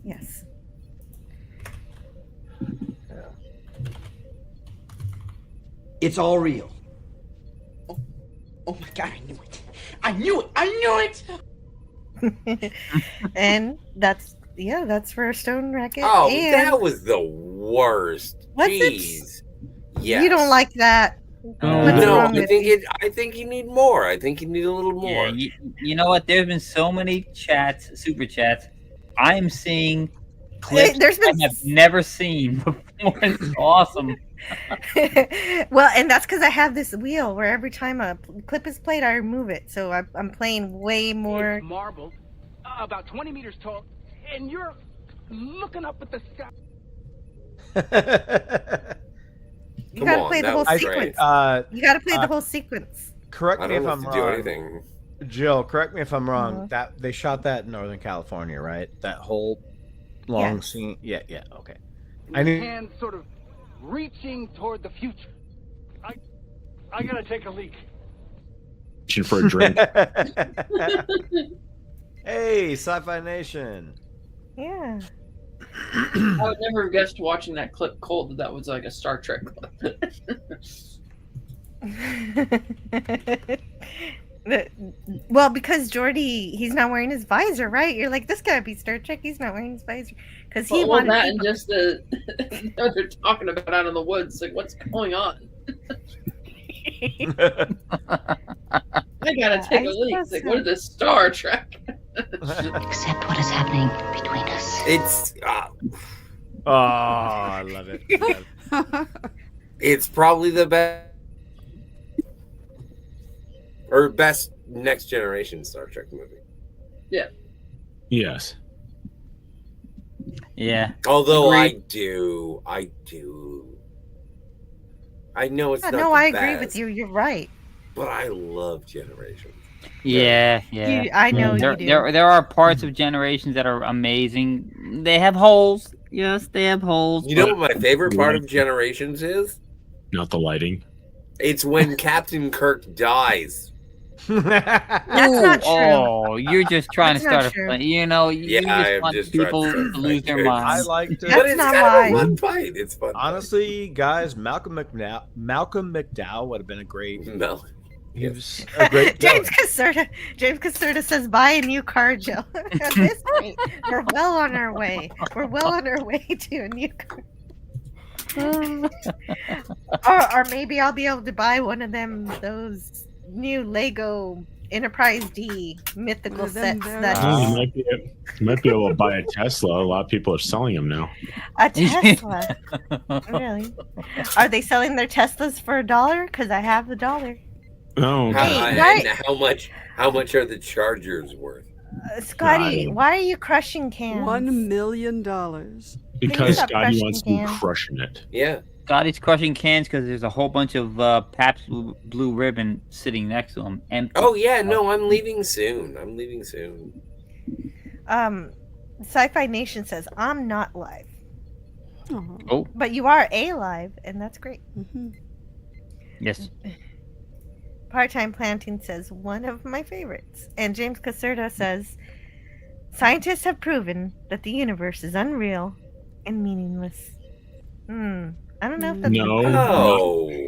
Yes. It's all real. Oh my god, I knew it. I knew it. I knew it. And that's for Stone Racket. Oh, and that was the worst. What's it? Jeez. Yes. You don't like that. What's No, wrong I with think you? I think you need more. I think you need a little more. Yeah, you know what? There's been so many chats, super chats. I am seeing clips there's been I have never seen before. It's awesome. Well, and that's because I have this wheel where every time a clip is played, I remove it. So I'm playing way more. It's marbled, about 20 meters tall, and you're looking up at the sky. You gotta play the whole sequence. You gotta play the whole sequence. Correct me if I'm to do wrong. anything. Jill, correct me if I'm wrong. Uh-huh. That they shot that in Northern California, right? That whole long Yes. scene. Yeah, okay. Your hand sort of reaching toward the future. I gotta take a leak. Reaching for a drink. Hey, Sci-Fi Nation. Yeah. I would never have guessed watching that clip cold that was like a Star Trek clip. Well, because Jordy, he's not wearing his visor, right? You're like, this gotta be Star Trek. He's not wearing his visor because he well, wanted that people- and just the what they're talking about out in the woods. Like, what's going on? I gotta take a leak. It's like, what is this Star Trek? Accept what is happening between us. It's Oh, I love it. it's probably the best or best Next Generation Star Trek movie. Yeah. Yes. Yeah. Although I Agreed. do. I know it's not. no, the I agree best, with you. You're right. but I love Generations. Yeah, yeah. I know there, you do. There are parts of Generations that are amazing. They have holes. Yes, they have holes. You know but- what my favorite part of Generations is? Not the lighting. It's when Captain Kirk dies. That's not true. Oh, you're just trying to That's not start true. a fight. You know, you Yeah, I just am want just trying people to to start a lose fight. their minds. I liked it. But it's not kind why. of a fun fight. It's fun. Honestly, guys, Malcolm McDowell would have been a great. No. He was a great James villain. Caserta says, buy a new car, Joe. At this point, we're well on our way. We're well on our way to a new car. or maybe I'll be able to buy one of those new Lego Enterprise D mythical sets. You might be able to buy a Tesla. A lot of people are selling them now. A Tesla? Really? Are they selling their Teslas for $1? Because I have $1. Oh, Hey, and how much are the Chargers worth? Scotty, why are you crushing cans? $1 million. Because stop Scotty crushing wants to be cans. crushing it. Yeah. Scotty's crushing cans because there's a whole bunch of Pabst Blue Ribbon sitting next to him. Empty. Oh yeah, no, I'm leaving soon. Sci-Fi Nation says, I'm not live. Oh. But you are alive, and that's great. Yes. Part-Time Planting says, one of my favorites. And James Caserta says, scientists have proven that the universe is unreal and meaningless. I don't know if that's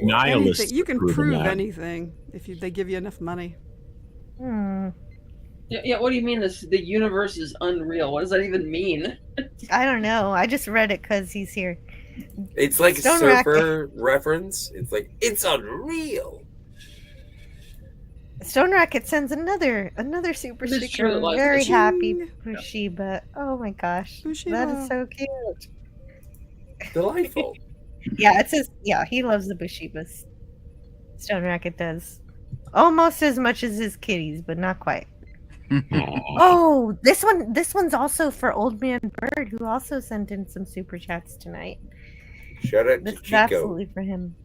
Nihilists. Anything. You can proven prove that. anything if they give you enough money. Yeah, what do you mean the universe is unreal? What does that even mean? I don't know. I just read it because he's here. It's like Stone a surfer reference. It's like it's unreal. Stone Racket sends another super This is sticker. true, like, Very ka-ching. happy, Bushiba. Oh my gosh, that is so cute. Delightful. Yeah, it says he loves the Bushibas. Stone Racket does almost as much as his kitties, but not quite. Oh, this one's also for Old Man Bird, who also sent in some super chats tonight. Shout out to This is Chico. absolutely for him.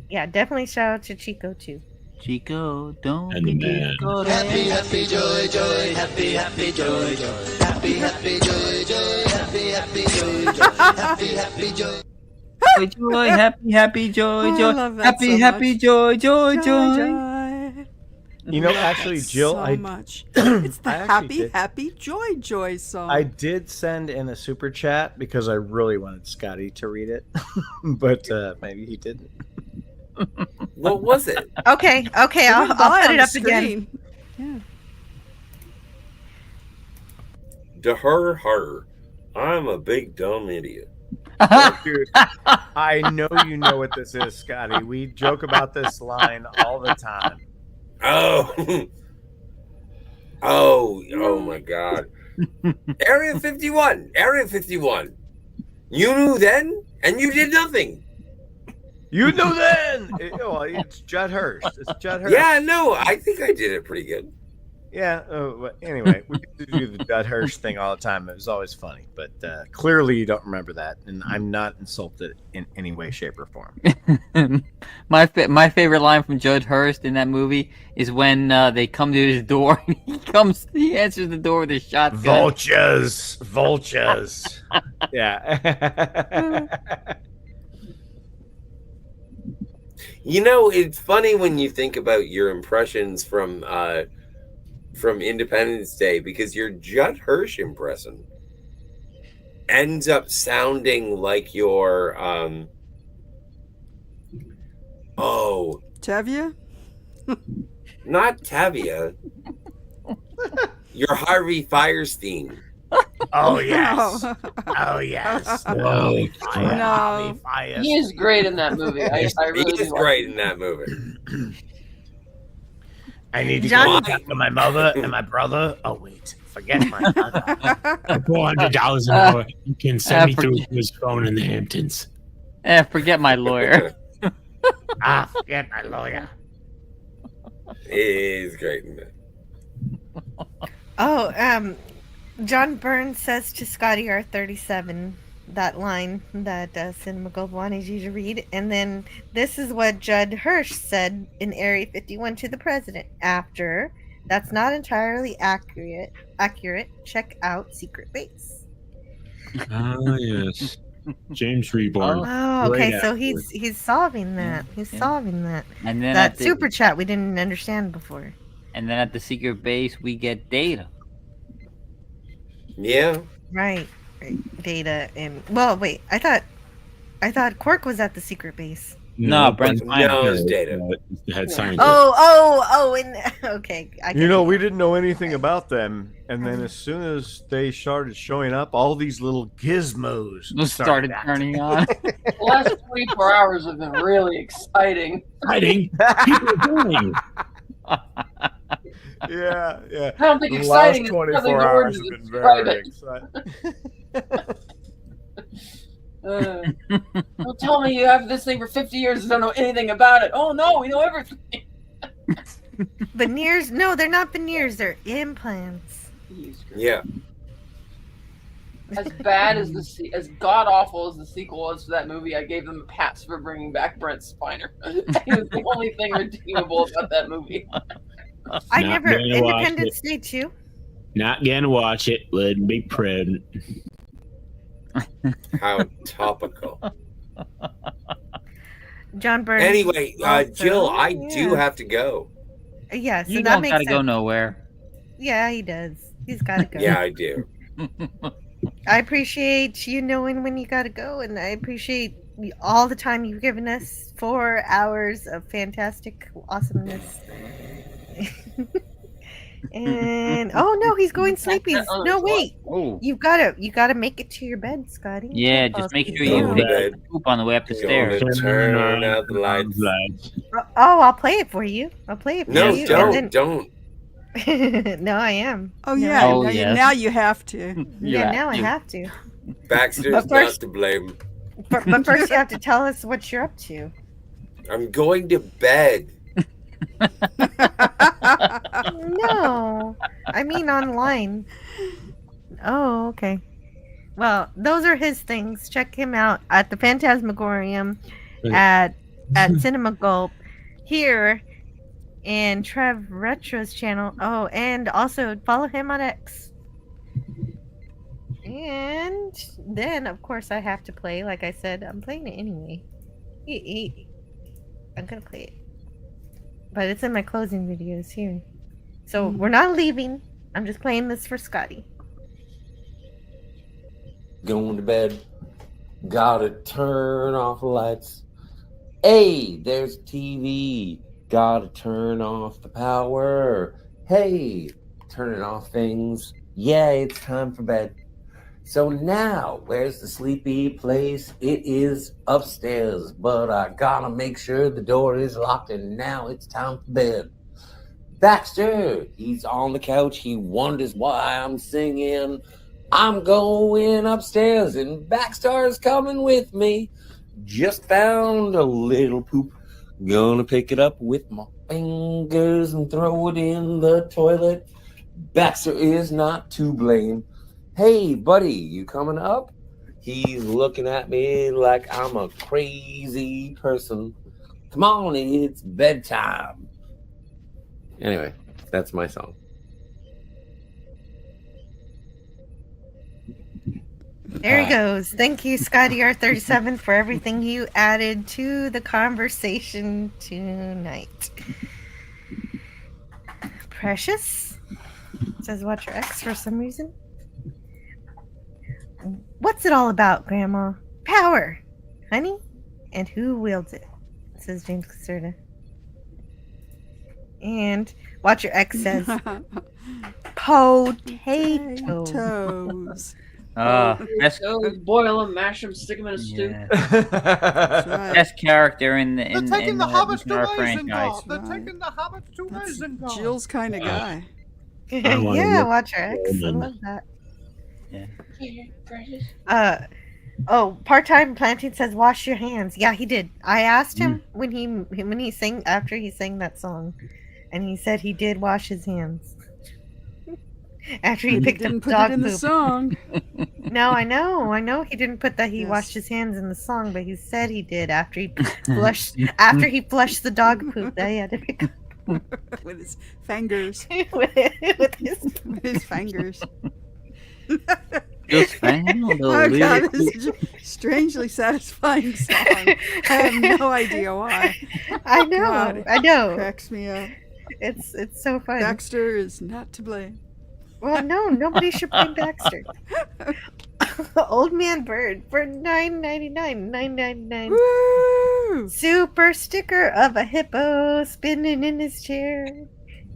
Yeah, definitely shout out to Chico too. Chico, don't And the man. Happy, joy, joy. Happy, joy, joy. Happy, joy, joy. Happy, joy, joy. Happy, joy. Joy, happy, joy, I joy. love that Happy, so happy, much. joy, joy, joy. You know, actually, Jill, so I much. It's the I actually did. happy joy joy song. I did send in a super chat because I really wanted Scotty to read it, but maybe he didn't. What was it? Okay, I'll put it up again. Yeah. To her. I'm a big dumb idiot. Dude, I know you know what this is, Scotty. We joke about this line all the time. Oh. Oh my God. Area 51. You knew then, and you did nothing. You knew then. It's Judd Hirsch. It's Judd Hirsch. Yeah, no, I think I did it pretty good. Yeah. But anyway, we used to do the Judd Hirsch thing all the time. It was always funny, but clearly you don't remember that, and I'm not insulted in any way, shape, or form. My favorite line from Judd Hirsch in that movie is when they come to his door. He answers the door with a shotgun. Vultures. Yeah. You know, it's funny when you think about your impressions from Independence Day because your Judd Hirsch impression ends up sounding like your Tevye? not Tavia. Your Harvey Firestein. Oh yes. Oh yes. No. He is great in that movie. I really He is do. great in that movie. I need to John- go talk to my mother and my brother. Oh wait, forget my mother. $400 an hour. You can send me through his phone in the Hamptons. Forget my lawyer. Forget my lawyer. He's great in that. Oh, John Burns says to Scotty R37 that line that Cinema Gold wanted you to read, and then this is what Judd Hirsch said in Area 51 to the president after. That's not entirely accurate. Check out Secret Base. Oh yes, James Reborn. Oh, okay. Great So actor. he's solving that. He's solving that. And then that at the- super chat we didn't understand before. And then at the secret base, we get Data. Yeah. Right. Data and wait. I thought Quark was at the secret base. No, Brent Spiner. No, it's Data. The head scientist. Oh, and okay. We didn't know anything about them, and then as soon as they started showing up, all these little gizmos Started turning on. The last 24 hours have been really exciting. Exciting. People are doing. Yeah. I don't think The exciting last is probably 24 the word hours to have been describe very it. exciting. Don't tell me you have this thing for 50 years and don't know anything about it. Oh no, we know everything. Veneers? No, they're not veneers. They're implants. Yeah. As bad as as god awful as the sequel was to that movie, I gave them a pass for bringing back Brent Spiner. It was the only thing redeemable about that movie. I Not never gonna watch Independence Day 2. Not gonna watch it. Wouldn't be pregnant. How topical. John Burns. Anyway, also- Jill, I do have to go. Yeah, so You that don't makes gotta sense. go nowhere. Yeah, he does. He's gotta go. Yeah, I do. I appreciate you knowing when you gotta go, and I appreciate all the time you've given us. 4 hours of fantastic awesomeness. And oh no, he's going sleepy. No, wait. You gotta make it to your bed, Scotty. Yeah, Can't fall just make asleep sure you now. take a poop on the way up the stairs. Turn out the lights. Oh, I'll play it for you. I'll play it for No, you. don't. No, I am. Oh No. yeah, now you have to. Yeah, now I have to. Baxter's But first- not to blame. But first, you have to tell us what you're up to. I'm going to bed. No, I mean online. Oh, okay. Well, those are his things. Check him out at the Phantasmagorium, at Cinema Gulp, here, and Trev Retro's channel. Oh, and also follow him on X. And then, of course, I have to play. Like I said, I'm playing it anyway. I'm gonna play it. But it's in my closing videos here. So we're not leaving. I'm just playing this for Scotty. Going to bed. Gotta turn off the lights. Hey, there's TV. Gotta turn off the power. Hey, turning off things. Yeah, it's time for bed. So now, where's the sleepy place? It is upstairs, but I gotta make sure the door is locked, and now it's time for bed. Baxter, he's on the couch. He wonders why I'm singing. I'm going upstairs, and Baxter's coming with me. Just found a little poop. Gonna pick it up with my fingers and throw it in the toilet. Baxter is not to blame. Hey, buddy, you coming up? He's looking at me like I'm a crazy person. Come on, it's bedtime. Anyway, that's my song. There he goes. Thank you, Scotty R37, for everything you added to the conversation tonight. Precious says watch your X for some reason. what's it all about, Grandma? Power, honey, and who wields it? Says James Caserta. And Watcher X says potatoes. Best, boil them, mash them, stick them in a stew. best character in the in the entire franchise. They're taking the hobbits to Isengard. Jill's kind of guy. Yeah, Watcher X. I love that. Part-time planting says wash your hands. Yeah, he did. I asked him when he sang after he sang that song, and he said he did wash his hands after he picked up put dog it in poop. the song. No, I know he didn't put that he washed his hands in the song, but he said he did after he flushed the dog poop that he had to pick up with his fingers. with his fingers. Just hang on, Oh God, this is a strangely satisfying song. I have no idea why. I know, God, I know. It cracks me up. It's so fun. Baxter is not to blame. Well, no, nobody should blame Baxter. Old Man Bird for $9.99. Super sticker of a hippo spinning in his chair.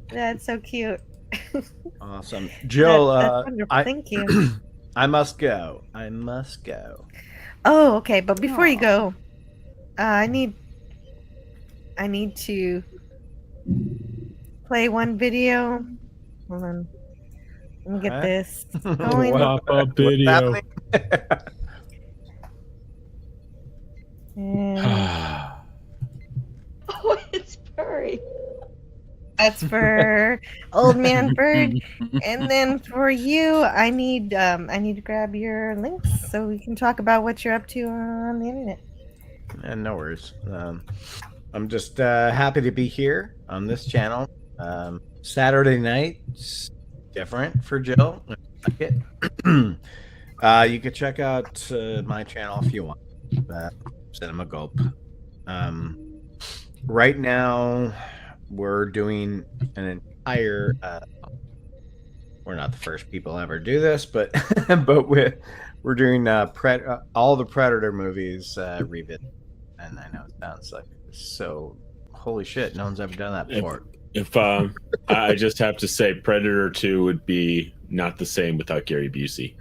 That's so cute. Awesome, Jill. That's wonderful. Thank you. I must go. Oh, okay. But before you go, I need to play one video. Hold on. Let me get this. Pop-up video. Oh, it's furry. That's for Old Man Bird, and then for you, I need to grab your links so we can talk about what you're up to on the internet. And no worries. I'm just happy to be here on this channel. Saturday nights different for Jill. You can check out my channel if you want. Cinema Gulp. Right now, we're doing an entire. We're not the first people ever do this, but we're doing all the Predator movies revisit. And I know it sounds like so. Holy shit! No one's ever done that before. If I just have to say, Predator 2 would be not the same without Gary Busey.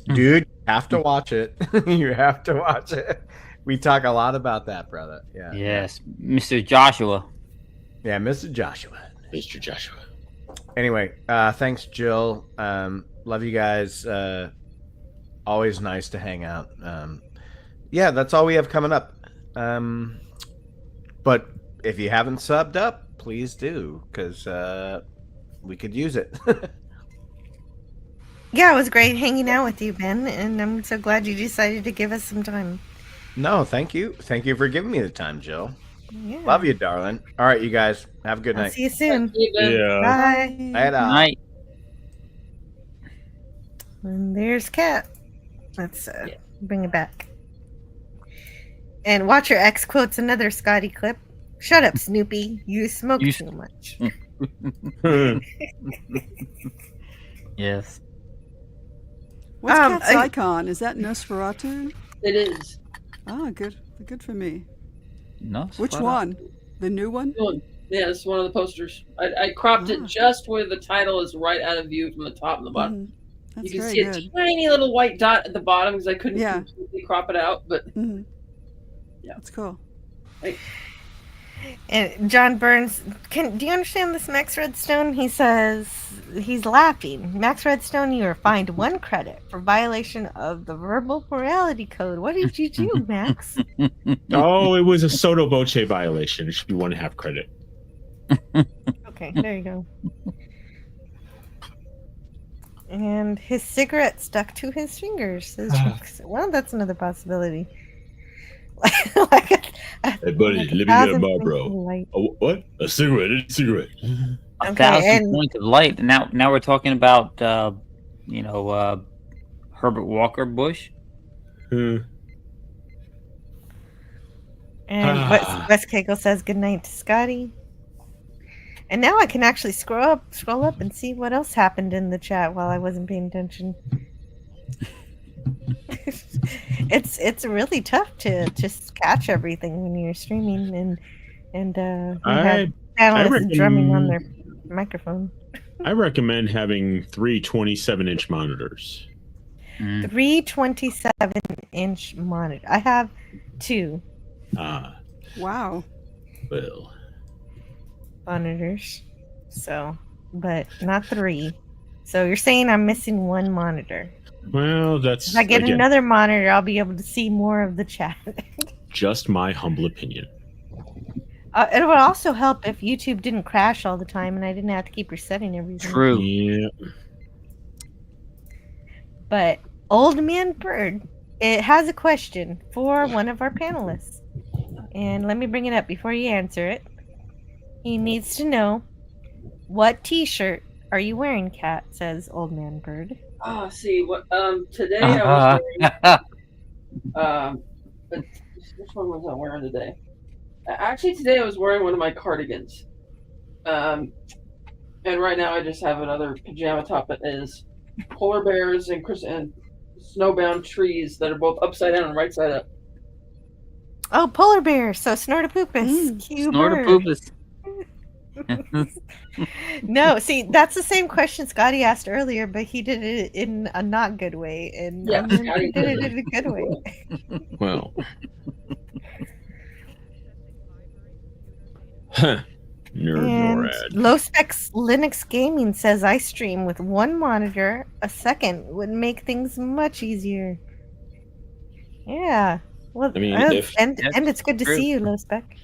Dude, you have to watch it. You have to watch it. We talk a lot about that, brother. Yeah. Yes, Mr. Joshua. Yeah, Mr. Joshua. Mr. Joshua. Anyway, thanks, Jill. Love you guys. Always nice to hang out. Yeah, that's all we have coming up. But if you haven't subbed up, please do, because we could use it. Yeah, it was great hanging out with you, Ben, and I'm so glad you decided to give us some time. No, thank you. Thank you for giving me the time, Jill. Yeah. Love you, darling. All right, you guys. Have a good night. See you soon. Yeah. Bye. Night. And there's Kat. Let's bring it back. And Watcher X quotes another Scotty clip. Shut up, Snoopy. You smoke too much. Yes. What's Kat's icon? Is that Nosferatu? It is. Ah, good. Good for me. No. Which one? The new one? Yeah, it's one of the posters. I cropped it just where the title is right out of view from the top and the bottom. That's you can very see good. a tiny little white dot at the bottom because I couldn't completely crop it out. But yeah, that's cool. And John Burns, do you understand this, Max Redstone? He says he's laughing. Max Redstone, you are fined 1 credit for violation of the verbal morality code. What did you do, Max? Oh, it was a Soto Voce violation. It should be 1.5 credit. Okay, there you go. And his cigarette stuck to his fingers. Well, that's another possibility. Hey, buddy, let me get a Marlboro. What? A cigarette? A cigarette. 1,000 points of light. Now we're talking about, Herbert Walker Bush. And Wes Cagle says goodnight to Scotty. And now I can actually scroll up and see what else happened in the chat while I wasn't paying attention. It's really tough to just catch everything when you're streaming and you have analysts drumming on their microphone. I recommend having 3 27-inch monitors. 3 27-inch monitor. I have 2. Wow. Well. Monitors. So, but not 3. So you're saying I'm missing 1 monitor. Well, that's If I get again, another monitor, I'll be able to see more of the chat. just my humble opinion. It would also help if YouTube didn't crash all the time and I didn't have to keep resetting everything. True. Yeah. But Old Man Bird, it has a question for one of our panelists. And let me bring it up before you answer it. He needs to know, what t-shirt are you wearing, Kat? Says Old Man Bird. Oh, see what today I was wearing which one was I wearing today? Actually, today I was wearing one of my cardigans. And right now I just have another pajama top that is polar bears and snowbound trees that are both upside down and right side up. Oh, polar bear. So Snortopoopus. Cute bird. Snortopoopus. No, see, that's the same question Scotty asked earlier, but he did it in a not good way, and Yeah, he did it in a good way. Well. Huh. And NORAD. Low Specs Linux Gaming says I stream with 1 monitor. A second would make things much easier. Yeah. Well, I mean, and it's good to see you, Low Spec.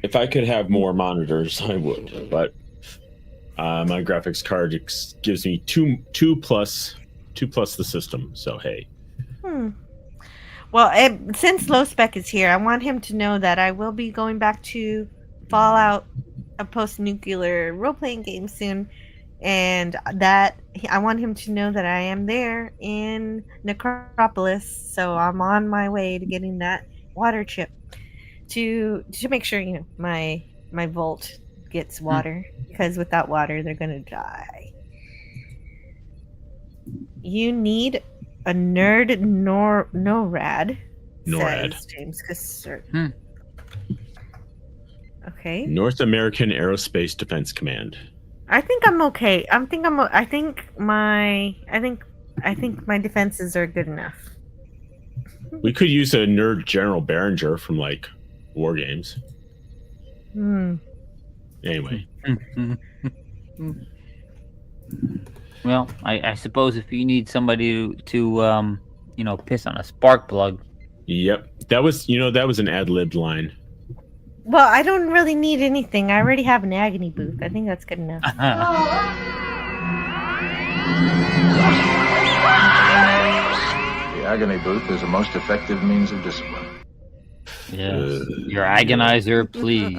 If I could have more monitors, I would. But my graphics card gives me two plus the system. So hey. Well, since Low Spec is here, I want him to know that I will be going back to Fallout, a post-nuclear role-playing game soon, and that I want him to know that I am there in Necropolis. So I'm on my way to getting that water chip to make sure my vault gets water, because without water they're gonna die. You need a nerd NORAD. Says James Cassert. Okay. North American Aerospace Defense Command. I think I'm okay. I think my defenses are good enough. We could use a nerd General Behringer from like War Games. Anyway. Well, I suppose if you need somebody to piss on a spark plug. Yep. That was an ad-libbed line. Well, I don't really need anything. I already have an agony booth. I think that's good enough. The agony booth is a most effective means of discipline. Yes. Your agonizer, please.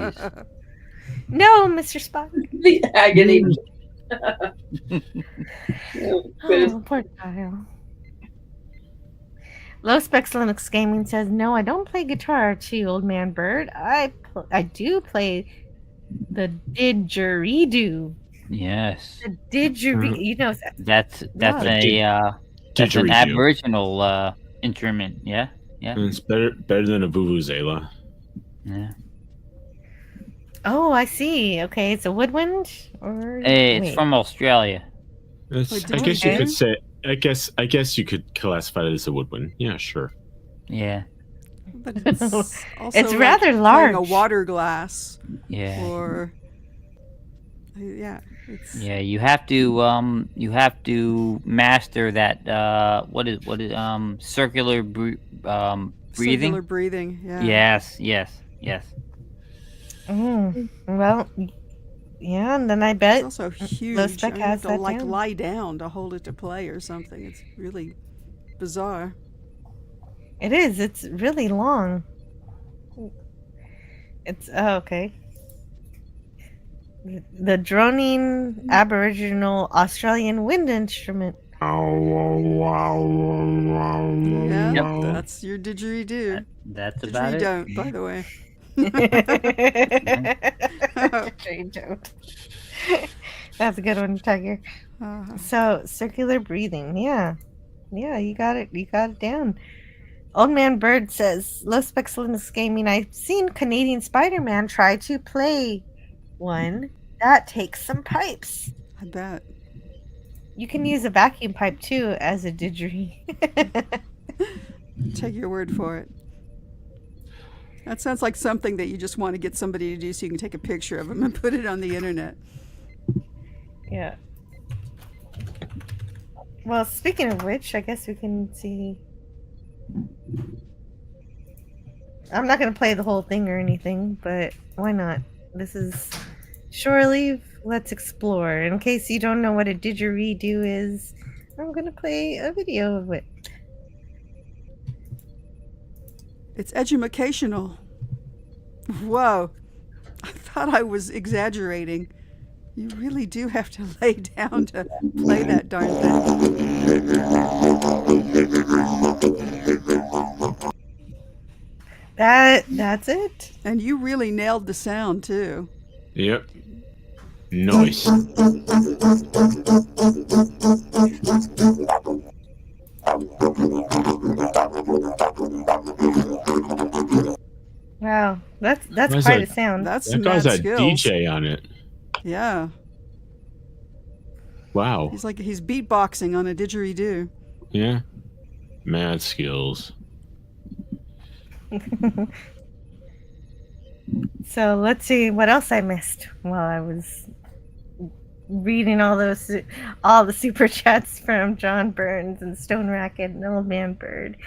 No, Mr. Spock. The agony. Oh, poor Kyle. Low Specs Linux Gaming says, no, I don't play guitar too, Old Man Bird. I do play the didgeridoo. Yes. The didgeridoo. That's an Aboriginal instrument. Yeah. It's better than a vuvuzela. Yeah. Oh, I see. Okay, it's a woodwind, or It's from Australia. I guess you could say. I guess you could classify it as a woodwind. Yeah, sure. Yeah. But it's also it's like rather playing large. a water glass. Yeah. Or yeah. Yeah, you have to master that circular breathing. Circular breathing. Yeah. Yes. Well, yeah, and then I bet It's also huge. Low Spec I has have to that down. lie down to hold it to play or something. It's really bizarre. It is. It's really long. It's okay. The droning Aboriginal Australian wind instrument. Yeah, Yep. that's your didgeridoo. That's about it. Don't, by the way. Don't. That's a good one, Tiger. So circular breathing, yeah. Yeah, you got it. You got it down. Old Man Bird says, Low Specs Linux Gaming, I've seen Canadian Spider-Man try to play one. That takes some pipes. I bet. You can use a vacuum pipe too as a didgeridoo. Take your word for it. That sounds like something that you just want to get somebody to do so you can take a picture of them and put it on the internet. Yeah. Well, speaking of which, I guess we can see. I'm not going to play the whole thing or anything, but why not? This is Shore Leave. Let's explore. In case you don't know what a didgeridoo is, I'm going to play a video of it. It's educational. Whoa. I thought I was exaggerating. You really do have to lay down to play that darn thing. That's it. And you really nailed the sound too. Yep. Nice. Wow, that's quite a sound. That's that guy's a skills. DJ on it. Yeah. Wow. He's beatboxing on a didgeridoo. Yeah. Mad skills. So let's see what else I missed while I was reading all the super chats from John Burns and Stone Racket and Old Man Bird,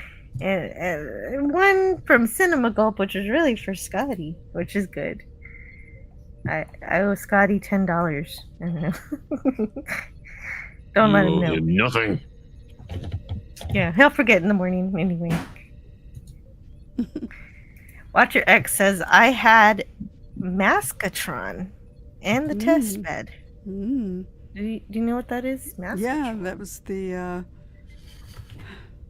and one from Cinema Gulp, which is really for Scotty, which is good. I owe Scotty $10. I don't know. Don't let him know. Nothing. Yeah, he'll forget in the morning anyway. Watcher X says, I had Maskatron and the test bed. Mm. Do you know what that is? Maskatron? Yeah, that was the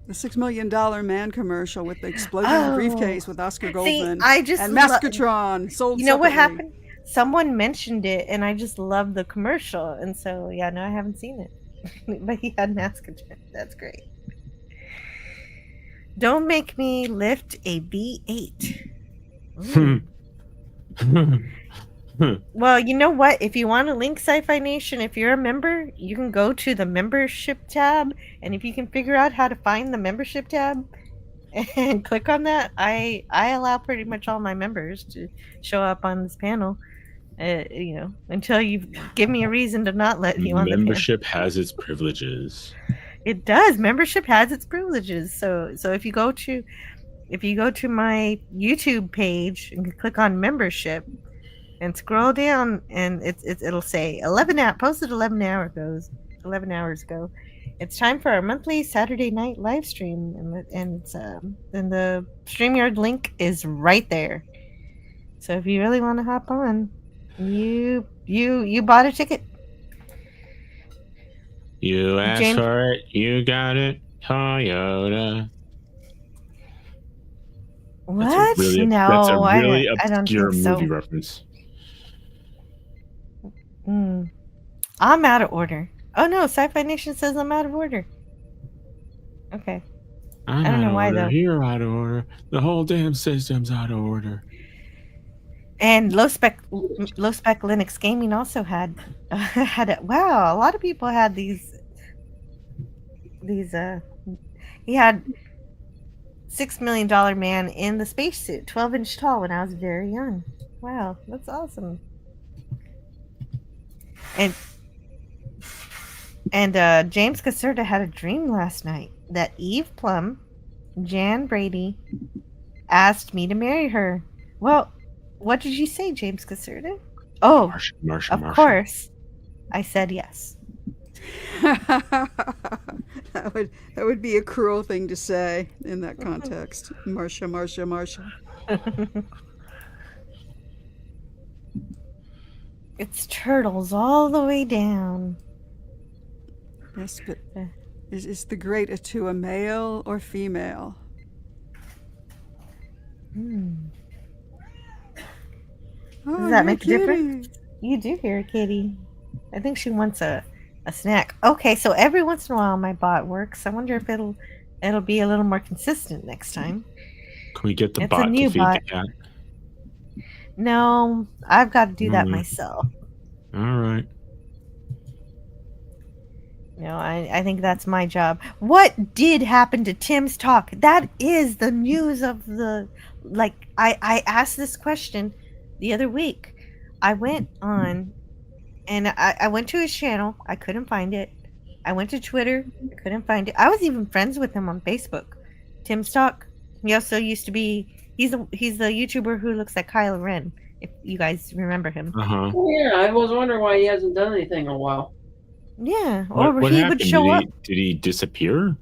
$6 Million Man commercial with the exploding briefcase with Oscar Goldman. And Maskatron sold. You know what separately. happened? Someone mentioned it, and I just loved the commercial, and so yeah, no, I haven't seen it. But he had Maskatron. That's great. Don't make me lift a B8. Well, you know what? If you want to link Sci-Fi Nation, if you're a member, you can go to the membership tab, and if you can figure out how to find the membership tab and click on that, I allow pretty much all my members to show up on this panel. Until you give me a reason to not let you on the panel. Membership has its privileges. It does. Membership has its privileges. So if you go to my YouTube page and click on membership and scroll down, and it'll say posted 11 hours ago. It's time for our monthly Saturday night live stream, and the StreamYard link is right there. So if you really want to hop on, you bought a ticket. You asked for it, you got it, Toyota. What? That's a really I don't obscure think so. movie reference. I'm out of order. Oh no, Sci-Fi Nation says I'm out of order. Okay. I don't know why though. You're out of order. The whole damn system's out of order. And Low Spec Linux Gaming also had wow, a lot of people had these he had $6 Million Man in the spacesuit, 12-inch tall, when I was very young. Wow, that's awesome. And James Caserta had a dream last night that Eve Plum, Jan Brady, asked me to marry her. Well, what did you say, James Caserta? Oh, Marsha, of course. I said yes. That would be a cruel thing to say in that context. Marsha. It's turtles all the way down. Yes, but is the great to a male or female? Does that make a difference? You do hear a kitty. I think she wants a A snack. Okay, so every once in a while my bot works. I wonder if it'll be a little more consistent next time. Can we get the It's a bot to new feed bot. the cat? No, I've got to do that Mm. myself. All right. No, I think that's my job. What did happen to Tim's talk? That is the news of the like. I asked this question the other week. I went on, and I went to his channel. I couldn't find it. I went to Twitter. Couldn't find it. I was even friends with him on Facebook. Tim's talk. He also used to be. He's the YouTuber who looks like Kylo Ren. If you guys remember him. Uh-huh. Oh, yeah, I was wondering why he hasn't done anything in a while. Yeah, What or he happened? would show up. Did he disappear?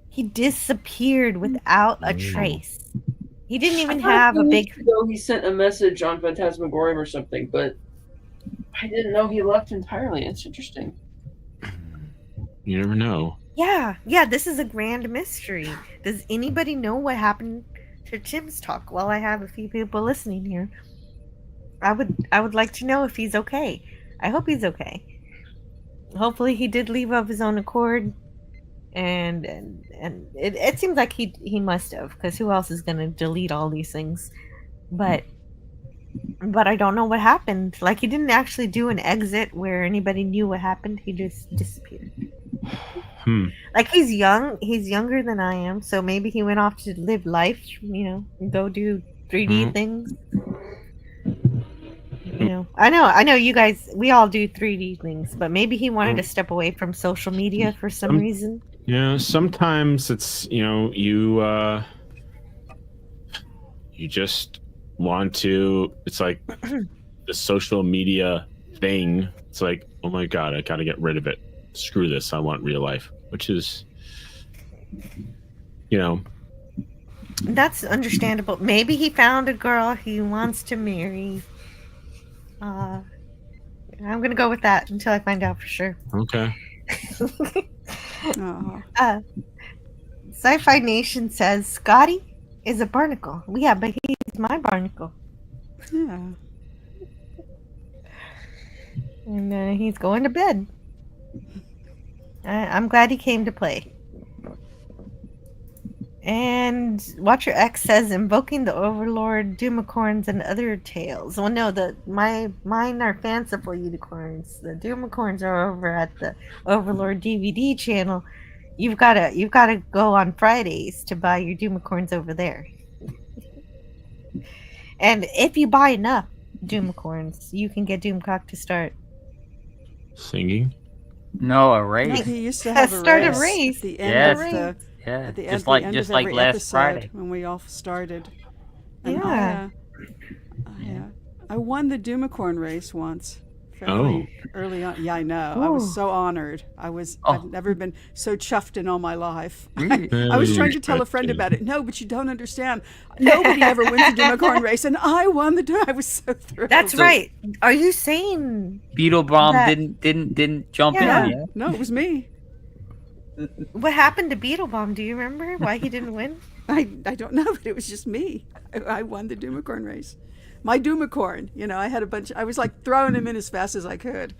He disappeared without a trace. He didn't even I thought have a few big. weeks ago he sent a message on Phantasmagorium or something, but I didn't know he left entirely. It's interesting. You never know. Yeah. This is a grand mystery. Does anybody know what happened to Tim's talk? While I have a few people listening here, I would like to know if he's okay. I hope he's okay. Hopefully, he did leave of his own accord, and it seems like he must have, because who else is gonna delete all these things? But I don't know what happened. Like, he didn't actually do an exit where anybody knew what happened. He just disappeared. Like, he's younger than I am, so maybe he went off to live life, and go do 3D things. I know you guys, we all do 3D things, but maybe he wanted to step away from social media for some reason. Yeah, sometimes it's, you just want to, it's like the social media thing. It's like, oh my God, I got to get rid of it. Screw this. I want real life, which is, That's understandable. Maybe he found a girl he wants to marry. I'm gonna go with that until I find out for sure. Okay. Sci-Fi Nation says Scotty is a barnacle. Yeah, but he's my barnacle. Yeah. And he's going to bed. I'm glad he came to play. And Watcher X says, invoking the Overlord, Doomicorns, and other tales. Well, no, mine are fanciful unicorns. The Doomicorns are over at the Overlord DVD channel. You've gotta go on Fridays to buy your Doomicorns over there. And if you buy enough Doomicorns, you can get Doomcock to start Singing? No, a race. He used to have Start a a race. at the end of the Yeah, at the just end like of every last episode Friday. when we all started. And Yeah. I won the Doomicorn race once. Oh. Early on. Yeah, I know. I was so honored. I've never been so chuffed in all my life. I was trying to tell a friend about it. No, but you don't understand. Nobody ever wins a Doomicorn race, and I won the I was so thrilled. That's right. Are you saying Beetlebomb that- didn't jump Yeah. in? Yeah. No, it was me. What happened to Beetlebomb? Do you remember why he didn't win? I don't know, but it was just me. I won the Doomicorn race. My Doomicorn, I had a bunch. I was like throwing him in as fast as I could.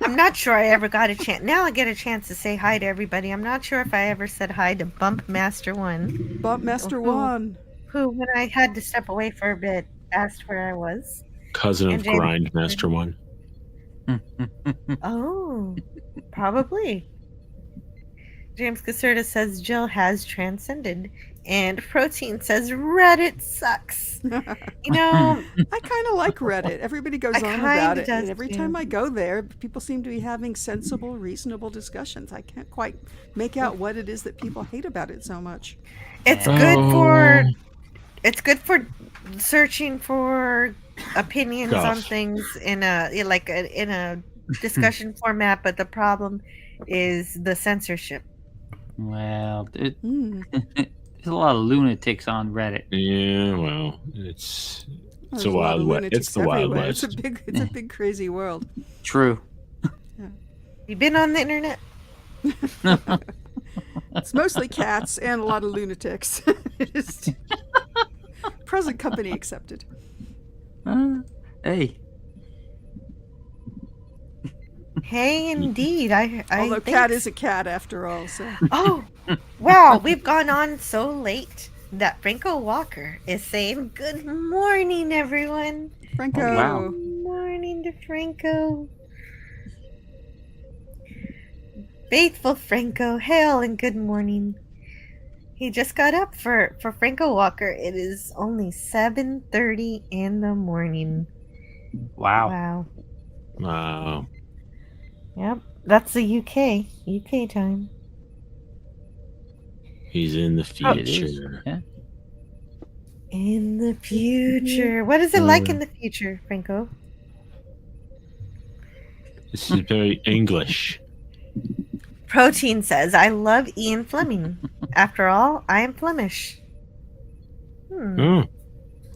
I'm not sure I ever got a chance. Now I get a chance to say hi to everybody. I'm not sure if I ever said hi to Bump Master 1. Bump Master 1. Who, when I had to step away for a bit, asked where I was. Cousin of And James- Grindmaster 1. Oh, probably. James Caserta says Jill has transcended. And Protein says Reddit sucks. I kind of like Reddit. Everybody goes I on about kinda it. does And every too. time I go there, people seem to be having sensible, reasonable discussions. I can't quite make out what it is that people hate about it so much. It's good for searching for opinions on Gosh. things in a discussion format, but the problem is the censorship. Well, there's a lot of lunatics on Reddit. Yeah, well, it's There's a lot wild of west. lunatics It's the Wild everywhere. West. It's a big crazy world. True. You been on the internet? It's mostly cats and a lot of lunatics. Just- present company accepted. Hey. Hey, indeed. I Although think cat is a cat after all. So. Oh, wow. We've gone on so late that Franco Walker is saying good morning, everyone. Franco. Oh, wow. Good morning to Franco. Faithful Franco, hail and good morning. He just got up for Franco Walker. It is only 7:30 in the morning. Wow. Wow. Yep, that's the UK time. He's in the Oh, it is. future. Yeah. In the future. What is it like in the future, Franco? This is very English. Protein says, I love Ian Fleming. After all, I am Flemish. Oh.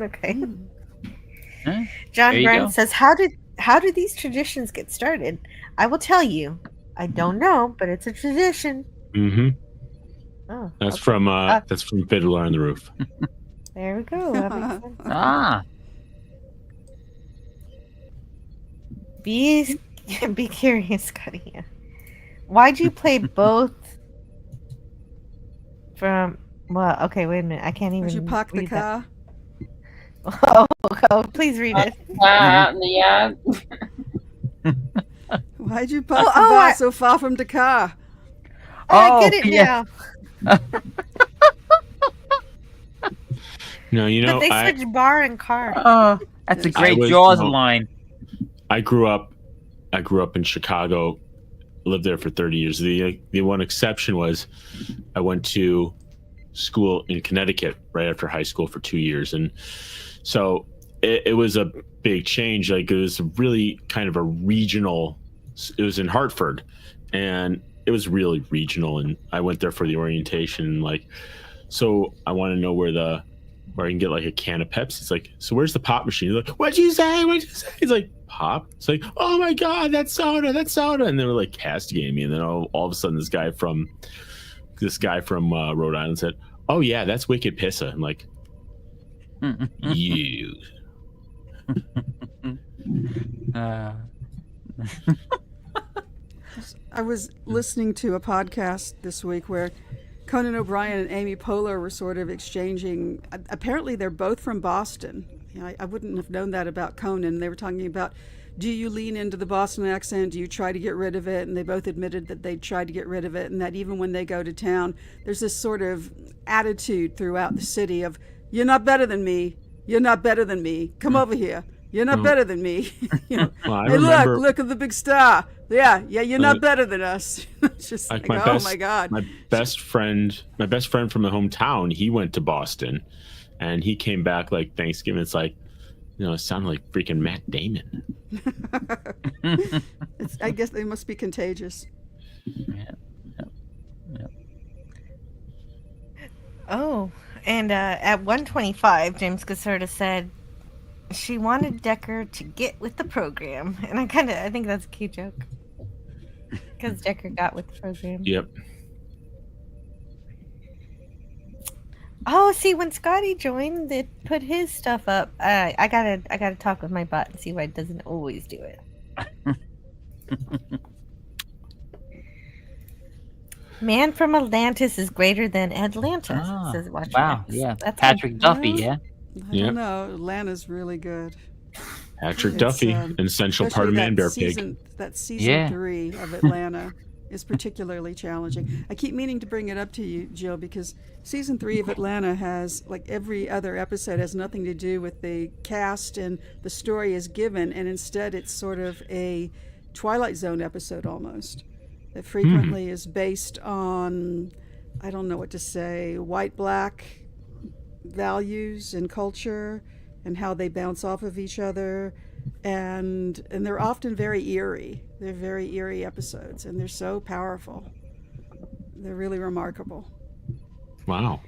Okay. Huh? John There you Brown go. says, how did these traditions get started? I will tell you. I don't know, but it's a tradition. Mm-hmm. Oh, That's okay. from Fiddler on the Roof. There we go. That makes sense. Ah. Be curious, Scotty. Yeah. Why'd you play both from... Well, okay, wait a minute. I can't even Would you park the read that. car? Oh, please read it. Yeah. Why'd you park the oh, car so far from the car? I get it yeah. now. No, you know, But they switch bar and car. That's a I great was- Jaws no. line. I grew up in Chicago, lived there for 30 years. The one exception was I went to school in Connecticut right after high school for 2 years. And so it was a big change. Like, it was really kind of a regional, it was in Hartford, and it was really regional. And I went there for the orientation. And like, so I want to know where I can get like a can of Pepsi. It's like, so where's the pop machine? He's like, what'd you say? It's like, pop? It's like, oh my God, that's soda. And they were like castigating me. And then all of a sudden this guy from Rhode Island said, oh yeah, that's Wicked Pissa. I'm like, you. I was listening to a podcast this week where Conan O'Brien and Amy Poehler were sort of exchanging. Apparently, they're both from Boston. You know, I wouldn't have known that about Conan. They were talking about, do you lean into the Boston accent? Do you try to get rid of it? And they both admitted that they tried to get rid of it, and that even when they go to town, there's this sort of attitude throughout the city of, you're not better than me. You're not better than me. Come over here. You're not better than me. You know, Well, I hey, remember- look at the big star. Yeah, you're not better than us. It's just like, oh my God. My best friend from the hometown, he went to Boston, and he came back like Thanksgiving. It's like, you know, it sounded like freaking Matt Damon. I guess they must be contagious. Oh, and at 1:25, James Caserta said she wanted Decker to get with the program, and I think that's a cute joke because Decker got with the program. Yep. Oh, see, when Scotty joined, it put his stuff up. I gotta talk with my bot and see why it doesn't always do it. Man from Atlantis is greater than Atlanta, says Watch Wow, Max. yeah. That's Patrick Duffy, yeah. I don't know. Atlanta's really good. Patrick It's, Duffy, an essential part of especially Man Bear season, Pig. That season Yeah. 3 of Atlanta is particularly challenging. I keep meaning to bring it up to you, Jill, because season 3 of Atlanta has, like every other episode, has nothing to do with the cast and the story is given, and instead it's sort of a Twilight Zone episode almost. That frequently is based on, I don't know what to say, white-black values and culture and how they bounce off of each other, and they're often very eerie. They're very eerie episodes, and they're so powerful. They're really remarkable. Wow.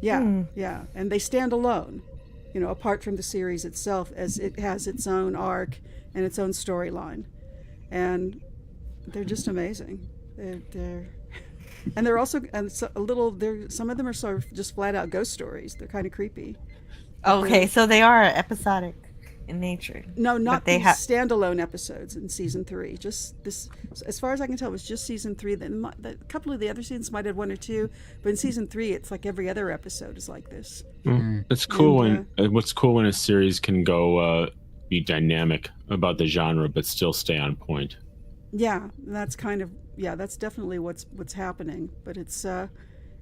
Yeah, yeah, and they stand alone, you know, apart from the series itself, as it has its own arc and its own storyline, and they're just amazing. They're also a little. Some of them are sort of just flat out ghost stories. They're kind of creepy. Okay, so they are episodic. in nature. No, not But they these have standalone episodes in season 3. Just this, as far as I can tell, it was just season 3. Then a couple of the other seasons might have 1 or 2, but in season 3, it's like every other episode is like this. It's cool And, when what's cool when a series can go be dynamic about the genre but still stay on point. Yeah, that's kind of that's definitely what's happening. But it's and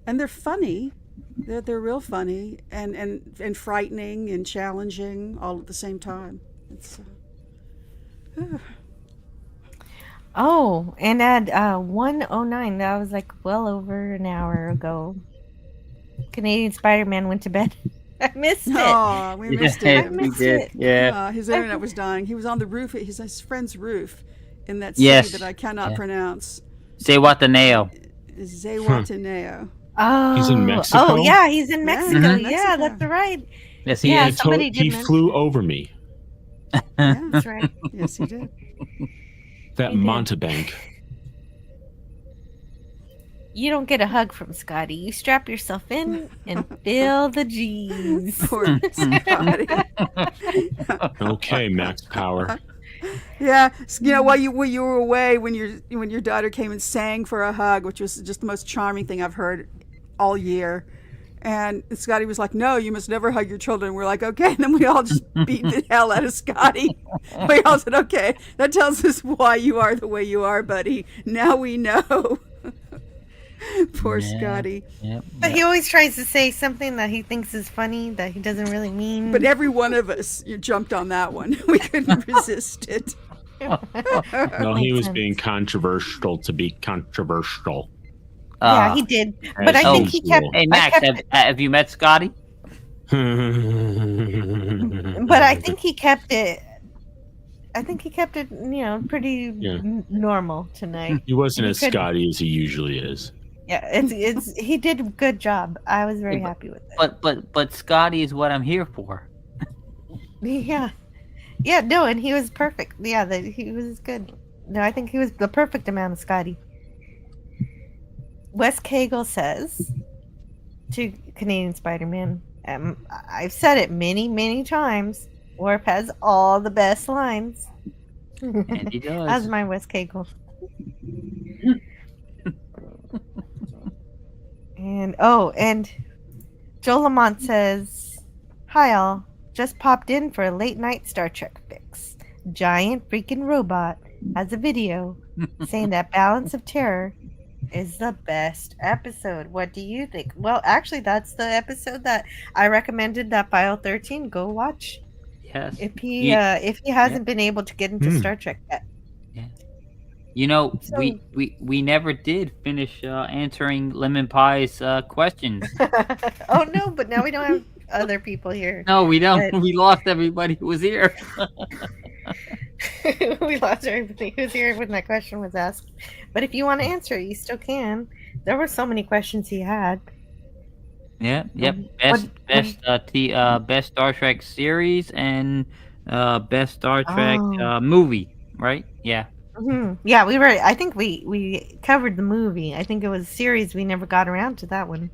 they're funny. They're real funny and frightening and challenging all at the same time. It's Oh, and at 1:09, that was like well over an hour ago. Canadian Spider-Man went to bed. I missed it. Oh, we missed it. I missed did. it. Yeah. His internet was dying. He was on the roof at his friend's roof in that Yes. city that I cannot pronounce. Zewataneo. Zewataneo. Oh, He's in Mexico? Oh, yeah, he's in Mexico. Yeah, Yeah, that's right. Yes, he Yeah, is. somebody did He mention flew over me. Yeah, that's right. Yes, he did. That Montebank. You don't get a hug from Scotty. You strap yourself in and feel the G's. Poor Scotty. Okay, Max Power. Yeah, while you were away, when your daughter came and sang for a hug, which was just the most charming thing I've heard all year, and Scotty was like, "No, you must never hug your children." We're like, "Okay," and then we all just beat the hell out of Scotty. We all said, "Okay, that tells us why you are the way you are, buddy. Now we know." Poor Scotty. But he always tries to say something that he thinks is funny that he doesn't really mean. But every one of us, you jumped on that one. We couldn't resist it. No, he was being controversial to be controversial. Yeah, he did. But I think he kept. Hey, Max, have you met Scotty? But I think he kept it. I think he kept it, pretty normal tonight. He wasn't as couldn't- Scotty as he usually is. Yeah, it's he did a good job. I was very happy with it. But Scotty is what I'm here for. Yeah, no, and he was perfect. Yeah, he was good. No, I think he was the perfect amount of Scotty. Wes Cagle says to Canadian Spider-Man, I've said it many, many times. Warp has all the best lines. And he does. That's my Wes Cagle. And Joe Lamont says, "Hi all, just popped in for a late night Star Trek fix. Giant freaking robot has a video saying that Balance of Terror is the best episode. What do you think?" Well, actually, that's the episode that I recommended that File 13 go watch. Yes. If he hasn't been able to get into Star Trek yet. We never did finish answering Lemon Pie's questions. Oh no, but now we don't have other people here. No, we don't. But- We lost everybody who was here. We lost everybody who's here when that question was asked. But if you want to answer it, you still can. There were so many questions he had. Yeah. Yep. Best Star Trek series and best Star Trek movie. Right? Yeah. Mm-hmm. Yeah, I think we covered the movie. I think it was a series. We never got around to that one.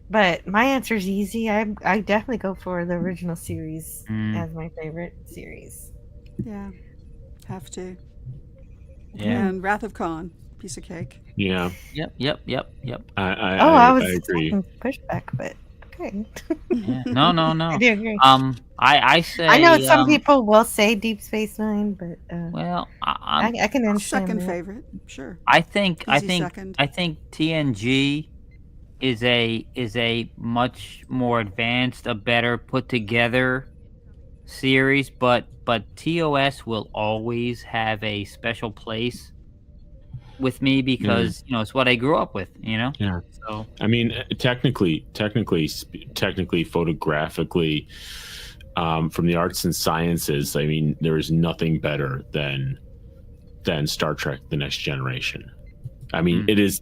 But my answer is easy. I definitely go for the original series as my favorite series. Yeah, have to. Yeah. And Wrath of Khan, piece of cake. Yeah. Yep. I was agree. expecting pushback, but okay. Yeah. No. I do agree. I say. I know some people will say Deep Space Nine, but well, I can understand. Second that. favorite, sure. I think second. TNG is a much more advanced, a better put together series, but TOS will always have a special place with me because it's what I grew up with. Yeah. So I mean, technically, photographically, from the arts and sciences, I mean, there is nothing better than Star Trek: The Next Generation. I mean, it is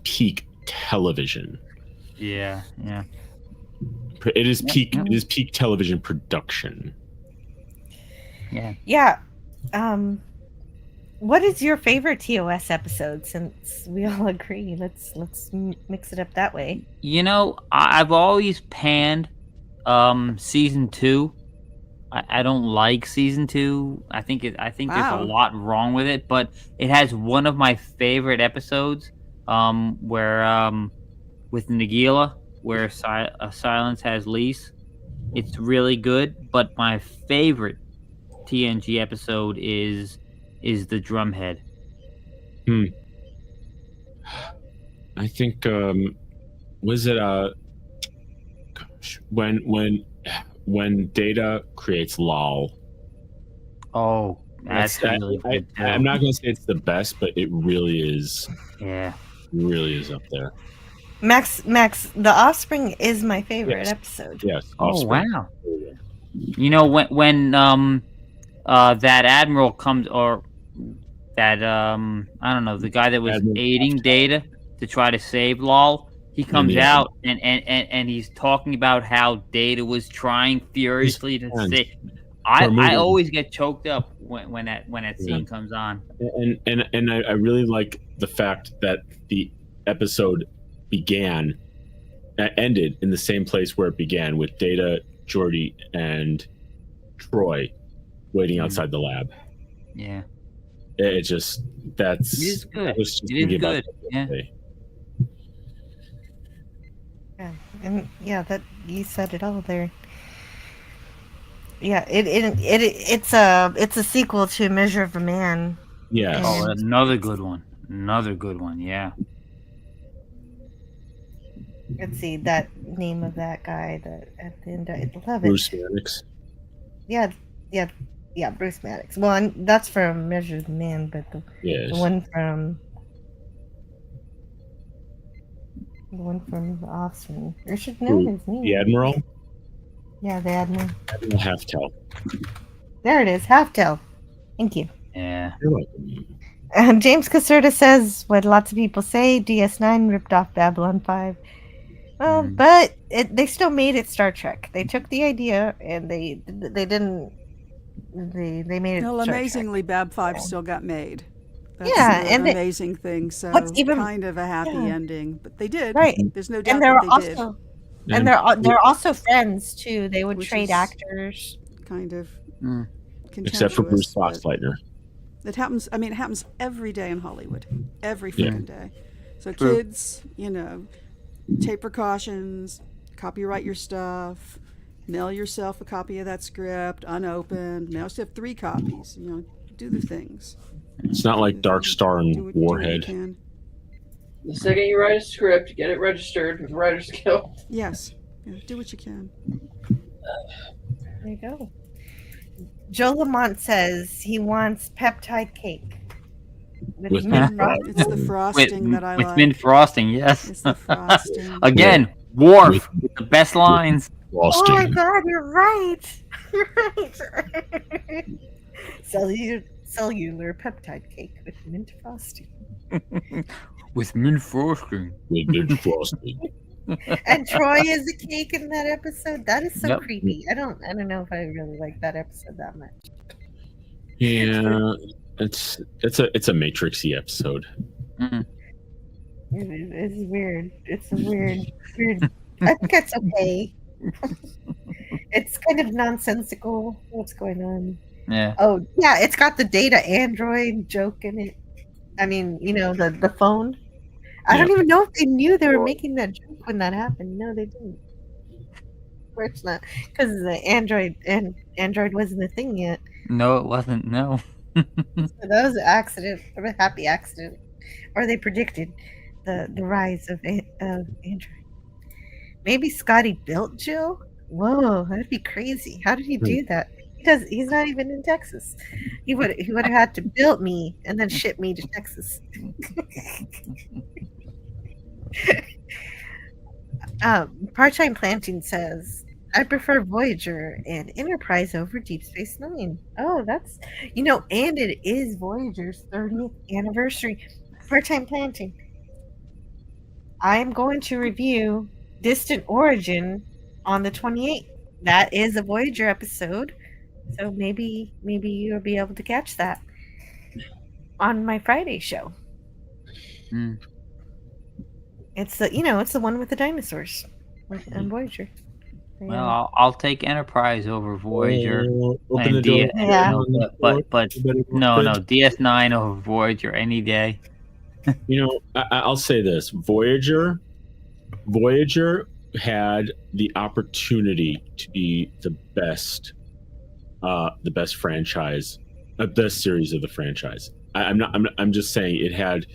peak television. Yeah. It is peak television production. Yeah. What is your favorite TOS episode? Since we all agree, let's mix it up that way. I've always panned season 2. I don't like season 2. I think there's Wow. a lot wrong with it, but it has one of my favorite episodes, where with Nagila, where Silence has Lise. It's really good, but my favorite TNG episode is the Drumhead. I think was it gosh, when Data creates Lal. Oh, that's really good. I'm not gonna say it's the best, but it really is. Yeah, really is up there. Max, The Offspring is my favorite Yes. episode. Yes. Oh Offspring. wow. You know when that admiral comes, or that I don't know, the guy that was Admiral aiding Data to try to save Lal, he comes Yeah. out and he's talking about how Data was trying furiously to friends. save. For a movie. I always get choked up when that scene comes on. And I really like the fact that the episode ended in the same place where it began, with Data, Geordi, and Troy waiting outside the lab. Yeah, It just it is good. I was just It is thinking about good. that Yeah. today. Yeah, and yeah, that you said it all there. Yeah, it's a sequel to Measure of a Man. Yeah. Oh, another good one. Another good one. Yeah. Let's see that name of that guy that at the end. I love it. Bruce Maddox. Yeah, Bruce Maddox. Well, that's from Measure of the Man, but the one from The Offspring. I should know Who? his name. The Admiral. Yeah, the Admiral. Admiral Halftel. There it is, Halftel. Thank you. Yeah. You're welcome. James Caserta says what lots of people say: DS9 ripped off Babylon 5. Well, but they still made it Star Trek. They took the idea and they didn't. They made it. Well, Star Trek. amazingly, Bab 5 still got made. That's Yeah, the and amazing thing. So what's even- kind of a happy yeah. ending, but they did. Right. There's no doubt And they're that they also, did. and they're also friends too. They would Which trade is actors. Kind of. Except for Bruce contemptuous, but Boxleitner. It happens. I mean, it happens every day in Hollywood, every Yeah. freaking day. So True. kids, take precautions, copyright your stuff, mail yourself a copy of that script unopened. Mail yourself 3 copies. Do the things. It's not like Dark Star and Do what you Warhead. can. The second you write a script, get it registered with Writers Guild. Yes. Yeah, do what you can. There you go. Joe Lamont says he wants peptide cake. With mint frosting. It's the frosting that I with like. mint frosting, yes. It's the frosting. Again, Worf with the best lines. Oh my God, you're right. You're right. Cellular peptide cake with mint frosting. With mint frosting. With mint frosting. And Troy is a cake in that episode. That is so Yep. creepy. I don't know if I really like that episode that much. Yeah, it's a Matrixy episode. It's weird. It's a weird. I think it's okay. It's kind of nonsensical. What's going on? Yeah. Oh yeah, it's got the Data Android joke in it. I mean, the phone. I don't even know if they knew they were making that joke when that happened. No, they didn't. Of course not, because the Android wasn't a thing yet. No, it wasn't. No. So that was an accident, a happy accident, or they predicted the rise of Android. Maybe Scotty built Jill. Whoa, that'd be crazy. How did he do that? He's not even in Texas. He would have had to build me and then ship me to Texas. Part-time Planting says, I prefer Voyager and Enterprise over Deep Space Nine. Oh, that's and it is Voyager's 30th anniversary. Part-time Planting. I am going to review Distant Origin on the 28th. That is a Voyager episode. So maybe you'll be able to catch that on my Friday show. It's the it's the one with the dinosaurs on Voyager. Well, I'll take Enterprise over Voyager. Open the door. But no, DS9 over Voyager any day. You know, I'll say this: Voyager had the opportunity to be the best franchise, the best series of the franchise. I'm just saying it had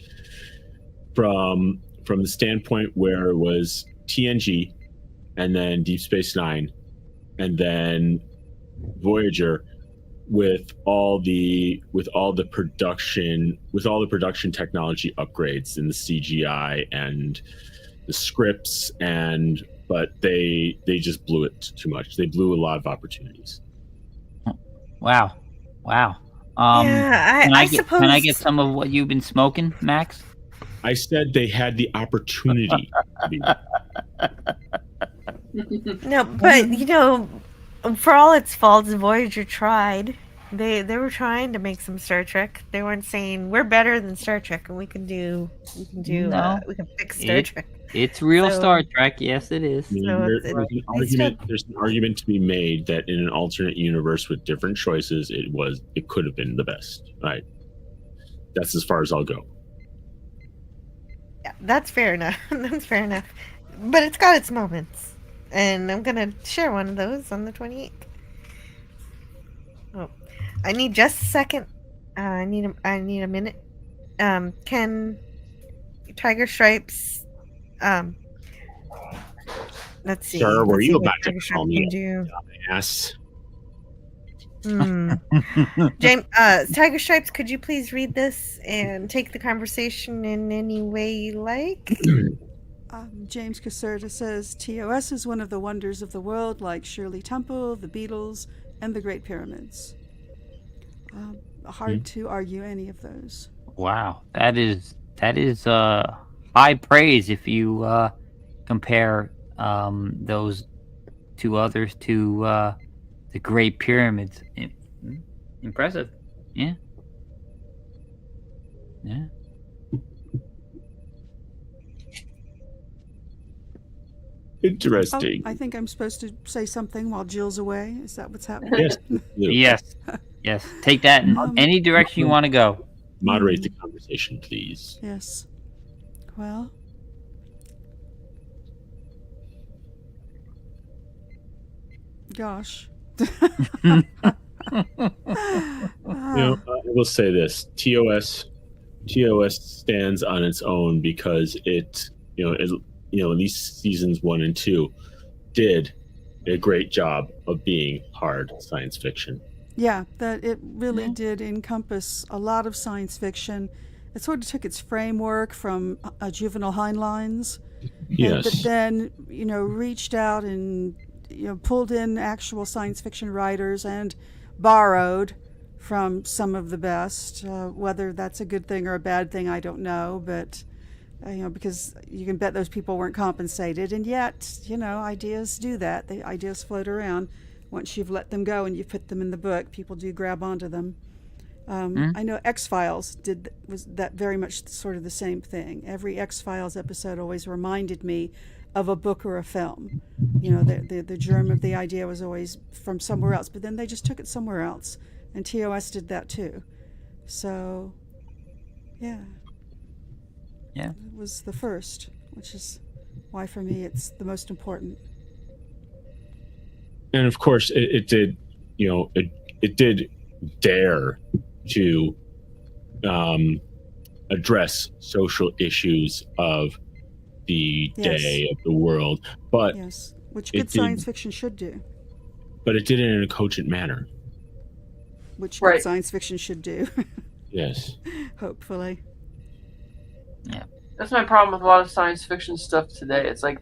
from the standpoint where it was TNG, and then Deep Space Nine, and then Voyager, with all the production technology upgrades in the CGI and the scripts, but they just blew it too much. They blew a lot of opportunities. Wow. I suppose. Can I get some of what you've been smoking, Max? I said they had the opportunity to be. No, but for all its faults, Voyager tried. They were trying to make some Star Trek. They weren't saying we're better than Star Trek and we can fix Star Trek. It's real Star Trek, yes, it is. There's an argument to be made that in an alternate universe with different choices, it could have been the best. Right? That's as far as I'll go. Yeah, that's fair enough. That's fair enough. But it's got its moments, and I'm gonna share one of those on the 28th. Oh, I need just a second. I need a minute. Can Tiger Stripes? Let's see. Sir, were you about Tiger to call me Stripes ass? James, Tiger Stripes, could you please read this and take the conversation in any way you like? James Caserta says, TOS is one of the wonders of the world, like Shirley Temple, the Beatles, and the Great Pyramids. Hard to argue any of those. Wow, that is high praise if you compare those two others to the Great Pyramids. Impressive. Yeah. Interesting. I think I'm supposed to say something while Jill's away. Is that what's happening? Yes. Take that in any direction you want to go. Moderate the conversation, please. Yes. Well. Gosh. I will say this: TOS stands on its own because at least seasons 1 and 2 did a great job of being hard science fiction. Yeah, that it really did encompass a lot of science fiction. It sort of took its framework from Juvenile Heinlein's, yes, but then reached out and pulled in actual science fiction writers and borrowed from some of the best. Whether that's a good thing or a bad thing, I don't know, but because you can bet those people weren't compensated, and yet ideas do that. The ideas float around. Once you've let them go and you put them in the book, people do grab onto them. I know X-Files was that very much sort of the same thing. Every X-Files episode always reminded me of a book or a film. The germ of the idea was always from somewhere else, but then they just took it somewhere else, and TOS did that too. So, yeah, it was the first, which is why for me it's the most important. And of course, it did. It did dare to address social issues of the day, of the world, but which good science fiction should do. But it did it in a cogent manner, which good science fiction should do. Yes, hopefully. Yeah, that's my problem with a lot of science fiction stuff today. It's like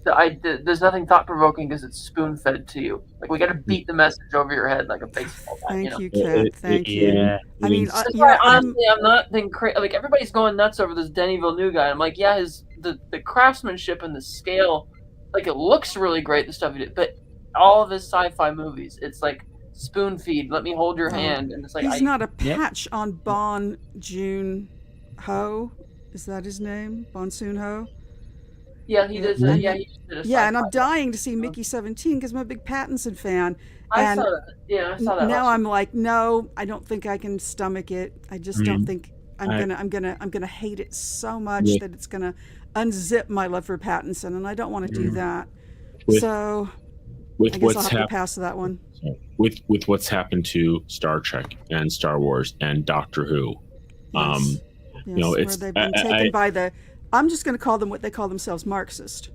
there's nothing thought-provoking because it's spoon-fed to you. Like, we got to beat the message over your head like a baseball bat. Thank you, Kat. Thank you. Yeah. I mean, honestly, I'm not being crazy. Like, everybody's going nuts over this Denis Villeneuve guy. I'm like, yeah, the craftsmanship and the scale, like, it looks really great, the stuff he did, but all of his sci-fi movies, it's like spoon feed. Let me hold your hand, and it's like he's not a patch on Bon Joon-ho. Is that his name? Bon Soon-ho. Yeah, he did. Yeah, he just did a Yeah, and I'm sci-fi. dying to see Mickey 17 because I'm a big Pattinson fan. I And saw that. Yeah, I saw that. now last I'm like, no, I don't think I can stomach it. I just don't think I'm gonna hate it so much Yeah. that it's gonna unzip my love for Pattinson, and I don't want to do that. With- So with I guess what's I'll have to hap- pass that one. with what's happened to Star Trek and Star Wars and Doctor Who. Yes. You know, Yes, it's where they've been taken by the. I'm just going to call them what they call themselves, Marxist,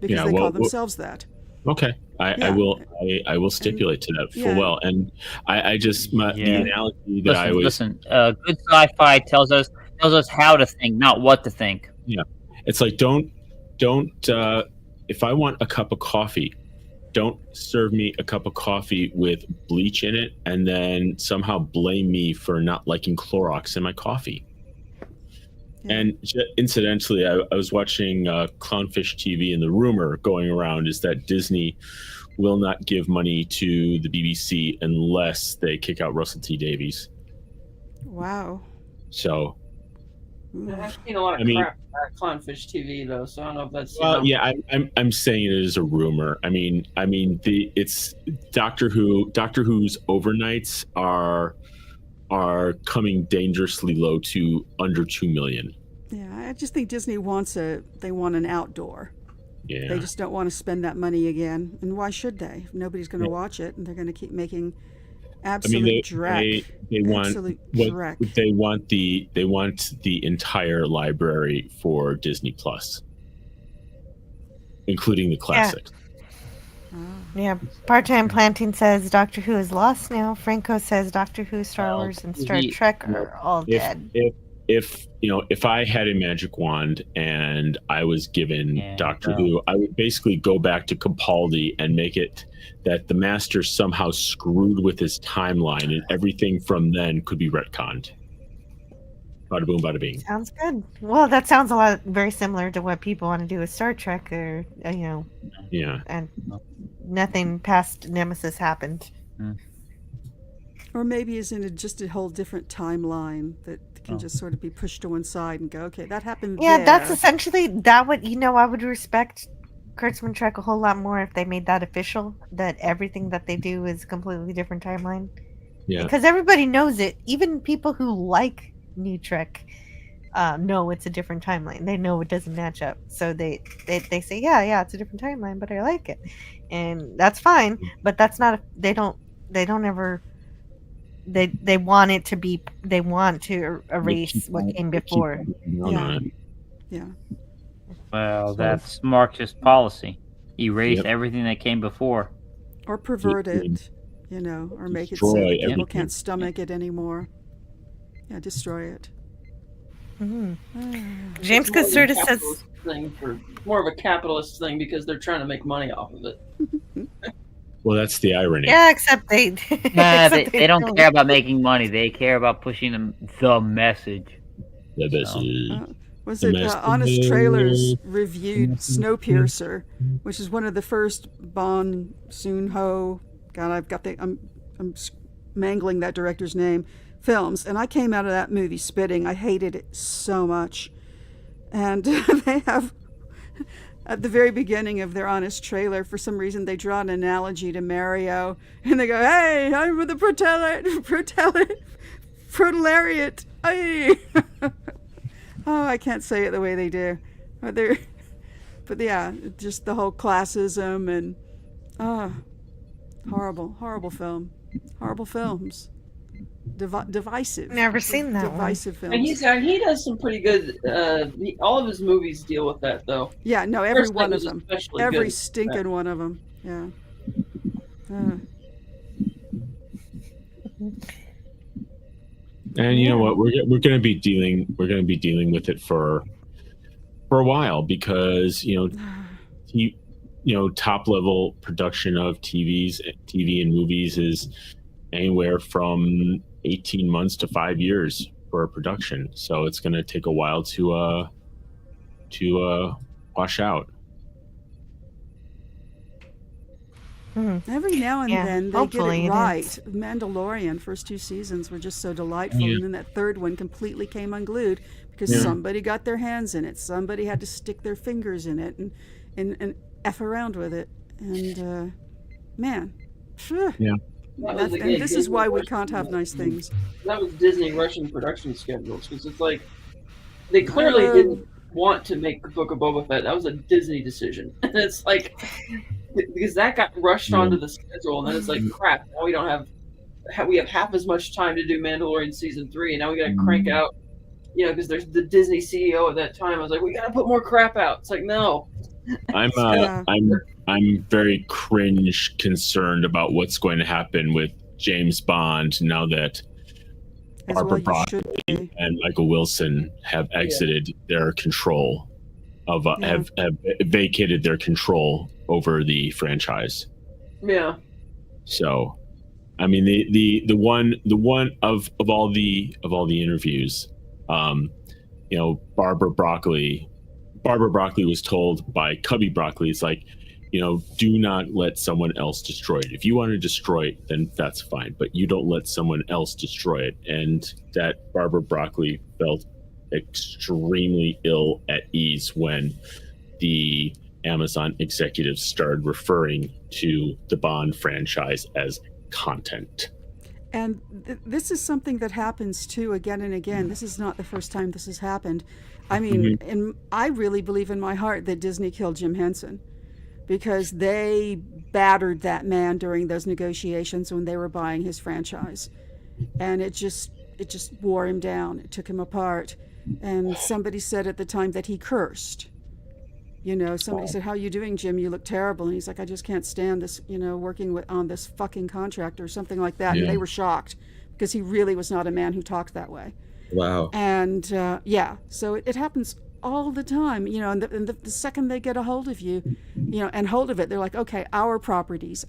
because Yeah, they well, call themselves that. okay. I Yeah. will stipulate to that full yeah. well. And I just the analogy that I always Listen, good sci-fi tells us how to think, not what to think. Yeah, it's like don't if I want a cup of coffee, don't serve me a cup of coffee with bleach in it and then somehow blame me for not liking Clorox in my coffee. And incidentally, I was watching Clownfish TV, and the rumor going around is that Disney will not give money to the BBC unless they kick out Russell T Davies. Wow. So, I've seen a lot of I mean- crap about Clownfish TV though, so I don't know if that's. well, yeah, I'm saying it is a rumor. I mean, it's Doctor Who. Doctor Who's overnights are coming dangerously low to under 2 million. Yeah, I just think Disney wants they want an outdoor. Yeah. They just don't want to spend that money again. And why should they? If nobody's going to Yeah. watch it, and they're going to keep making I absolute mean, dreck. they want Absolute what dreck. they want the entire library for Disney Plus, including the classics. Yeah, part-time planting says Doctor Who is lost now. Franco says Doctor Who, Star Wars, and Star Trek are all dead. If I had a magic wand and I was given Doctor Who, I would basically go back to Capaldi and make it that the Master somehow screwed with his timeline, and everything from then could be retconned. Bada boom, bada bing. Sounds good. Well, that sounds a lot very similar to what people want to do with Star Trek, or Yeah. and nothing past Nemesis happened. Or maybe is in just a whole different timeline that can just sort of be pushed to one side and go, okay, that happened Yeah, there. that's essentially that. Would I would respect Kurtzman Trek a whole lot more if they made that official. That everything that they do is a completely different timeline. Yeah. Because everybody knows it. Even people who like New Trek know it's a different timeline. They know it doesn't match up, so they say, yeah, it's a different timeline, but I like it, and that's fine. But that's not. They don't ever. They want it to be. They want to erase what came before. Yeah. Well, that's Marxist policy. Erase everything that came before. Or pervert it, or make it so Destroy that people everything. can't stomach it anymore. Yeah, destroy it. James It's more of a Caserta says. capitalist more of a capitalist thing because they're trying to make money off of it. Well, that's the irony. Yeah, except they. Nah, except they don't care about making money. They care about pushing the message. The message. Was The it message. Honest Trailers reviewed Snowpiercer, which is one of the first Bong Joon-ho. God, I'm mangling that director's name. Films, and I came out of that movie spitting. I hated it so much. And they have, at the very beginning of their Honest Trailer, for some reason they draw an analogy to Mario, and they go, "Hey, I'm with the proletariat." Hey. Oh, I can't say it the way they do, but yeah, just the whole classism and horrible film, horrible films. Divisive. Never seen that one. Divisive films. And he does some pretty good. All of his movies deal with that, though. Yeah, no, every First one Light of was them. especially Every good. stinking one of them. Yeah. And you know what? We're going to be dealing with it for a while because top level production of TV and movies is anywhere from 18 months to 5 years for a production. So it's going to take a while to wash out. Every now and Yeah, then they get hopefully it it right. is. Mandalorian first 2 seasons were just so delightful, Yeah. and then that third one completely came unglued. because somebody got their hands in it. Somebody had to stick their fingers in it and F around with it. And man, phew. Yeah. And this is why we can't have nice things. That was Disney Russian production schedules, because it's like they clearly didn't want to make the Book of Boba Fett. That was a Disney decision, and it's like because that got rushed onto the schedule, and then it's like crap. Now we have half as much time to do Mandalorian season 3, and now we got to crank out. You know, because there's the Disney CEO at that time. I was like, we got to put more crap out. It's like no. I'm very cringe concerned about what's going to happen with James Bond now that Barbara Broccoli and Michael Wilson have exited their control of have vacated their control over the franchise. Yeah. So, I mean, the one of all the interviews, you know, Barbara Broccoli was told by Cubby Broccoli, it's like, you know, do not let someone else destroy it. If you want to destroy it, then that's fine, but you don't let someone else destroy it. And that Barbara Broccoli felt extremely ill at ease when the Amazon executives started referring to the Bond franchise as content. And this is something that happens too again and again. This is not the first time this has happened. I mean, and I really believe in my heart that Disney killed Jim Henson, because they battered that man during those negotiations when they were buying his franchise, and it just wore him down. It took him apart. And somebody said at the time that he cursed. You know, somebody said, "How are you doing, Jim? You look terrible." And he's like, "I just can't stand this, you know, working on this fucking contract," or something like that. And they were shocked, because he really was not a man who talked that way. Wow. And so it happens all the time, you know, and the second they get a hold of you, you know, and hold of it, they're like, okay, our properties.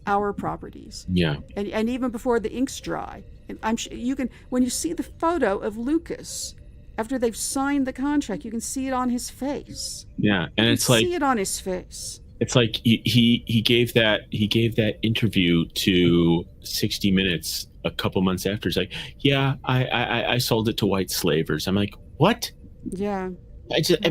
Yeah. And even before the ink's dry, and I'm sure you can, when you see the photo of Lucas after they've signed the contract, you can see it on his face. Yeah, and it's like, see it on his face. It's like he gave that interview to 60 Minutes a couple months after. He's like, yeah, I sold it to white slavers. I'm like, what? Yeah. I just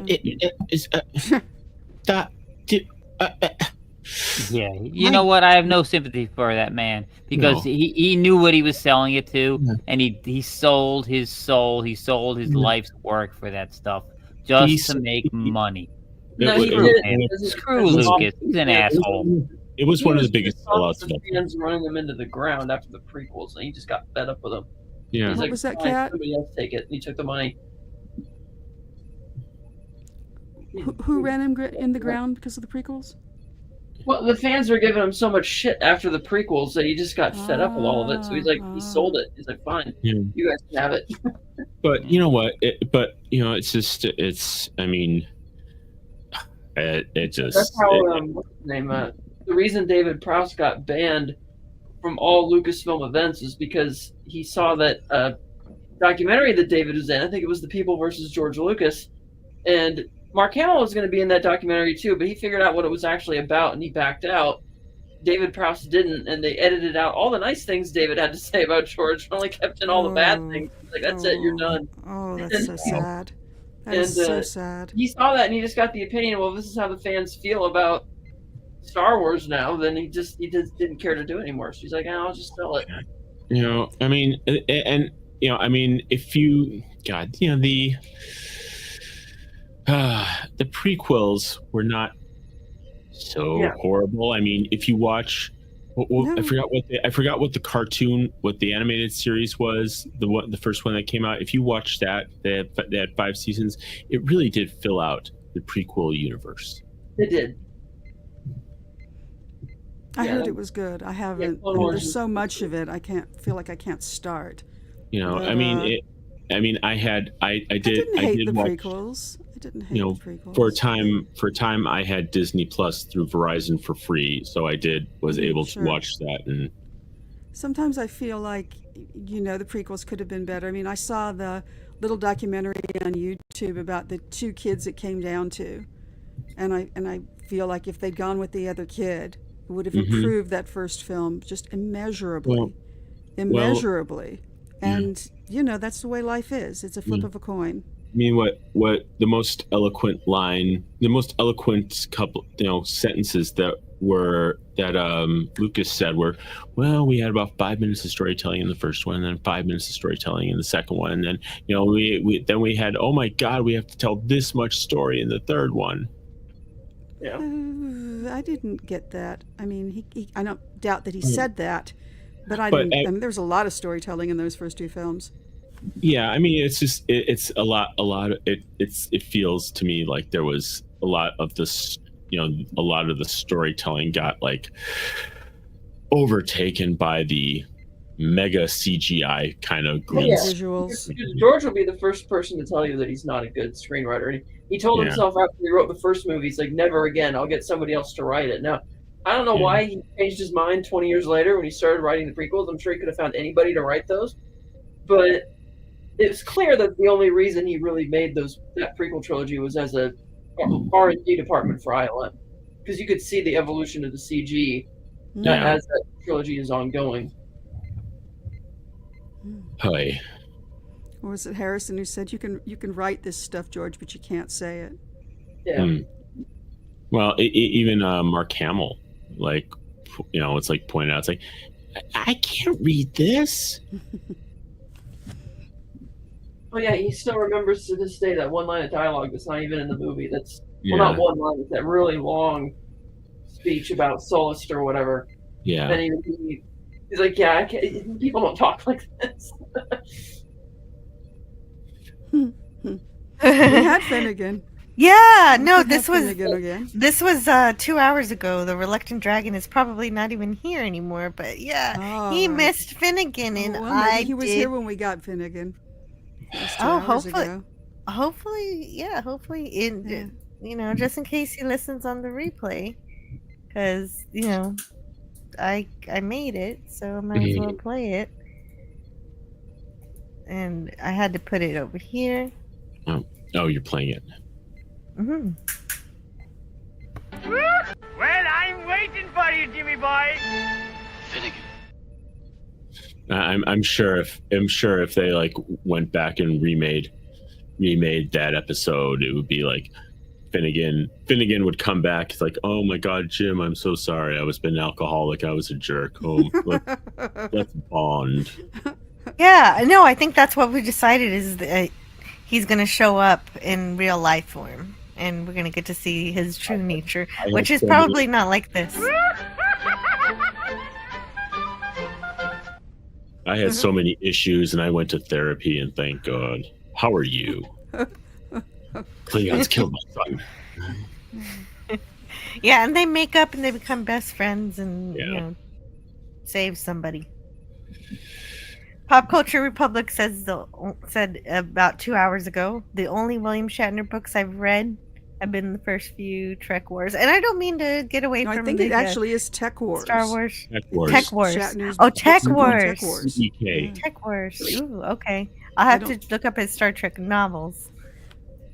Yeah, you know what? I have no sympathy for that man, because he knew what he was selling it to, and he sold his soul, he sold his life's work for that stuff just to make money. No, he did. Screw Lucas, he's an asshole. It was one of the biggest sellouts. The fans running them into the ground after the prequels, and he just got fed up with them. Yeah. He's What like, was that, "Fine, Kat? somebody else take it." And he took the money. Who ran him in the ground because of the prequels? Well, the fans were giving him so much shit after the prequels that he just got fed up with all of it. So he's like, he sold it. He's like, fine, you guys can have it. But you know what? It's just, I mean, it just. That's how, what's his name? The reason David Prowse got banned from all Lucasfilm events is because he saw that documentary that David was in. I think it was The People versus George Lucas. And Mark Hamill was going to be in that documentary too, but he figured out what it was actually about and he backed out. David Prowse didn't, and they edited out all the nice things David had to say about George, but only kept in all the bad things. Like, that's it, you're done. Oh, that's so sad. That is so sad. He saw that and he just got the opinion, well, this is how the fans feel about Star Wars now, then he just didn't care to do it anymore. So he's like, I'll just sell it. You know, I mean, and you know, I mean, if you, God, you know, the prequels were not so horrible. I mean, if you watch, I forgot what the cartoon, what the animated series was, the first one that came out. If you watch that, they had 5 seasons. It really did fill out the prequel universe. It did. I heard it was good. I haven't. There's so much of it. I feel like I can't start. You know, But, I mean, I did hate the watch, prequels. I didn't hate you know, the prequels. for a time I had Disney Plus through Verizon for free, so I was able to watch that. And sometimes I feel like, you know, the prequels could have been better. I mean, I saw the little documentary on YouTube about the 2 kids it came down to, and I feel like if they'd gone with the other kid, it would have improved that first film just immeasurably. And you know, that's the way life is. It's a flip of a coin. mean, what the most eloquent couple, sentences that Lucas said were, well, we had about 5 minutes of storytelling in the first one, and then 5 minutes of storytelling in the second one, and then we had, oh my God, we have to tell this much story in the third one. Yeah. I didn't get that. I mean, I don't doubt that he said that, but I mean, there's a lot of storytelling in those first two films. Yeah, I mean, it's just it's a lot. It feels to me like there was a lot of this. A lot of the storytelling got like overtaken by the mega CGI kind of green visuals. George will be the first person to tell you that he's not a good screenwriter. He told himself after he wrote the first movie, he's like, never again, I'll get somebody else to write it. Now, I don't know why he changed his mind 20 years later when he started writing the prequels. I'm sure he could have found anybody to write those. But it's clear that the only reason he really made that prequel trilogy was as a R&D department for ILM. Because you could see the evolution of the CG as that trilogy is ongoing. Hi. Or was it Harrison who said you can write this stuff, George, but you can't say it? Yeah. Well, even Mark Hamill, it's like pointed out, it's like, I can't read this. Oh yeah, he still remembers to this day that one line of dialogue that's not even in the movie. That's not one line. It's that really long speech about Solist or whatever. Yeah. And he's like, yeah, I can't, people don't talk like this. We had Finnegan. Yeah, no, this was again. 2 hours ago. The Reluctant Dragon is probably not even here anymore, but he missed Finnegan, and he was here when we got Finnegan. Hopefully, just in case he listens on the replay, because I made it, so I might as well play it, and I had to put it over here. Oh, you're playing it. Mm-hmm. Well, I'm waiting for you, Jimmy boy. Finnegan. I'm sure if they like went back and remade that episode, it would be like Finnegan would come back. It's like, oh my God, Jim, I'm so sorry. I was been alcoholic. I was a jerk. Oh, let's bond. Yeah, no, I think that's what we decided is that he's going to show up in real life form, and we're going to get to see his true nature, which is probably not like this. I had so many issues, and I went to therapy, and thank God. How are you? Klingons killed my son. Yeah, and they make up and they become best friends and save somebody. Pop Culture Republic said about 2 hours ago, the only William Shatner books I've read have been the first few Trek Wars, and I don't mean to get away from. I think it actually is Tech Wars. Star Wars. Tech Wars. Tech Wars. Shatner's Oh, Tech books Wars. Tech Wars. Tech Wars. Ooh, okay. I'll have to look up his Star Trek novels.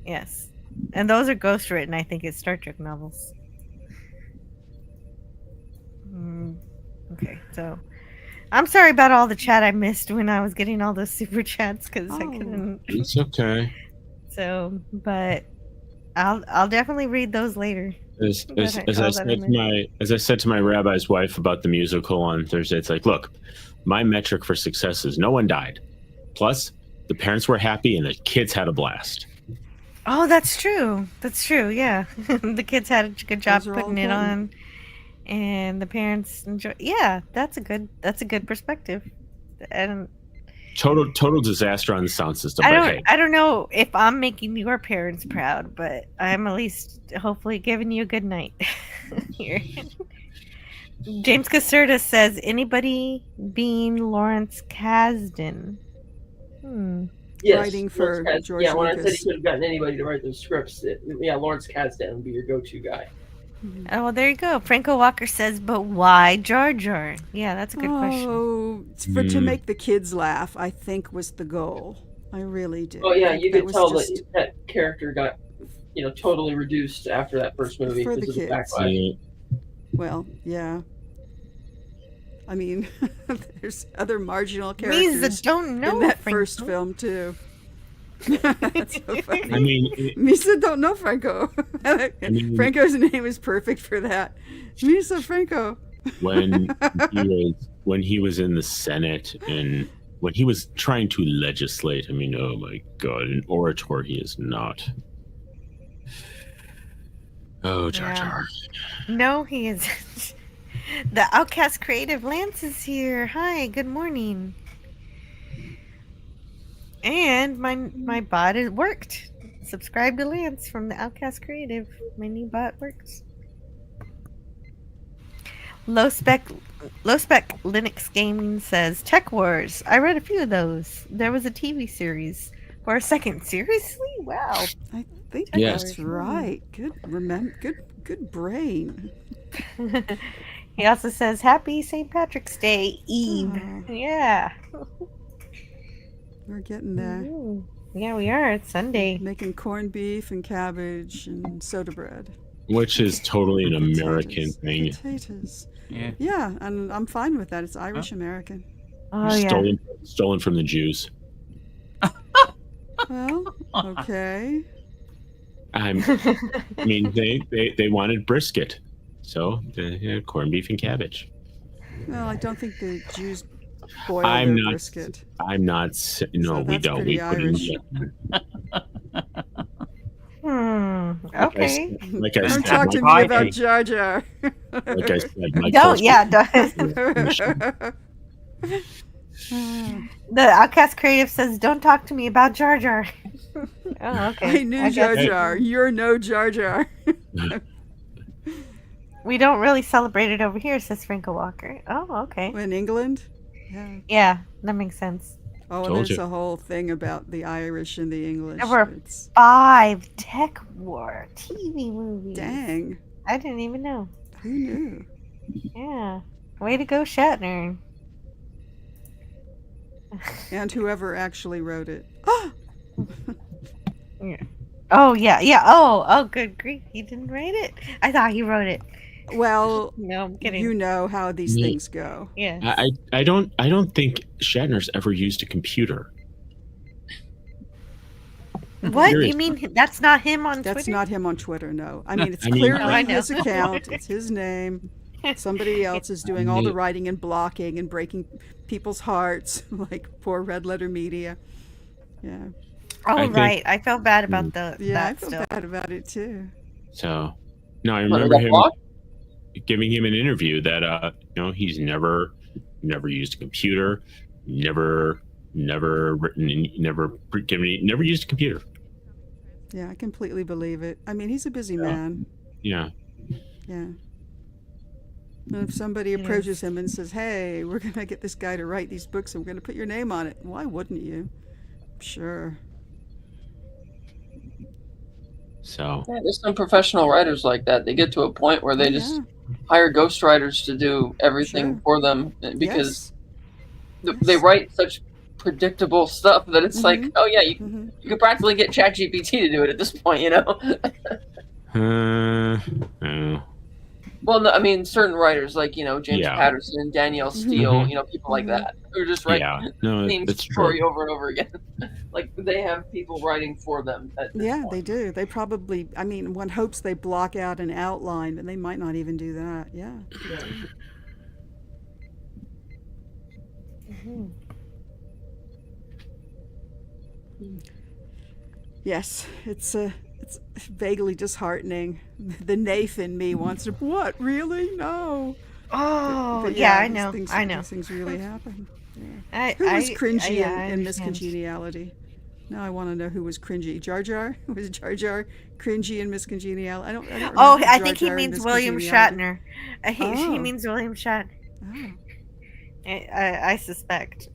Yes, and those are ghost written. I think it's Star Trek novels. Okay, so I'm sorry about all the chat I missed when I was getting all those super chats because I couldn't. It's okay. So, but I'll definitely read those later. As I said to my rabbi's wife about the musical on Thursday, it's like, look, my metric for success is no one died. Plus, the parents were happy and the kids had a blast. Oh, that's true. That's true. Yeah, the kids had a good job putting it on, and the parents enjoy. Yeah, that's a good perspective. And total disaster on the sound system. I don't know if I'm making your parents proud, but I'm at least hopefully giving you a good night here. James Caserta says, anybody being Lawrence Kasdan? Yes, writing for George when Lucas. I said he could have gotten anybody to write those scripts, Lawrence Kasdan would be your go-to guy. Oh, well, there you go. Franco Walker says, but why Jar Jar? Yeah, that's a good question. Oh, to make the kids laugh, I think was the goal. I really did. Oh yeah, you could tell that character got, totally reduced after that first movie for the because of kids. the backlash. Well, yeah. I mean, there's other marginal characters don't know in that first film too. That's so funny. I mean, Misa don't know Franco. mean- Franco's name is perfect for that. Misa Franco. when he was in the Senate and when he was trying to legislate, I mean, oh my God, an orator he is not. Oh, Jar Jar. No, he isn't. The Outcast Creative Lance is here. Hi, good morning. And my bot has worked. Subscribe to Lance from the Outcast Creative. My new bot works. Low spec Linux Gaming says Tech Wars. I read a few of those. There was a TV series for a second. Seriously? Wow. I think Yes. that's right. Good brain. He also says Happy St. Patrick's Day Eve. Yeah. We're getting there. Ooh. Yeah, we are. It's Sunday. Making corned beef and cabbage and soda bread. Which is totally an American thing. Potatoes. Yeah. Yeah, and I'm fine with that. It's Irish American. Oh, yeah. Stolen from the Jews. Well, okay. I mean, they wanted brisket, so corned beef and cabbage. Well, I don't think the Jews boil I'm their not. brisket. I'm not. No, So we that's don't. We pretty put in. Okay. Like I Don't said, talk to me about Jar Jar. Like I said, my Don't. culture- Yeah. The Outcast Creative says, "Don't talk to me about Jar Jar." Oh, okay. I knew guess Jar Jar. You're no Jar Jar. We don't really celebrate it over here, says Franco Walker. Oh, okay. In England? Yeah. Yeah, that makes sense. Oh, and Told there's you. a whole thing about the Irish and the English. There were It's- 5 Tech War TV movies. Dang. I didn't even know. Who knew? Yeah. Way to go, Shatner. And whoever actually wrote it. Yeah. Oh, yeah, yeah. Oh, good grief. He didn't write it? I thought he wrote it. Well, No, I'm kidding. you know how these Yeah. things go. Yeah. I don't think Shatner's ever used a computer. What? Seriously. You mean that's not him on That's Twitter? not him on Twitter, no. I mean, it's I mean- clearly Oh, I know. his account. It's his name. Somebody else is doing all the writing and blocking and breaking people's hearts, like poor Red Letter Media. Yeah. Oh, I think- right. I felt bad about Yeah, I that feel still. bad about it too. So, no, I What, remember they got him blocked? giving him an interview that he's never used a computer, never written, never used a computer. Yeah, I completely believe it. I mean, he's a busy man. Yeah. Yeah. And if somebody approaches him and says, "Hey, we're going to get this guy to write these books and we're going to put your name on it," why wouldn't you? Sure. So Yeah, there's some professional writers like that. They get to a point where they just hire ghostwriters to do everything for them because they write such predictable stuff that it's like, oh yeah, you could practically get ChatGPT to do it at this point, you know? no. Well, no, I mean, certain writers like, James Yeah. Patterson and Danielle Steele, Mhm. people like that who just write Yeah, no, the same that's true. story over and over again. Like they have people writing for them. At this Yeah, point. they do. They probably, I mean, one hopes they block out an outline, but they might not even do that. Yeah. Yes, it's vaguely disheartening. The Nath in me wants to, what, really? No. Oh, But yeah, I these know. things- I know. These things really happen. Yeah. I- Who was I- cringy yeah, I in understand. Miscongeniality? Now I want to know who was cringy. Jar Jar? Was Jar Jar cringy in Miscongeniality? I don't Oh, remember I Jar think he Jar in means William Miscongeniality. Shatner. He Oh. means William Shatner. Oh. I suspect.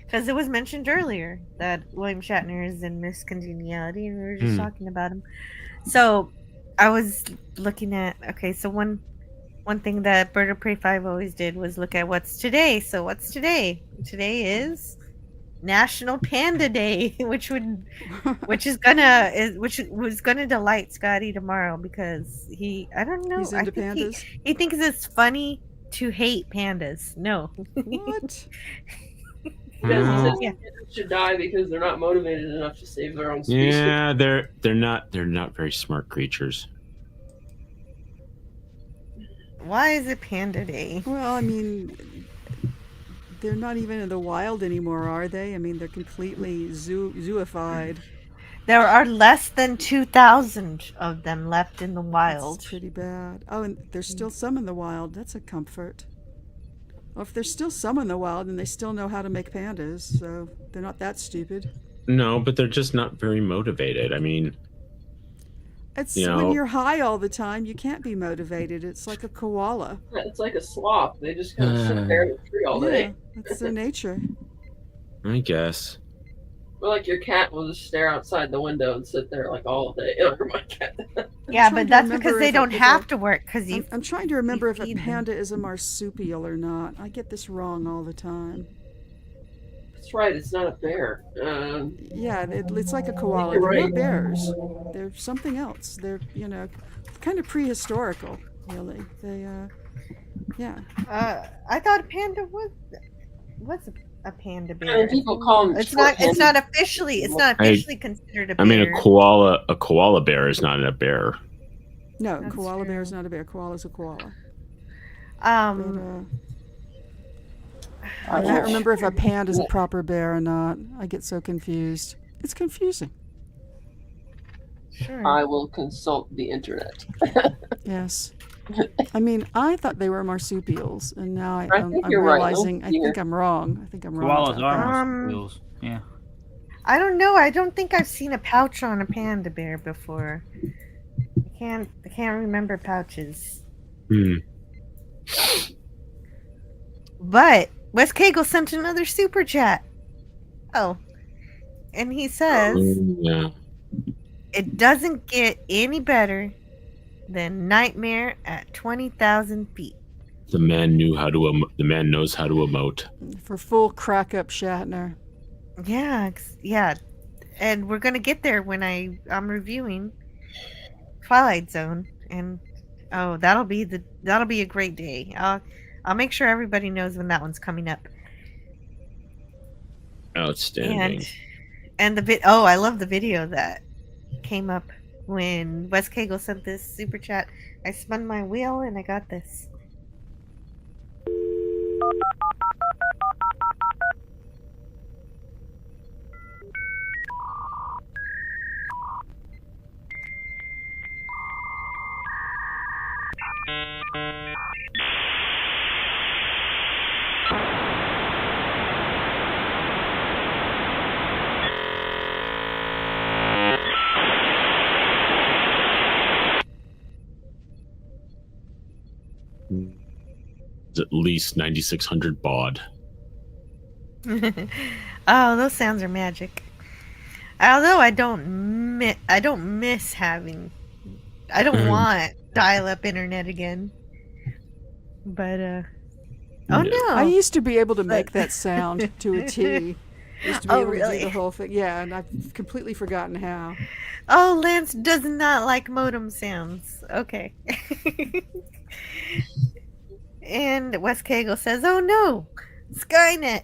Because it was mentioned earlier that William Shatner is in Miscongeniality, and we were just talking about him. So I was looking at, okay, so one thing that Bird of Prey 5 always did was look at what's today. So what's today? Today is National Panda Day, which was gonna delight Scotty tomorrow because I don't know. He's I into think pandas? He thinks it's funny to hate pandas. No. What? Because he says Yeah. pandas should die because they're not motivated enough to save their own species. Yeah, they're not very smart creatures. Why is it Panda Day? Well, I mean, they're not even in the wild anymore, are they? I mean, they're completely zooified. There are less than 2,000 of them left in the wild. That's pretty bad. Oh, and there's still some in the wild. That's a comfort. Well, if there's still some in the wild, then they still know how to make pandas, so they're not that stupid. No, but they're just not very motivated. I mean, It's you know, when you're high all the time, you can't be motivated. It's like a koala. It's like a sloth. They just kind of sit there in the tree all day. Yeah, that's their nature. I guess. Or like your cat will just stare outside the window and sit there like all day. Or my cat. Yeah, trying but to that's remember because they if don't a- have to work. Because I'm trying to remember if a panda is a marsupial or not. I get this wrong all the time. That's right. It's not a bear. Yeah, it's like a koala. You're They're right. not bears. They're something else. They're, kind of prehistorical, really. They, yeah. I thought a panda was a panda bear. And people call them. It's not. It's not officially. It's not officially considered a bear. I mean, a koala bear is not a bear. No, koala bear is not a bear. Koala's a koala. I can't remember if a panda is a proper bear or not. I get so confused. It's confusing. Sure. I will consult the internet. Yes. I mean, I thought they were marsupials, and now I'm think you're right. realizing Oh, I dear. think I'm wrong. I think I'm wrong. Koalas about are that. marsupials. Yeah. I don't know. I don't think I've seen a pouch on a panda bear before. I can't remember pouches. But Wes Cagle sent another super chat. Oh. And he says Yeah. it doesn't get any better than Nightmare at 20,000 feet. The man knew how to. The man knows how to emote. For full crack up Shatner. Yeah, yeah. And we're gonna get there when I'm reviewing Twilight Zone, and that'll be a great day. I'll make sure everybody knows when that one's coming up. Outstanding. And I love the video that came up when Wes Cagle sent this super chat. I spun my wheel and I got this. It's at least 9,600 baud. Oh, those sounds are magic. Although I don't miss having. I don't want dial-up internet again. But oh no! I used to be able to make that sound to a T. I used to be able to really? do the whole thing. Yeah, and I've completely forgotten how. Oh, Lance does not like modem sounds. Okay. And Wes Cagle says, "Oh no, Skynet."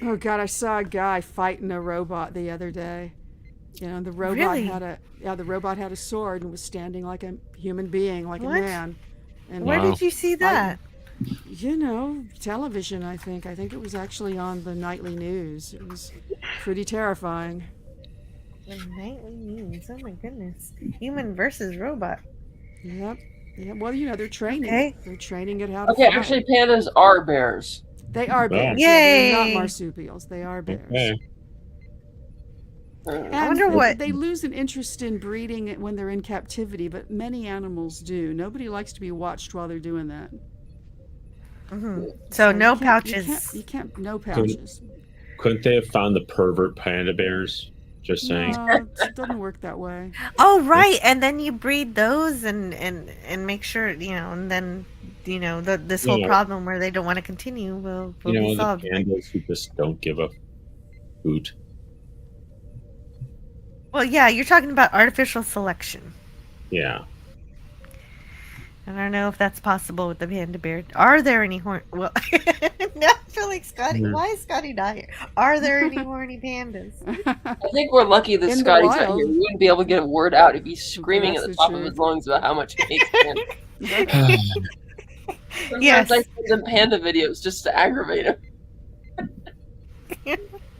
Oh God, I saw a guy fighting a robot the other day. You know, the robot Really? the robot had a sword and was standing like a human being, like What? a man. And Where did you see that? You know, television. I think it was actually on the nightly news. It was pretty terrifying. The nightly news. Oh my goodness. Human versus robot. Yep. Yeah. Well, you know, they're training. Okay. They're training it how to Okay, fly. actually, pandas are bears. They are bears. Yay! Yeah, they're not marsupials. They are bears. Okay. And I wonder what they lose an interest in breeding it when they're in captivity, but many animals do. Nobody likes to be watched while they're doing that. So no you can't- pouches. You can't. No pouches. Couldn't they have found the pervert panda bears? Just saying. No, it doesn't work that way. Oh right, and then you breed those and make sure and then this whole Yeah. problem where they don't want to continue will You know, be the solved. pandas who just don't give a hoot. Well, yeah, you're talking about artificial selection. Yeah. I don't know if that's possible with the panda bear. Are there any Well, no, feel like Scotty. Why is Scotty not here? Are there any horny pandas? I think we're lucky that In the Scotty's not wild. here. We wouldn't be able to get a word out if he's screaming at the top of his lungs about how much he hates pandas. Sometimes Yes. I send him panda videos just to aggravate him.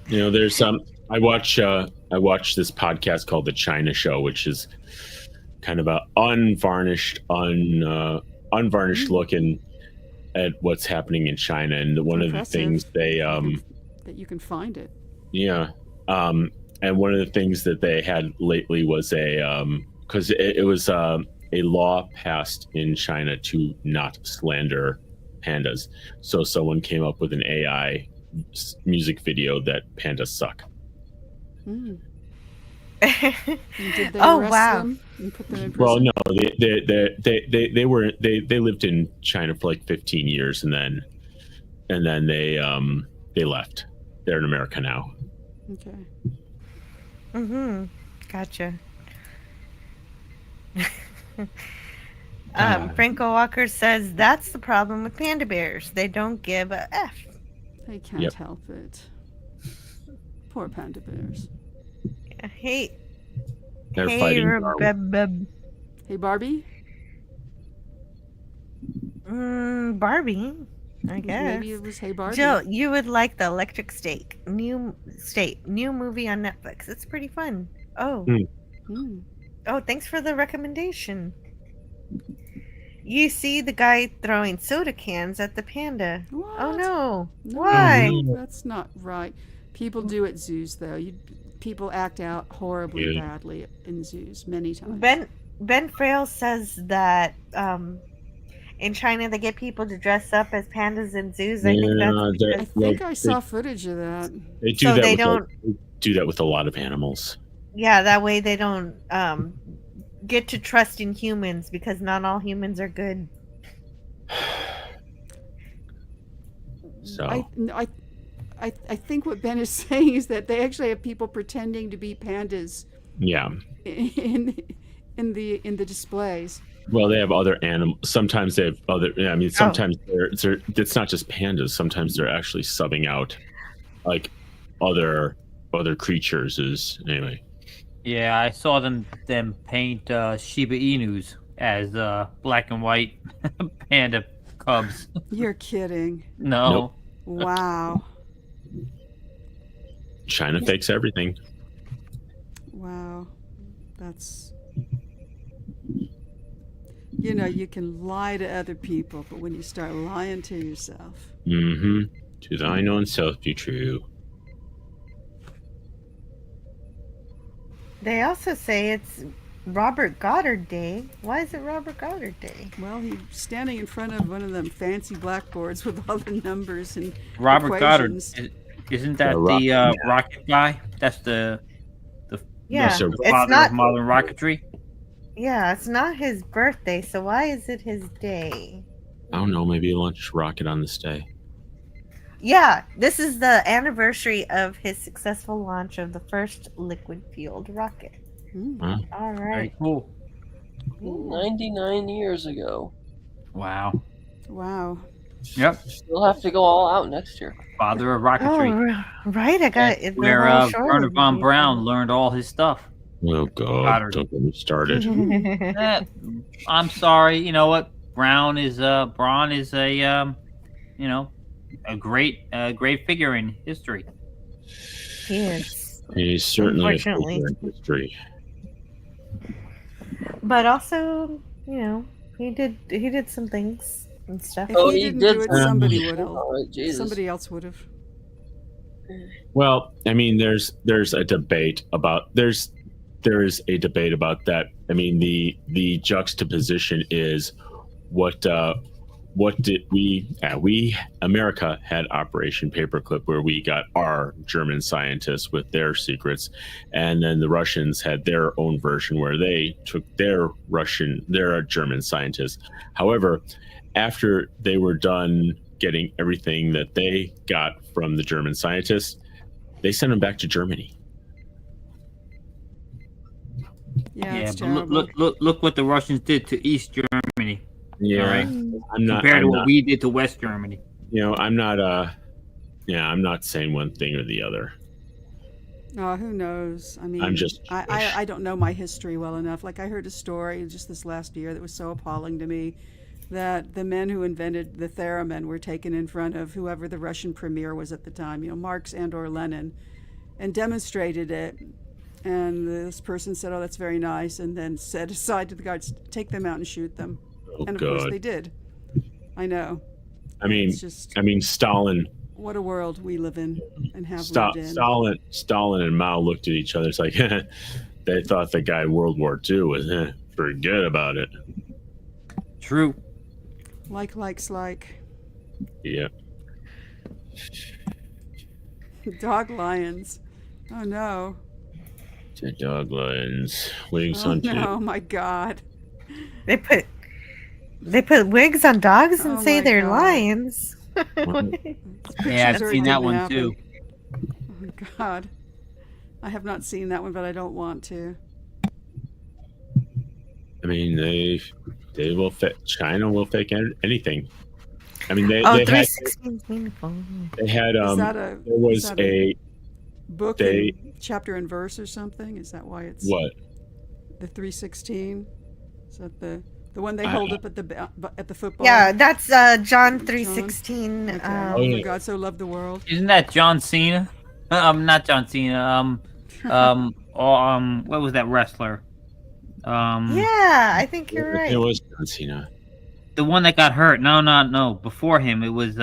You know, there's I watch this podcast called The China Show, which is kind of a unvarnished looking at what's happening in China. And one of the Impressive. things they That you can find it. yeah, and one of the things that they had lately was because it was a law passed in China to not slander pandas. So someone came up with an AI music video that pandas suck. Hmm. Did they Oh, arrest wow. them and put them in Well, prison? no, they lived in China for like 15 years, and then they left. They're in America now. Okay. Mm-hmm. Gotcha. Franco Walker says that's the problem with panda bears. They don't give a F. They can't Yep. help it. Poor panda bears. Hey, They're hey, fighting Hey, Barbie? Barbie, I guess. Maybe it was Hey Barbie. Jill, you would like the Electric State new movie on Netflix. It's pretty fun. Oh, Hmm. oh, thanks for the recommendation. You see the guy throwing soda cans at the panda. Oh no! Why? That's not right. People do at zoos, though. People act out horribly Yeah. badly in zoos many times. Ben Frail says that in China they get people to dress up as pandas in zoos. I think they're- that's I think I saw footage of that. They do So that. they With don't- they do that with a lot of animals. yeah. That way they don't get to trust in humans because not all humans are good. So I think what Ben is saying is that they actually have people pretending to be pandas yeah. in the displays. Well, they have other animals. Sometimes they have other. I mean, sometimes they're. It's not just pandas. Sometimes they're actually subbing out, like other creatures. Anyway. Yeah, I saw them paint Shiba Inus as black and white panda cubs. You're kidding. No. Nope. Wow. China fakes everything. Wow. That's. You know, you can lie to other people, but when you start lying to yourself. Mm-hmm. To thine own self be true. They also say it's Robert Goddard Day. Why is it Robert Goddard Day? Well, he's standing in front of one of them fancy blackboards with all the numbers and Robert Goddard. equations. Isn't that Yeah, the rocket guy? That's the Yeah, sir. it's father not. of modern rocketry? Yeah, it's not his birthday, so why is it his day? I don't know. Maybe he launched a rocket on this day. Yeah, this is the anniversary of his successful launch of the first liquid-fueled rocket. Huh? All Very right. cool. 99 years ago. Wow. Wow. Yep. We'll have to go all out next year. Father of rocketry. Oh, right. I got it. Where Werner von Braun learned all his stuff. Oh God! Goddard. Don't get me started. I'm sorry. You know what? Braun is a a great figure in history. He is. He's certainly a Unfortunately. figure in history. But also, he did some things and stuff. If Oh, he he didn't did do it, some- somebody would Oh, have. Jesus. Somebody else would have. Well, I mean, there is a debate about that. I mean, the juxtaposition is what did we America had Operation Paperclip, where we got our German scientists with their secrets, and then the Russians had their own version where they took their German scientists. However, after they were done getting everything that they got from the German scientists, they sent them back to Germany. Yeah, Yeah, it's but terrible. look what the Russians did to East Germany. Yeah, All right. I'm not Compared to I'm what not- we did to West Germany. I'm not I'm not saying one thing or the other. Oh, who knows? I mean, I don't know my history well enough. Like, I heard a story just this last year that was so appalling to me, that the men who invented the theremin were taken in front of whoever the Russian premier was at the time, Marx and/or Lenin, and demonstrated it. And this person said, "Oh, that's very nice," and then said aside to the guards, "Take them out and shoot them." Oh, and of God. course they did. I know. I mean, Stalin. What a world we live in and have lived in. Stalin and Mao looked at each other. It's like they thought the guy in World War II was forget about it. True. Like. Yeah. Dog lions. Oh no. The dog lions. Wigs Oh on no, my God. They put wigs on dogs and Oh say my they're God. lions. Yeah, I've seen that one too. Oh my God. I have not seen that one, but I don't want to. I mean, they will fit. China will fake anything. I mean, they 316 is meaningful. They had Is that there was a book they in chapter and verse or something? Is that why it's what the 316? Is that the one they hold up at the football? Yeah, that's John 3:16. Okay. For God so loved the world. Isn't that John Cena? Not John Cena. What was that wrestler? Yeah, I think you're right. It was John Cena. The one that got hurt. No. Before him, it was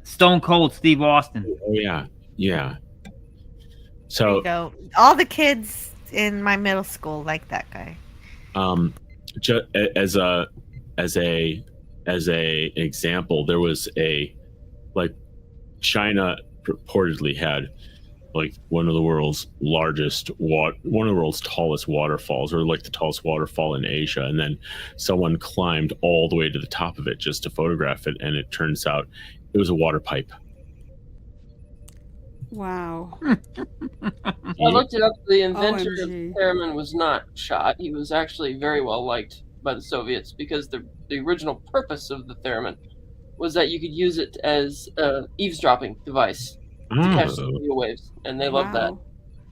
Stone Cold Steve Austin. Oh yeah. There So you go. All the kids in my middle school like that guy. as a example, there was China purportedly had one of the world's tallest waterfalls, or the tallest waterfall in Asia, and then someone climbed all the way to the top of it just to photograph it, and it turns out it was a water pipe. Wow. I looked it up. The inventor of OMG. the theremin was not shot. He was actually very well liked by the Soviets because the original purpose of the theremin was that you could use it as an eavesdropping device to catch the radio waves, and they loved that.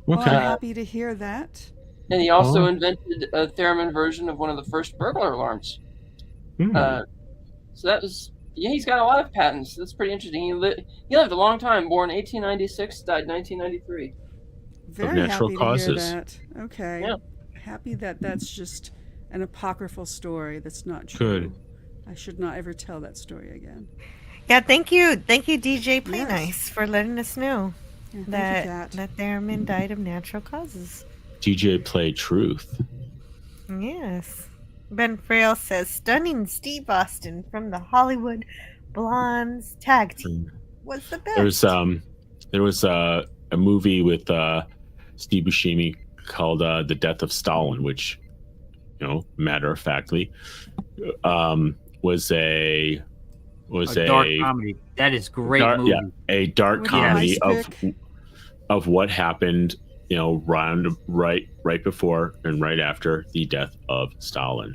Well, I'm happy to hear that. And he also invented a theremin version of one of the first burglar alarms. So that was, he's got a lot of patents. That's pretty interesting. He lived a long time, born 1896, died 1993. Very natural happy causes. to hear that. Okay. Yeah. Happy that that's just an apocryphal story that's not true. Good. I should not ever tell that story again. Yeah, thank you, DJ Play Nice, for letting us know Yeah, thank that you, Kat. theremin died of natural causes. DJ Play Truth. Yes. Ben Frail says, stunning Steve Austin from the Hollywood Blondes tag team was the best. There was a movie with Steve Buscemi called The Death of Stalin, which, matter of factly, was a dark comedy. That is great movie. Yeah, a dark With comedy Ice of what happened, right before and right after the death of Stalin.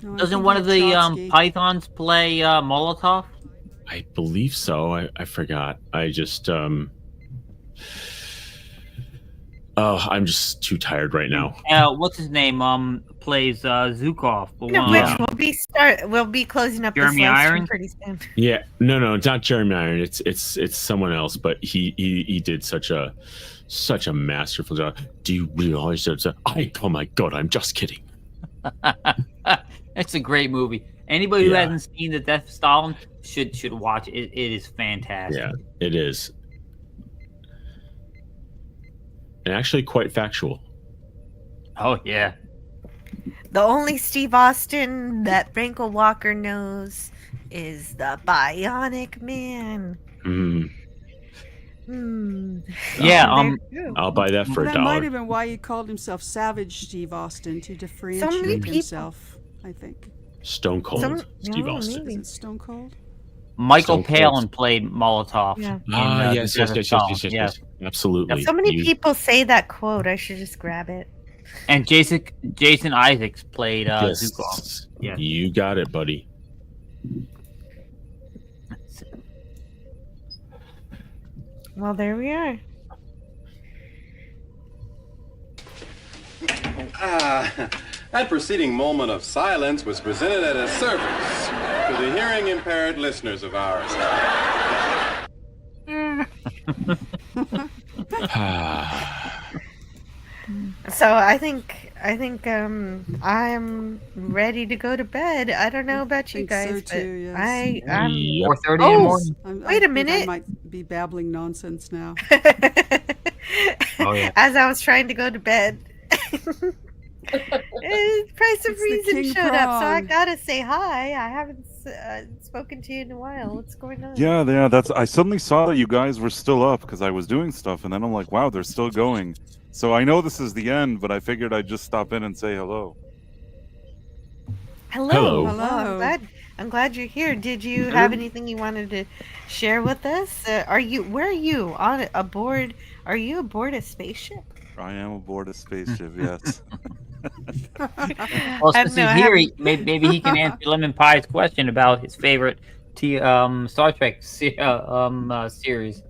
No, I Doesn't think one of the Trotsky. pythons play Molotov? I believe so. I forgot. I just I'm just too tired right now. What's his name? Plays Zukov. The Speaking of one, which, we'll be closing up Jeremy this live stream Irons? pretty soon. Yeah, no, it's not Jeremy Iron. It's someone else. But he did such a masterful job. Do you realize that? Oh my God, I'm just kidding. It's a great movie. Anybody who Yeah. hasn't seen The Death of Stalin should watch it. It is fantastic. Yeah, it is, and actually quite factual. Oh yeah. The only Steve Austin that Frankel Walker knows is the Bionic Man. Yeah. I'll buy that for Well, $1. that might have been why he called himself Savage Steve Austin, to differentiate people- himself, I think. Stone Cold Steve Austin. Is it Stone Cold? Michael Stone Cold. Palin played Molotov. Yeah. in, Yes, The Death of Stalin. Yeah. absolutely. So many You- people say that quote. I should just grab it. And Jason Isaacs played Yes, Zukov. Yeah. you got it, buddy. Well, there we are. That preceding moment of silence was presented as a service to the hearing impaired listeners of ours. So I think I'm ready to go to bed. I don't know about you guys, so but too, yes. I'm 4:30 in the morning. Wait a I minute. might be babbling nonsense now. Oh, yeah. As I was trying to go to bed, Price of Reason king showed up, so I prawn. gotta say hi. I haven't spoken to you in a while. What's going on? Yeah. That's. I suddenly saw that you guys were still up because I was doing stuff, and then I'm like, wow, they're still going. So I know this is the end, but I figured I'd just stop in and say hello. Hello. Hello. Well, I'm glad you're here. Did you have anything you wanted to share with us? Where are you? Aboard? Are you aboard a spaceship? I am aboard a spaceship. Yes. Well, since he's here, maybe he can answer Lemon Pie's question about his favorite Star Trek series.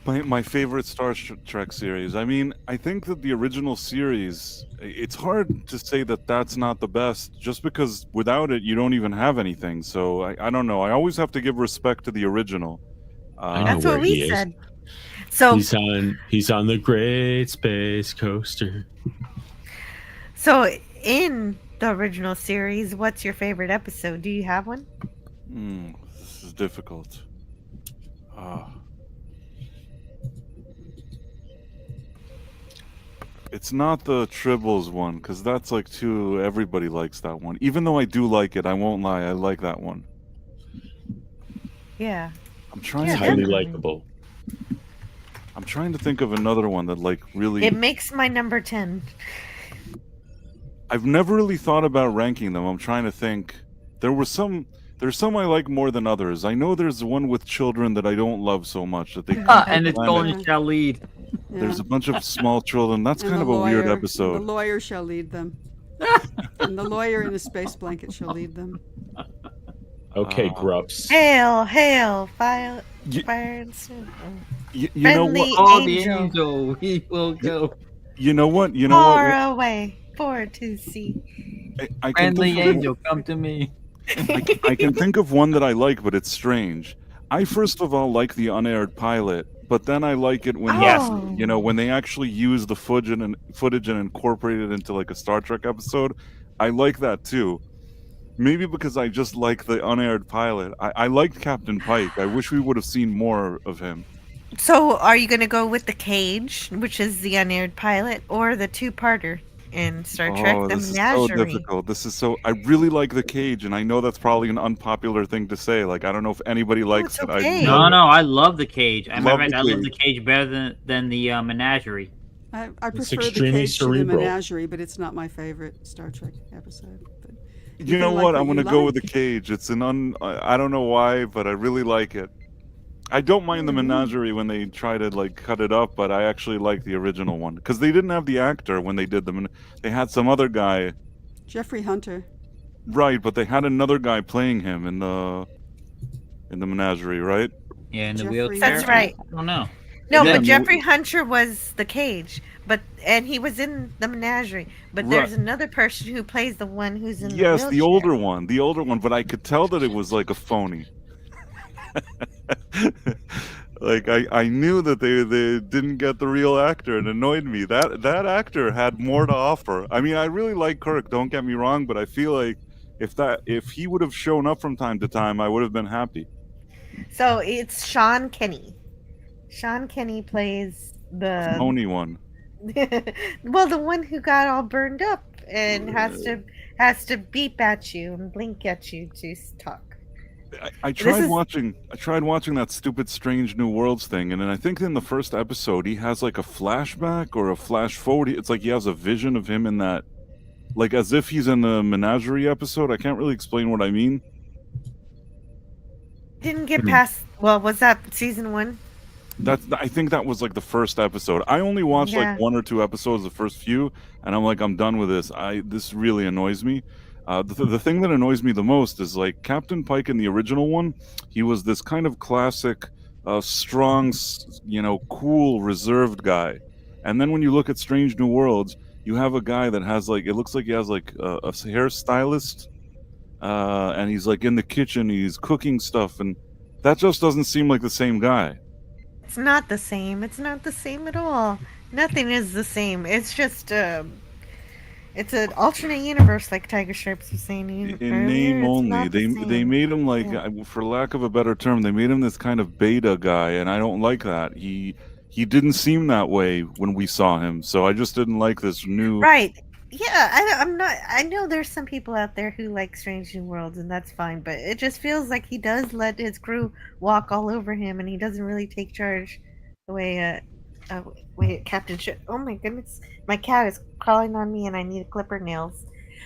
My favorite Star Trek series. I mean, I think that the original series, it's hard to say that that's not the best, just because without it, you don't even have anything. So I don't know. I always have to give respect to the original. I know That's where what we he is. said. So he's on the Great Space Coaster. So in the original series, what's your favorite episode? Do you have one? This is difficult. It's not the Tribbles one, because that's like too. Everybody likes that one. Even though I do like it, I won't lie. I like that one. Yeah. I'm trying. It's to highly think- likable. I'm trying to think of another one that like really. It makes my number 10. I've never really thought about ranking them. I'm trying to think. There's some I like more than others. I know there's one with children that I don't love so much that they. And it's Golden shall lead. There's a bunch of small children. That's And kind the of a weird lawyer- episode. The lawyer shall lead them. And the lawyer in a space blanket shall lead them. Okay, Grups. Hail, fire and stone. You know Friendly what? angel. He will go. You know what? Far away, for to see. I can Friendly think of- angel, come to me. I can think of one that I like, but it's strange. I first of all like the unaired pilot, but then I like it when when they actually use the footage and incorporate it into like a Star Trek episode. I like that too. Maybe because I just like the unaired pilot. I liked Captain Pike. I wish we would have seen more of him. So, are you going to go with the Cage, which is the unaired pilot, or the two-parter in Star Trek: The This is so Menagerie? difficult. I really like the Cage, and I know that's probably an unpopular thing to say. Like, I don't know if anybody likes it. okay. No, I love the Cage. I Love love the the Cage better than the Menagerie. I prefer the extremely Cage to the cerebral. Menagerie, but it's not my favorite Star Trek episode. But You know can like what? I'm you going to go with like. the Cage. It's I don't know why, but I really like it. I don't mind the Menagerie when they try to like cut it up, but I actually like the original one because they didn't have the actor when they did them. They had some other guy, Jeffrey Hunter. right? But they had another guy playing him in the Menagerie, right? Yeah, in the Jeffrey wheelchair. That's right. I don't know. No, Yeah, but Jeffrey Hunter was the Cage, and he was in the Menagerie. But there's Right. another person who plays the one who's in Yes, the the wheelchair. older one. But I could tell that it was like a phony. Like I knew that they didn't get the real actor. It annoyed me. That actor had more to offer. I mean, I really like Kirk. Don't get me wrong, but I feel like if he would have shown up from time to time, I would have been happy. So it's Sean Kenny. Sean Kenny plays the Phony one. well, the one who got all burned up and has to beep at you and blink at you to talk. I tried watching that stupid Strange New Worlds thing, and then I think in the first episode he has like a flashback or a flash forward. It's like he has a vision of him in that, like as if he's in the Menagerie episode. I can't really explain what I mean. Didn't get past. Well, was that season 1? I think that was like the first episode. I only watched Yeah. like 1 or 2 episodes, the first few, and I'm like, I'm done with this. This really annoys me. The thing that annoys me the most is like Captain Pike in the original one. He was this kind of classic a strong, cool, reserved guy. And then when you look at Strange New Worlds, you have a guy that has it looks like he has a hairstylist, and he's in the kitchen, he's cooking stuff, and that just doesn't seem like the same guy. It's not the same. It's not the same at all. Nothing is the same. It's just it's an alternate universe, like Tiger Stripes was saying. In name only, they made him for lack of a better term, they made him this kind of beta guy, and I don't like that. He didn't seem that way when we saw him, so I just didn't like this new. Right. Yeah, I'm not. I know there's some people out there who like Strange New Worlds, and that's fine. But it just feels like he does let his crew walk all over him, and he doesn't really take charge the way Captain should. Oh my goodness, my cat is crawling on me, and I need to clip her nails.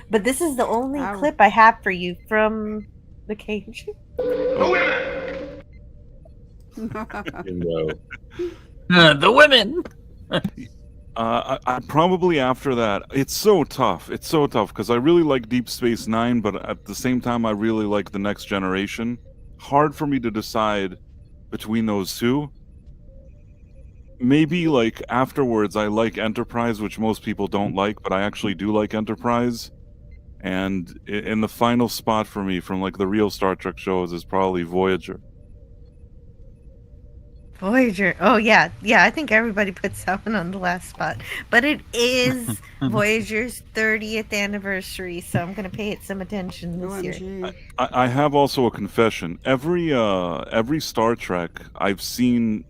But this is the only clip I have for you from the cage. The women. I probably after that. It's so tough. It's so tough because I really like Deep Space Nine, but at the same time, I really like The Next Generation. Hard for me to decide between those two. Maybe afterwards, I like Enterprise, which most people don't like, but I actually do like Enterprise. And in the final spot for me from the real Star Trek shows is probably Voyager. Voyager. Oh yeah. I think everybody puts that one on the last spot. But it is Voyager's 30th anniversary, so I'm going to pay it some attention this year. I have also a confession. Every Star Trek I've seen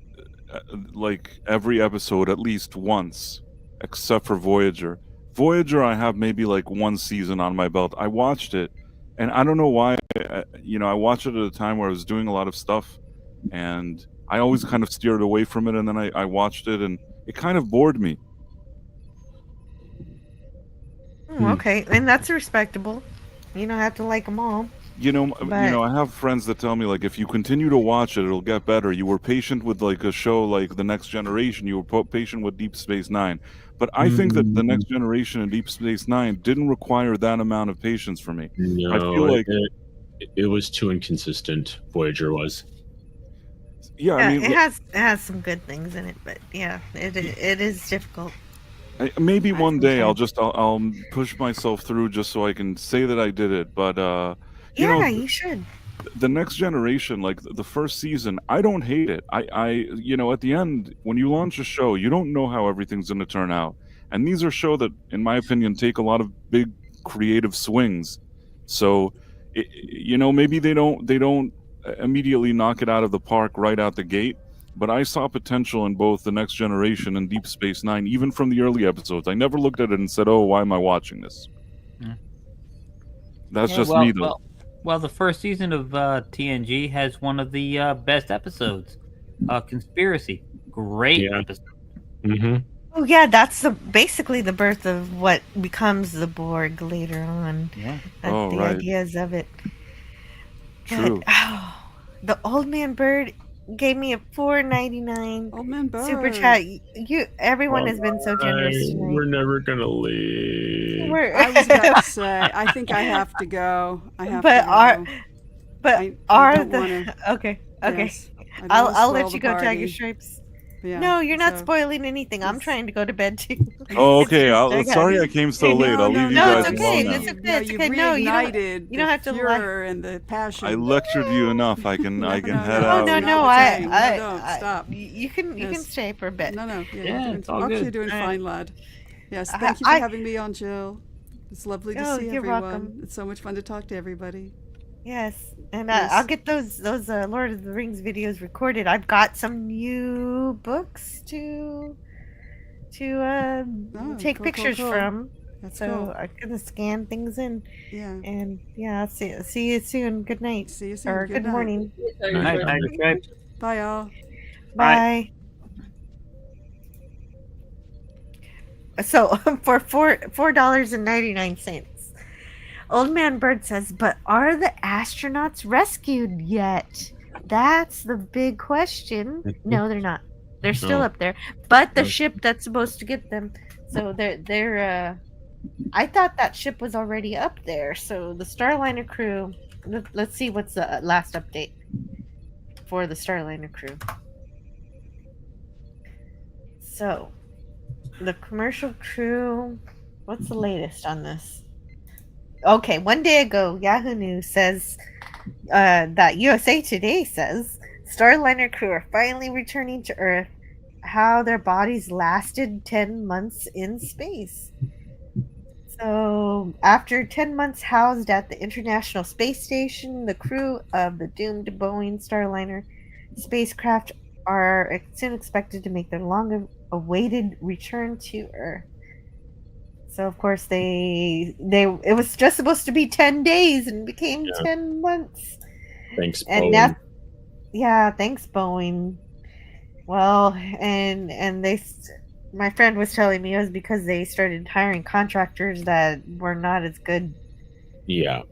every episode at least once, except for Voyager. Voyager, I have maybe one season on my belt. I watched it, and I don't know why. I watched it at a time where I was doing a lot of stuff, and I always kind of steered away from it, and then I watched it, and it kind of bored me. Okay, and that's respectable. You don't have to like them all. I have friends that tell me if you continue to watch it, it'll get better. You were patient with a show like The Next Generation. You were patient with Deep Space Nine, but I think that The Next Generation and Deep Space Nine didn't require that amount of patience for me. No, I feel it was too inconsistent. Voyager was. Yeah, I mean, it has some good things in it, but yeah, it is difficult. Maybe one day I'll push myself through just so I can say that I did it. But you should. The Next Generation, the first season, I don't hate it. I at the end, when you launch a show, you don't know how everything's going to turn out, and these are shows that, in my opinion, take a lot of big creative swings. So, maybe they don't immediately knock it out of the park right out the gate, but I saw potential in both The Next Generation and Deep Space Nine, even from the early episodes. I never looked at it and said, "Oh, why am I watching this?" That's just me, though. Well, the first season of TNG has one of the best episodes, Conspiracy. Great episode. Mm-hmm. Oh yeah, that's basically the birth of what becomes the Borg later on. Yeah. That's the ideas of it. True. The Old Man Bird gave me a $4.99 Old Man Bird super chat. Everyone has been so generous tonight. We're never gonna leave. I was about to say, I think I have to go. Okay. Yes, I'll let you go, Tiger Stripes. Yeah, no, you're not spoiling anything. I'm trying to go to bed too. Oh, okay. Sorry I came so late. I'll leave you guys it's okay. alone now. It's okay. No, you don't have to furor and the passion. I lectured you enough. I can head out. No, stop. You can stay for a bit. No. You're doing fine, lad. Yes, thank you for having me on, Jill. It's lovely to see everyone. Welcome. It's so much fun to talk to everybody. Yes, and I'll get those Lord of the Rings videos recorded. I've got some new books to take pictures from. That's so cool. I'm gonna scan things in. Yeah. And I'll see you soon. Good night. See you soon. Or good morning. Good night. Bye, y'all. Bye. So for $4.99. Old Man Bird says, but are the astronauts rescued yet? That's the big question. No, they're not. They're still up there. But the ship that's supposed to get them, so they're I thought that ship was already up there. So the Starliner crew, let's see what's the last update for the Starliner crew. So, the commercial crew, what's the latest on this? Okay, one day ago, Yahoo News says that USA Today says Starliner crew are finally returning to Earth, how their bodies lasted 10 months in space. So, after 10 months housed at the International Space Station, the crew of the doomed Boeing Starliner spacecraft are soon expected to make their long-awaited return to Earth. So, of course, it was just supposed to be 10 days and became 10 months. Thanks, And Boeing. thanks, Boeing. Well, and my friend was telling me it was because they started hiring contractors that were not as good. Yeah.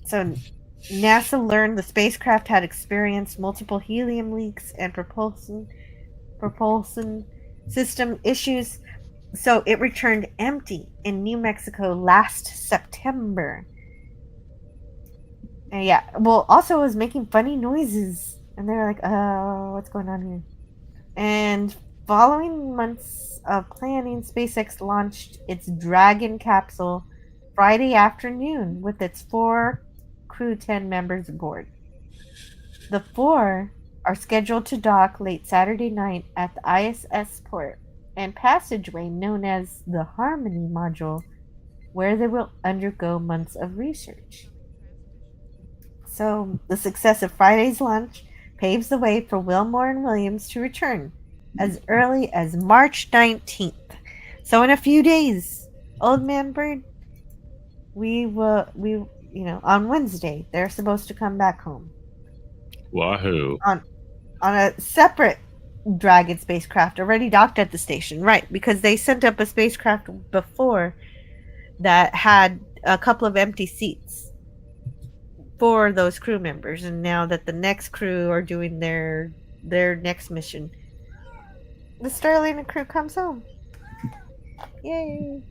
So NASA learned the spacecraft had experienced multiple helium leaks and propulsion system issues, so it returned empty in New Mexico last September. And also it was making funny noises, and they're like, "Oh, what's going on here?" And following months of planning, SpaceX launched its Dragon capsule Friday afternoon with its 4 crew 10 members aboard. The 4 are scheduled to dock late Saturday night at the ISS port and passageway known as the Harmony module, where they will undergo months of research. So, the success of Friday's launch paves the way for Wilmore and Williams to return as early as March 19th. So in a few days, Old Man Bird, on Wednesday, they're supposed to come back home. Wahoo. On a separate Dragon spacecraft already docked at the station. Right, because they sent up a spacecraft before that had a couple of empty seats for those crew members, and now that the next crew are doing their next mission, the Starliner crew comes home. Yay!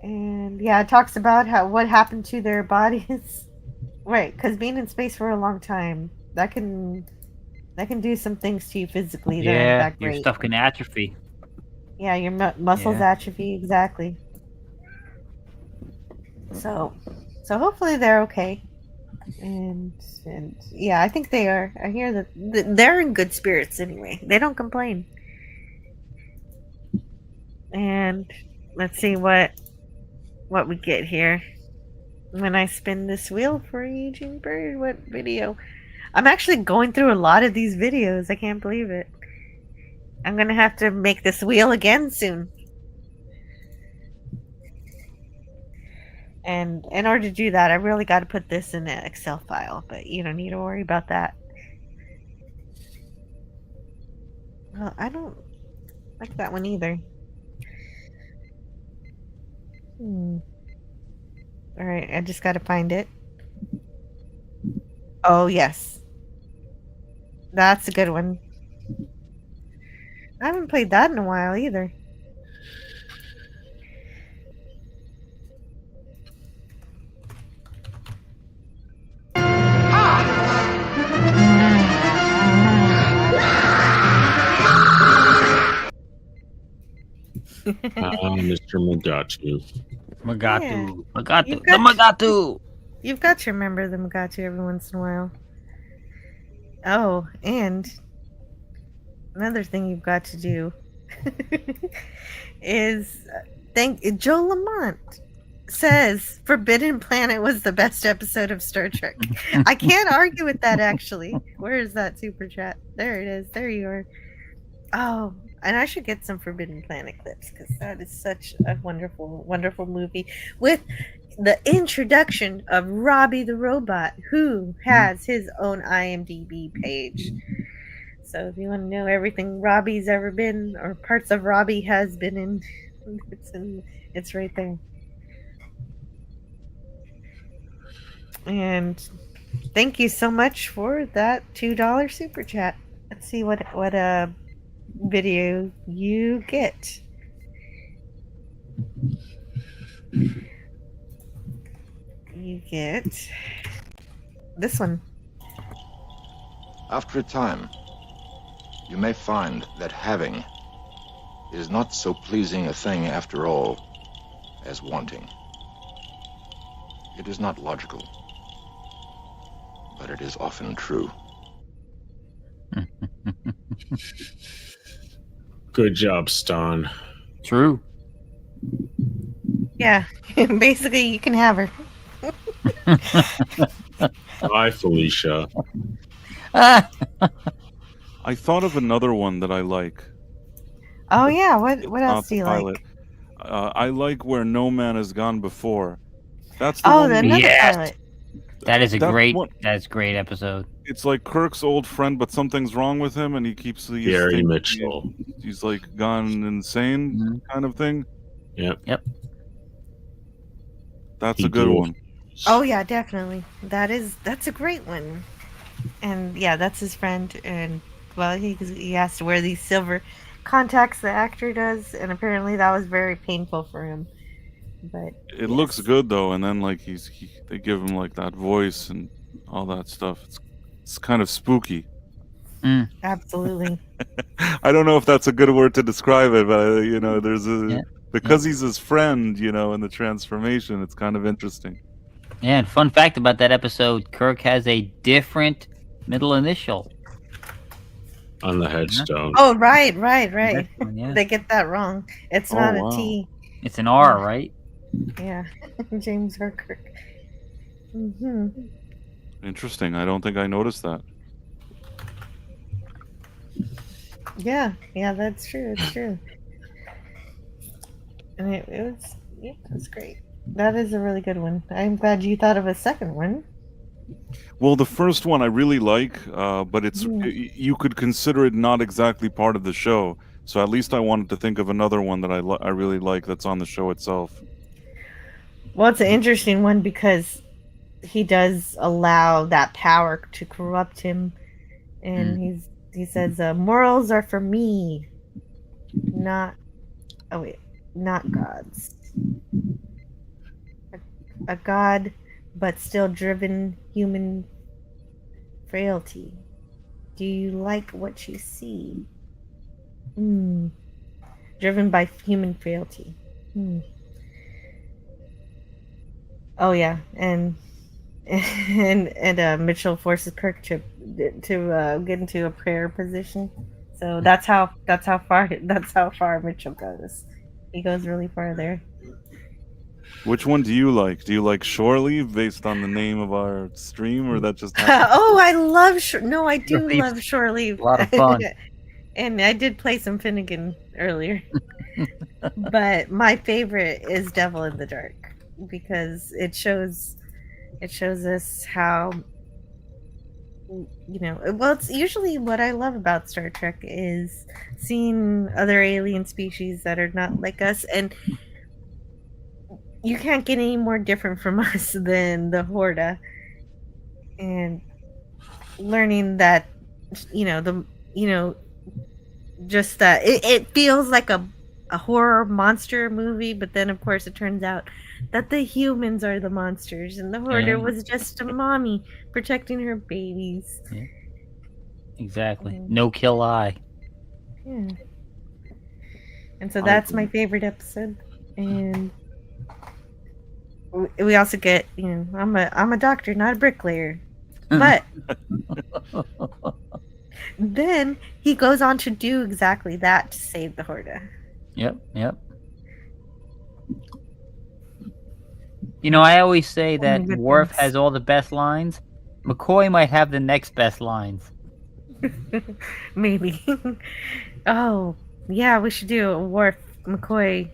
And it talks about what happened to their bodies. Right, because being in space for a long time, that can do some things to you physically. That aren't that your great. stuff can atrophy. Yeah, your muscles atrophy, exactly. So hopefully they're okay. And I think they are. I hear that they're in good spirits anyway. They don't complain. And let's see what we get here. When I spin this wheel for Eugene Bird, what video? I'm actually going through a lot of these videos. I can't believe it. I'm gonna have to make this wheel again soon. And in order to do that, I really got to put this in an Excel file, but you don't need to worry about that. Well, I don't like that one either. Alright, I just got to find it. Oh, yes. That's a good one. I haven't played that in a while either. Mr. Mugatu. Mugatu. Yeah. Mugatu. The Mugatu. You've got to remember the Mugatu every once in a while. Oh, and another thing you've got to do is Joe Lamont says Forbidden Planet was the best episode of Star Trek. I can't argue with that, actually. Where is that super chat? There it is. There you are. Oh, and I should get some Forbidden Planet clips because that is such a wonderful, wonderful movie with the introduction of Robbie the Robot, who has his own IMDb page. So if you want to know everything Robbie's ever been, or parts of Robbie has been in, it's right there. And thank you so much for that $2 super chat. Let's see what video you get. You get this one. After a time, you may find that having is not so pleasing a thing after all as wanting. It is not logical, but it is often true. Good job, Stan. True. Yeah, basically, you can have her. Bye, Felicia. I thought of another one that I like. Oh yeah, what else do you Autopilot. like? I like Where No Man Has Gone Before. That's the Oh, one. another pilot. That is a That great. one- That's a great episode. It's like Kirk's old friend, but something's wrong with him, and he keeps Gary thinking Mitchell. He's like gone insane, kind of thing. Yep. That's a good one. Oh yeah, definitely. That's a great one. And yeah, that's his friend. And well, he has to wear these silver contacts. The actor does, and apparently that was very painful for him. But It looks good though, and then like they give him like that voice and all that stuff. It's kind of spooky. absolutely. I don't know if that's a good word to describe it, but there's because he's his friend, in the transformation, it's kind of interesting. Yeah, and fun fact about that episode: Kirk has a different middle initial on the headstone. Oh right. Yeah. They get that wrong. It's Oh, not wow. a T. It's an R, right? Yeah, James R. Kirk. Hmm. Interesting. I don't think I noticed that. Yeah, that's true. It's true. And it was great. That is a really good one. I'm glad you thought of a second one. Well, the first one I really like, but it's you could consider it not exactly part of the show. So at least I wanted to think of another one that I really like that's on the show itself. Well, it's an interesting one because he does allow that power to corrupt him, and he says, "Morals are for me, not gods. A god, but still driven human frailty. Do you like what you see? Driven by human frailty. Oh yeah, and Mitchell forces Kirk to get into a prayer position. So that's how far Mitchell goes. He goes really far there. Which one do you like? Do you like Shore Leave based on the name of our stream, or that just happened? Oh, I love I do love Shore Leave. A lot of fun. And I did play some Finnegan earlier. But my favorite is Devil in the Dark because it shows us how it's usually what I love about Star Trek is seeing other alien species that are not like us, and you can't get any more different from us than the Horta, and learning that just that it feels like a horror monster movie, but then of course it turns out that the humans are the monsters and the Horta was just a mommy protecting her babies. Yeah. Exactly. No kill eye. Yeah. And so that's my favorite episode. And we also get, I'm a doctor, not a bricklayer. But then he goes on to do exactly that to save the Horta. Yep. I always say that Worf has all the best lines. McCoy might have the next best lines. Maybe. Oh, yeah, we should do a Worf McCoy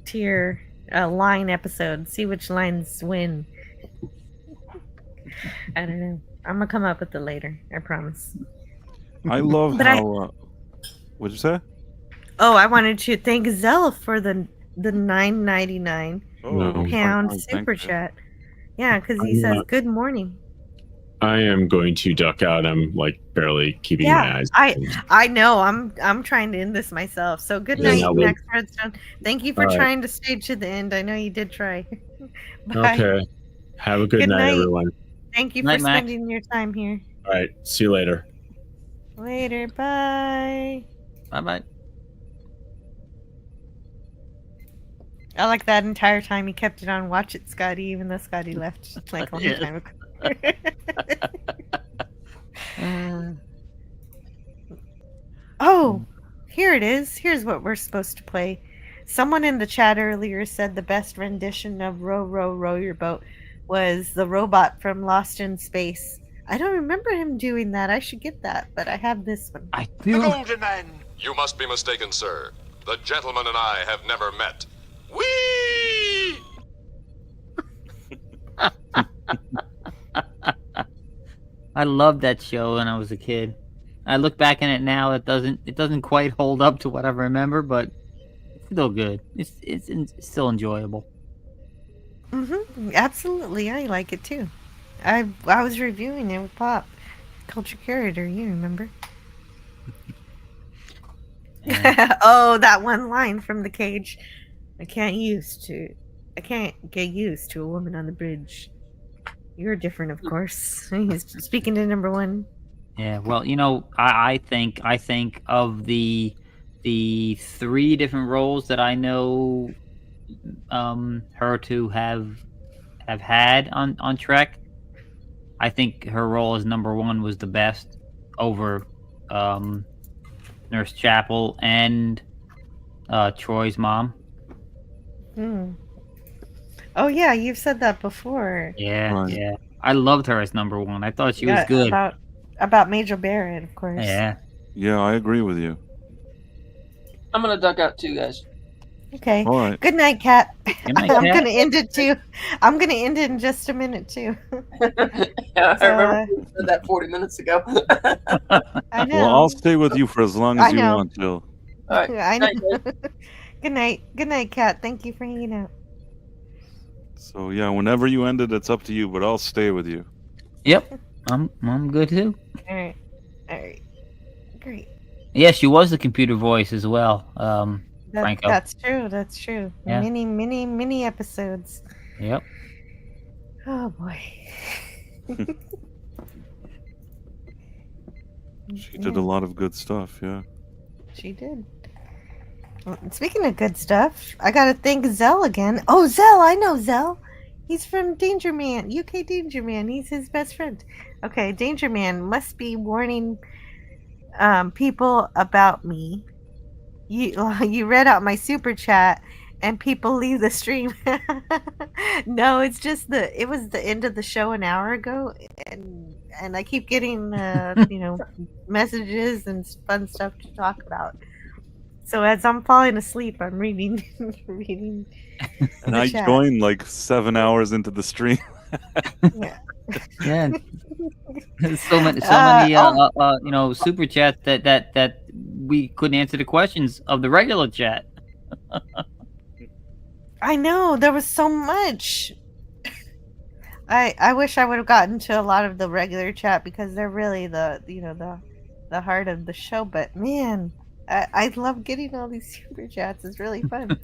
tier line episode. See which lines win. I don't know. I'm gonna come up with it later. I promise. I love But how. What'd you say? Oh, I wanted to thank Zella for the $9.99 pound thank super you. chat. Yeah, because he says good morning. I am going to duck out. I'm like barely keeping my eyes. I know. I'm trying to end this myself. So good night, Yeah, Max Redstone. Thank you for All right. trying to stay to the end. I know you did try. Bye. Okay. Have a good night, everyone. Thank you Night, for Max. spending your time here. All right. See you later. Later. Bye. Bye-bye. I like that entire time he kept it on Watch It, Scotty, even though Scotty left like a long Yes. time ago. Oh, here it is. Here's what we're supposed to play. Someone in the chat earlier said the best rendition of Row, Row, Row Your Boat was the robot from Lost in Space. I don't remember him doing that. I should get that, but I have this one. I The Golden Man. You must be mistaken, sir. The gentleman and I have never met. Whee! I loved that show when I was a kid. I look back in it now, it doesn't quite hold up to what I remember, but it's still good. It's still enjoyable. Absolutely, I like it too. I was reviewing it with Pop, Culture Curator. You remember? Oh, that one line from The Cage. I can't get used to a woman on the bridge. You're different, of course. He's speaking to number one. Yeah, well, I think of the 3 different roles that I know her to have had on Trek. I think her role as number 1 was the best over Nurse Chapel and Troy's mom. Oh yeah, you've said that before. Yeah, yeah. I loved her as number 1. I thought she was good. About Major Barrett, of course. Yeah. Yeah, I agree with you. I'm gonna duck out too, guys. Okay. All right. Good night, Kat. night, I'm Kat. gonna end it too. I'm gonna end it in just a minute too. Yeah, I remember you said that 40 minutes ago. I know. Well, I'll stay with you for as long I as you know. want, Jill. All right. I know. Good night. Good night, Kat. Thank you for hanging out. So yeah, whenever you end it, it's up to you, but I'll stay with you. Yep. I'm good too. All right. All right. Great. Yeah, she was the computer voice as well. Franco. That's true. That's true. Yeah. Many episodes. Yep. Oh boy. She did a lot of good stuff, yeah. She did. Well, speaking of good stuff, I gotta thank Zell again. Oh, Zell, I know Zell. He's from Danger Man, UK Danger Man. He's his best friend. Okay, Danger Man must be warning people about me. You read out my super chat, and people leave the stream. No, it's just it was the end of the show an hour ago, and I keep getting messages and fun stuff to talk about. So as I'm falling asleep, I'm reading And the I chat. joined like 7 hours into the stream. Yeah. Yeah. so many super chats that we couldn't answer the questions of the regular chat. I know there was so much. I wish I would have gotten to a lot of the regular chat because they're really the heart of the show. But man, I love getting all these super chats. It's really fun.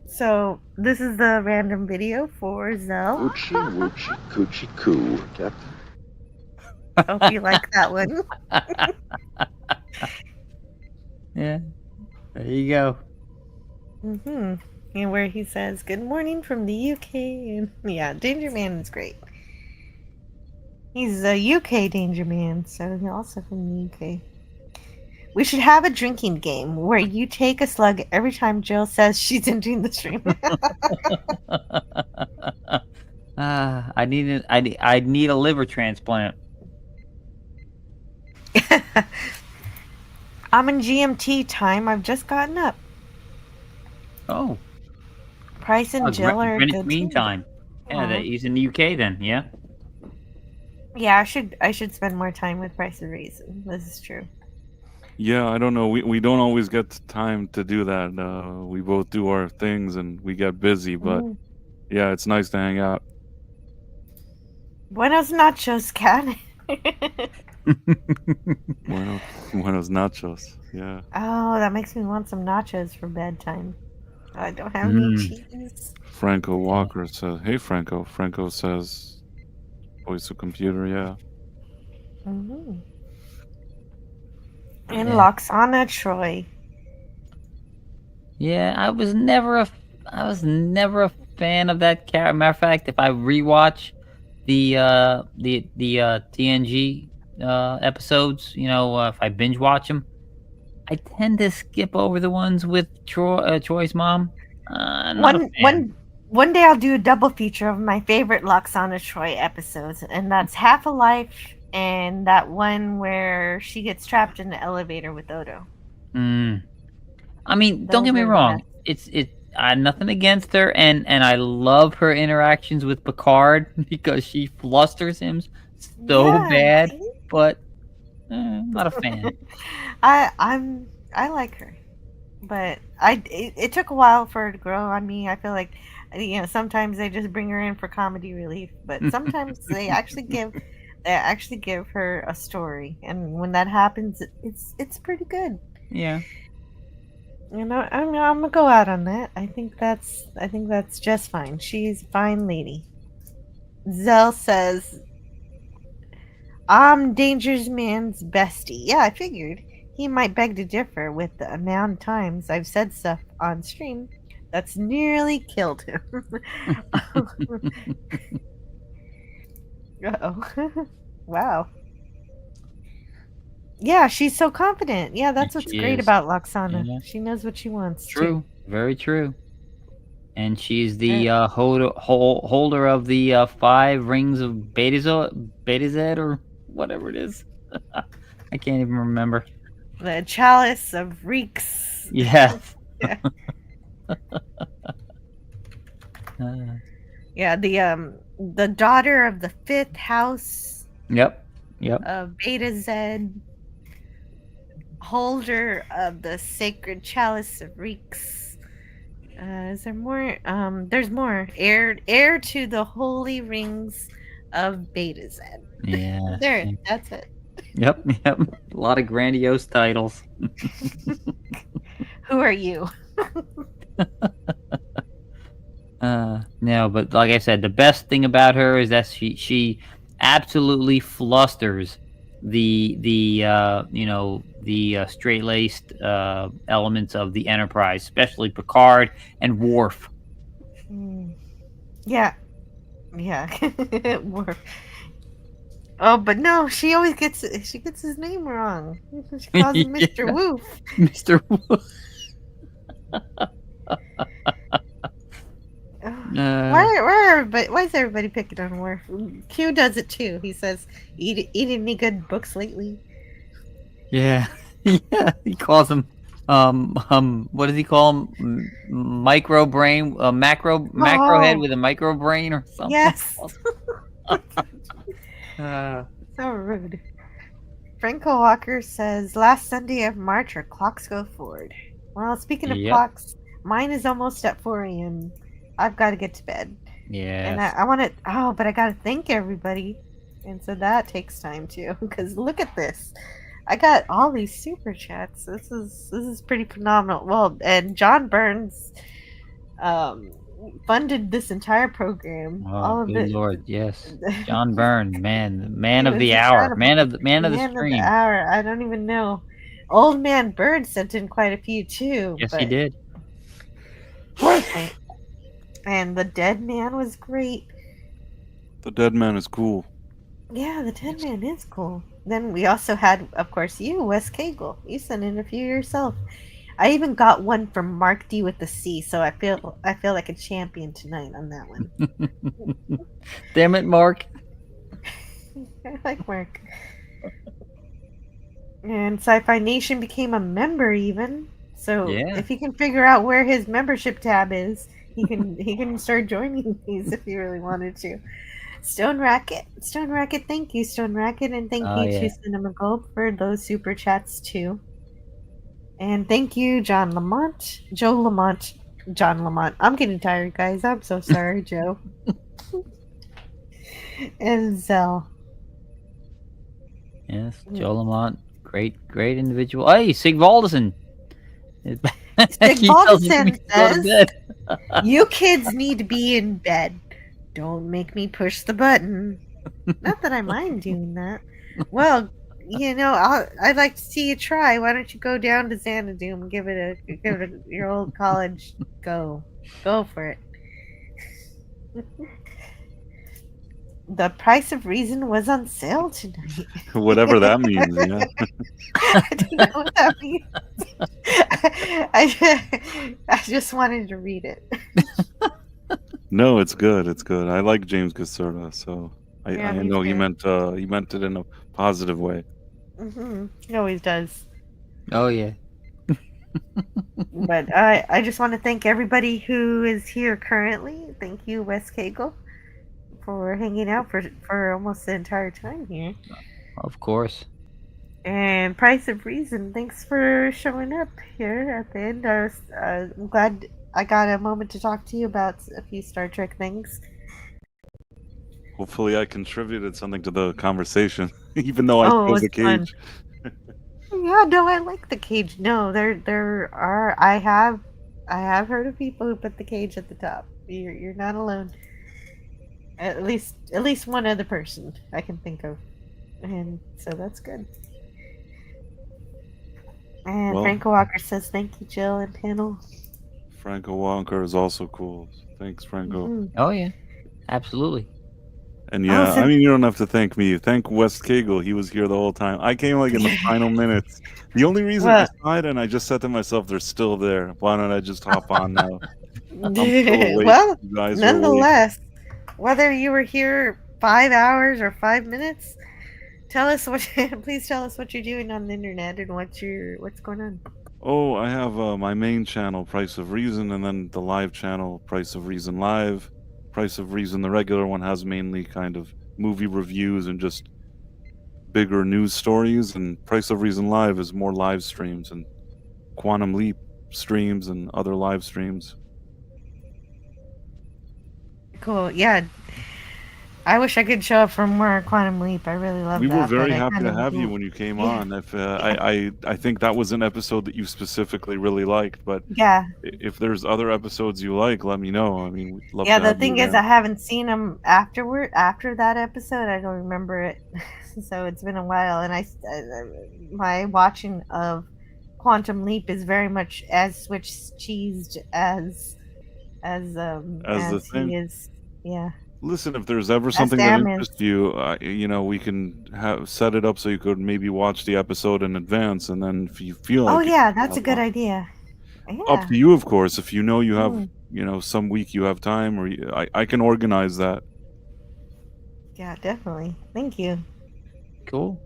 So this is the random video for Zell. Woochie, woochie, coochie, coo. Captain. Hope you like that one. Yeah. There you go. And where he says, "Good morning from the UK." And yeah, Danger Man is great. He's a UK Danger Man, so he's also from the UK. We should have a drinking game where you take a slug every time Jill says she's entering the stream. I need a liver transplant. I'm in GMT time. I've just gotten up. Oh. Price and Jill are Greenwich good Mean too. Time. Yeah, he's in the UK then. Yeah. Yeah, I should spend more time with Price and Raisin. This is true. Yeah, I don't know. We don't always get time to do that. We both do our things and we get busy, but yeah, it's nice to hang out. Buenos nachos, Cat. Buenos nachos. Yeah. Oh, that makes me want some nachos for bedtime. I don't have any cheese. Franco Walker says, "Hey, Franco." Franco says, Voice of computer, yeah. Mhm. And Yeah. Loxana Troy. Yeah, I was never a fan of that character. Matter of fact, if I rewatch the TNG episodes, if I binge watch them, I tend to skip over the ones with Troy's mom. Not a fan. One day I'll do a double feature of my favorite Loxana Troy episodes, and that's Half a Life and that one where she gets trapped in the elevator with Odo. I mean, don't Those get me are the wrong. I have nothing against her, and I love her interactions with Picard because she flusters him so Yeah, bad. But not a fan. I like her, but it took a while for her to grow on me. I feel like sometimes they just bring her in for comedy relief, but sometimes they actually give her a story, and when that happens, it's pretty good. Yeah. I'm gonna go out on that. I think that's just fine. She's a fine lady. Zell says, "I'm Danger's man's bestie." Yeah, I figured he might beg to differ with the amount of times I've said stuff on stream that's nearly killed him. Uh-oh. Wow. Yeah, she's so confident. Yeah, that's what's She great is. about Loxana. Yeah. She knows what she wants. True. Very true. And she's the holder of the 5 rings of Betazed, or whatever it is. I can't even remember. The chalice of reeks. Yeah. Yeah. Yeah, the daughter of the 5th house Yep. of Beta Z, holder of the sacred chalice of reeks. Is there more? There's more. Heir to the holy rings of Beta Z. Yeah. There, that's it. Yep. A lot of grandiose titles. Who are you? No, but like I said, the best thing about her is that she absolutely flusters the straight-laced elements of the Enterprise, especially Picard and Worf. Yeah. Worf. Oh, but no, she always gets his name wrong. She calls him Mr. Yeah. Woof. Mr. Woof. Why is everybody picking on Worf? Q does it too. He says, "Eat any good books lately?" Yeah. Yeah. He calls him what does he call him? Micro brain, macro head with a micro brain or something. Yes. Uh, So rude. Franco Walker says, "Last Sunday of March, our clocks go forward." Well, speaking of Yep. clocks, mine is almost at 4 a.m. I've got to get to bed. yeah. And I want to, but I got to thank everybody. And so that takes time too. Because look at this. I got all these super chats. This is pretty phenomenal. Well, and John Burns funded this entire program. all Oh, of good it. Lord, yes. John Byrne, man, man He of was the hour, incredible. man of the Man stream. hour. I don't even know. Old Man Bird sent in quite a few too. Yes, he did. And the Dead Man was great. The dead man is cool. Yeah, the Dead Man is cool. Then we also had, of course, you, Wes Cagle. You sent in a few yourself. I even got one from Mark D with the C, so I feel like a champion tonight on that one. Damn it, Mark. I like Mark. And Sci-Fi Nation became a member even. So Yeah. if he can figure out where his membership tab is, he can start joining these if he really wanted to. Stone Racket, thank you, Stone Racket, and thank Oh, you yeah. to Cinema Gold for those super chats too. And thank you, Joe Lamont. John Lamont. I'm getting tired, guys. I'm so sorry, Joe. And Zell. Yes, Joe Lamont, great individual. Hey, Sigvaldason. Sigvaldason says, "You kids need to be in bed. Don't make me push the button." Not that I mind doing that. Well, I'd like to see you try. Why don't you go down to Xanadu and give it your old college go for it. The Price of Reason was on sale tonight. Whatever that means, yeah. I don't know what that means. I just wanted to read it. No, it's good. It's good. I like James Caserta, so Yeah, I me know he too. meant it in a positive way. He always does. Oh yeah. But I just want to thank everybody who is here currently. Thank you, Wes Cagle, for hanging out for almost the entire time here. Of course. And Price of Reason, thanks for showing up here at the end. I'm glad I got a moment to talk to you about a few Star Trek things. Hopefully, I contributed something to the conversation, even though I Oh, it chose was the fun. cage. Yeah, no, I like the cage. No, there are. I have heard of people who put the cage at the top. You're not alone. At least one other person I can think of, and so that's good. And Well- Franco Walker says thank you, Jill and panel. Franco Wonker is also cool. Thanks, Franco. Mhm. Oh yeah. Absolutely. And yeah, so- I mean, you don't have to thank me. Thank Wes Cagle. He was here the whole time. I came like in the final minutes. The only reason I saw it, and I just said to myself, they're still there. Why don't I just hop on now? I'm so awake. Well, You guys are awake. nonetheless, whether you were here 5 hours or 5 minutes, tell us please tell us what you're doing on the internet and what's going on. Oh, I have my main channel, Price of Reason, and then the live channel, Price of Reason Live. Price of Reason, the regular one, has mainly kind of movie reviews and just bigger news stories, and Price of Reason Live is more live streams and Quantum Leap streams and other live streams. Cool. Yeah. I wish I could show up for more Quantum Leap. I really love We that. were very but I happy to kinda have you don't. when you came Yeah. on. If I think that was an episode that you specifically really liked, but Yeah. if there's other episodes you like, let me know. I mean, we'd love Yeah, to the have you thing is, again. I haven't seen them after that episode. I don't remember it, so it's been a while. And my watching of Quantum Leap is very much as Switch cheesed as the thing. he is. Yeah. Listen, if there's ever As something that Sam is. interests you, we can set it up so you could maybe watch the episode in advance, and then if you feel like Oh it, yeah, you that's a hop good on. idea. Yeah. Up to you, of course. If you know you have, Mm. some week you have time, or I can organize that. Yeah, definitely. Thank you. Cool.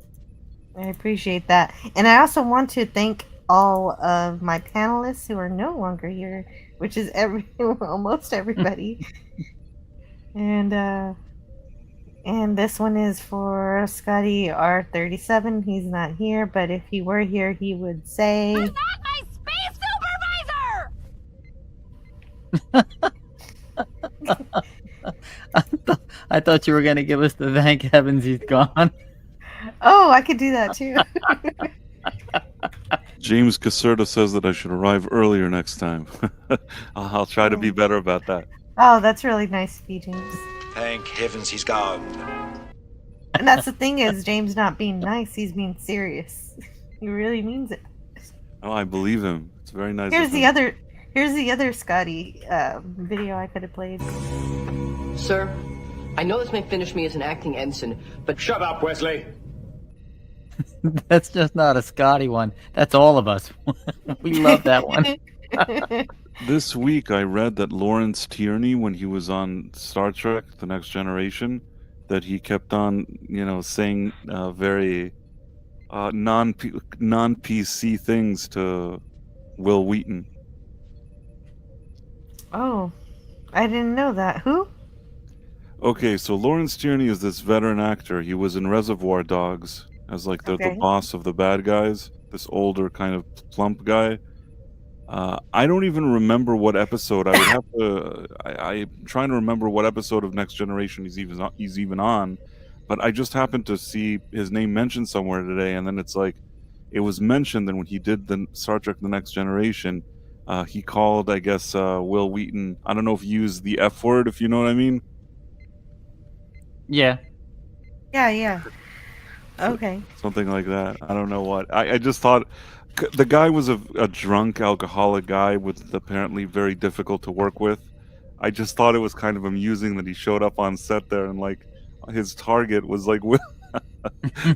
I appreciate that. And I also want to thank all of my panelists who are no longer here, which is almost everybody. And this one is for Scotty R37. He's not here, but if he were here, he would say I'm not my space supervisor! I thought you were gonna give us the thank heavens he's gone. Oh, I could do that too. James Caserta says that I should arrive earlier next time. I'll try to be better about that. Oh, that's really nice of you, James. Thank heavens he's gone. And that's the thing is, James not being nice, he's being serious. He really means it. Oh, I believe him. It's very nice. Here's of the him. other Scotty video I could have played. Sir, I know this may finish me as an acting ensign, but shut up, Wesley. That's just not a Scotty one. That's all of us. We love that one. This week, I read that Lawrence Tierney, when he was on Star Trek: The Next Generation, that he kept on, saying very non PC things to Will Wheaton. Oh, I didn't know that. Who? Okay, so Lawrence Tierney is this veteran actor. He was in Reservoir Dogs as like the Okay. boss of the bad guys. This older kind of plump guy. I don't even remember what episode. I would have to. I'm trying to remember what episode of Next Generation he's even on, but I just happened to see his name mentioned somewhere today, and then it's like it was mentioned. And when he did the Star Trek: The Next Generation, he called, I guess, Will Wheaton. I don't know if he used the F word, if you know what I mean. Yeah. Yeah. Okay. Something like that. I don't know what. I just thought the guy was a drunk, alcoholic guy with apparently very difficult to work with. I just thought it was kind of amusing that he showed up on set there and like his target was like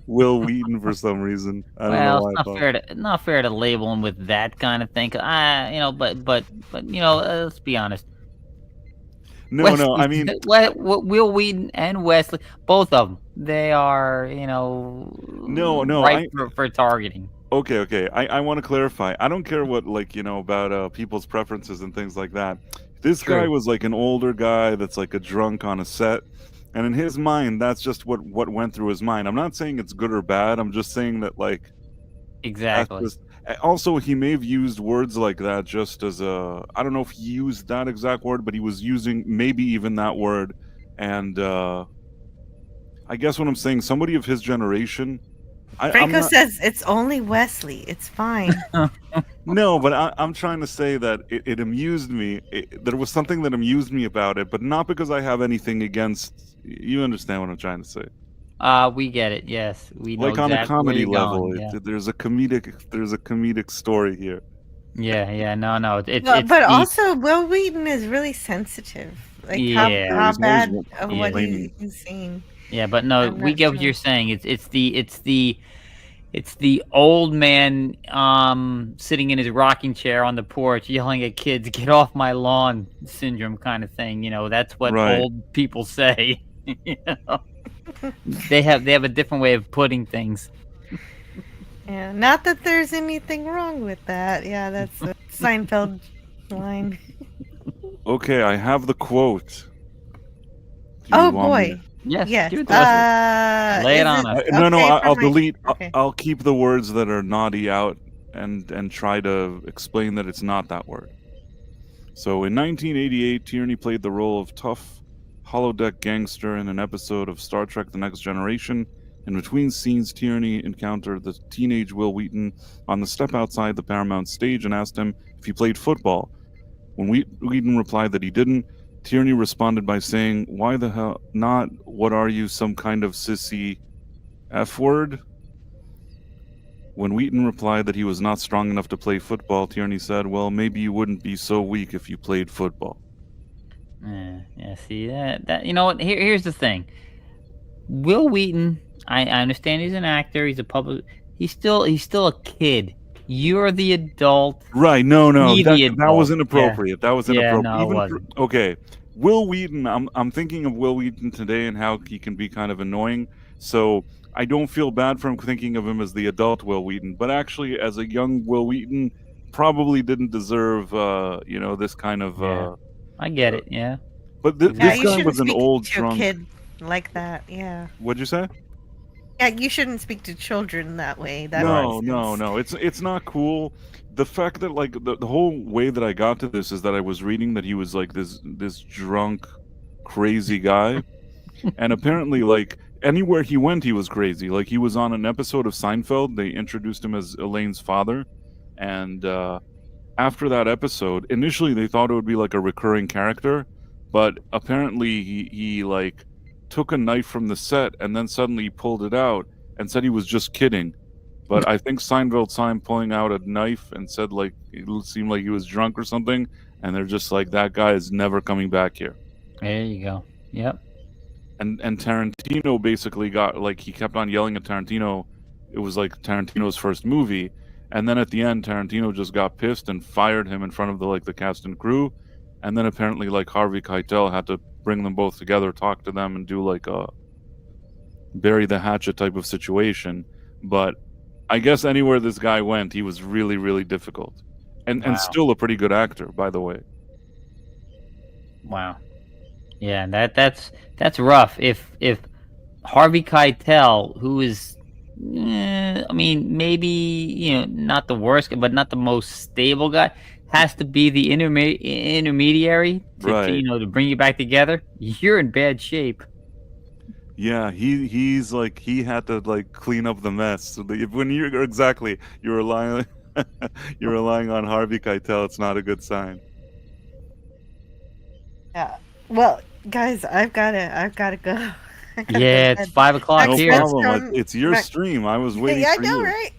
Will Wheaton for some reason. I don't know Well, why. it's not fair to label him with that kind of thing. But let's be honest. No, I mean, Will Wheaton and Wesley, both of them, they are, right for targeting. Okay. I want to clarify. I don't care what, about people's preferences and things like that. This guy was like an older guy that's like a drunk on a set. And in his mind, that's just what went through his mind. I'm not saying it's good or bad. I'm just saying that, like... Exactly. Also, he may have used words like that just as a... I don't know if he used that exact word, but he was using maybe even that word. And I guess what I'm saying, somebody of his generation... Franco says it's only Wesley. It's fine. No, but I'm trying to say that it amused me. There was something that amused me about it, but not because I have anything against... You understand what I'm trying to say? We get it. Yes, we know like on exactly a comedy where you're level, going, yeah. there's a comedic story here. Yeah. No. But also, Will Wheaton is really sensitive. Like how bad of what he's seen. Yeah, but no, we get what you're saying. It's the old man sitting in his rocking chair on the porch yelling at kids, "Get off my lawn" syndrome kind of thing. That's what old people say. They have a different way of putting things. Yeah, not that there's anything wrong with that. Yeah, that's a Seinfeld line. Okay, I have the quote. Oh boy. Yes. Lay it on us. No, I'll delete. Okay. I'll keep the words that are naughty out and try to explain that it's not that word. So in 1988, Tierney played the role of tough holodeck gangster in an episode of Star Trek The Next Generation. In between scenes, Tierney encountered the teenage Will Wheaton on the step outside the Paramount stage and asked him if he played football. When Wheaton replied that he didn't, Tierney responded by saying, "Why the hell not? What are you, some kind of sissy F word?" When Wheaton replied that he was not strong enough to play football, Tierney said, "Well, maybe you wouldn't be so weak if you played football." Yeah, see that you know what? Here's the thing. Will Wheaton, I understand he's an actor, he's a public, he's still a kid. You're the adult. Right, no, that was inappropriate. Yeah. That was inappropriate. No, it wasn't. Okay. Will Wheaton, I'm thinking of Will Wheaton today and how he can be kind of annoying. So I don't feel bad for him thinking of him as the adult Will Wheaton, but actually as a young Will Wheaton, probably didn't deserve this kind of I get it, yeah. But this guy was an old drunk kid like that, yeah. What'd you say? Yeah, you shouldn't speak to children that way. No. It's not cool. The fact that like the whole way that I got to this is that I was reading that he was like this drunk, crazy guy, and apparently like anywhere he went he was crazy. Like he was on an episode of Seinfeld. They introduced him as Elaine's father, and after that episode, initially they thought it would be like a recurring character, but apparently he like took a knife from the set and then suddenly pulled it out and said he was just kidding. But I think Seinfeld saw him pulling out a knife and said like it seemed like he was drunk or something, and they're just like, that guy is never coming back here. There you go. Yep. And Tarantino basically got like, he kept on yelling at Tarantino. It was like Tarantino's first movie, and then at the end Tarantino just got pissed and fired him in front of the cast and crew. And then apparently like Harvey Keitel had to bring them both together, talk to them, and do like a bury the hatchet type of situation. But I guess anywhere this guy went, he was really, really difficult, and still a pretty good actor, by the way. Wow. Yeah, that's rough. If Harvey Keitel, who is, I mean, maybe not the worst, but not the most stable guy, has to be the intermediary to bring you back together, you're in bad shape. Yeah, he's like, he had to like clean up the mess. So when you're relying on Harvey Keitel, it's not a good sign. Yeah. Well, guys, I've gotta go. Yeah, it's 5 o'clock No here. problem. It's your stream. I was waiting Yeah, I for know, you. right?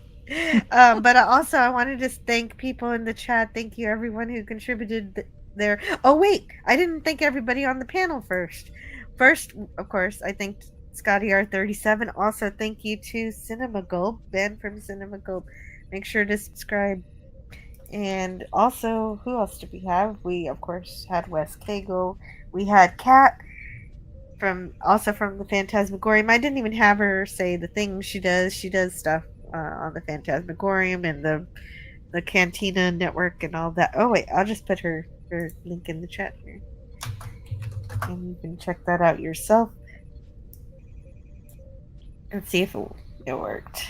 But I want to just thank people in the chat. Thank you, everyone who contributed there. Oh, wait, I didn't thank everybody on the panel first. First, of course, I thanked Scotty R37. Also, thank you to Cinema Gulp, Ben from Cinema Gulp. Make sure to subscribe. And also, who else did we have? We, of course, had Wes Cagle. We had Kat from the Phantasmagorium. I didn't even have her say the things she does. She does stuff on the Phantasmagorium and the Cantina Network and all that. Oh wait, I'll just put her link in the chat here, and you can check that out yourself. Let's see if it worked.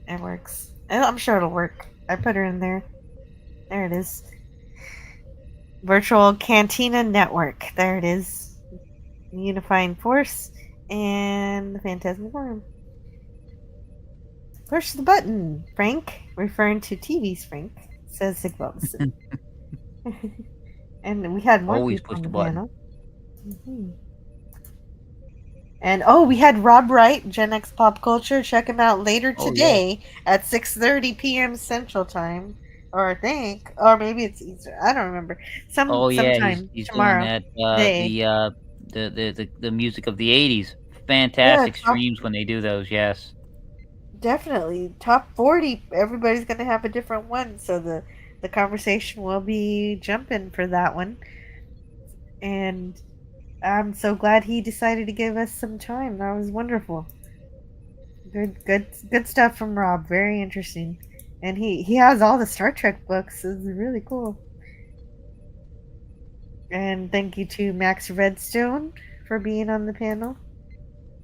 It works. I'm sure it'll work. I put her in there. There it is. Virtual Cantina Network. There it is. Unifying Force and the Phantasmagorium. Push the button, Frank. Referring to TV's Frank, says Sigvaldson. And we had more Always people push on the the button. panel. And we had Rob Wright, Gen X Pop Culture. Check him out later today at 6:30 p.m. Central Time. Or maybe it's Easter. I don't remember. Sometime he's tomorrow. doing that. The music of the '80s. Fantastic streams when they do those. Yes. Definitely. Top 40. Everybody's going to have a different one. So the conversation will be jumping for that one. And I'm so glad he decided to give us some time. That was wonderful. Good stuff from Rob. Very interesting. And he has all the Star Trek books. It's really cool. And thank you to Max Redstone for being on the panel.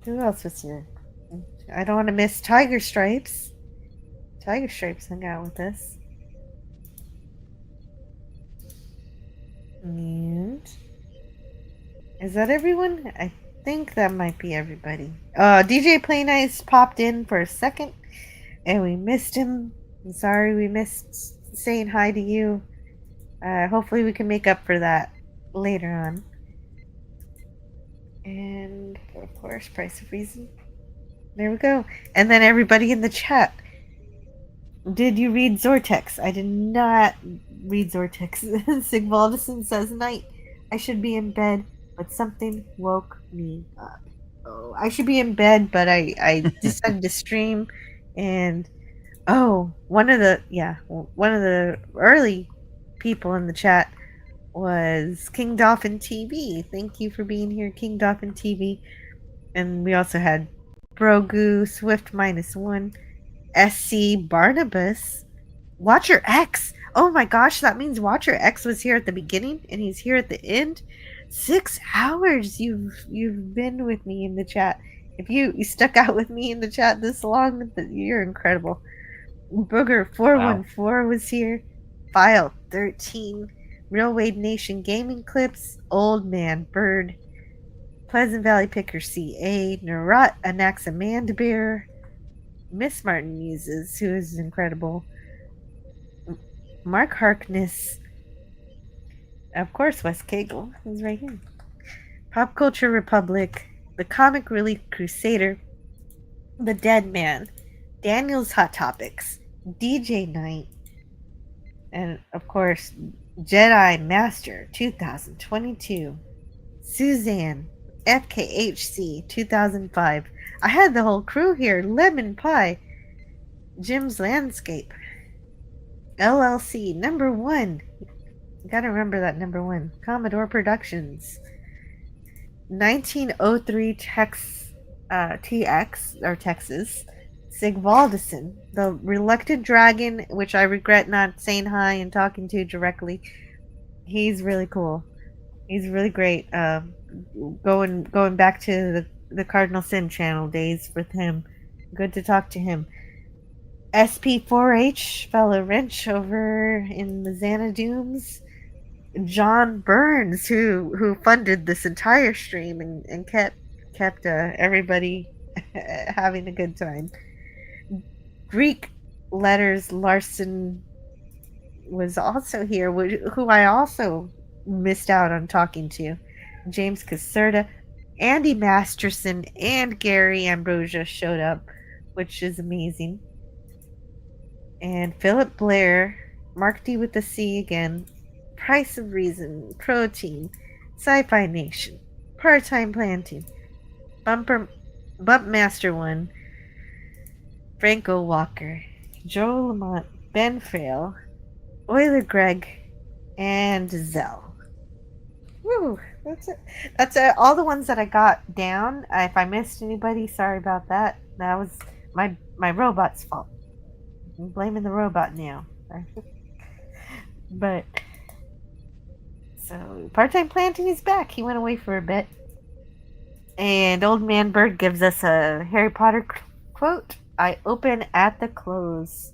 Who else was here? I don't want to miss Tiger Stripes. Tiger Stripes hung out with us. And is that everyone? I think that might be everybody. DJ Play Nice popped in for a second, and we missed him. I'm sorry we missed saying hi to you. Hopefully we can make up for that later on. And of course, Price of Reason. There we go. And then everybody in the chat. Did you read Zortex? I did not read Zortex. Sigvaldson says, night. I should be in bed, but something woke me up. Oh, I should be in bed, but I decided to stream, and one of the early people in the chat was King Dolphin TV. Thank you for being here, King Dolphin TV. And we also had Brogu, Swift -1, SC Barnabas, Watcher X. Oh my gosh, that means Watcher X was here at the beginning and he's here at the end. 6 hours you've been with me in the chat. If you stuck out with me in the chat this long, you're incredible. Booger 414 was here. File 13, Real Wade Nation Gaming Clips, Old Man Bird, Pleasant Valley Picker CA, Narot Anaximandbear, Miss Martin Muses, who is incredible, Mark Harkness, of course Wes Cagle, who's right here, Pop Culture Republic, The Comic Relief Crusader, The Dead Man, Daniel's Hot Topics, DJ Knight, and of course Jedi Master 2022, Suzanne, FKHC 2005. I had the whole crew here. Lemon Pie, Jim's Landscape, LLC, number 1. You gotta remember that number 1. Commodore Productions, 1903 TX, or Texas. Sigvaldson, the Reluctant Dragon, which I regret not saying hi and talking to directly. He's really cool. He's really great. Going back to the Cardinal Sin channel days with him. Good to talk to him. SP4H, fellow wrench over in the Xanadooms. John Burns, who funded this entire stream and kept everybody having a good time. Greek Letters Larson was also here, who I also missed out on talking to. James Caserta, Andy Masterson and Gary Ambrosia showed up, which is amazing. And Philip Blair, Mark D with the C again, Price of Reason, Protein, Sci-Fi Nation, Part-Time Planting, Bumpmaster 1, Franco Walker, Joe Lamont, Ben Frail, Euler Greg, and Zell. Woo! That's it. That's all the ones that I got down. If I missed anybody, sorry about that. That was my robot's fault. I'm blaming the robot now. But so Part-Time Planting is back. He went away for a bit. And Old Man Bird gives us a Harry Potter quote. I open at the close.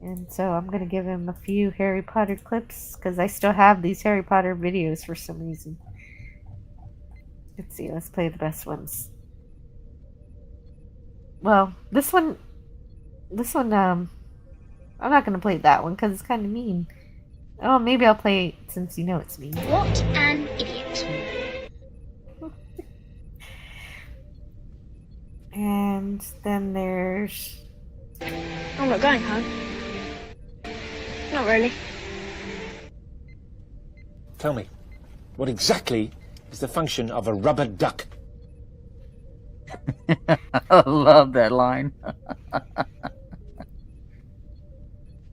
And so I'm going to give him a few Harry Potter clips because I still have these Harry Potter videos for some reason. Let's see, let's play the best ones. Well, this one, I'm not going to play that one because it's kind of mean. Oh, maybe I'll play it since you know it's mean. What an idiot. And then there's... I'm not going home. Not really. Tell me, what exactly is the function of a rubber duck? I love that line.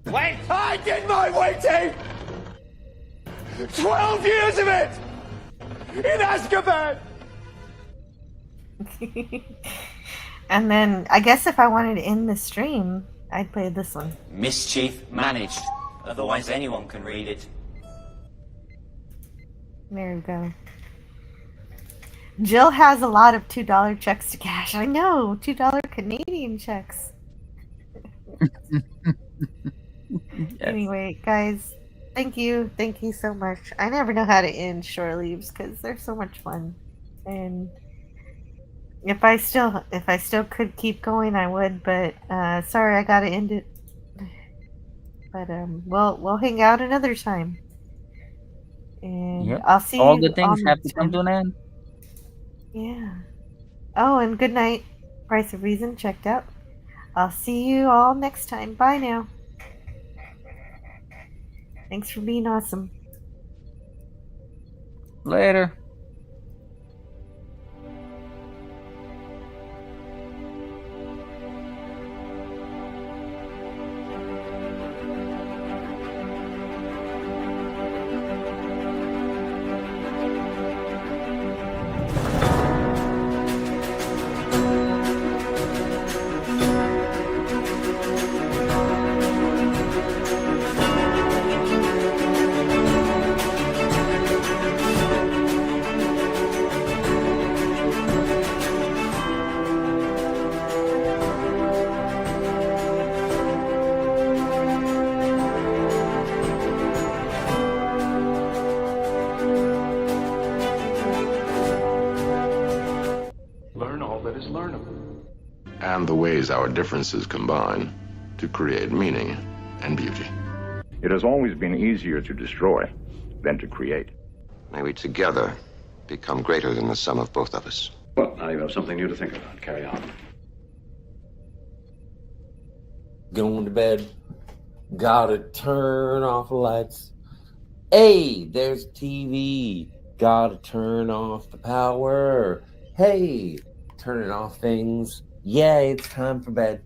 Wait! I did my waiting! 12 years of it! In Azkaban! And then, I guess if I wanted to end the stream, I'd play this one. Mischief managed. Otherwise anyone can read it. There we go. Jill has a lot of $2 checks to cash. I know, $2 Canadian checks. Anyway, guys, thank you so much. I never know how to end Shore Leaves because they're so much fun, and if I still could keep going, I would. But sorry, I gotta end it. But we'll hang out another time, and Yep. I'll see All you good things on have the to come to an end. Yeah. Oh, and good night. Price of Reason checked out. I'll see you all next time. Bye now. Thanks for being awesome. Later. Learn all that is learnable. And the ways our differences combine to create meaning and beauty. It has always been easier to destroy than to create. May we together become greater than the sum of both of us. Well, now you have something new to think about. Carry on. Going to bed. Gotta turn off the lights. Hey, there's TV. Gotta turn off the power. Hey, turning off things. Yeah, it's time for bed.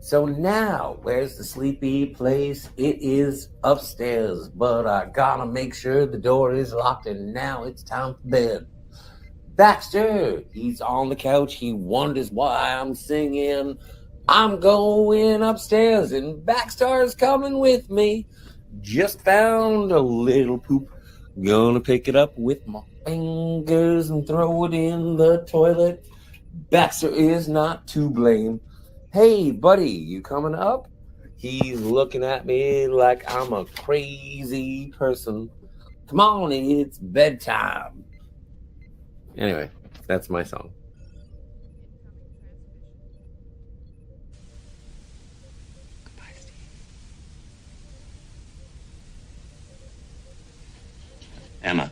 So now, where's the sleepy place? It is upstairs, but I gotta make sure the door is locked, and now it's time for bed. Baxter, he's on the couch. He wonders why I'm singing. I'm going upstairs, and Baxter's coming with me. Just found a little poop. Gonna pick it up with my fingers and throw it in the toilet. Baxter is not to blame. Hey, buddy, you coming up? He's looking at me like I'm a crazy person. Come on, it's bedtime. Anyway, that's my song. Emma.